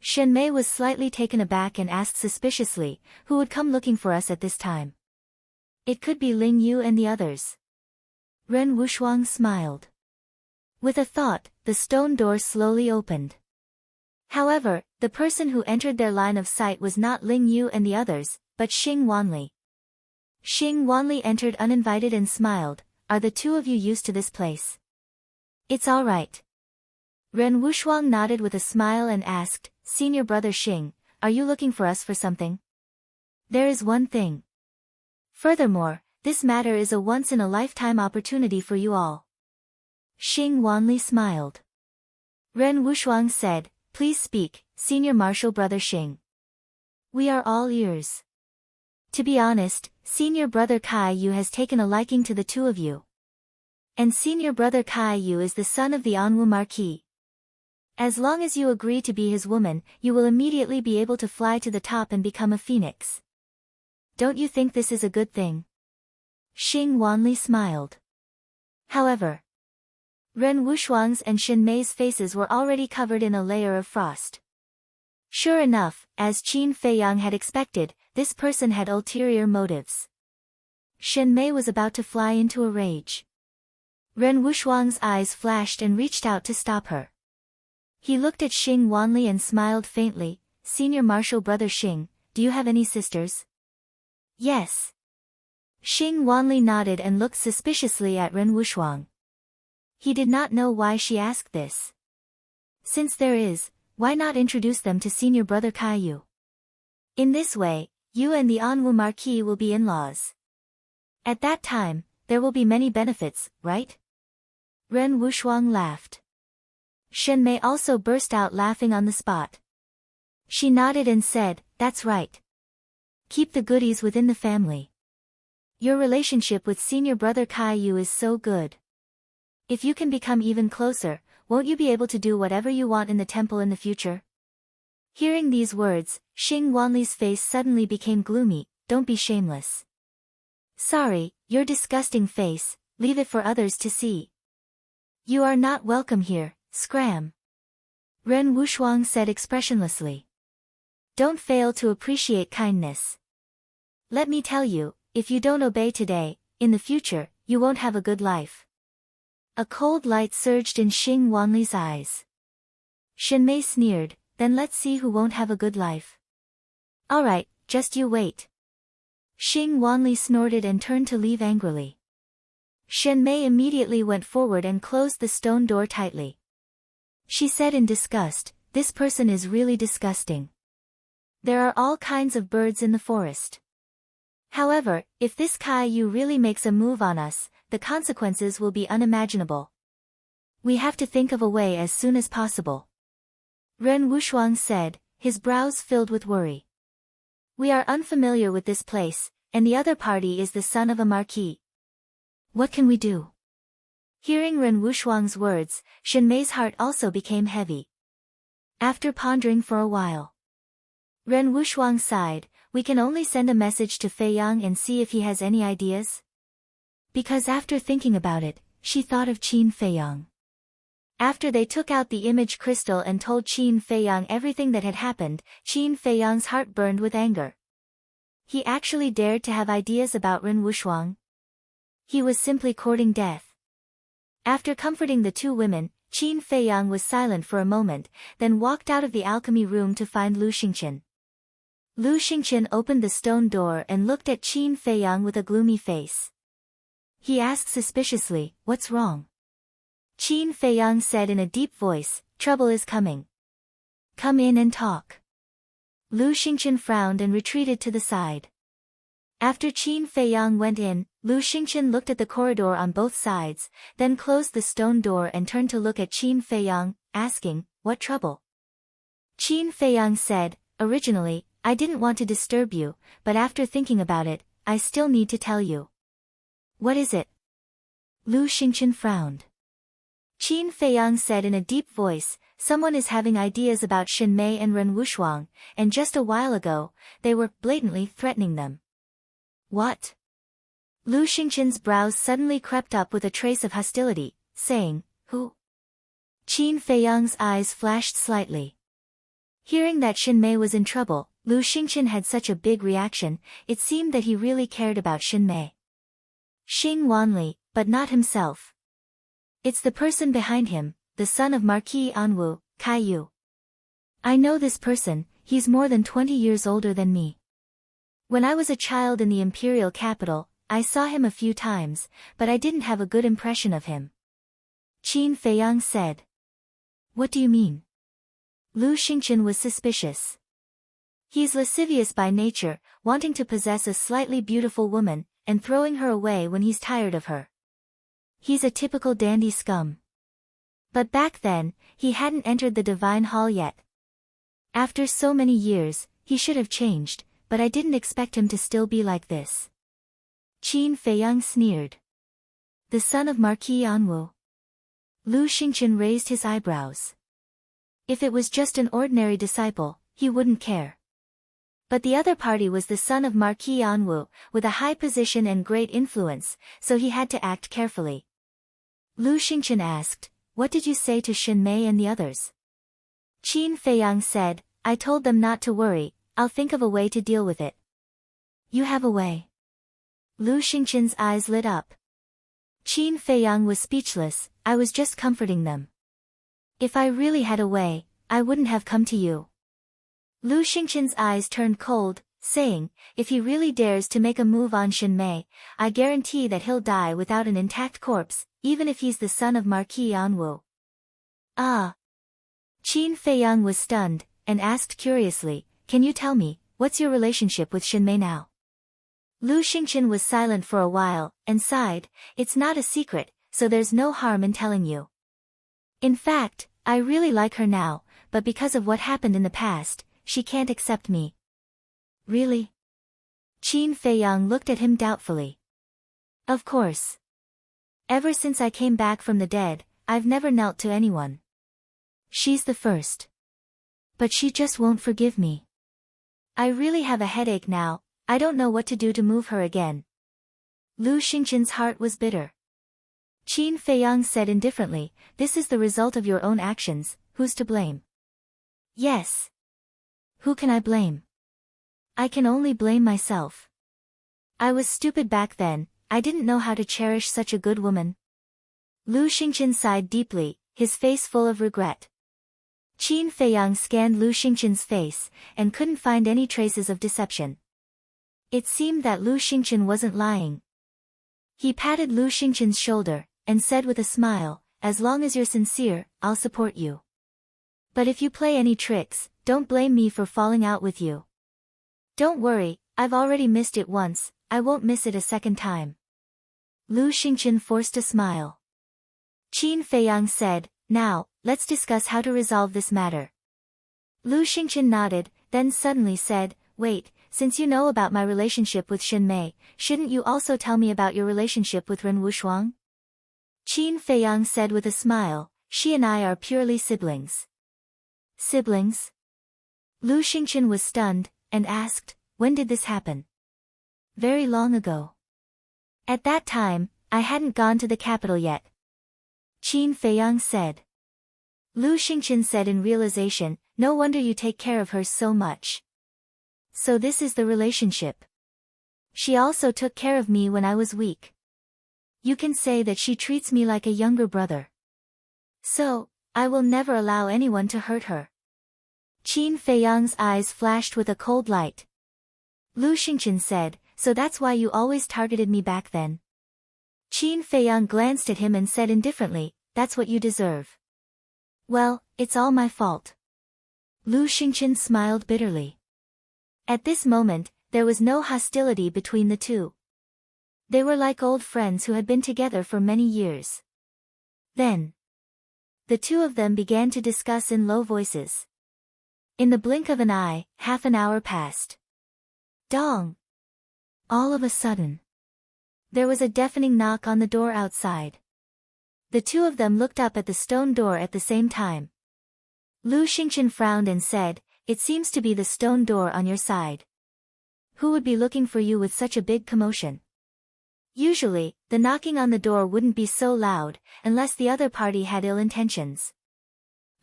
Speaker 1: Xin Mei was slightly taken aback and asked suspiciously, who would come looking for us at this time? It could be Ling Yu and the others. Ren Wushuang smiled. With a thought, the stone door slowly opened. However, the person who entered their line of sight was not Ling Yu and the others, but Xing Wanli. Xing Wanli entered uninvited and smiled. Are the two of you used to this place? It's all right. Ren Wushuang nodded with a smile and asked, Senior brother Xing, are you looking for us for something? There is one thing. Furthermore, this matter is a once-in-a-lifetime opportunity for you all. Xing Wanli smiled. Ren Wushuang said, Please speak, Senior Martial Brother Xing. We are all ears. To be honest, Senior Brother Caillou has taken a liking to the two of you. And Senior Brother Caillou is the son of the Anwu Marquis. As long as you agree to be his woman, you will immediately be able to fly to the top and become a phoenix. Don't you think this is a good thing? Xing Wanli smiled. However, Ren Wushuang's and Xin Mei's faces were already covered in a layer of frost. Sure enough, as Qin Feiyang had expected, this person had ulterior motives. Xin Mei was about to fly into a rage. Ren Wushuang's eyes flashed and reached out to stop her. He looked at Xing Wanli and smiled faintly. Senior Martial Brother Xing, do you have any sisters? Yes. Xing Wanli nodded and looked suspiciously at Ren Wushuang. He did not know why she asked this. Since there is, why not introduce them to Senior Brother Caillou? In this way, you and the Anwu Marquis will be in-laws. At that time, there will be many benefits, right? Ren Wushuang laughed. Xin Mei also burst out laughing on the spot. She nodded and said, That's right. Keep the goodies within the family. Your relationship with Senior Brother Caillou is so good. If you can become even closer, won't you be able to do whatever you want in the temple in the future? Hearing these words, Xing Wanli's face suddenly became gloomy. Don't be shameless. Sorry, your disgusting face, leave it for others to see. You are not welcome here, scram. Ren Wushuang said expressionlessly. Don't fail to appreciate kindness. Let me tell you, if you don't obey today, in the future, you won't have a good life. A cold light surged in Xing Wanli's eyes. Xin Mei sneered, Then let's see who won't have a good life. Alright, just you wait. Xing Wanli snorted and turned to leave angrily. Xin Mei immediately went forward and closed the stone door tightly. She said in disgust, This person is really disgusting. There are all kinds of birds in the forest. However, if this Caillou really makes a move on us, the consequences will be unimaginable. We have to think of a way as soon as possible. Ren Wushuang said, his brows filled with worry. We are unfamiliar with this place, and the other party is the son of a marquis. What can we do? Hearing Ren Wushuang's words, Xin Mei's heart also became heavy. After pondering for a while, Ren Wushuang sighed, We can only send a message to Feiyang and see if he has any ideas. Because after thinking about it, she thought of Qin Feiyang. After they took out the image crystal and told Qin Feiyang everything that had happened, Qin Feiyang's heart burned with anger. He actually dared to have ideas about Ren Wushuang. He was simply courting death. After comforting the two women, Qin Feiyang was silent for a moment, then walked out of the alchemy room to find Lu Xingqian. Lu Xingqian opened the stone door and looked at Qin Feiyang with a gloomy face. He asked suspiciously, "What's wrong?" Qin Feiyang said in a deep voice, "Trouble is coming. Come in and talk." Lu Xingqian frowned and retreated to the side. After Qin Feiyang went in, Lu Xingqian looked at the corridor on both sides, then closed the stone door and turned to look at Qin Feiyang, asking, "What trouble?" Qin Feiyang said, "Originally, I didn't want to disturb you, but after thinking about it, I still need to tell you." "What is it?" Lu Xingqian frowned. Qin Feiyang said in a deep voice, "Someone is having ideas about Xin Mei and Ren Wushuang, and just a while ago, they were blatantly threatening them." "What?" Lu Xingqian's brows suddenly crept up with a trace of hostility, saying, "Who?" Qin Feiyang's eyes flashed slightly. Hearing that Xin Mei was in trouble, Lu Xingqian had such a big reaction, it seemed that he really cared about Xin Mei. Xing Wanli, but not himself. "It's the person behind him, the son of Marquis Anwu, Kai Yu. I know this person, he's more than 20 years older than me. When I was a child in the imperial capital, I saw him a few times, but I didn't have a good impression of him." Qin Feiyang said. "What do you mean?" Lu Xingqian was suspicious. "He's lascivious by nature, wanting to possess a slightly beautiful woman, and throwing her away when he's tired of her. He's a typical dandy scum. But back then, he hadn't entered the divine hall yet. After so many years, he should have changed, but I didn't expect him to still be like this." Qin Feiyang sneered. "The son of Marquis Anwu?" Lu Xingqian raised his eyebrows. If it was just an ordinary disciple, he wouldn't care. But the other party was the son of Marquis Anwu, with a high position and great influence, so he had to act carefully. Lu Xingqian asked, "What did you say to Xin Mei and the others?" Qin Feiyang said, "I told them not to worry, I'll think of a way to deal with it." "You have a way?" Lu Xingqian's eyes lit up. Qin Feiyang was speechless, "I was just comforting them. If I really had a way, I wouldn't have come to you." Lu Xingqian's eyes turned cold, saying, "If he really dares to make a move on Xin Mei, I guarantee that he'll die without an intact corpse, even if he's the son of Marquis Anwu." "Ah." Qin Feiyang was stunned, and asked curiously, "Can you tell me, what's your relationship with Xin Mei now?" Lu Xingqian was silent for a while, and sighed, "It's not a secret, so there's no harm in telling you. In fact, I really like her now, but because of what happened in the past, she can't accept me." "Really?" Qin Feiyang looked at him doubtfully. "Of course. Ever since I came back from the dead, I've never knelt to anyone. She's the first. But she just won't forgive me. I really have a headache now, I don't know what to do to move her again." Lu Xingqian's heart was bitter. Qin Feiyang said indifferently, "This is the result of your own actions, who's to blame?" "Yes. Who can I blame? I can only blame myself. I was stupid back then, I didn't know how to cherish such a good woman." Lu Xingqian sighed deeply, his face full of regret. Qin Feiyang scanned Lu Xingqian's face, and couldn't find any traces of deception. It seemed that Lu Xingqian wasn't lying. He patted Lu Xingqian's shoulder, and said with a smile, "As long as you're sincere, I'll support you. But if you play any tricks, don't blame me for falling out with you. Don't worry, I've already missed it once, I won't miss it a second time." Lu Xingqian forced a smile. Qin Feiyang said, "Now, let's discuss how to resolve this matter." Lu Xingqian nodded, then suddenly said, "Wait, since you know about my relationship with Xin Mei, shouldn't you also tell me about your relationship with Ren Wushuang?" Qin Feiyang said with a smile, "She and I are purely siblings." "Siblings?" Lu Xingqian was stunned, and asked, "When did this happen?" "Very long ago. At that time, I hadn't gone to the capital yet." Qin Feiyang said. Lu Xingqian said in realization, no wonder you take care of her so much. So this is the relationship. She also took care of me when I was weak. You can say that she treats me like a younger brother. So, I will never allow anyone to hurt her. Qin Feiyang's eyes flashed with a cold light. Lu Xingqian said, so that's why you always targeted me back then. Qin Feiyang glanced at him and said indifferently, that's what you deserve. Well, it's all my fault. Lu Xingqian smiled bitterly. At this moment, there was no hostility between the two. They were like old friends who had been together for many years. Then, the two of them began to discuss in low voices. In the blink of an eye, half an hour passed. Dong! All of a sudden, there was a deafening knock on the door outside. The two of them looked up at the stone door at the same time. Lu Xingqian frowned and said, it seems to be the stone door on your side. Who would be looking for you with such a big commotion? Usually, the knocking on the door wouldn't be so loud, unless the other party had ill intentions.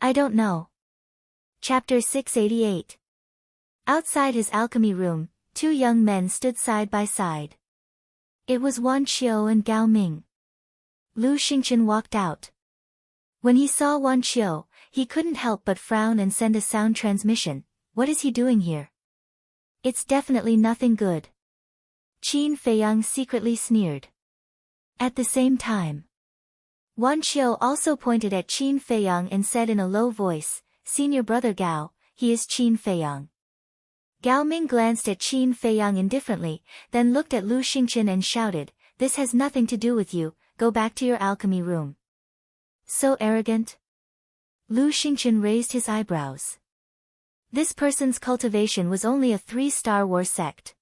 Speaker 1: I don't know. Chapter 688. Outside his alchemy room, two young men stood side by side. It was Wan Qiu and Gao Ming. Lu Xingqian walked out. When he saw Wan Qiu, he couldn't help but frown and send a sound transmission. What is he doing here? It's definitely nothing good. Qin Feiyang secretly sneered. At the same time, Wan Qiu also pointed at Qin Feiyang and said in a low voice, Senior brother Gao, he is Qin Feiyang. Gao Ming glanced at Qin Feiyang indifferently, then looked at Lu Xingqian and shouted, this has nothing to do with you, go back to your alchemy room. So arrogant? Lu Xingqian raised his eyebrows. This person's cultivation was only a 3-star war sect.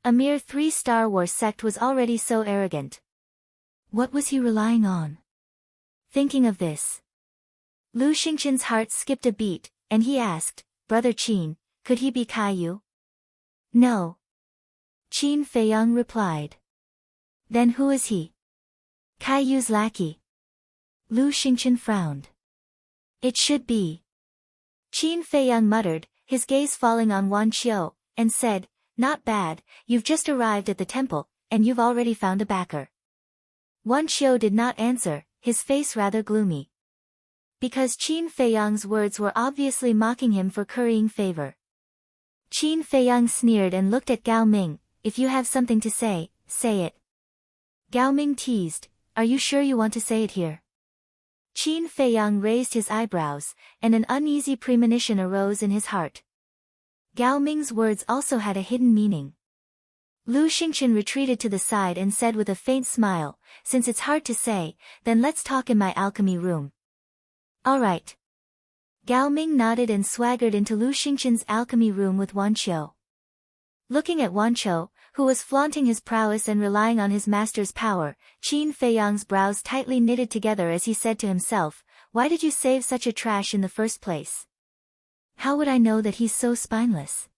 Speaker 1: A mere 3-star war sect was already so arrogant. What was he relying on? Thinking of this, Lu Xingqian's heart skipped a beat, and he asked, Brother Qin, could he be Caillou? No. Qin Feiyang replied. Then who is he? Caillou's lackey. Lu Xingqian frowned. It should be. Qin Feiyang muttered, his gaze falling on Wan Qiu, and said, not bad, you've just arrived at the temple, and you've already found a backer. Wan Qiu did not answer, his face rather gloomy. Because Qin Feiyang's words were obviously mocking him for currying favor. Qin Feiyang sneered and looked at Gao Ming, if you have something to say, say it. Gao Ming teased, are you sure you want to say it here? Qin Feiyang raised his eyebrows, and an uneasy premonition arose in his heart. Gao Ming's words also had a hidden meaning. Lu Xingqian retreated to the side and said with a faint smile, since it's hard to say, then let's talk in my alchemy room. All right. Gao Ming nodded and swaggered into Lu Xingqian's alchemy room with Wan Qiu. Looking at Wan Qiu, who was flaunting his prowess and relying on his master's power, Qin Feiyang's brows tightly knitted together as he said to himself, why did you save such a trash in the first place? How would I know that he's so spineless?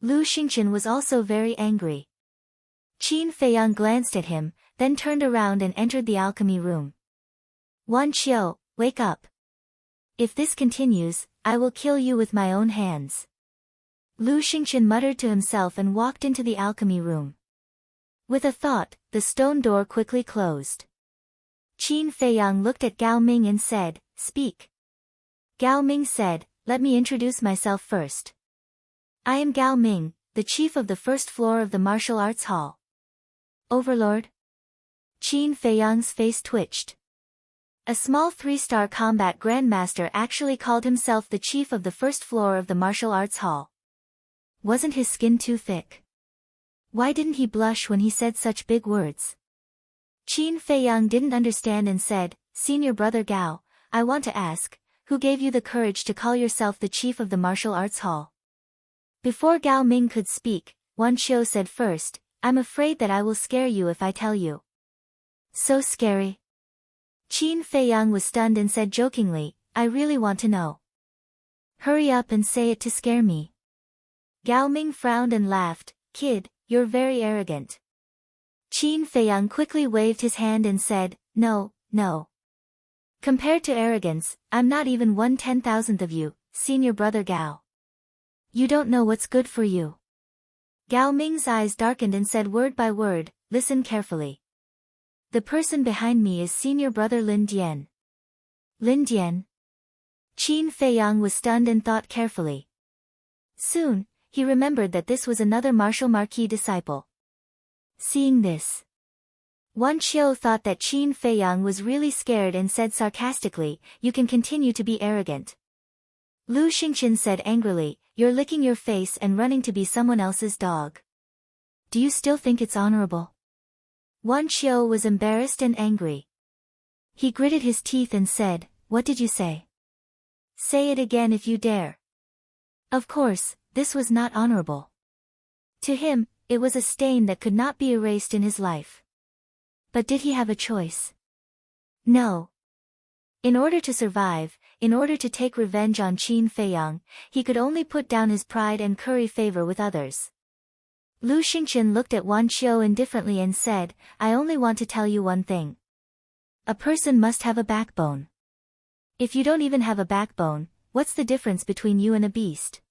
Speaker 1: Lu Xingqian was also very angry. Qin Feiyang glanced at him, then turned around and entered the alchemy room. Wan Qiu, wake up. If this continues, I will kill you with my own hands. Lu Xingqian muttered to himself and walked into the alchemy room. With a thought, the stone door quickly closed. Qin Feiyang looked at Gao Ming and said, speak. Gao Ming said, let me introduce myself first. I am Gao Ming, the chief of the first floor of the martial arts hall. Overlord? Qin Feiyang's face twitched. A small 3-star combat grandmaster actually called himself the chief of the first floor of the martial arts hall. Wasn't his skin too thick? Why didn't he blush when he said such big words? Qin Feiyang didn't understand and said, Senior brother Gao, I want to ask, who gave you the courage to call yourself the chief of the martial arts hall? Before Gao Ming could speak, Wan Qiu said first, I'm afraid that I will scare you if I tell you. So scary. Qin Feiyang was stunned and said jokingly, I really want to know. Hurry up and say it to scare me. Gao Ming frowned and laughed, kid, you're very arrogant. Qin Feiyang quickly waved his hand and said, no, no. Compared to arrogance, I'm not even 1/10,000th of you, senior brother Gao. You don't know what's good for you. Gao Ming's eyes darkened and said word by word, listen carefully. The person behind me is senior brother Lin Dian. Lin Dian? Qin Feiyang was stunned and thought carefully. Soon, he remembered that this was another martial marquis disciple. Seeing this, Wan Qiu thought that Qin Feiyang was really scared and said sarcastically, you can continue to be arrogant. Lu Xingqian said angrily, you're licking your face and running to be someone else's dog. Do you still think it's honorable? Wan Qiu was embarrassed and angry. He gritted his teeth and said, what did you say? Say it again if you dare. Of course, this was not honorable. To him, it was a stain that could not be erased in his life. But did he have a choice? No. In order to survive, in order to take revenge on Qin Feiyang, he could only put down his pride and curry favor with others. Lu Xingqian looked at Wan Qiu indifferently and said, I only want to tell you one thing. A person must have a backbone. If you don't even have a backbone, what's the difference between you and a beast?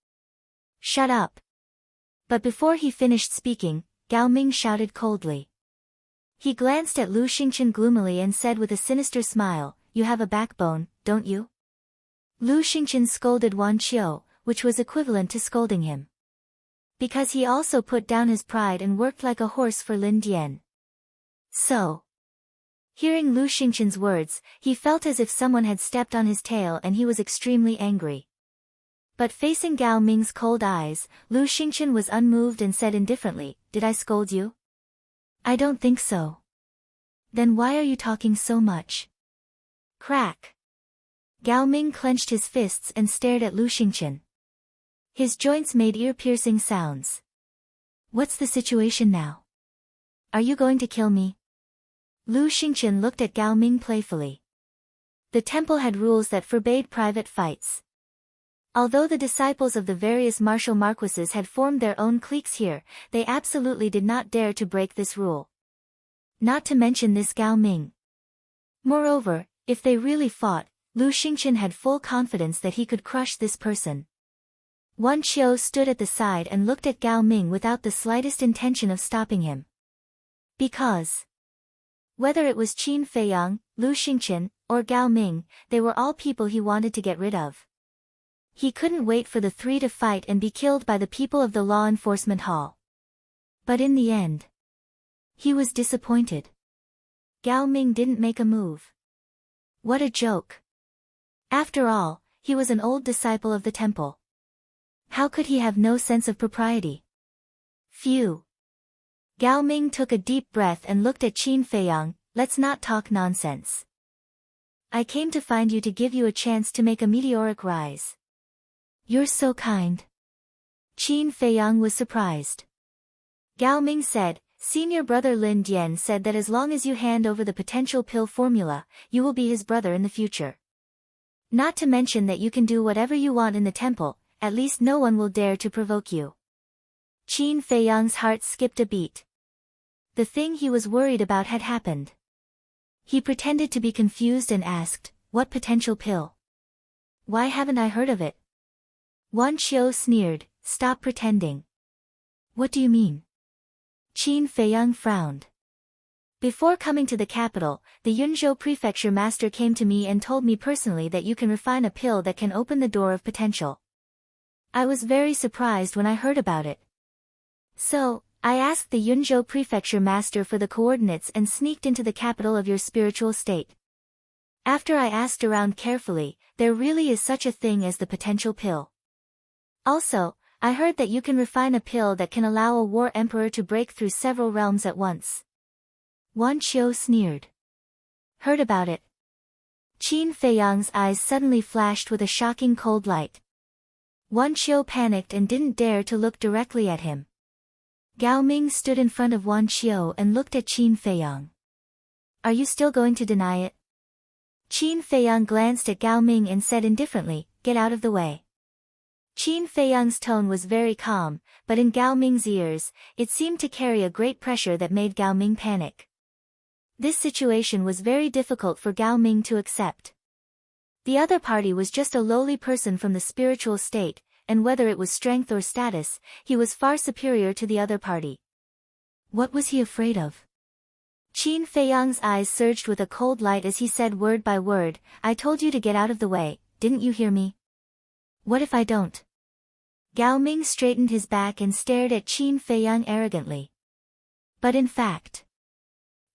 Speaker 1: Shut up. But before he finished speaking, Gao Ming shouted coldly. He glanced at Lu Xingqian gloomily and said with a sinister smile, you have a backbone, don't you? Lu Xingqian scolded Wan Qiu, which was equivalent to scolding him. Because he also put down his pride and worked like a horse for Lin Dian. So, hearing Lu Xingqian's words, he felt as if someone had stepped on his tail and he was extremely angry. But facing Gao Ming's cold eyes, Lu Xingqian was unmoved and said indifferently, did I scold you? I don't think so. Then why are you talking so much? Crack. Gao Ming clenched his fists and stared at Lu Xingqian. His joints made ear-piercing sounds. What's the situation now? Are you going to kill me? Lu Xingqian looked at Gao Ming playfully. The temple had rules that forbade private fights. Although the disciples of the various martial marquises had formed their own cliques here, they absolutely did not dare to break this rule. Not to mention this Gao Ming. Moreover, if they really fought, Lu Xingqian had full confidence that he could crush this person. Wan Qiu stood at the side and looked at Gao Ming without the slightest intention of stopping him. Because whether it was Qin Feiyang, Lu Xingqian, or Gao Ming, they were all people he wanted to get rid of. He couldn't wait for the three to fight and be killed by the people of the law enforcement hall. But in the end, he was disappointed. Gao Ming didn't make a move. What a joke. After all, he was an old disciple of the temple. How could he have no sense of propriety? Phew. Gao Ming took a deep breath and looked at Qin Feiyang, let's not talk nonsense. I came to find you to give you a chance to make a meteoric rise. You're so kind. Qin Feiyang was surprised. Gao Ming said, Senior brother Lin Dian said that as long as you hand over the potential pill formula, you will be his brother in the future. Not to mention that you can do whatever you want in the temple, at least no one will dare to provoke you. Qin Feiyang's heart skipped a beat. The thing he was worried about had happened. He pretended to be confused and asked, what potential pill? Why haven't I heard of it? Wan Qiu sneered, stop pretending. What do you mean? Qin Feiyang frowned. Before coming to the capital, the Yunzhou prefecture master came to me and told me personally that you can refine a pill that can open the door of potential. I was very surprised when I heard about it. So, I asked the Yunzhou prefecture master for the coordinates and sneaked into the capital of your spiritual state. After I asked around carefully, there really is such a thing as the potential pill. Also, I heard that you can refine a pill that can allow a war emperor to break through several realms at once. Wan Qiu sneered. Heard about it? Qin Feiyang's eyes suddenly flashed with a shocking cold light. Wan Qiu panicked and didn't dare to look directly at him. Gao Ming stood in front of Wan Qiu and looked at Qin Feiyang. Are you still going to deny it? Qin Feiyang glanced at Gao Ming and said indifferently, get out of the way. Qin Feiyang's tone was very calm, but in Gao Ming's ears, it seemed to carry a great pressure that made Gao Ming panic. This situation was very difficult for Gao Ming to accept. The other party was just a lowly person from the spiritual state, and whether it was strength or status, he was far superior to the other party. What was he afraid of? Qin Feiyang's eyes surged with a cold light as he said word by word, I told you to get out of the way, didn't you hear me? What if I don't? Gao Ming straightened his back and stared at Qin Feiyang arrogantly. But in fact,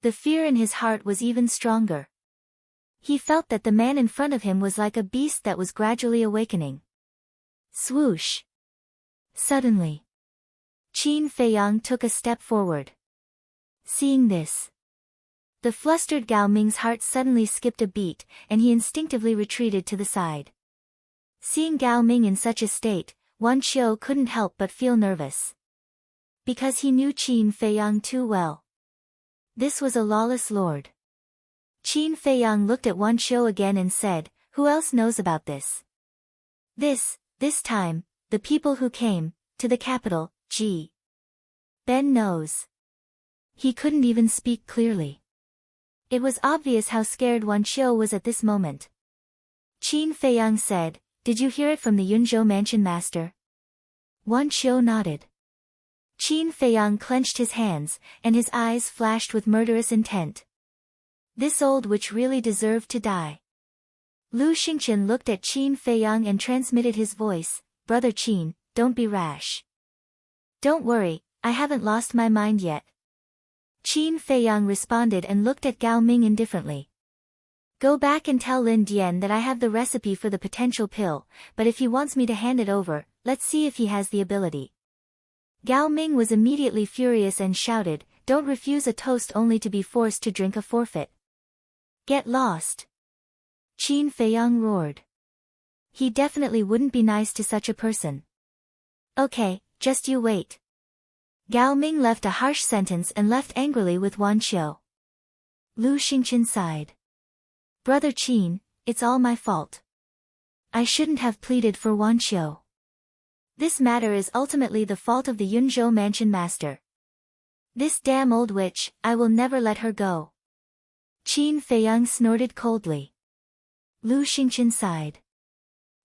Speaker 1: the fear in his heart was even stronger. He felt that the man in front of him was like a beast that was gradually awakening. Swoosh! Suddenly, Qin Feiyang took a step forward. Seeing this, the flustered Gao Ming's heart suddenly skipped a beat, and he instinctively retreated to the side. Seeing Gao Ming in such a state, Wan Qiu couldn't help but feel nervous. Because he knew Qin Feiyang too well. This was a lawless lord. Qin Feiyang looked at Wan Qiu again and said, who else knows about this? This time, the people who came to the capital, Ji. Ben knows. He couldn't even speak clearly. It was obvious how scared Wan Qiu was at this moment. Qin Feiyang said, did you hear it from the Yunzhou mansion master? Wan Qiu nodded. Qin Feiyang clenched his hands, and his eyes flashed with murderous intent. This old witch really deserved to die. Lu Xingqian looked at Qin Feiyang and transmitted his voice, Brother Qin, don't be rash. Don't worry, I haven't lost my mind yet. Qin Feiyang responded and looked at Gao Ming indifferently. Go back and tell Lin Dian that I have the recipe for the potential pill, but if he wants me to hand it over, let's see if he has the ability. Gao Ming was immediately furious and shouted, don't refuse a toast only to be forced to drink a forfeit. Get lost. Qin Feiyang roared. He definitely wouldn't be nice to such a person. Okay, just you wait. Gao Ming left a harsh sentence and left angrily with Wan Qiu. Lu Xingqian sighed. Brother Qin, it's all my fault. I shouldn't have pleaded for Wan Qiu. This matter is ultimately the fault of the Yunzhou mansion master. This damn old witch, I will never let her go. Qin Feiyang snorted coldly. Lu Xingqian sighed.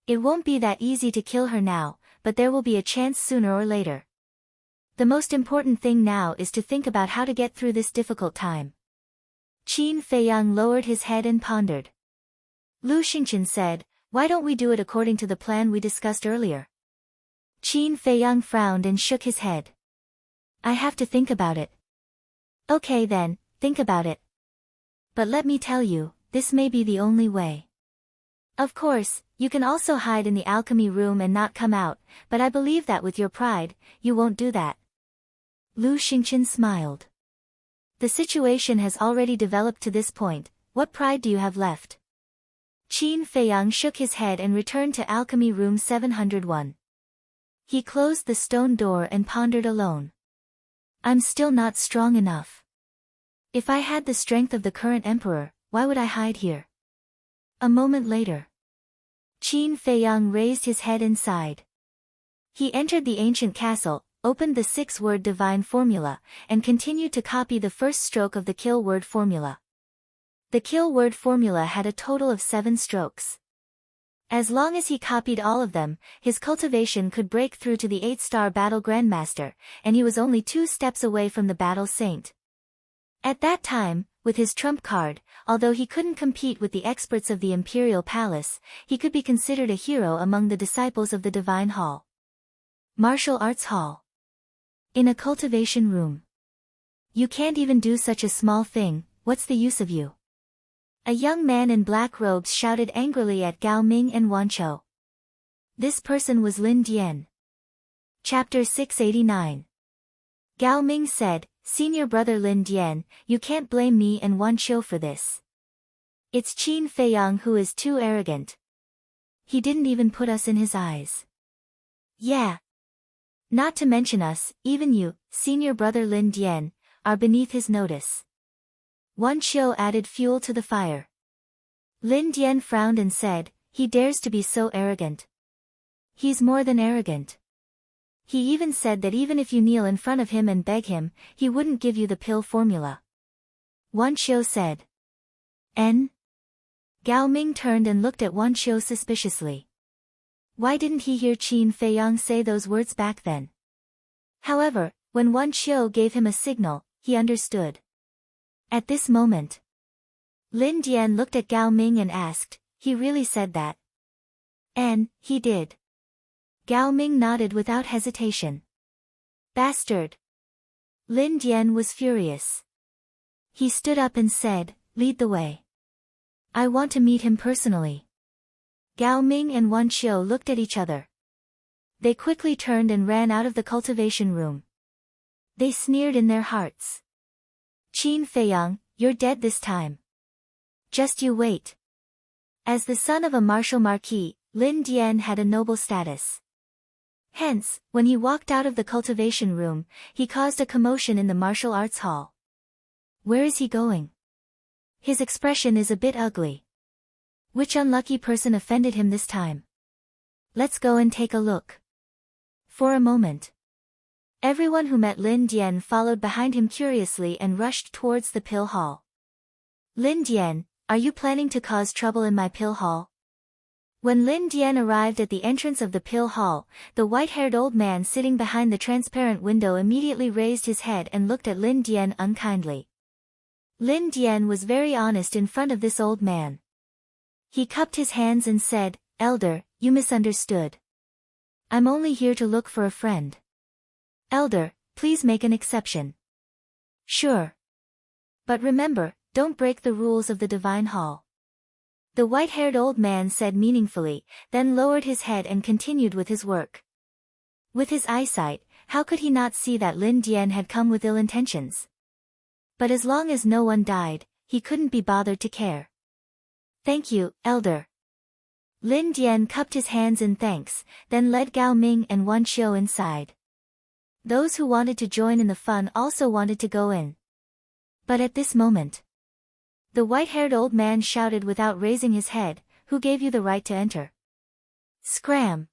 Speaker 1: It won't be that easy to kill her now, but there will be a chance sooner or later. The most important thing now is to think about how to get through this difficult time. Qin Feiyang lowered his head and pondered. Lu Xingqian said, why don't we do it according to the plan we discussed earlier? Qin Feiyang frowned and shook his head. I have to think about it. Okay then, think about it. But let me tell you, this may be the only way. Of course, you can also hide in the alchemy room and not come out, but I believe that with your pride, you won't do that. Lu Xingqian smiled. The situation has already developed to this point, what pride do you have left? Qin Feiyang shook his head and returned to alchemy room 701. He closed the stone door and pondered alone. I'm still not strong enough. If I had the strength of the current emperor, why would I hide here? A moment later, Qin Feiyang raised his head and sighed. He entered the ancient castle, opened the 6-word divine formula, and continued to copy the first stroke of the kill word formula. The kill word formula had a total of 7 strokes. As long as he copied all of them, his cultivation could break through to the 8-star battle grandmaster, and he was only 2 steps away from the battle saint. At that time, with his trump card, although he couldn't compete with the experts of the Imperial Palace, he could be considered a hero among the disciples of the Divine Hall. Martial Arts Hall. In a cultivation room. You can't even do such a small thing, what's the use of you? A young man in black robes shouted angrily at Gao Ming and Wan Qiu. This person was Lin Dian. Chapter 689. Gao Ming said, Senior brother Lin Dian, you can't blame me and Wan Qiu for this. It's Qin Feiyang who is too arrogant. He didn't even put us in his eyes. Yeah. Not to mention us, even you, senior brother Lin Dian, are beneath his notice. Wan Qiu added fuel to the fire. Lin Dian frowned and said, he dares to be so arrogant. He's more than arrogant. He even said that even if you kneel in front of him and beg him, he wouldn't give you the pill formula. Wan Qiu said. Gao Ming turned and looked at Wan Qiu suspiciously. Why didn't he hear Qin Feiyang say those words back then? However, when Wan Qiu gave him a signal, he understood. At this moment, Lin Dian looked at Gao Ming and asked, he really said that? And, he did. Gao Ming nodded without hesitation. Bastard! Lin Dian was furious. He stood up and said, lead the way. I want to meet him personally. Gao Ming and Wan Qiu looked at each other. They quickly turned and ran out of the cultivation room. They sneered in their hearts. Qin Feiyang, you're dead this time. Just you wait. As the son of a martial marquis, Lin Dian had a noble status. Hence, when he walked out of the cultivation room, he caused a commotion in the martial arts hall. Where is he going? His expression is a bit ugly. Which unlucky person offended him this time? Let's go and take a look. For a moment, everyone who met Lin Dian followed behind him curiously and rushed towards the pill hall. Lin Dian, are you planning to cause trouble in my pill hall? When Lin Dian arrived at the entrance of the pill hall, the white-haired old man sitting behind the transparent window immediately raised his head and looked at Lin Dian unkindly. Lin Dian was very honest in front of this old man. He cupped his hands and said, Elder, you misunderstood. I'm only here to look for a friend. Elder, please make an exception. Sure. But remember, don't break the rules of the Divine Hall. The white-haired old man said meaningfully, then lowered his head and continued with his work. With his eyesight, how could he not see that Lin Dian had come with ill intentions? But as long as no one died, he couldn't be bothered to care. Thank you, Elder. Lin Dian cupped his hands in thanks, then led Gao Ming and Wan Qiu inside. Those who wanted to join in the fun also wanted to go in. But at this moment, the white-haired old man shouted without raising his head, who gave you the right to enter? Scram!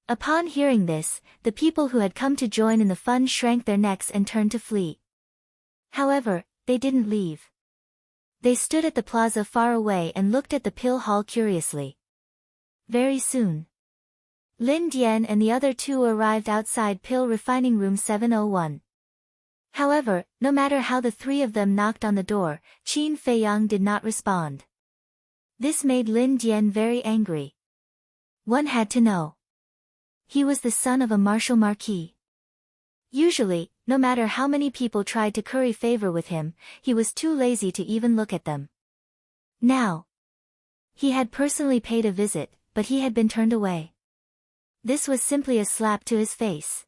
Speaker 1: Upon hearing this, the people who had come to join in the fun shrank their necks and turned to flee. However, they didn't leave. They stood at the plaza far away and looked at the pill hall curiously. Very soon, Lin Dian and the other two arrived outside pill refining room 701. However, no matter how the three of them knocked on the door, Qin Feiyang did not respond. This made Lin Dian very angry. One had to know. He was the son of a martial marquis. Usually, no matter how many people tried to curry favor with him, he was too lazy to even look at them. Now, he had personally paid a visit, but he had been turned away. This was simply a slap to his face.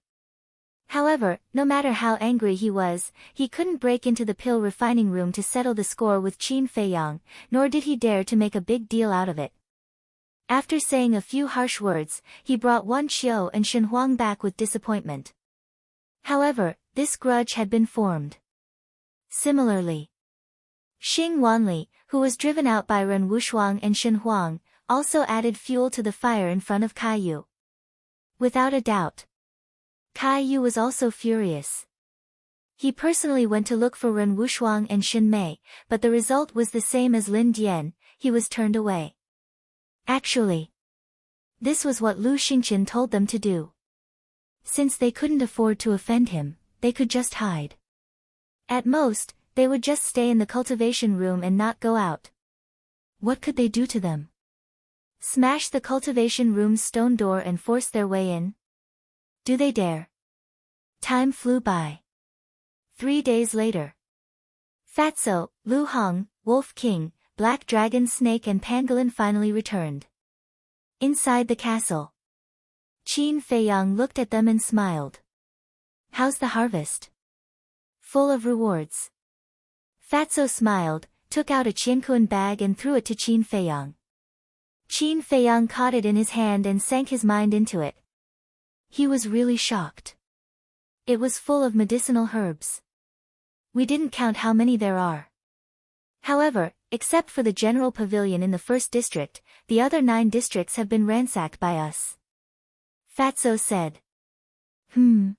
Speaker 1: However, no matter how angry he was, he couldn't break into the pill refining room to settle the score with Qin Feiyang, nor did he dare to make a big deal out of it. After saying a few harsh words, he brought Wan Qiu and Shen Huang back with disappointment. However, this grudge had been formed. Similarly, Xing Wanli, who was driven out by Ren Wushuang and Shen Huang, also added fuel to the fire in front of Caillou. Without a doubt, Caillou was also furious. He personally went to look for Ren Wushuang and Shen Mei, but the result was the same as Lin Dian, he was turned away. Actually, this was what Lu Xingqian told them to do. Since they couldn't afford to offend him, they could just hide. At most, they would just stay in the cultivation room and not go out. What could they do to them? Smash the cultivation room's stone door and force their way in? Do they dare? Time flew by. 3 days later, Fatso, Lu Hong, Wolf King, Black Dragon Snake and Pangolin finally returned. Inside the castle, Qin Feiyang looked at them and smiled. How's the harvest? Full of rewards. Fatso smiled, took out a Qiankuan bag and threw it to Qin Feiyang. Qin Feiyang caught it in his hand and sank his mind into it. He was really shocked. It was full of medicinal herbs. We didn't count how many there are. However, except for the general pavilion in the first district, the other 9 districts have been ransacked by us. Fatso said. Qin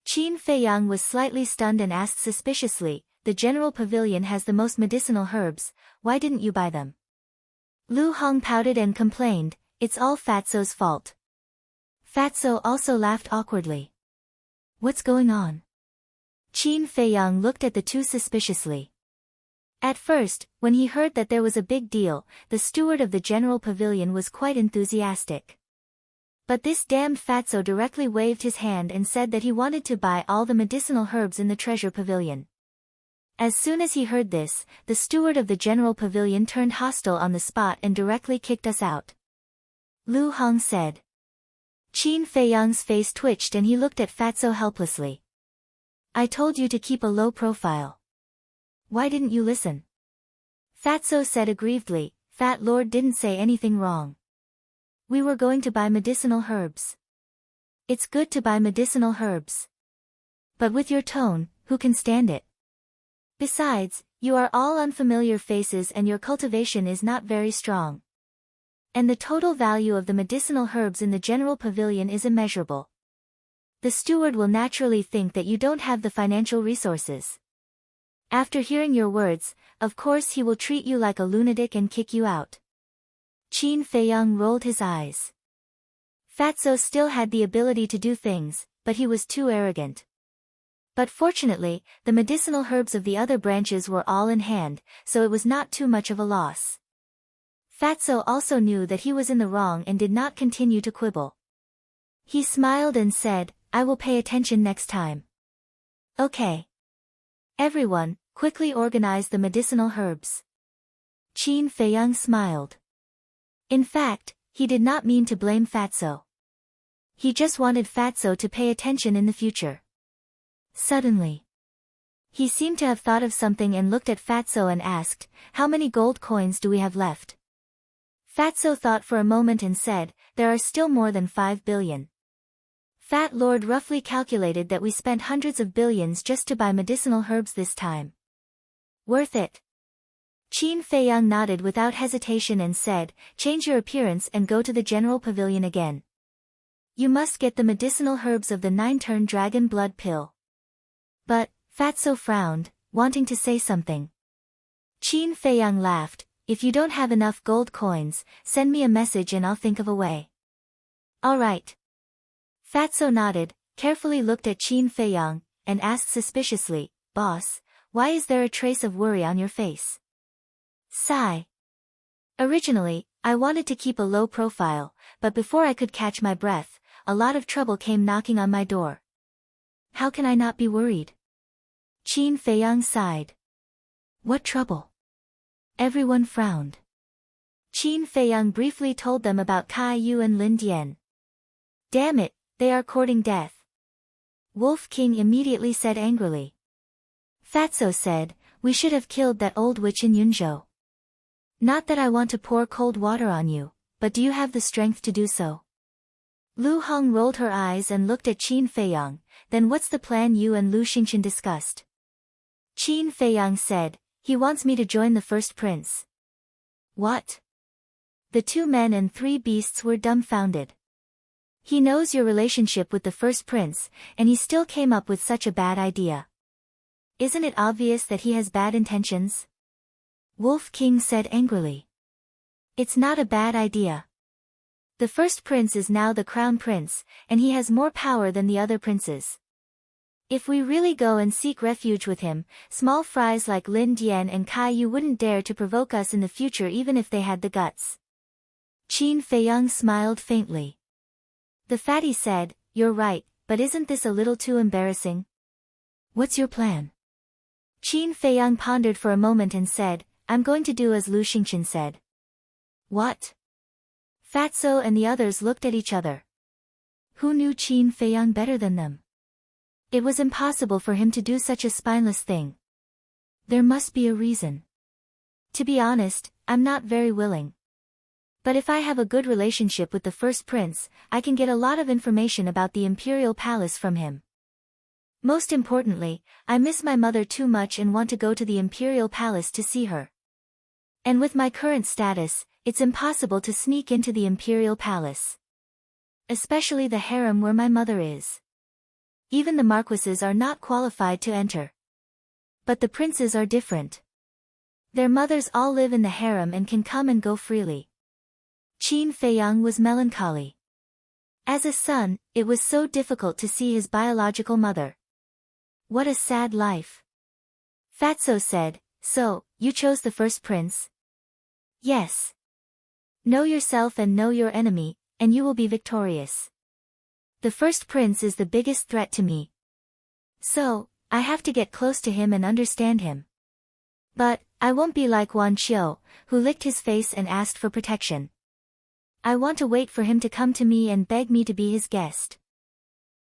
Speaker 1: Feiyang was slightly stunned and asked suspiciously, the general pavilion has the most medicinal herbs, why didn't you buy them? Lu Hong pouted and complained, "It's all Fatso's fault." Fatso also laughed awkwardly. "What's going on?" Qin Feiyang looked at the two suspiciously. At first, when he heard that there was a big deal, the steward of the general pavilion was quite enthusiastic. But this damned Fatso directly waved his hand and said that he wanted to buy all the medicinal herbs in the treasure pavilion. As soon as he heard this, the steward of the general pavilion turned hostile on the spot and directly kicked us out. Lu Hong said. Qin Feiyang's face twitched and he looked at Fatso helplessly. "I told you to keep a low profile. Why didn't you listen?" Fatso said aggrievedly, "Fat Lord didn't say anything wrong. We were going to buy medicinal herbs. It's good to buy medicinal herbs. But with your tone, who can stand it? Besides, you are all unfamiliar faces and your cultivation is not very strong. And the total value of the medicinal herbs in the general pavilion is immeasurable. The steward will naturally think that you don't have the financial resources. After hearing your words, of course he will treat you like a lunatic and kick you out." Qin Feiyang rolled his eyes. Fatso still had the ability to do things, but he was too arrogant. But fortunately, the medicinal herbs of the other branches were all in hand, so it was not too much of a loss. Fatso also knew that he was in the wrong and did not continue to quibble. He smiled and said, "I will pay attention next time." "Okay. Everyone, quickly organize the medicinal herbs." Qin Feiyang smiled. In fact, he did not mean to blame Fatso. He just wanted Fatso to pay attention in the future. Suddenly, he seemed to have thought of something and looked at Fatso and asked, "How many gold coins do we have left?" Fatso thought for a moment and said, "There are still more than 5 billion. Fat Lord roughly calculated that we spent hundreds of billions just to buy medicinal herbs this time. Worth it." Qin Feiyang nodded without hesitation and said, "Change your appearance and go to the general pavilion again. You must get the medicinal herbs of the 9-turn dragon blood pill." But, Fatso frowned, wanting to say something. Qin Feiyang laughed, "If you don't have enough gold coins, send me a message and I'll think of a way." "All right." Fatso nodded, carefully looked at Qin Feiyang, and asked suspiciously, "Boss, why is there a trace of worry on your face?" Sigh. "Originally, I wanted to keep a low profile, but before I could catch my breath, a lot of trouble came knocking on my door. How can I not be worried?" Qin Feiyang sighed. "What trouble?" Everyone frowned. Qin Feiyang briefly told them about Kai Yu and Lin Dian. "Damn it, they are courting death." Wolf King immediately said angrily. Fatso said, "We should have killed that old witch in Yunzhou. Not that I want to pour cold water on you, but do you have the strength to do so?" Lu Hong rolled her eyes and looked at Qin Feiyang, "Then what's the plan you and Lu Xingqian discussed?" Qin Feiyang said, "He wants me to join the first prince." "What?" The 2 men and 3 beasts were dumbfounded. "He knows your relationship with the first prince, and he still came up with such a bad idea. Isn't it obvious that he has bad intentions?" Wolf King said angrily. "It's not a bad idea. The first prince is now the crown prince, and he has more power than the other princes. If we really go and seek refuge with him, small fries like Lin Dian and Kai Yu wouldn't dare to provoke us in the future even if they had the guts." Qin Feiyang smiled faintly. The fatty said, "You're right, but isn't this a little too embarrassing?" "What's your plan?" Qin Feiyang pondered for a moment and said, "I'm going to do as Lu Xingqian said." "What?" Fatso and the others looked at each other. Who knew Qin Feiyang better than them? It was impossible for him to do such a spineless thing. There must be a reason. To be honest, I'm not very willing. But if I have a good relationship with the first prince, I can get a lot of information about the imperial palace from him. Most importantly, I miss my mother too much and want to go to the imperial palace to see her. And with my current status, it's impossible to sneak into the imperial palace. Especially the harem where my mother is. Even the marquises are not qualified to enter. But the princes are different. Their mothers all live in the harem and can come and go freely. Qin Feiyang was melancholy. As a son, it was so difficult to see his biological mother. What a sad life. Fatso said, "So, you chose the first prince?" "Yes. Know yourself and know your enemy, and you will be victorious. The first prince is the biggest threat to me. So, I have to get close to him and understand him. But, I won't be like Wan Qiu, who licked his face and asked for protection. I want to wait for him to come to me and beg me to be his guest."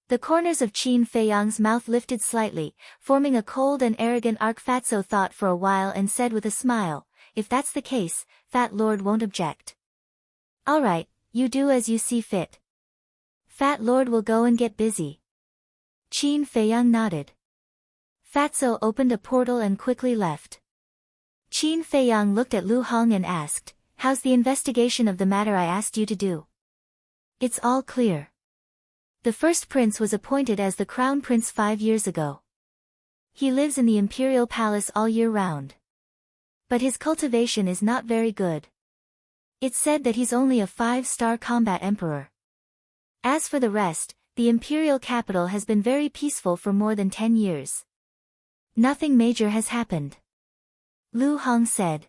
Speaker 1: The corners of Qin Feiyang's mouth lifted slightly, forming a cold and arrogant arc. Fatso thought for a while and said with a smile, "If that's the case, Fat Lord won't object." "All right, you do as you see fit. Fat Lord will go and get busy." Qin Feiyang nodded. Fatso opened a portal and quickly left. Qin Feiyang looked at Lu Hong and asked, "How's the investigation of the matter I asked you to do?" "It's all clear. The first prince was appointed as the crown prince 5 years ago. He lives in the imperial palace all year round. But his cultivation is not very good. It's said that he's only a 5-star combat emperor. As for the rest, the imperial capital has been very peaceful for more than 10 years. Nothing major has happened." Lu Hong said.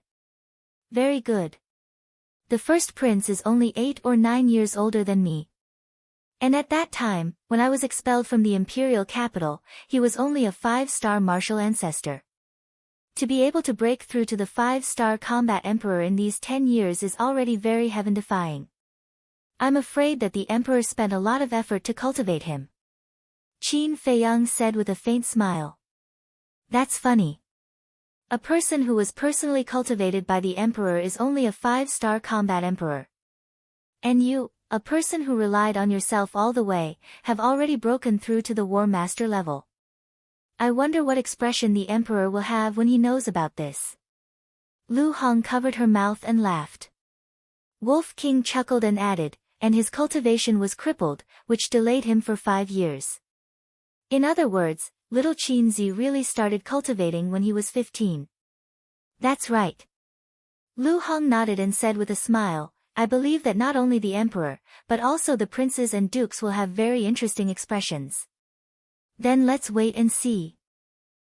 Speaker 1: "Very good. The first prince is only 8 or 9 years older than me. And at that time, when I was expelled from the imperial capital, he was only a 5-star martial ancestor. To be able to break through to the 5-star combat emperor in these 10 years is already very heaven-defying. I'm afraid that the emperor spent a lot of effort to cultivate him." Qin Feiyang said with a faint smile. "That's funny. A person who was personally cultivated by the emperor is only a 5-star combat emperor. And you, a person who relied on yourself all the way, have already broken through to the War Master level. I wonder what expression the emperor will have when he knows about this." Lu Hong covered her mouth and laughed. Wolf King chuckled and added, "And his cultivation was crippled, which delayed him for 5 years. In other words, little Qin Zi really started cultivating when he was 15. "That's right." Lu Hong nodded and said with a smile, "I believe that not only the emperor, but also the princes and dukes will have very interesting expressions. Then let's wait and see."